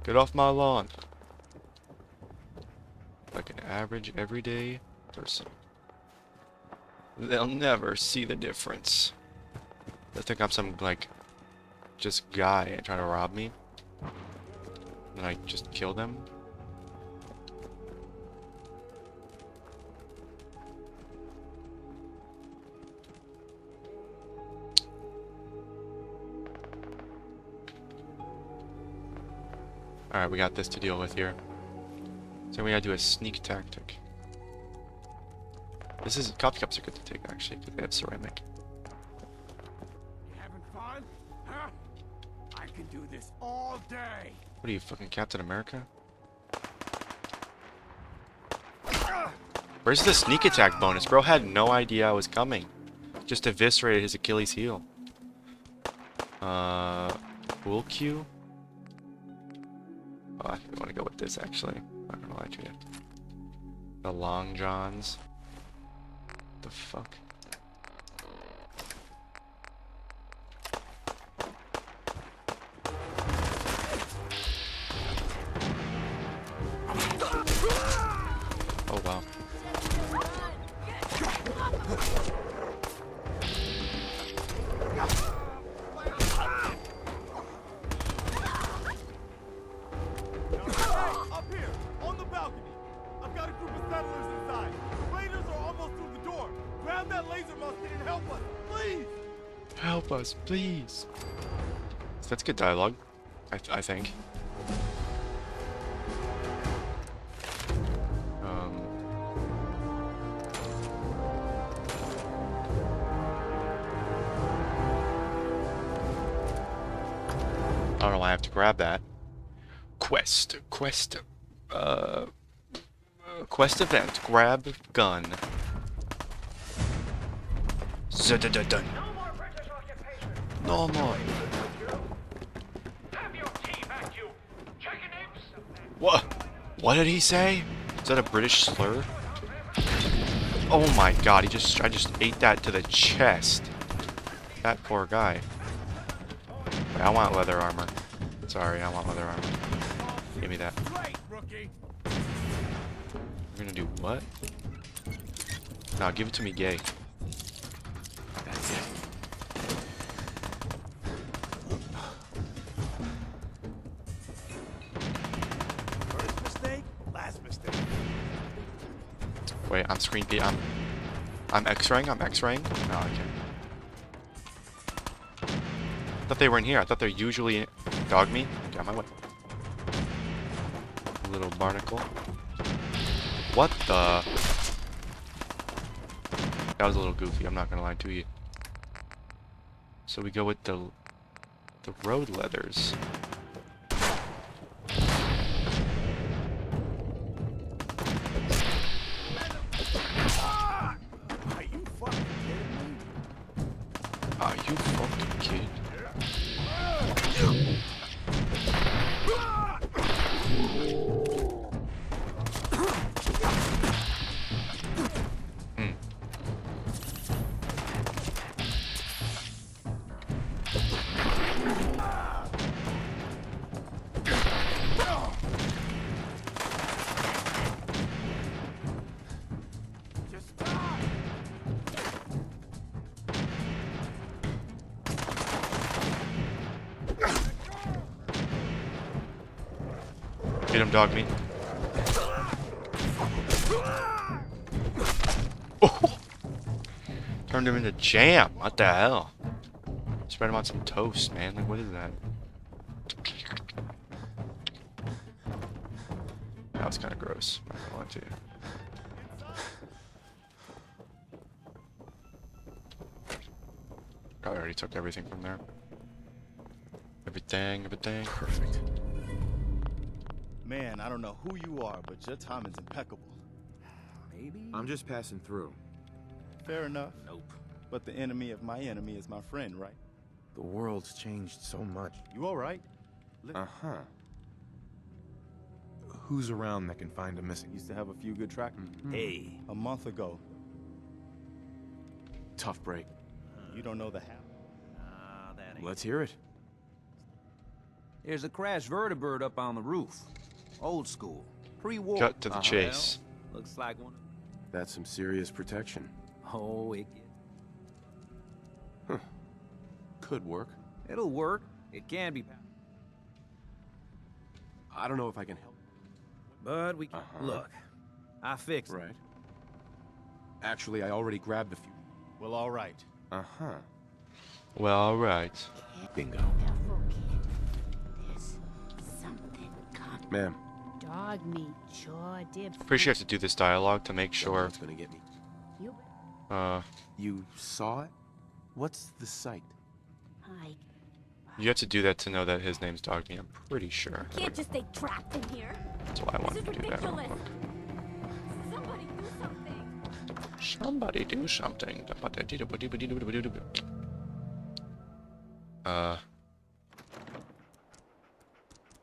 Get off my lawn. Like an average, everyday person. They'll never see the difference. They think I'm some, like, just guy and trying to rob me. And I just kill them. Alright, we got this to deal with here. So we gotta do a sneak tactic. This is coffee cups are good to take actually, because they have ceramic. You having fun? Huh? I can do this all day. What are you, fucking Captain America? Where's the sneak attack bonus? Bro had no idea I was coming. Just eviscerated his Achilles heel. Pool cue? Oh, I think I want to go with this actually. I don't know actually. The Long Johns. The fuck? Oh wow. Up here, on the balcony. I've got a group of settlers inside. The raiders are almost through the door. Grab that laser musket and help us, please. Help us, please. That's good dialogue, I think. I don't know why I have to grab that. Quest event, grab gun. Dun. No more. What did he say? Is that a British slur? Oh my god, I just ate that to the chest. That poor guy. Wait, I want leather armor. Sorry, I want leather armor. Give me that. You're gonna do what? No, give it to me, gay. That's it. First mistake, last mistake. Wait, I'm screen P. I'm X-raying. I'm X-raying. No, I can't. thought they were in here. I thought they're usually in... Dog me? Get out of my way. Little barnacle. What the? That was a little goofy, I'm not gonna lie to you. So we go with the road leathers. Are you fucking kidding me? Get him, dog meat. Oh! Turned him into jam. What the hell? Spread him on some toast, man. Like, what is that? That was kind of gross. I'm not gonna lie to you. Probably already took everything from there. Everything. Perfect. Man, I don't know who you are, but your timing's impeccable. Maybe? I'm just passing through. Fair enough. Nope. But the enemy of my enemy is my friend, right? The world's changed so much. You alright? Uh-huh. Who's around that can find a missing? Used to have a few good trackers. Hey. A month ago. Tough break. You don't know the half. Let's hear it. There's a crashed vertibird up on the roof. Old school. Pre-war. Cut to the chase. Well, looks like one. That's some serious protection. Oh, it Huh. Could work. It'll work. It can be. I don't know if I can help. But we can. Look, I fixed it. Right. Actually, I already grabbed a few. Well, alright. Uh-huh. Well, alright. Bingo. There's something coming. Ma'am. Dog meat sure did. Pretty sure you have to do this dialogue to make sure. It's gonna get me. You You saw it? What's the site? You have to do that to know that his name's Dog Me. I'm pretty sure. can't just stay trapped in here. That's why I wanted to do that. Ridiculous. Somebody do something. Somebody do something.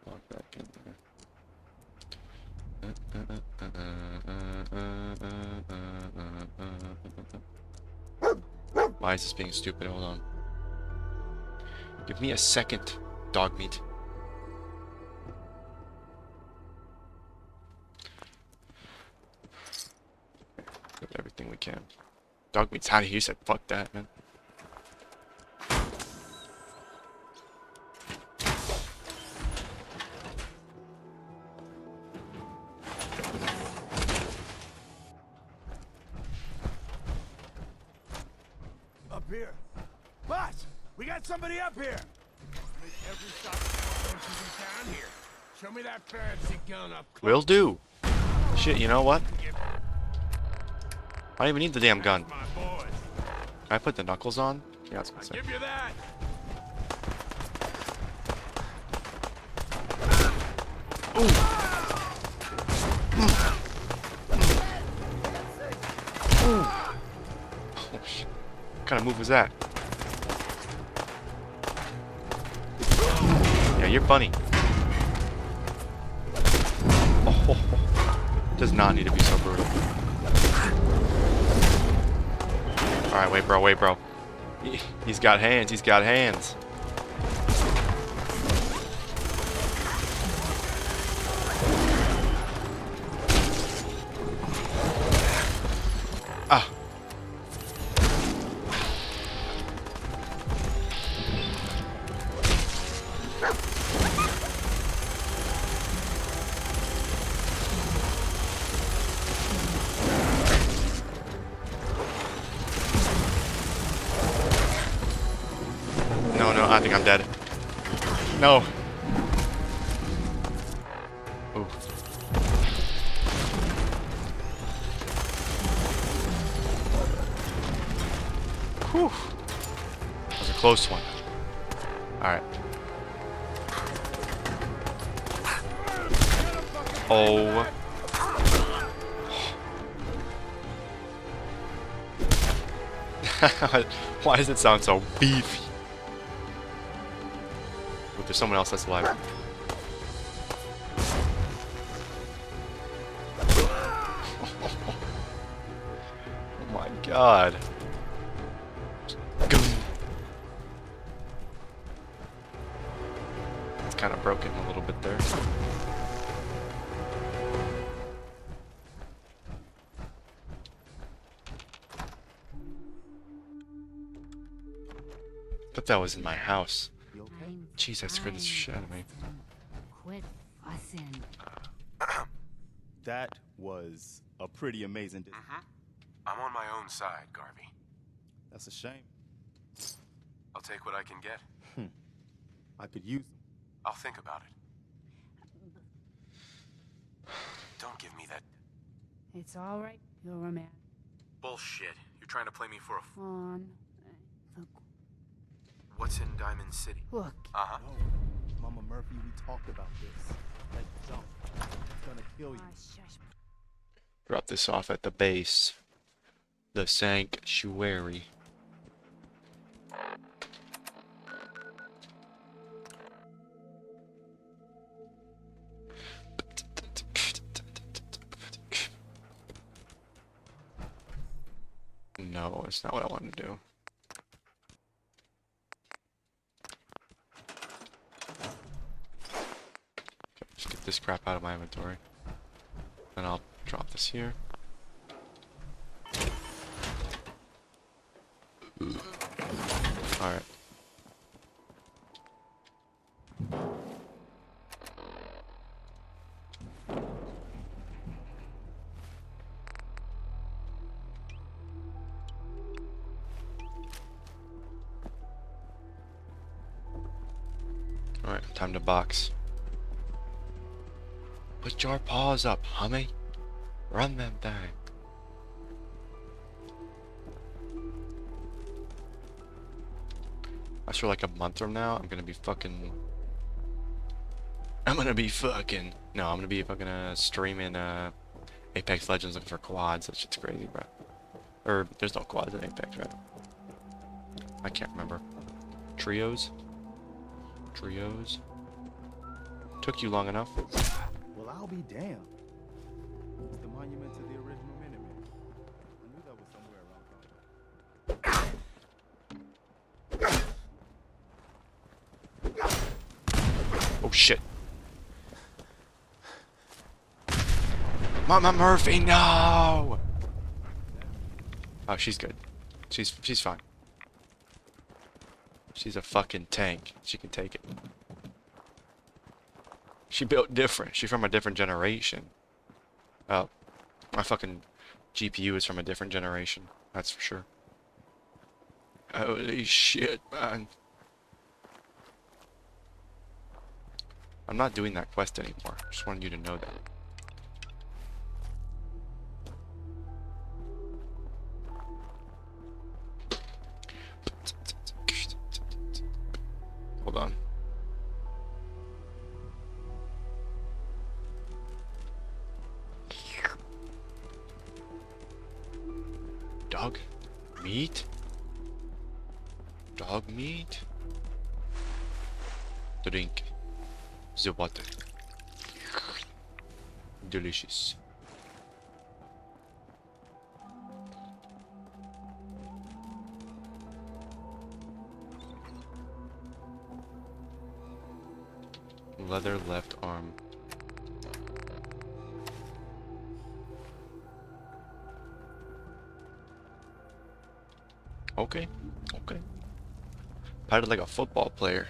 Walk back in there. Why is this being stupid? Hold on. Give me a second, dog meat. Do everything we can. Dog meat's out of here. You said fuck that, man. Up here. Boss! We got somebody up here! Make every shot you can here. Show me that fancy gun up close. Will do. Shit, you know what? I don't even need the damn gun. Can I put the knuckles on? Yeah, I was gonna say. Give you that! Oh shit. What kind of move was that? Yeah, you're funny. Oh, does not need to be so brutal. Alright, wait bro. He's got hands, he's got hands. Ah. No. I think I'm dead. No. Ooh. Whew. That was a close one. Alright. Oh. Why does it sound so beefy? Look, there's someone else that's alive. Oh my god. It's kind of broken a little bit there. But that was in my house. Jeez, that scared the shit out of me. Quit fussing. That was a pretty amazing. I'm on my own side, Garvey. That's a shame. I'll take what I can get. I could use them. I'll think about it. Don't give me that It's all right. You're a man. bullshit. You're trying to play me for a On. Look. What's in Diamond City? Look. Uh-huh. No, Mama Murphy, we talked about this. That jump. It's gonna kill you. Drop this off at the base. The sanctuary. No, it's not what I want to do. Okay, just get this crap out of my inventory. Then I'll drop this here. Alright. Alright, time to box. Put your paws up, homie. Run them thing. I swear like a month from now, I'm gonna be fucking... No, I'm gonna be fucking streaming Apex Legends looking for quads. That shit's crazy, bro. Or, there's no quads in Apex, right? I can't remember. Trios? Trios? Took you long enough. Well, I'll be damned. It's the monument to the original Minutemen. I knew that was somewhere around. Oh shit. Mama Murphy, no! Oh, she's good. She's fine. She's a fucking tank. She can take it. She built different. She's from a different generation. Oh, my fucking GPU is from a different generation. That's for sure. Holy shit, man. I'm not doing that quest anymore. Just wanted you to know that. Hold on. Dog meat? Dog meat? Drink the water. Delicious. Leather left arm. Okay, okay. Patted like a football player.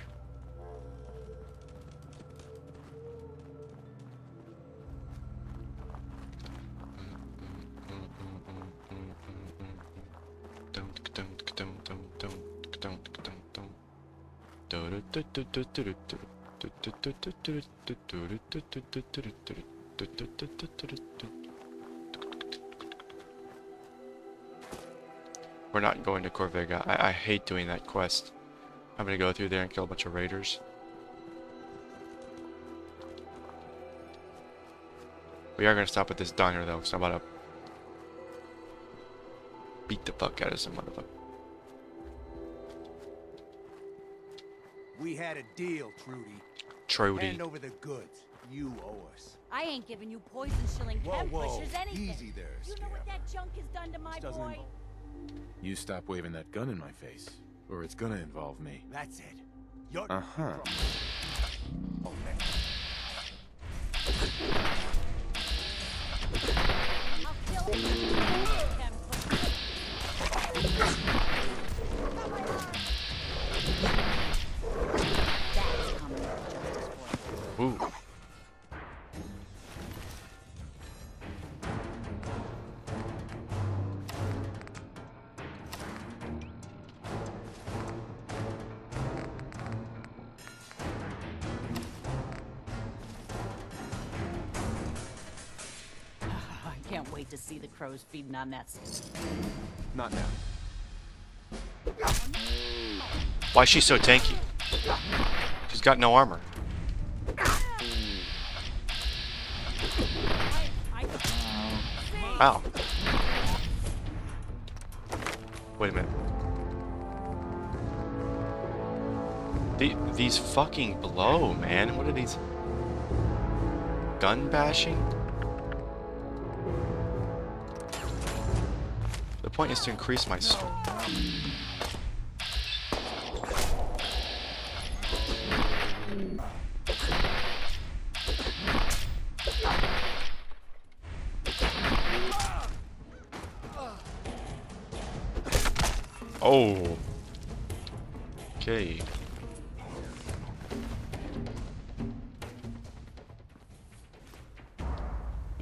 We're not going to Corvega. I hate doing that quest. I'm gonna go through there and kill a bunch of raiders. We are gonna stop at this diner though, so I'm about to beat the fuck out of some motherfucker. We had a deal, Trudy. Trudy. Hand over the goods. You owe us. I ain't giving you poison shilling chem pushers anything. Easy there, You know what that junk has done to my boy? You stop waving that gun in my face, or it's gonna involve me. That's it. You're Uh-huh. Oh, man. I'll kill him. Chem pushers. That's coming to justice for you. Ooh. I can't wait to see the crows feeding on that. Not now. Why is she so tanky? She's got no armor. Wow. Wait a minute. These fucking blow, man. What are these? Gun bashing? The point is to increase my Oh. Okay.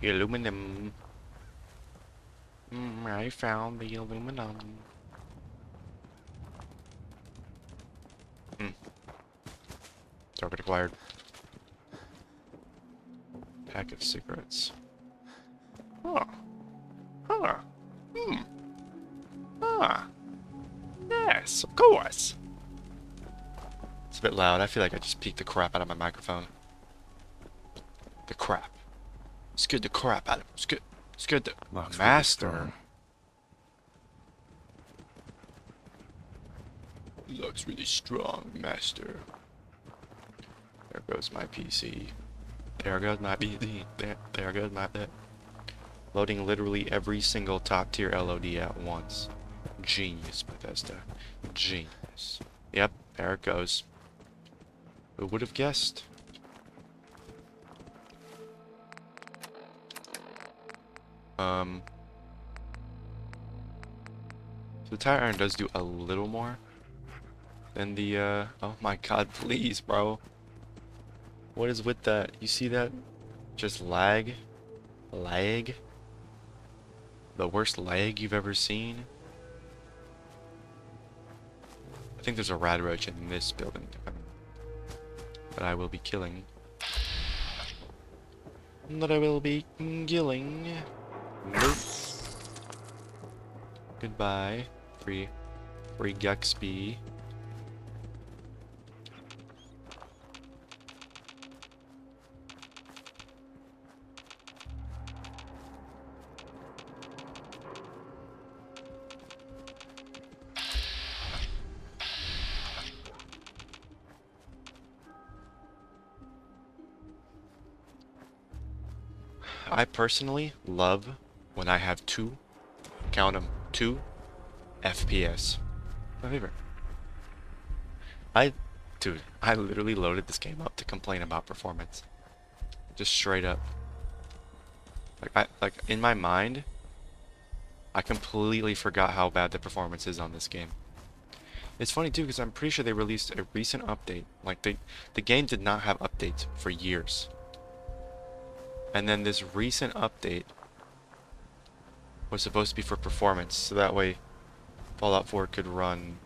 Aluminum. I found the aluminum. Target acquired. Pack of cigarettes. Huh. Huh. Ah. Yes, of course. It's a bit loud. I feel like I just peeked the crap out of my microphone. The crap. Scared the crap out of him. Scared the master. Looks really strong, master. There goes my PC. There goes my PC. There goes my... Loading literally every single top tier LOD at once. Genius, Bethesda. Genius. Yep, there it goes. Who would have guessed? So the tire iron does do a little more than the, oh my god, please, bro. What is with that? You see that? Just lag? Lag? The worst lag you've ever seen? I think there's a rad roach in this building that I will be killing. That I will be killing. Nope. Goodbye. Free Guxby. I personally love when I have count them, 2 FPS. My favorite. Dude, I literally loaded this game up to complain about performance. Just straight up. Like in my mind, I completely forgot how bad the performance is on this game. It's funny too, because I'm pretty sure they released a recent update. Like the game did not have updates for years. And then this recent update was supposed to be for performance, so that way Fallout 4 could run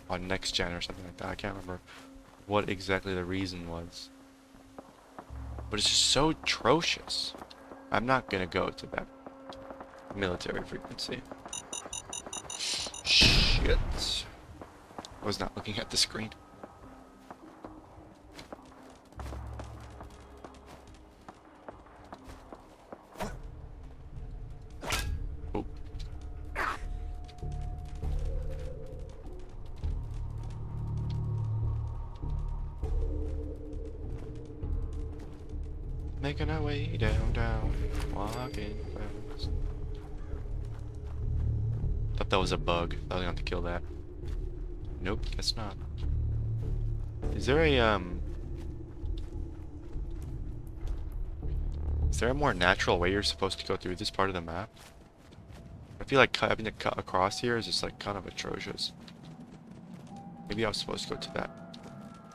on next gen or something like that. I can't remember what exactly the reason was. But it's just so atrocious. I'm not gonna go to that military frequency. Shit. I was not looking at the screen. Oh. Making our way down, walking fast. Thought that was a bug. I was gonna have to kill that. Nope, guess not. Is there a Is there a more natural way you're supposed to go through this part of the map? I feel like having to cut across here is just like kind of atrocious. Maybe I was supposed to go to that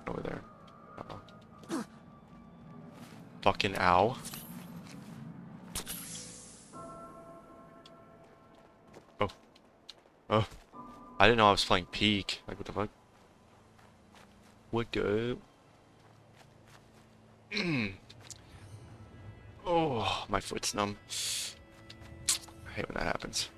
over there. Uh-oh. Fucking ow. Oh. Oh. I didn't know I was playing Peak. Like, what the fuck? What go? Oh, my foot's numb. I hate when that happens.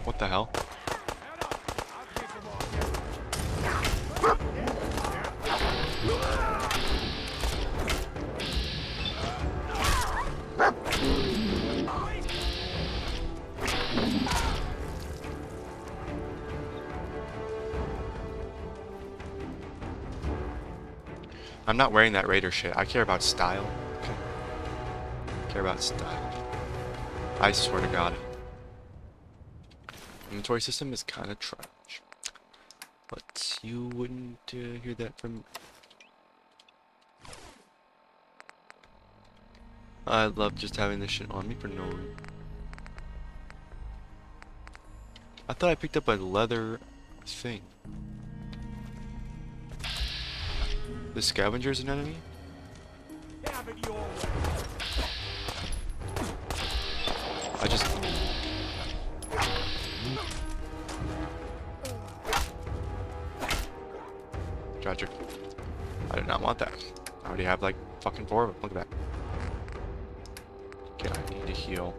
What the hell? I'm not wearing that Raider shit. I care about style. Okay. I care about style. I swear to God. Inventory system is kind of trash. But you wouldn't hear that from... I love just having this shit on me for no reason. I thought I picked up a leather thing. The scavenger's an enemy? I just... Tragic. I did not want that. I already have like fucking 4 of them. Look at that. Okay, I need to heal.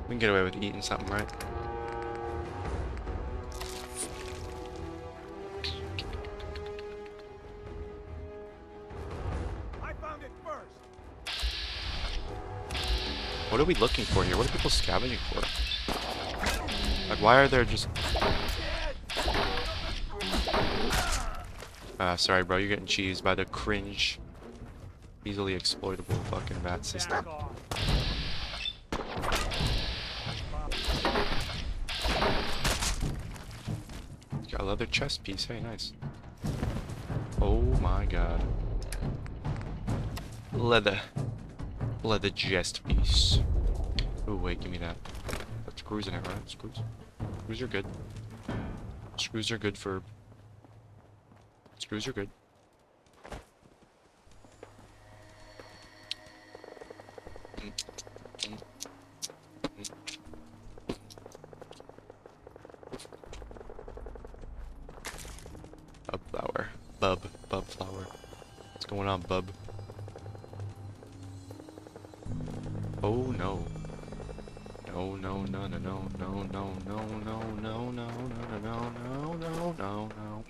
We can get away with eating something, right? I found it first. What are we looking for here? What are people scavenging for? Like, why are there just... sorry bro, you're getting cheesed by the cringe, easily exploitable fucking bat system. Got a leather chest piece, hey, nice. Oh my god. Leather chest piece. Oh wait, give me that. Got screws in it, right? Screws. Screws are good. Screws are good for... Screws are good. Bub flower. Bub flower. What's going on, bub? Oh no. No, no, no, no, no, no, no, no, no, no, no, no, no, no, no, no, no.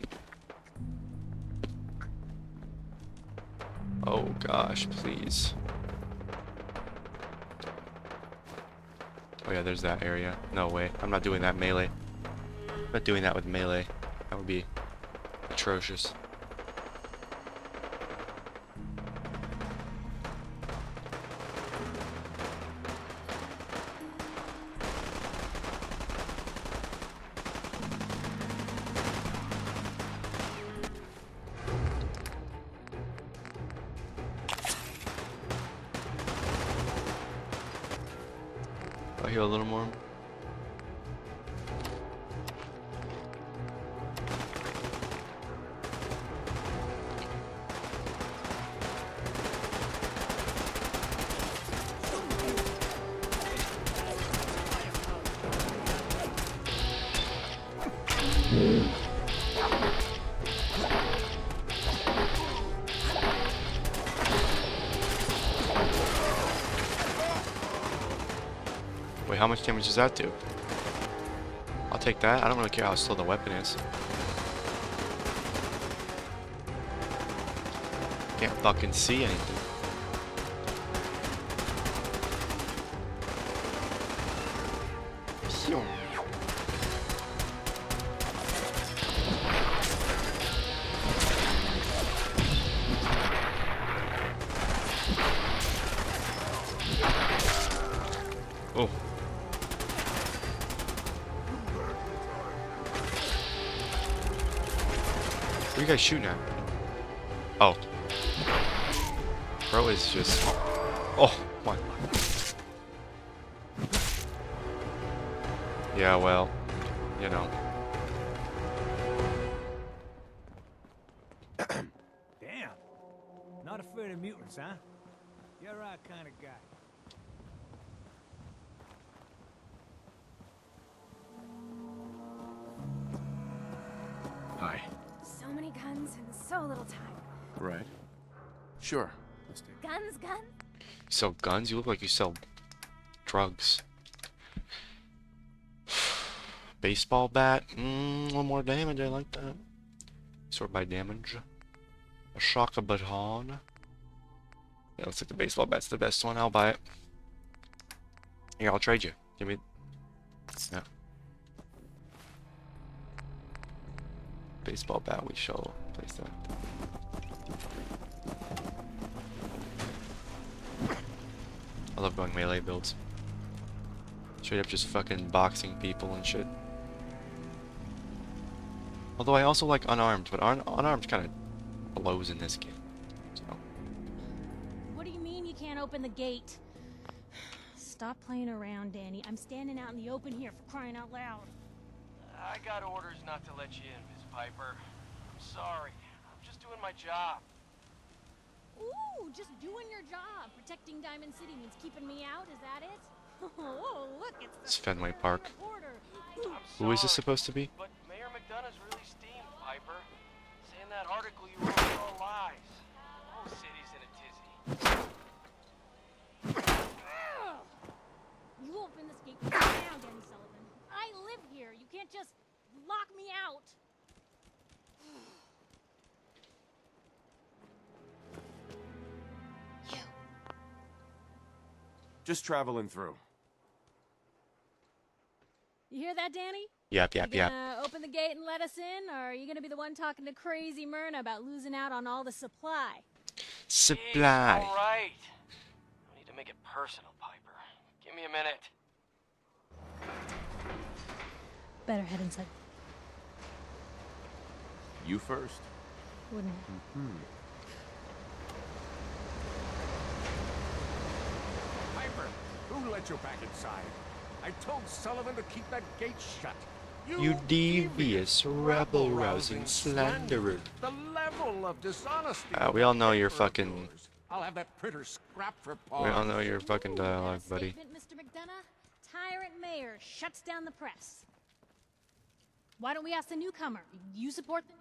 Oh gosh, please. Oh yeah, there's that area. No way. I'm not doing that melee. I'm not doing that with melee. That would be atrocious. I hear a little more. Wait, how much damage does that do? I'll take that. I don't really care how slow the weapon is. Can't fucking see anything. Phew. Oh. What are you guys shooting at? Oh. Bro is just... Oh, my. Yeah, well, you know. Damn. Not afraid of mutants, huh? You're our kind of guy. Hi. So many guns and so little time. Right. Sure. Let's take it. Guns, guns. You sell guns? You look like you sell drugs. Baseball bat? One more damage. I like that. Sort by damage. A shock of baton. Yeah, looks like the baseball bat's the best one. I'll buy it. Here, I'll trade you. Give me... Yeah. Baseball bat, we shall place that. I love going melee builds. Straight up just fucking boxing people and shit. Although I also like unarmed, but unarmed kind of blows in this game. So. What do you mean you can't open the gate? Stop playing around, Danny. I'm standing out in the open here for crying out loud. I got orders not to let you in, Miss Piper. I'm sorry. I'm just doing my job. Ooh, just doing your job. Protecting Diamond City means keeping me out, is that it? Oh, look, It's Fenway Park. I'm Who is this sorry, supposed to be? But Mayor McDonough's really steamed, Piper. Saying that article you wrote was all lies. The whole city's in a tizzy. You open this gate right now, Danny Sullivan. I live here. You can't just lock me out. Just traveling through. You hear that, Danny? Yep. You gonna open the gate and let us in, or are you gonna be the one talking to crazy Myrna about losing out on all the supply? Supply. All right. No need to make it personal, Piper. Give me a minute. Better head inside. You first. Wouldn't it? Piper, who let you back inside? I told Sullivan to keep that gate shut. You devious, rabble-rousing slanderer. The level of dishonesty. We all know you're fucking... I'll have that printer scrapped for We Paul. all know your fucking dialogue, buddy. Statement, Mr. McDonough. Tyrant mayor shuts down the press. Why don't we ask the newcomer? You support them?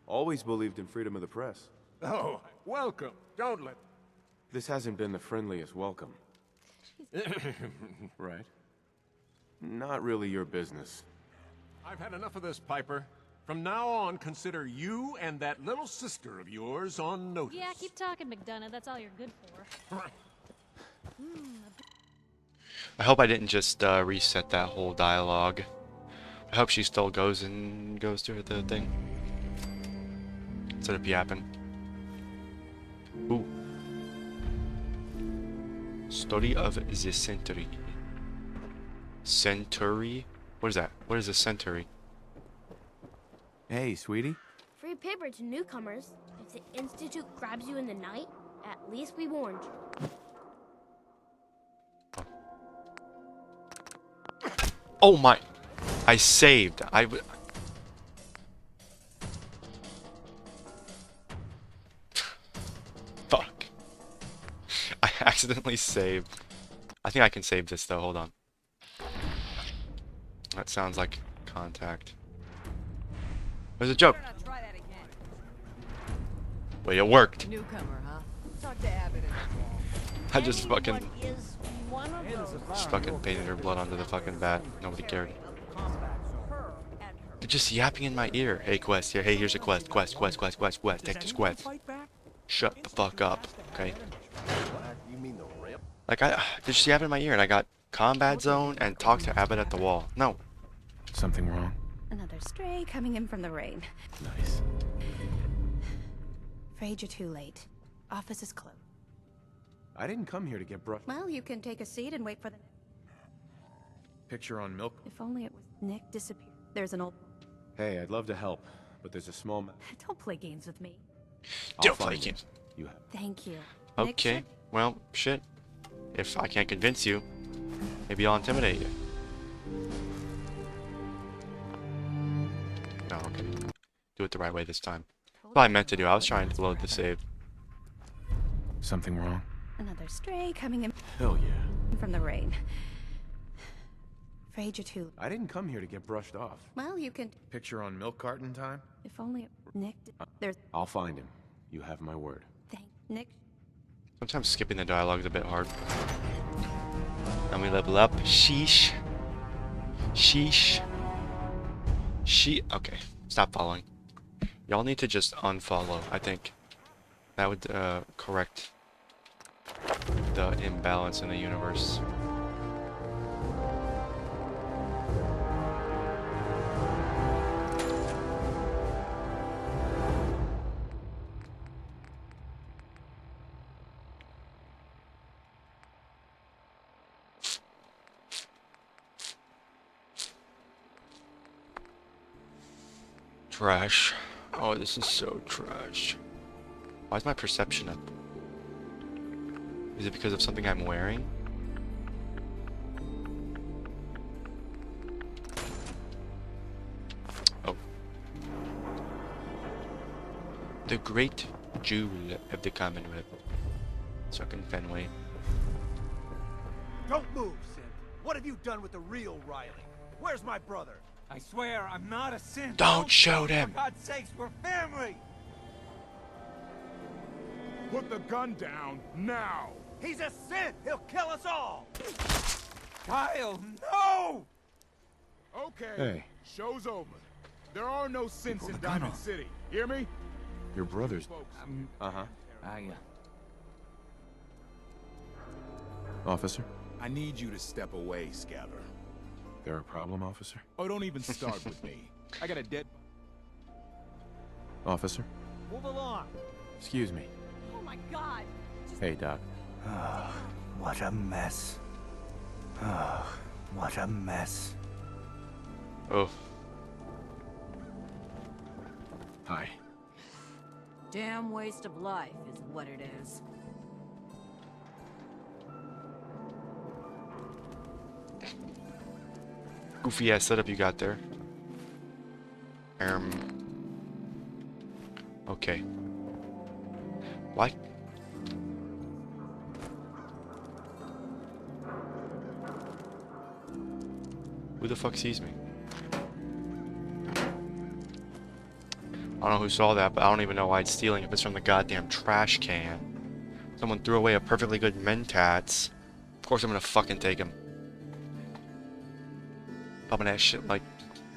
Always believed in freedom of the press. Oh, welcome. Don't let... This hasn't been the friendliest welcome. Right? Not really your business. I've had enough of this, Piper. From now on, consider you and that little sister of yours on notice. Yeah, keep talking, McDonough. That's all you're good for. I hope I didn't just reset that whole dialogue. I hope she still goes through the thing. Instead of yapping. Ooh. Story of the Century. Century? What is that? What is a century? Hey, sweetie. Free paper to newcomers. If the Institute grabs you in the night, at least we warned you. Oh my! I saved. Fuck. I accidentally saved. I think I can save this though. Hold on. That sounds like contact. It was a joke. Wait, it worked. Newcomer, huh? Talk to Abbott at the wall. I just fucking painted her blood onto the fucking bat. Nobody cared. They're just yapping in my ear. Hey, quest. Here. Hey, here's a quest. Quest. Take this quest. Shut the fuck up. Okay. Like they're just yapping in my ear, and I got combat zone and talk to Abbott at the wall. No. Something wrong? Another stray coming in from the rain. Nice. Afraid you're too late. Office is closed. I didn't come here to get brushed. Well, you can take a seat and wait for the... Picture on milk. If only it was... Nick disappeared. There's an old... Hey, I'd love to help, but there's a small... Don't play games with me. Don't play games. You have... Thank you. Okay. Well, shit. If I can't convince you, maybe I'll intimidate you. No, okay. Do it the right way this time. That's what I meant to do. I was trying to load the save. Something wrong? Another stray coming in... Hell yeah. From the rain. Afraid you're too... I didn't come here to get brushed off. Well, you can... Picture on milk carton time? If only it... Nick... There's... I'll find him. You have my word. Nick... Sometimes skipping the dialogue is a bit hard. And we level up. Sheesh. Sheesh. Okay. Stop following. Y'all need to just unfollow, I think. That would correct the imbalance in the universe. Trash. Oh, this is so trash. Why is my perception up? Is it because of something I'm wearing? Oh. The Great Jewel of the Commonwealth. Sucking Fenway. Don't move, Sid. What have you done with the real Riley? Where's my brother? I swear I'm not a synth. Don't shoot him. For God's sakes, we're family. Put the gun down now. He's a synth. He'll kill us all. Kyle, no! Okay. Hey. Show's over. There are no synths in Diamond City. Hear me? Your brother's... Uh-huh. Officer? I need you to step away, Scabber. There a problem, officer? Oh, don't even start with me. I got a dead... Officer? Move along. Excuse me. Oh my God! Hey, Doc. Oh, what a mess. Oh, what a mess. Oh. Hi. Damn waste of life is what it is. Goofy ass setup you got there. Okay. Why? Who the fuck sees me? I don't know who saw that, but I don't even know why it's stealing if it's from the goddamn trash can. Someone threw away a perfectly good Mentats. Of course I'm gonna fucking take him. Popping that shit like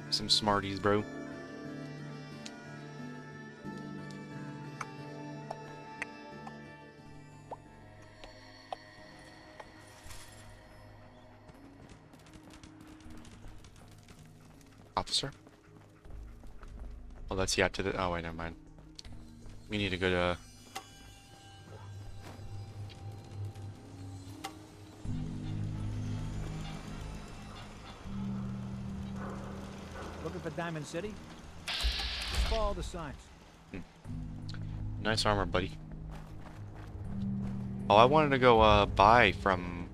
some Smarties, bro. Officer? Oh, that's to the... Oh, wait, never mind. We need a good, Looking for Diamond City? Just follow the signs. Nice armor, buddy. Oh, I wanted to go, buy from...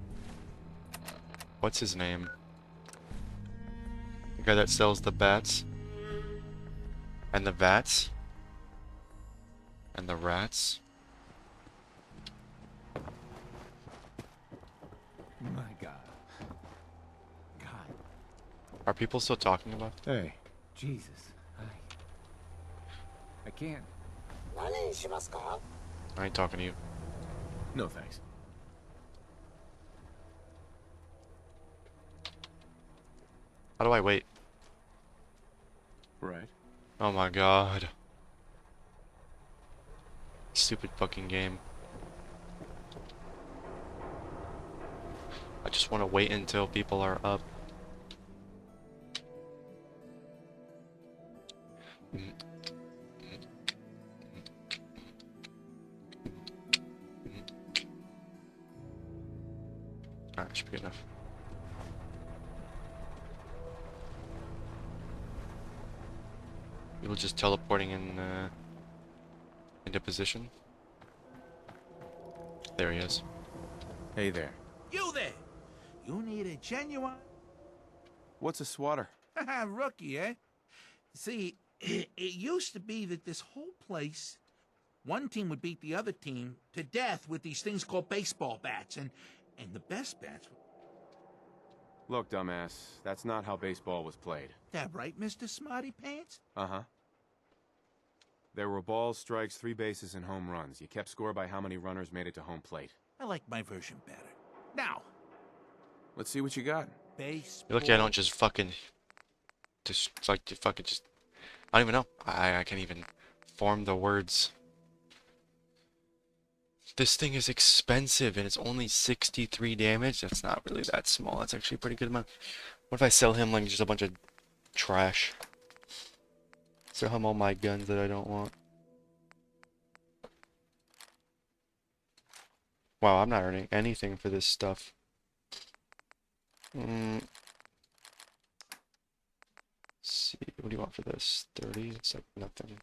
What's his name? guy that sells the bats. And the vats. And the rats. My God. God. Are people still talking about it? Hey, Jesus. I can't. I ain't talking to you. No thanks. How do I wait? Right. Oh my God. Stupid fucking game. I just want to wait until people are up. Alright, should be good enough. People just teleporting in into position. There he is. Hey there. You there! You need a genuine What's a swatter? rookie, eh? See, it used to be that this whole place, one team would beat the other team to death with these things called baseball bats, and the best bats. Look, dumbass, that's not how baseball was played. That right, Mr. Smarty Pants? Uh-huh. There were balls, strikes, 3 bases, and home runs. You kept score by how many runners made it to home plate. I like my version better. Now, let's see what you got. Baseball. You're lucky I don't just fucking I don't even know. I can't even form the words. This thing is expensive and it's only 63 damage. That's not really that small. That's actually a pretty good amount. What if I sell him like just a bunch of trash? Sell him all my guns that I don't want. Wow, I'm not earning anything for this stuff. Let's see, what do you want for this? 30? It's like nothing.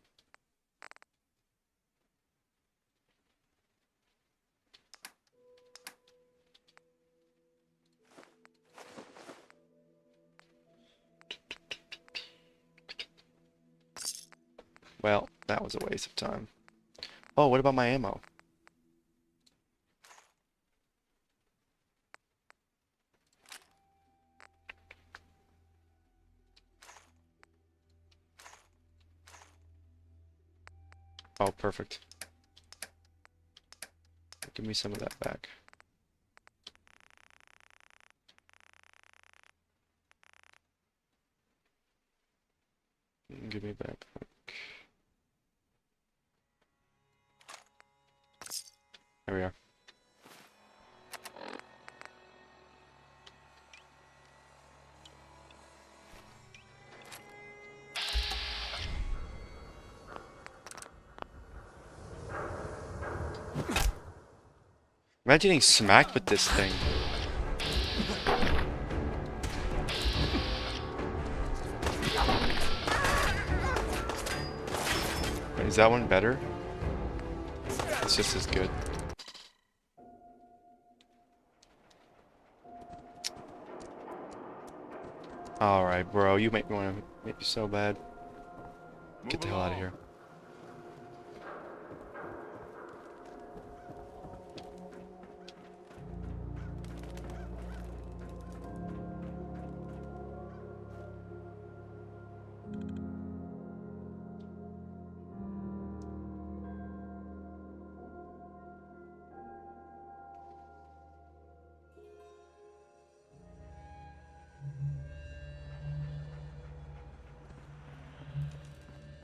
Well, that was a waste of time. Oh, what about my ammo? Oh, perfect. Give me some of that back. Give me back. There we are. Imagine getting smacked with this thing. Wait, is that one better? It's just as good. Alright, bro, you make me want to make you so bad. Get the hell out of here.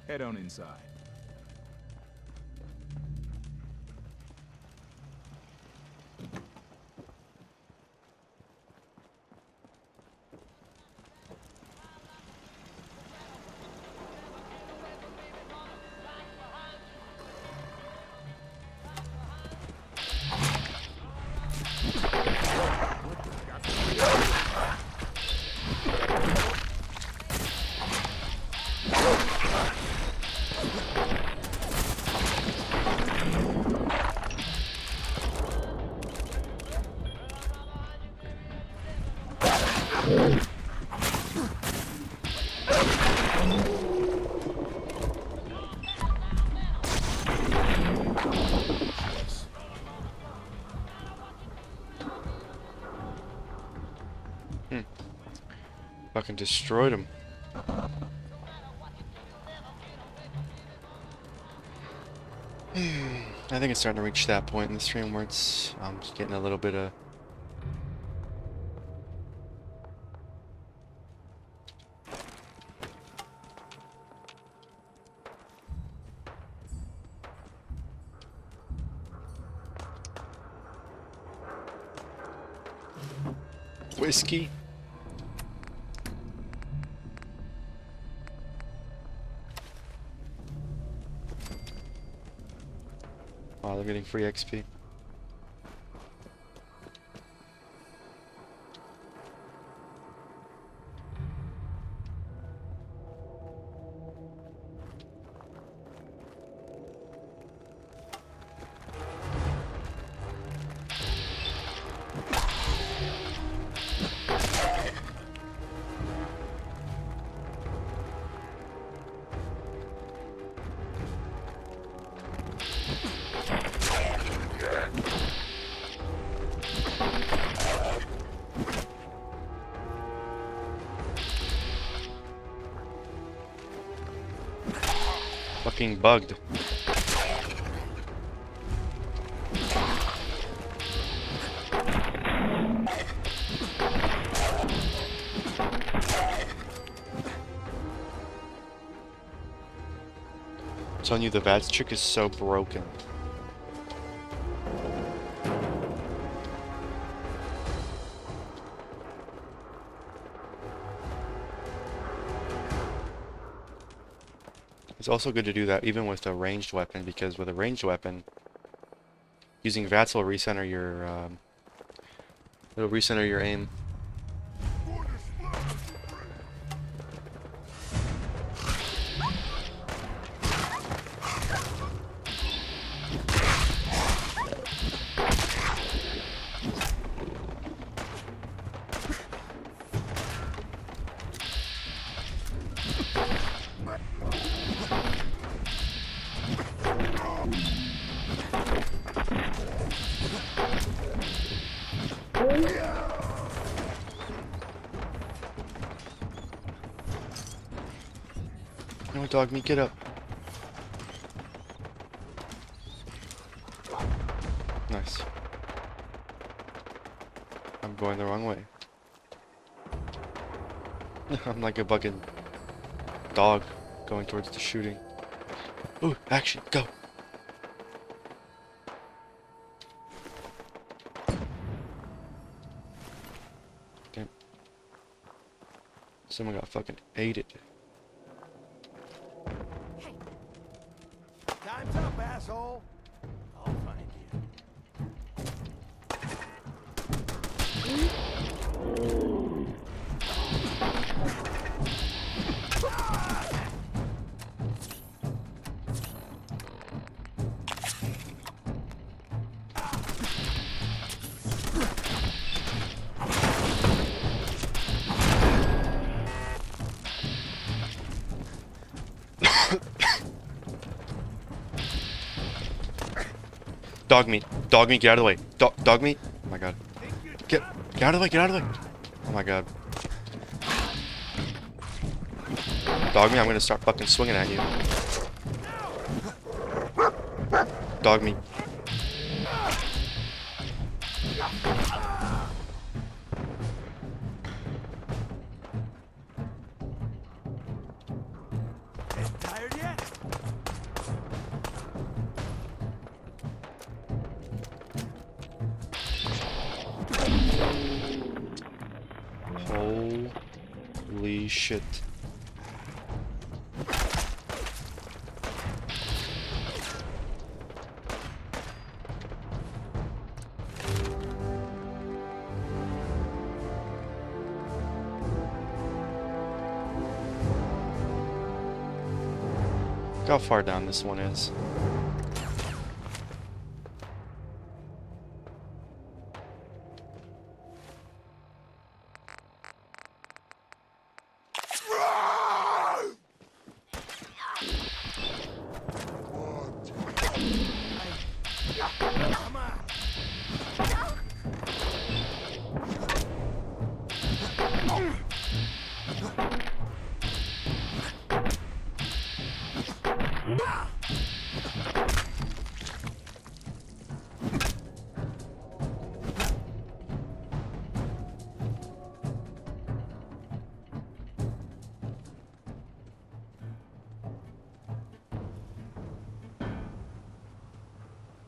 Head on inside. Fucking destroyed him. I think it's starting to reach that point in the stream where it's just getting a little bit of whiskey. Wow, they're getting free XP. Fucking bugged. I'm telling you, the VATS trick is so broken. It's also good to do that even with a ranged weapon, because with a ranged weapon, using VATS will recenter your it'll recenter your aim. No, dog meat, get up. Nice. I'm going the wrong way. I'm like a fucking dog going towards the shooting. Ooh, action, go! Damn. Someone got fucking aided. Time's up, asshole. I'll find you. Dog meat, get out of the way. Dog meat. Oh my god. Get out of the way, get out of the way. Oh my god. Dog meat, I'm gonna start fucking swinging at you. Dog meat. Tired yet? Holy shit. Look how far down this one is.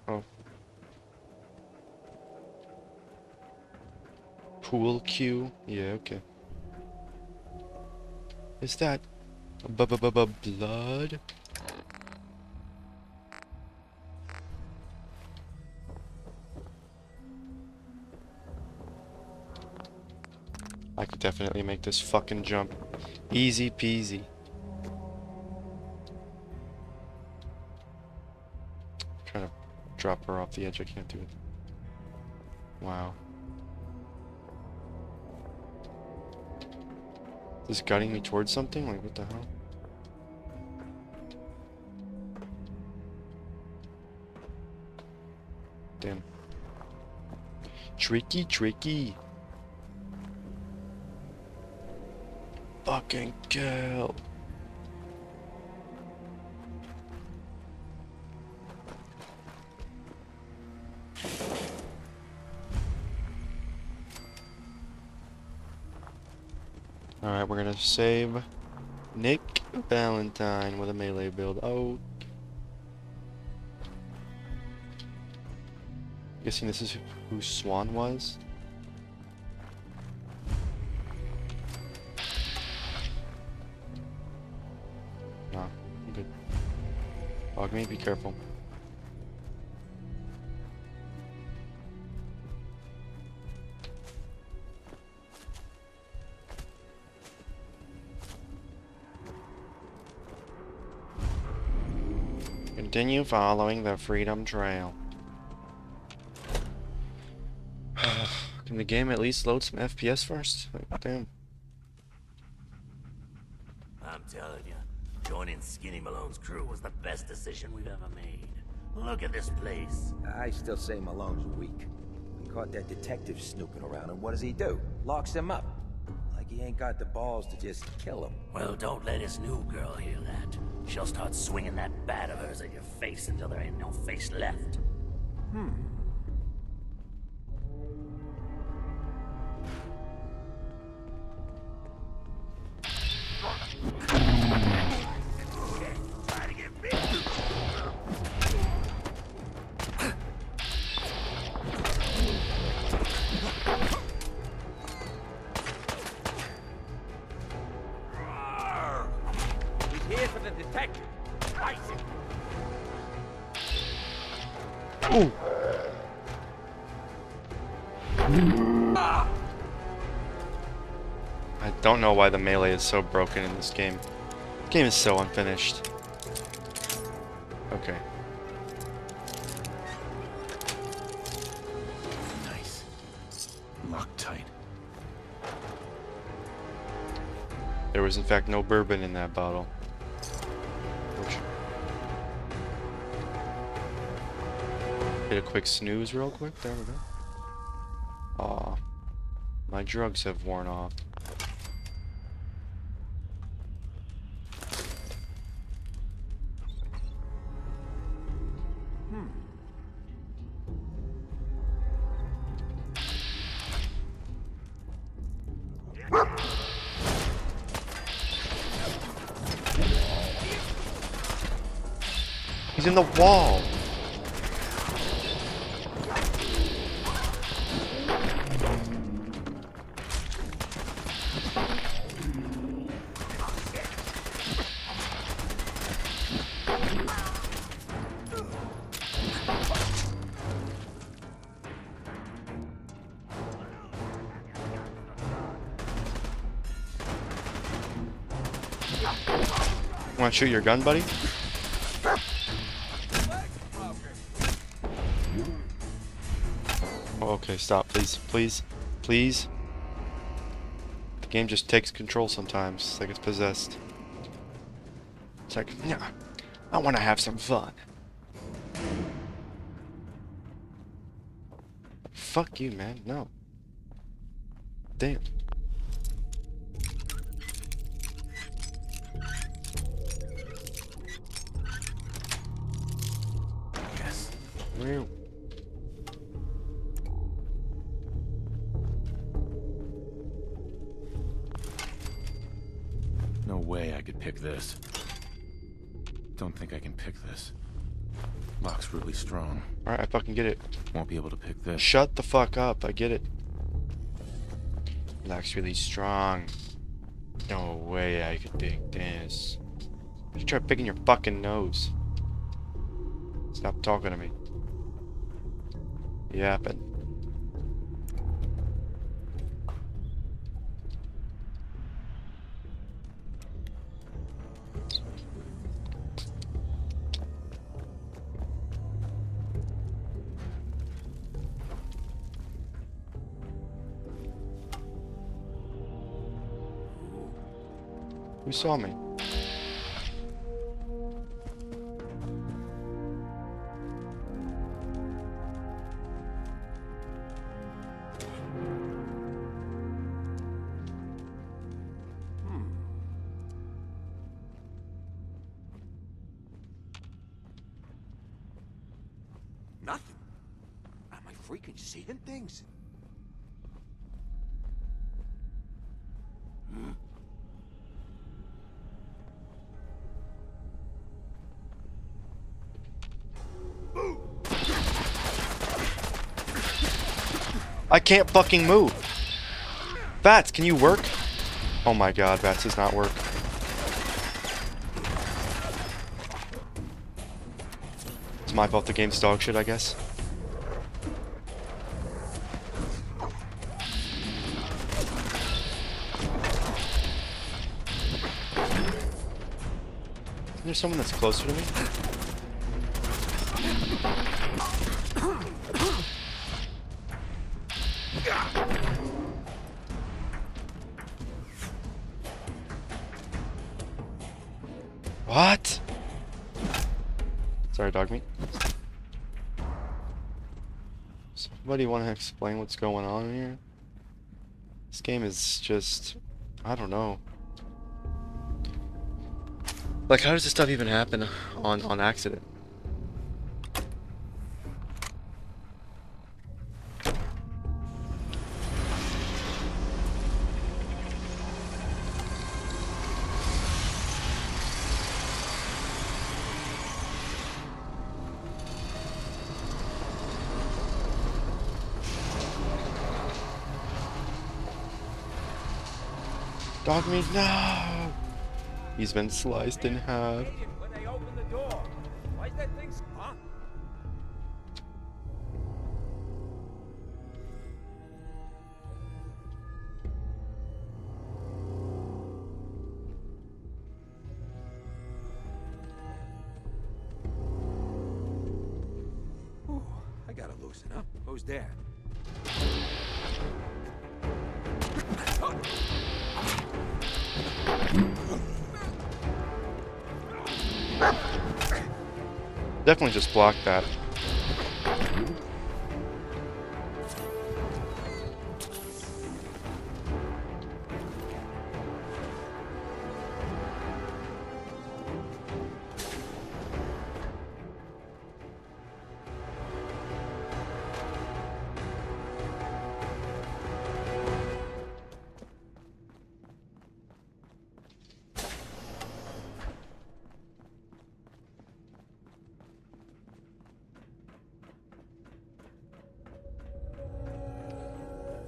Oh. Pool cue? Yeah, okay. Is that blood? I could definitely make this fucking jump. Easy peasy. Trying to drop her off the edge, I can't do it. Wow. Is this guiding me towards something? Like, what the hell? Damn. Tricky, tricky. Fucking kill. Alright, we're gonna save Nick Valentine with a melee build. Oh. Guessing this is who Swan was? No, I'm good. Ogme, be careful. Continue following the Freedom Trail. Can the game at least load some FPS first? Like, damn. I'm telling you, joining Skinny Malone's crew was the best decision we've ever made. Look at this place. I still say Malone's weak. We caught that detective snooping around, and what does he do? Locks him up. Like he ain't got the balls to just kill him. Well, don't let his new girl hear that. She'll start swinging that bat of hers at your face until there ain't no face left. He's here for the detective. Fight him. Ooh. I don't know why the melee is so broken in this game. The game is so unfinished. Okay. Nice. Locked tight. There was in fact no bourbon in that bottle. Which... Get a quick snooze real quick. There we go. Aw. My drugs have worn off. He's in the wall. Want to shoot your gun, buddy? Oh, okay, stop, please, please, please. The game just takes control sometimes. It's like it's possessed. It's like, yeah, I want to have some fun. Fuck you, man. No. Damn. Real. No way I could pick this. Don't think I can pick this. Lock's really strong. Alright, I fucking get it. Won't be able to pick this. Shut the fuck up, I get it. Lock's really strong. No way I could pick this. Just try picking your fucking nose. Stop talking to me. Yapping. Who saw me? Nothing. Am I freaking seeing things? I can't fucking move. Bats, can you work? Oh my god, Bats does not work. It's my fault the game's dog shit, I guess. Isn't there someone that's closer to me? What? Sorry, dog meat. Somebody want to explain what's going on here? This game is just... I don't know. Like, how does this stuff even happen on accident? Dog meat, no! He's been sliced in half. When they open the door, why's that thing? Huh? Ooh, I gotta loosen up. Who's there? Definitely just block that.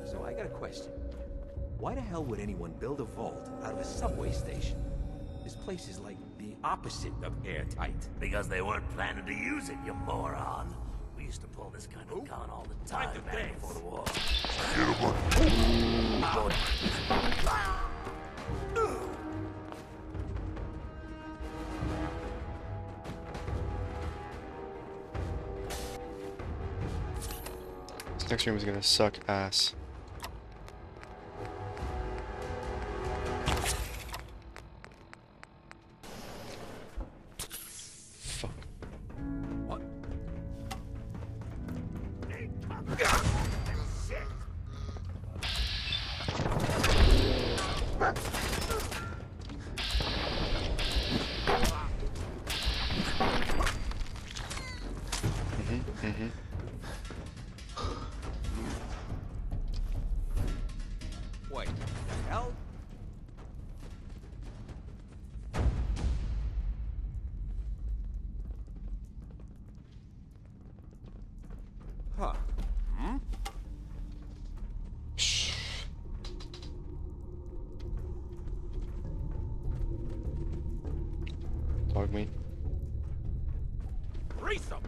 So I got a question. Why the hell would anyone build a vault out of a subway station? This place is like the opposite of airtight. Because they weren't planning to use it, you moron. We used to pull this kind of gun all the time back before the war. This next room is gonna suck ass. Fuck. What? hell? Huh. Hmm? Dog meat. Race 'em.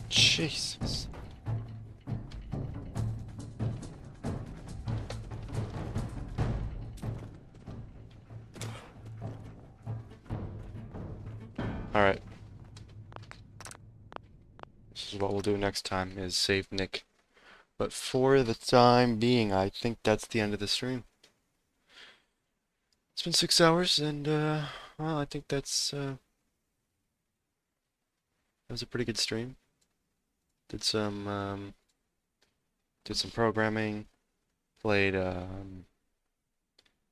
Jesus. Alright. This is what we'll do next time, is save Nick. But for the time being, I think that's the end of the stream. It's been 6 hours, and, well, I think that was a pretty good stream. Did some programming, played,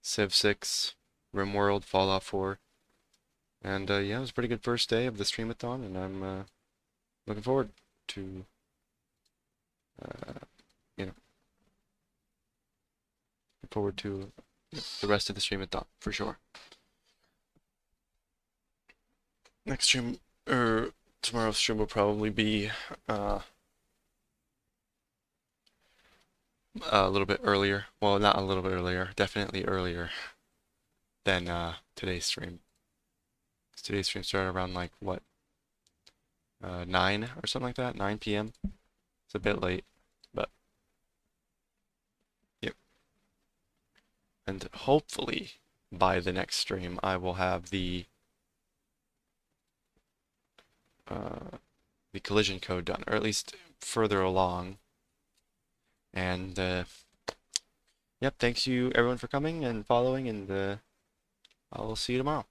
Civ 6, RimWorld, Fallout 4, and, yeah, it was a pretty good first day of the Streamathon, and I'm, looking forward to, you know, look forward to the rest of the Streamathon, for sure. Next stream, tomorrow's stream will probably be, a little bit earlier. Well, not a little bit earlier, definitely earlier than, today's stream. Today's stream started around, like, what? 9 or something like that, 9 p.m. It's a bit late, but yep. And hopefully by the next stream I will have the collision code done, or at least further along. And yep, thanks you everyone for coming and following, and I will see you tomorrow.